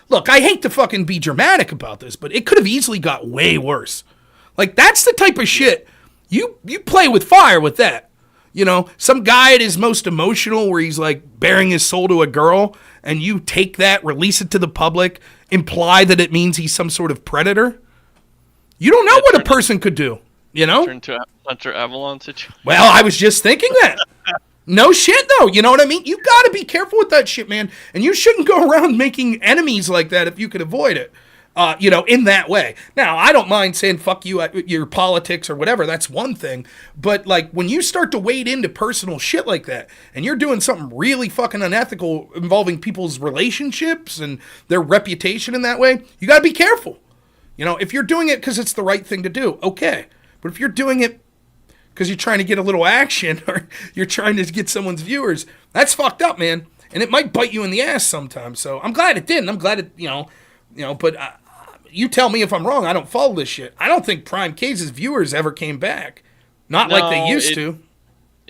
Look, I hate to fucking be dramatic about this, but it could have easily got way worse. Like, that's the type of shit you play with fire with that. Some guy at his most emotional where he's like bearing his soul to a girl, and you take that, release it to the public, imply that it means he's some sort of predator. You don't know what a person could do, Turn to a Hunter Avalon situation. Well, I was just thinking that. No shit, though. You know what I mean? You got to be careful with that shit, man. And you shouldn't go around making enemies like that if you could avoid it. In that way. Now, I don't mind saying fuck you at your politics or whatever. That's one thing. But, like, when you start to wade into personal shit like that, and you're doing something really fucking unethical involving people's relationships and their reputation in that way, you got to be careful. If you're doing it because it's the right thing to do, okay. But if you're doing it because you're trying to get a little action or you're trying to get someone's viewers, that's fucked up, man. and it might bite you in the ass sometimes. So I'm glad it didn't. I'm glad it, but you tell me if I'm wrong. I don't follow this shit. I don't think Prime Case's viewers ever came back. Not like they used to.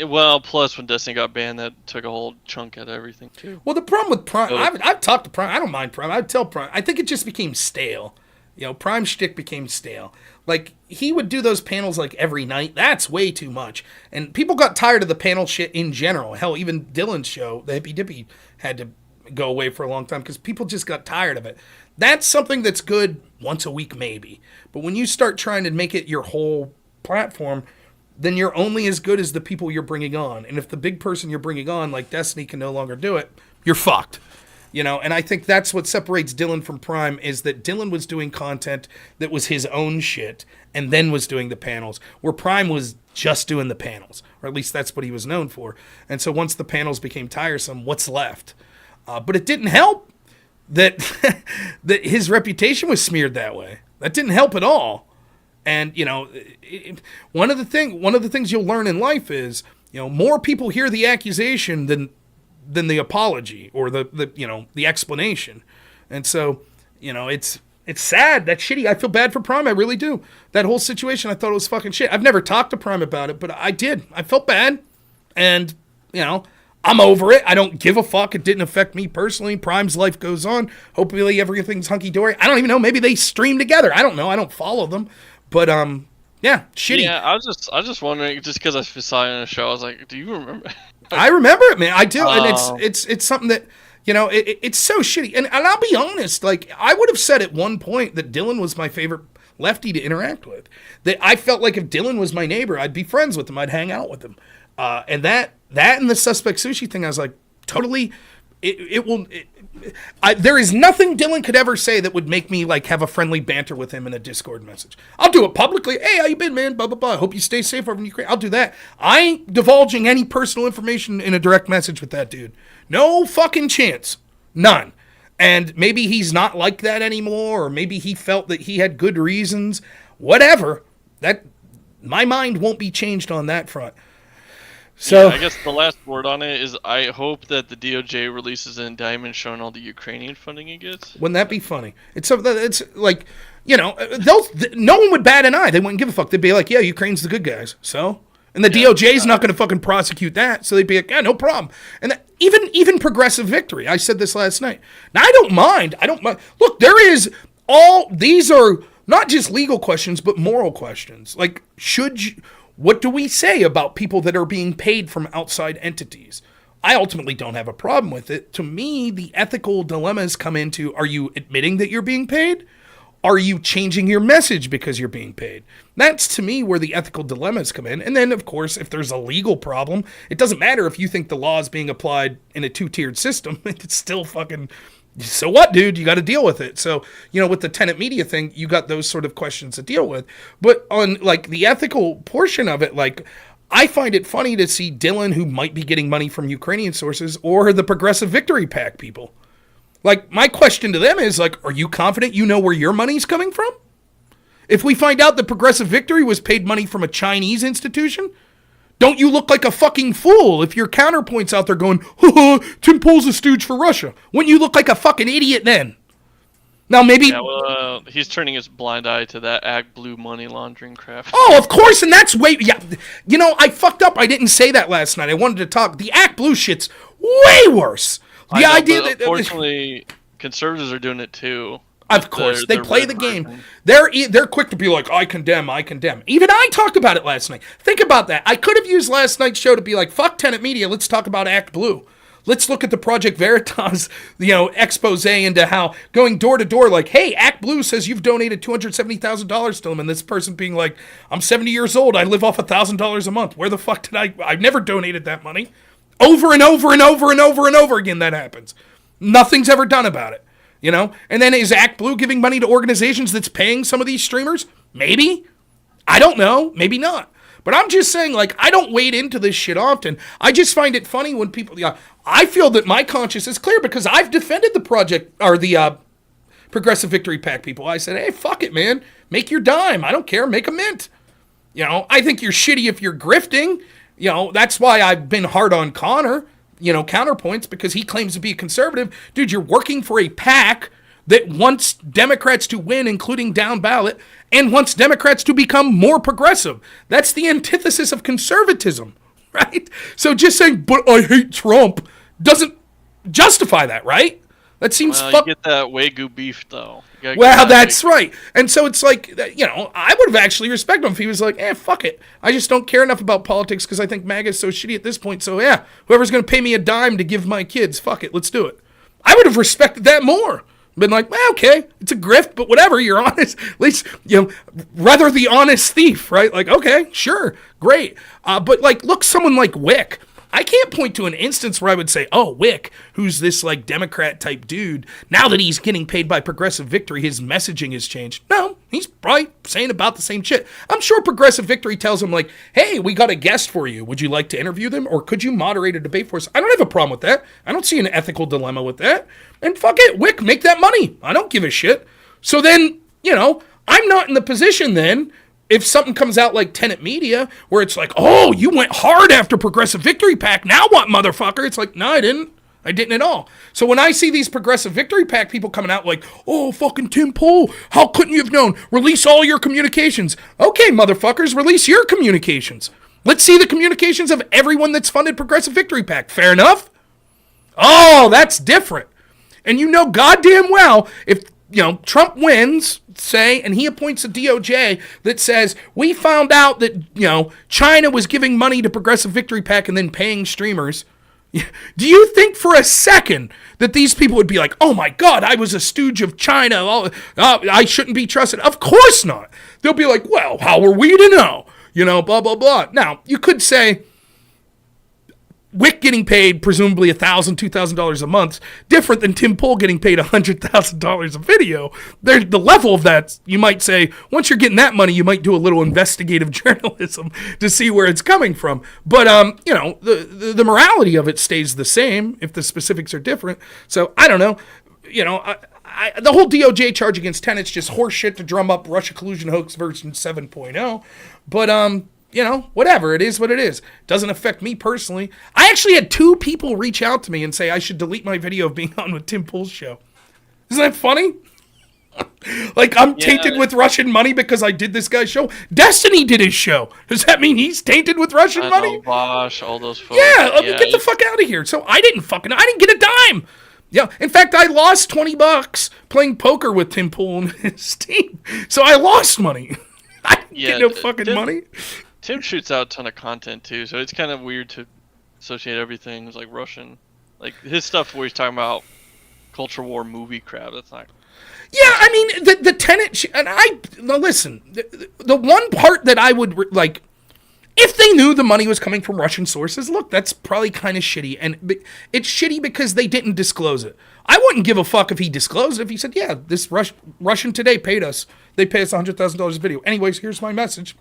Well, plus when Destiny got banned, that took a whole chunk out of everything too. Well, the problem with Prime, I've talked to Prime. I don't mind Prime. I'd tell Prime. I think it just became stale. Prime shtick became stale. Like, he would do those panels like every night. That's way too much. And people got tired of the panel shit in general. Hell, even Dylan's show, the Hippy Dippy, had to go away for a long time because people just got tired of it. That's something that's good once a week, maybe. But when you start trying to make it your whole platform, then you're only as good as the people you're bringing on. And if the big person you're bringing on, like Destiny, can no longer do it, you're fucked. And I think that's what separates Dylan from Prime, is that Dylan was doing content that was his own shit and then was doing the panels, where Prime was just doing the panels, or at least that's what he was known for. And so once the panels became tiresome, what's left? But it didn't help that that his reputation was smeared that way. That didn't help at all. And one of the things you'll learn in life is, more people hear the accusation than the apology or the explanation. And so, it's sad. That's shitty. I feel bad for Prime. I really do. That whole situation, I thought it was fucking shit. I've never talked to Prime about it, but I did. I felt bad. And, I'm over it. I don't give a fuck. It didn't affect me personally. Prime's life goes on. Hopefully everything's hunky-dory. I don't even know. Maybe they stream together. I don't know. I don't follow them. But, yeah, shitty. Yeah, I was just wondering, just because I saw it in a show, I was like, do you remember? I remember it, man. I do. And it's something that, it's so shitty. And I'll be honest, like, I would have said at one point that Dylan was my favorite lefty to interact with. That I felt like if Dylan was my neighbor, I'd be friends with him. I'd hang out with him. And that and the Suspect Sushi thing, I was like, totally, there is nothing Dylan could ever say that would make me like have a friendly banter with him in a Discord message. I'll do it publicly. Hey, how you been, man? Blah, blah, blah. Hope you stay safe over in Ukraine. I'll do that. I ain't divulging any personal information in a direct message with that dude. No fucking chance. None. And maybe he's not like that anymore, or maybe he felt that he had good reasons. Whatever. That my mind won't be changed on that front. So yeah, I guess the last word on it is I hope that the DOJ releases an indictment showing all the Ukrainian funding it gets. Wouldn't that be funny? It's like, no one would bat an eye. They wouldn't give a fuck. They'd be like, yeah, Ukraine's the good guys. So, and the DOJ's not going to fucking prosecute that. So they'd be like, yeah, no problem. And even progressive victory. I said this last night. Now I don't mind. Look, these are not just legal questions, but moral questions. Like, what do we say about people that are being paid from outside entities? I ultimately don't have a problem with it. To me, the ethical dilemmas come into, are you admitting that you're being paid? Are you changing your message because you're being paid? That's, to me, where the ethical dilemmas come in. And then, of course, if there's a legal problem, it doesn't matter if you think the law is being applied in a two-tiered system. It's still fucking... So what, dude? You got to deal with it. So, with the tenant media thing, you got those sort of questions to deal with. But on, like, the ethical portion of it, like, I find it funny to see Dylan, who might be getting money from Ukrainian sources, or the Progressive Victory PAC people. Like, my question to them is, like, are you confident you know where your money's coming from? If we find out that Progressive Victory was paid money from a Chinese institution, don't you look like a fucking fool if your counterpoint's out there going, Tim Pool's a stooge for Russia? Wouldn't you look like a fucking idiot then? Now, maybe... Yeah, well, he's turning his blind eye to that Act Blue money laundering crap. Oh, of course, and that's way... Yeah, I fucked up. I didn't say that last night. I wanted to talk. The Act Blue shit's way worse. The idea that... Unfortunately, conservatives are doing it too. Of course, they play the game. They're quick to be like, I condemn. Even I talked about it last night. Think about that. I could have used last night's show to be like, fuck tenant media, let's talk about Act Blue. Let's look at the Project Veritas, expose into how going door to door, like, hey, Act Blue says you've donated $270,000 to them, and this person being like, I'm 70 years old, I live off $1,000 a month. Where the fuck did I've never donated that money. Over and over and over and over and over again that happens. Nothing's ever done about it. And then is Act Blue giving money to organizations that's paying some of these streamers? Maybe. I don't know. Maybe not. But I'm just saying, like, I don't wade into this shit often. I just find it funny when people... I feel that my conscience is clear because I've defended the project, or the Progressive Victory PAC people. I said, hey, fuck it, man. Make your dime. I don't care. Make a mint. I think you're shitty if you're grifting. That's why I've been hard on Connor. counterpoints because he claims to be a conservative. Dude, you're working for a PAC that wants Democrats to win, including down ballot, and wants Democrats to become more progressive. That's the antithesis of conservatism, right? So just saying, but I hate Trump, doesn't justify that, right? That seems you get that Wagyu beef, though. Well, that's right. And so it's like, I would have actually respected him if he was like, fuck it. I just don't care enough about politics because I think MAGA is so shitty at this point. So, yeah, whoever's going to pay me a dime to give my kids, fuck it, let's do it. I would have respected that more. Been like, well, okay, it's a grift, but whatever, you're honest. At least, rather the honest thief, right? Like, okay, sure, great. But, like, look, someone like Wick. I can't point to an instance where I would say, oh, Wick, who's this like Democrat type dude, now that he's getting paid by Progressive Victory, his messaging has changed. No, he's probably saying about the same shit. I'm sure Progressive Victory tells him like, hey, we got a guest for you. Would you like to interview them? Or could you moderate a debate for us? I don't have a problem with that. I don't see an ethical dilemma with that. And fuck it, Wick, make that money. I don't give a shit. So then, I'm not in the position then, if something comes out like Tenet Media, where it's like, oh, you went hard after Progressive Victory PAC, now what, motherfucker? It's like, no, I didn't. I didn't at all. So when I see these Progressive Victory PAC people coming out like, oh, fucking Tim Pool, how couldn't you have known? Release all your communications. Okay, motherfuckers, release your communications. Let's see the communications of everyone that's funded Progressive Victory PAC. Fair enough? Oh, that's different. And goddamn well, if Trump wins, say, and he appoints a DOJ that says, we found out that, China was giving money to Progressive Victory PAC and then paying streamers. Do you think for a second that these people would be like, oh my God, I was a stooge of China. I shouldn't be trusted? Of course not. They'll be like, well, how were we to know? Blah, blah, blah. Now, you could say, Wick getting paid presumably $1,000, $2,000 a month, different than Tim Pool getting paid $100,000 a video. The level of that, you might say, once you're getting that money, you might do a little investigative journalism to see where it's coming from. But the morality of it stays the same if the specifics are different. So I don't know. The whole DOJ charge against Tenet's just horse shit to drum up Russia collusion hoax version 7.0. But whatever. It is what it is. Doesn't affect me personally. I actually had 2 people reach out to me and say I should delete my video of being on with Tim Pool's show. Isn't that funny? Like, I'm tainted with Russian money because I did this guy's show. Destiny did his show. Does that mean he's tainted with Russian money? Bosh, all those folks. Yeah, get the fuck out of here. So I didn't get a dime. Yeah, in fact, I lost $20 playing poker with Tim Pool and his team. So I lost money. I didn't get no fucking money. Tim shoots out a ton of content too, so it's kind of weird to associate everything with like Russian, like his stuff where he's talking about culture war movie crap. That's not. Yeah, I mean the Tenet, listen, the one part that I would like, if they knew the money was coming from Russian sources, look, that's probably kind of shitty, and it's shitty because they didn't disclose it. I wouldn't give a fuck if he disclosed it. If he said, yeah, this Russian Today paid us, they pay us $100,000 a video. Anyways, here's my message.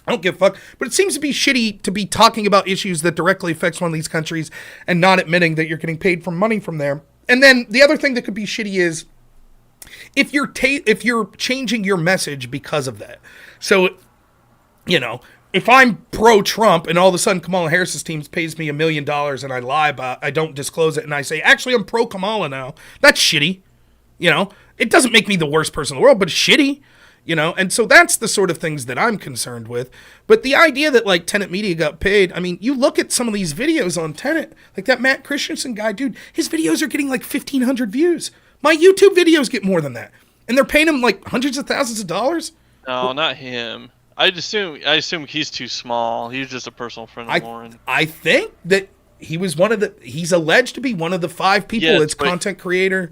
I don't give a fuck, but it seems to be shitty to be talking about issues that directly affects one of these countries and not admitting that you're getting paid for money from there. And then the other thing that could be shitty is if you're changing your message because of that. So, if I'm pro-Trump and all of a sudden Kamala Harris's team pays me $1 million and I lie about, I don't disclose it and I say, actually, I'm pro-Kamala now. That's shitty. It doesn't make me the worst person in the world, but it's shitty. And so that's the sort of things that I'm concerned with. But the idea that, like, Tenet Media got paid, I mean, you look at some of these videos on Tenet, like that Matt Christensen guy, dude, his videos are getting like 1,500 views. My YouTube videos get more than that. And they're paying him like hundreds of thousands of dollars. No, not him. I assume he's too small. He's just a personal friend of Lauren. I think that he's alleged to be one of the 5 people that's content creator.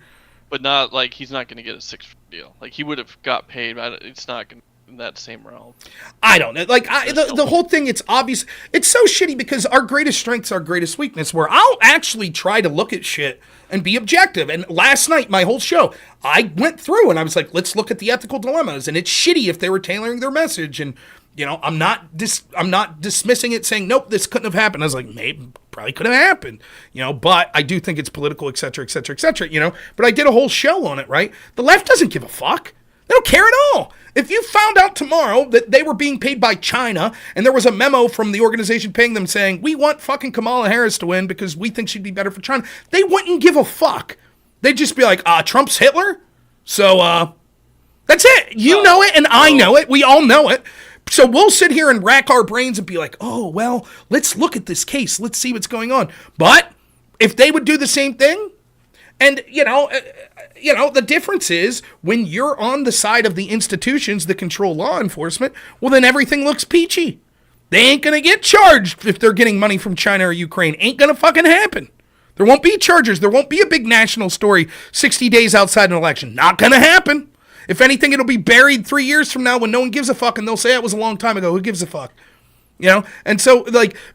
But not like he's not going to get a 6-figure deal. Like he would have got paid, but it's not going in that same realm. I don't know. Like the whole thing, it's obvious. It's so shitty because our greatest strength's our greatest weakness. Where I'll actually try to look at shit and be objective. And last night, my whole show, I went through and I was like, let's look at the ethical dilemmas. And it's shitty if they were tailoring their message. And I'm not dismissing it, saying nope, this couldn't have happened. I was like, maybe, probably could have happened, but I do think it's political, et cetera, et cetera, et cetera, But I did a whole show on it, right? The left doesn't give a fuck. They don't care at all. If you found out tomorrow that they were being paid by China and there was a memo from the organization paying them saying, we want fucking Kamala Harris to win because we think she'd be better for China, they wouldn't give a fuck. They'd just be like, Trump's Hitler? So, that's it. You know it and I know it. We all know it. So we'll sit here and rack our brains and be like, oh, well, let's look at this case. Let's see what's going on. But if they would do the same thing, and, the difference is when you're on the side of the institutions that control law enforcement, well, then everything looks peachy. They ain't going to get charged if they're getting money from China or Ukraine. Ain't going to fucking happen. There won't be charges. There won't be a big national story 60 days outside an election. Not going to happen. If anything, it'll be buried 3 years from now when no one gives a fuck and they'll say it was a long time ago. Who gives a fuck? And so,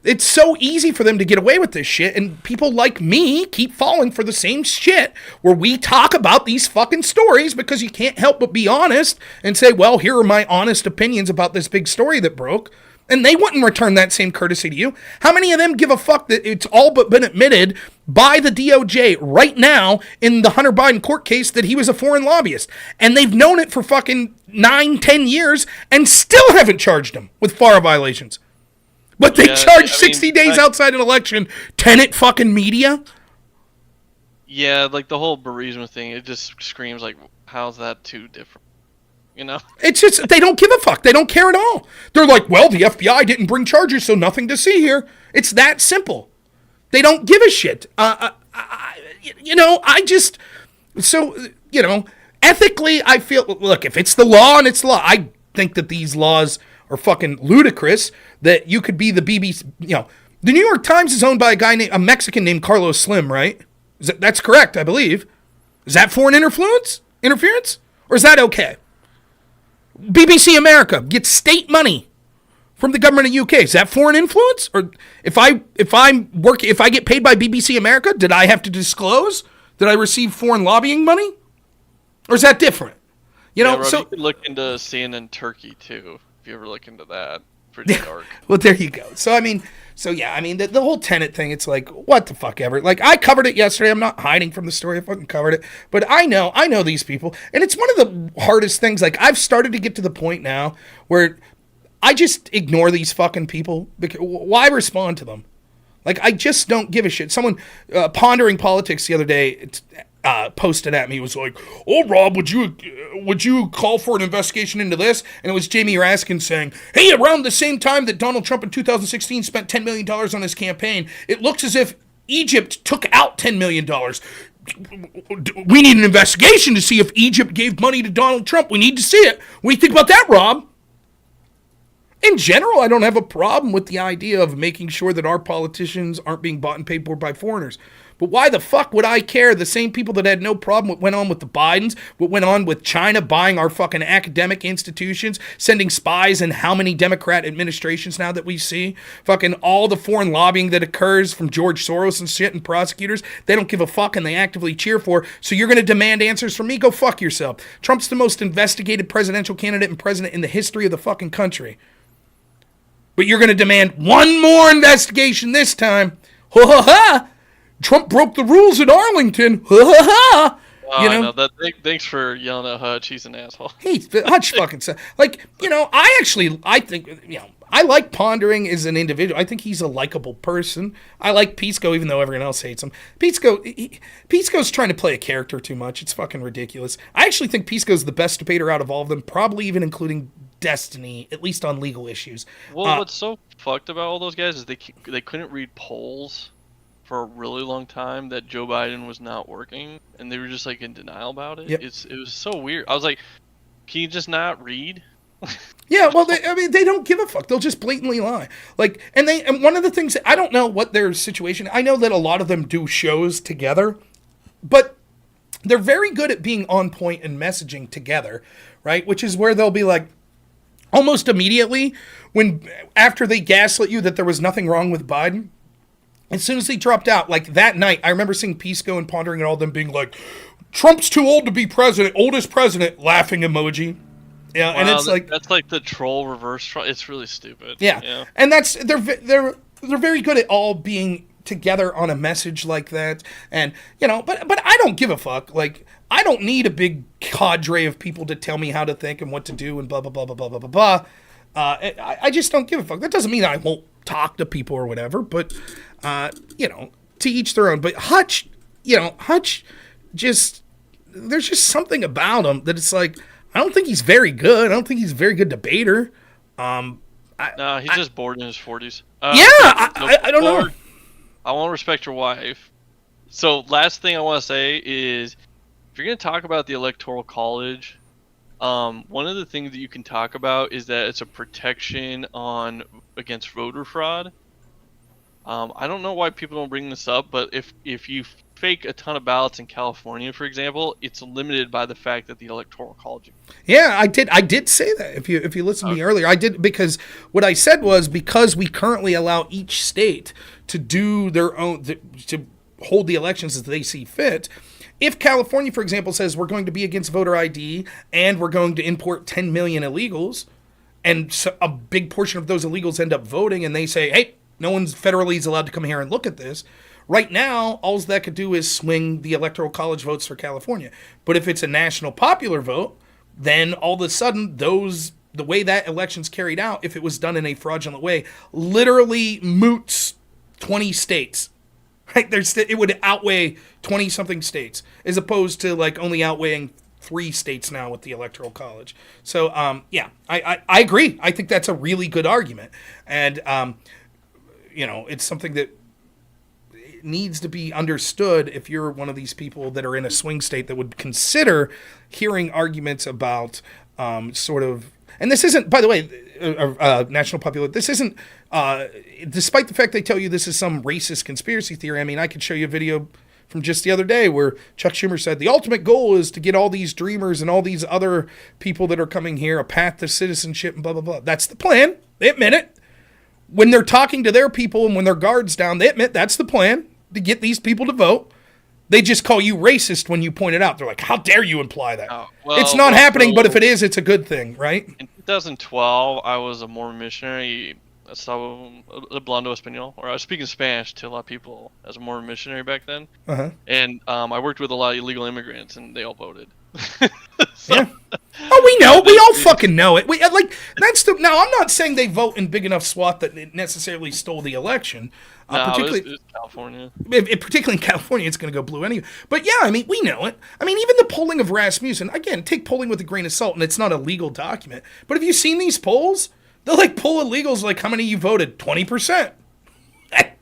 it's so easy for them to get away with this shit, and people like me keep falling for the same shit where we talk about these fucking stories because you can't help but be honest and say, well, here are my honest opinions about this big story that broke, and they wouldn't return that same courtesy to you. How many of them give a fuck that it's all but been admitted by the DOJ right now in the Hunter Biden court case that he was a foreign lobbyist, and they've known it for fucking 9-10 years and still haven't charged him with FARA violations? But they charge 60 days outside an election, tenant fucking media? Yeah, like the whole Burisma thing, it just screams like, how's that too different? It's just, they don't give a fuck. They don't care at all. They're like, well, the FBI didn't bring charges, so nothing to see here. It's that simple. They don't give a shit. Ethically, I feel, look, if it's the law and it's law, I think that these laws are fucking ludicrous, that you could be the BBC, the New York Times is owned by a Mexican named Carlos Slim, right? That's correct, I believe. Is that foreign interference? Or is that okay? BBC America gets state money from the government of UK. Is that foreign influence? Or if I get paid by BBC America, did I have to disclose that I receive foreign lobbying money? Or is that different? Rob, you could look into CNN Turkey too. If you ever look into that, pretty dark. Well, there you go. The whole tenant thing, it's like, what the fuck ever. Like, I covered it yesterday. I'm not hiding from the story. I fucking covered it. But I know these people. And it's one of the hardest things. Like, I've started to get to the point now where I just ignore these fucking people. Because, why respond to them? Like, I just don't give a shit. Someone pondering politics the other day posted at me, was like, oh, Rob, would you call for an investigation into this? And it was Jamie Raskin saying, hey, around the same time that Donald Trump in 2016 spent $10 million on his campaign, it looks as if Egypt took out $10 million. We need an investigation to see if Egypt gave money to Donald Trump. We need to see it. What do you think about that, Rob? In general, I don't have a problem with the idea of making sure that our politicians aren't being bought and paid for by foreigners. But why the fuck would I care? The same people that had no problem with what went on with the Bidens, what went on with China buying our fucking academic institutions, sending spies in how many Democrat administrations now that we see, fucking all the foreign lobbying that occurs from George Soros and shit and prosecutors, they don't give a fuck and they actively cheer for. So you're going to demand answers from me? Go fuck yourself. Trump's the most investigated presidential candidate and president in the history of the fucking country. But you're going to demand one more investigation this time. Ha ha ha! Trump broke the rules at Arlington. Ha ha ha! I know that. Thanks for yelling at Hutch. He's an asshole. Hey, Hutch fucking said, I think, I like Pondering as an individual. I think he's a likable person. I like Pisco, even though everyone else hates him. Pisco's trying to play a character too much. It's fucking ridiculous. I actually think Pisco's the best debater out of all of them, probably even including Destiny, at least on legal issues. Well, what's so fucked about all those guys is they couldn't read polls for a really long time that Joe Biden was not working, and they were just like in denial about it. Yep. It was so weird. I was like, can you just not read? Yeah, well, they don't give a fuck. They'll just blatantly lie. Like, and one of the things, I don't know what their situation. I know that a lot of them do shows together, but they're very good at being on point and messaging together, right? Which is where they'll be like, almost immediately, after they gaslit you that there was nothing wrong with Biden, as soon as he dropped out, like that night, I remember seeing Pisco and Pondering and all them being like, Trump's too old to be president, oldest president, laughing emoji. Yeah, wow, and it's like that's like the troll reverse troll. It's really stupid. Yeah. And they're very good at all being together on a message like that, and but I don't give a fuck. Like I don't need a big cadre of people to tell me how to think and what to do and blah, blah, blah, blah, blah, blah, blah, blah. I just don't give a fuck. That doesn't mean I won't talk to people or whatever, but, to each their own. But Hutch just, there's just something about him that it's like, I don't think he's very good. I don't think he's a very good debater. No, he's just bored in his 40s. I don't know. I won't respect your wife. So last thing I want to say is, if you're going to talk about the Electoral College, one of the things that you can talk about is that it's a protection against voter fraud. I don't know why people don't bring this up, but if you fake a ton of ballots in California, for example, it's limited by the fact that the Electoral College. Yeah, I did say that. If you listened to me earlier, I did, because what I said was, because we currently allow each state to do their own to hold the elections as they see fit. If California, for example, says we're going to be against voter ID and we're going to import 10 million illegals, and so a big portion of those illegals end up voting, and they say, hey, no one's federally is allowed to come here and look at this. Right now, all that could do is swing the Electoral College votes for California. But if it's a national popular vote, then all of a sudden, the way that election's carried out, if it was done in a fraudulent way, literally moots 20 states. Right? It would outweigh 20-something states, as opposed to like only outweighing 3 states now with the Electoral College. So, I agree. I think that's a really good argument. And, it's something that needs to be understood if you're one of these people that are in a swing state that would consider hearing arguments about sort of, and this isn't, by the way, national popular, this isn't, despite the fact they tell you this is some racist conspiracy theory. I mean, I could show you a video from just the other day where Chuck Schumer said the ultimate goal is to get all these dreamers and all these other people that are coming here a path to citizenship and blah, blah, blah. That's the plan. They admit it. When they're talking to their people and when their guard's down, they admit that's the plan, to get these people to vote. They just call you racist when you point it out. They're like, how dare you imply that? It's not happening, but if it is, it's a good thing, right? In 2012, I was a Mormon missionary. Estaba hablando español, or I was speaking Spanish to a lot of people as a Mormon missionary back then. Uh-huh. And I worked with a lot of illegal immigrants, and they all voted. Yeah. Oh, we know. We all fucking know it. Now, I'm not saying they vote in big enough swath that it necessarily stole the election. Particularly, it was California. Particularly in California, it's going to go blue anyway. But yeah, I mean, we know it. I mean, even the polling of Rasmussen, again, take polling with a grain of salt, and it's not a legal document. But have you seen these polls? They'll pull illegals how many you voted? 20%.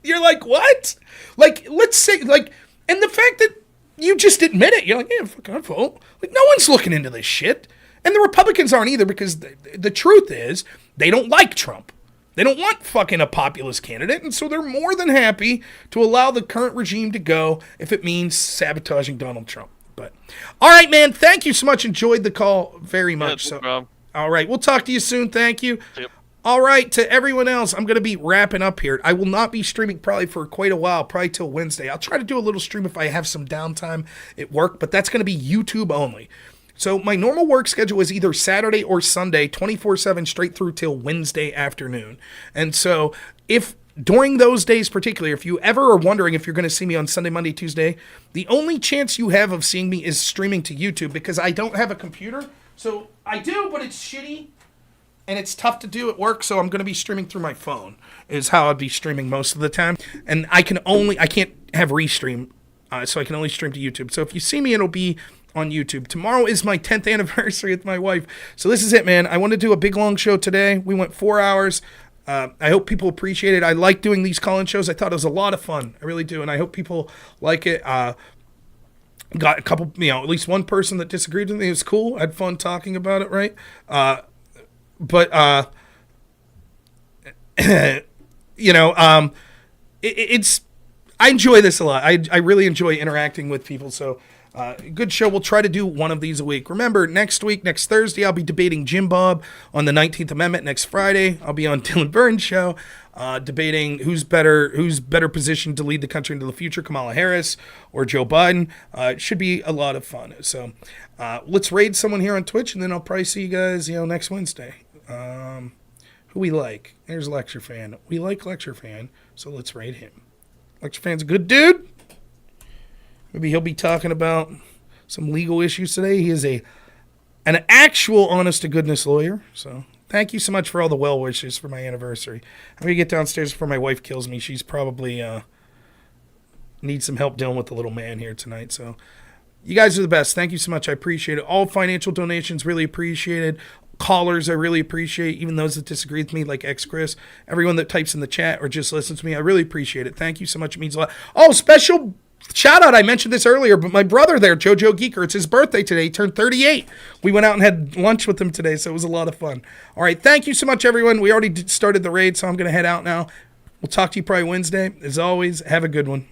You're like, what? Let's say, and the fact that you just admit it, you're like, yeah, fuck, I'd vote. No one's looking into this shit. And the Republicans aren't either, because the truth is, they don't like Trump. They don't want fucking a populist candidate, and so they're more than happy to allow the current regime to go if it means sabotaging Donald Trump. But, all right, man, thank you so much. Enjoyed the call very much. All right, we'll talk to you soon. Thank you. Yep. All right, to everyone else, I'm going to be wrapping up here. I will not be streaming probably for quite a while, probably till Wednesday. I'll try to do a little stream if I have some downtime at work, but that's going to be YouTube only. So my normal work schedule is either Saturday or Sunday, 24/7 straight through till Wednesday afternoon. And so if during those days particularly, if you ever are wondering if you're going to see me on Sunday, Monday, Tuesday, the only chance you have of seeing me is streaming to YouTube, because I don't have a computer. So I do, but it's shitty. And it's tough to do at work, so I'm going to be streaming through my phone, is how I'd be streaming most of the time. And I can't have restream, so I can only stream to YouTube. So if you see me, it'll be on YouTube. Tomorrow is my 10th anniversary with my wife. So this is it, man. I want to do a big, long show today. We went 4 hours. I hope people appreciate it. I like doing these call-in shows. I thought it was a lot of fun. I really do, and I hope people like it. Got a couple, at least one person that disagreed with me. It was cool. I had fun talking about it, right? But it's I enjoy this a lot. I really enjoy interacting with people. So good show. We'll try to do one of these a week. Remember, next Thursday, I'll be debating Jim Bob on the 19th Amendment. Next Friday, I'll be on Dylan Burns' show debating who's better positioned to lead the country into the future, Kamala Harris or Joe Biden. It should be a lot of fun. So let's raid someone here on Twitch, and then I'll probably see you guys next Wednesday. Who we like? There's Lecture Fan. We like Lecture Fan, so let's raid him. Lecture Fan's a good dude. Maybe he'll be talking about some legal issues today. He is an actual honest to goodness lawyer. So thank you so much for all the well wishes for my anniversary. I'm gonna get downstairs before my wife kills me. She's probably needs some help dealing with the little man here tonight. So you guys are the best. Thank you so much. I appreciate it. All financial donations, really appreciated. Callers, I really appreciate. Even those that disagree with me, like X Chris. Everyone that types in the chat or just listens to me, I really appreciate it. Thank you so much. It means a lot. Oh, special shout out. I mentioned this earlier, but my brother there, Jojo Geeker, it's his birthday today. He turned 38. We went out and had lunch with him today, so it was a lot of fun. All right. Thank you so much, everyone. We already started the raid, so I'm going to head out now. We'll talk to you probably Wednesday. As always, have a good one.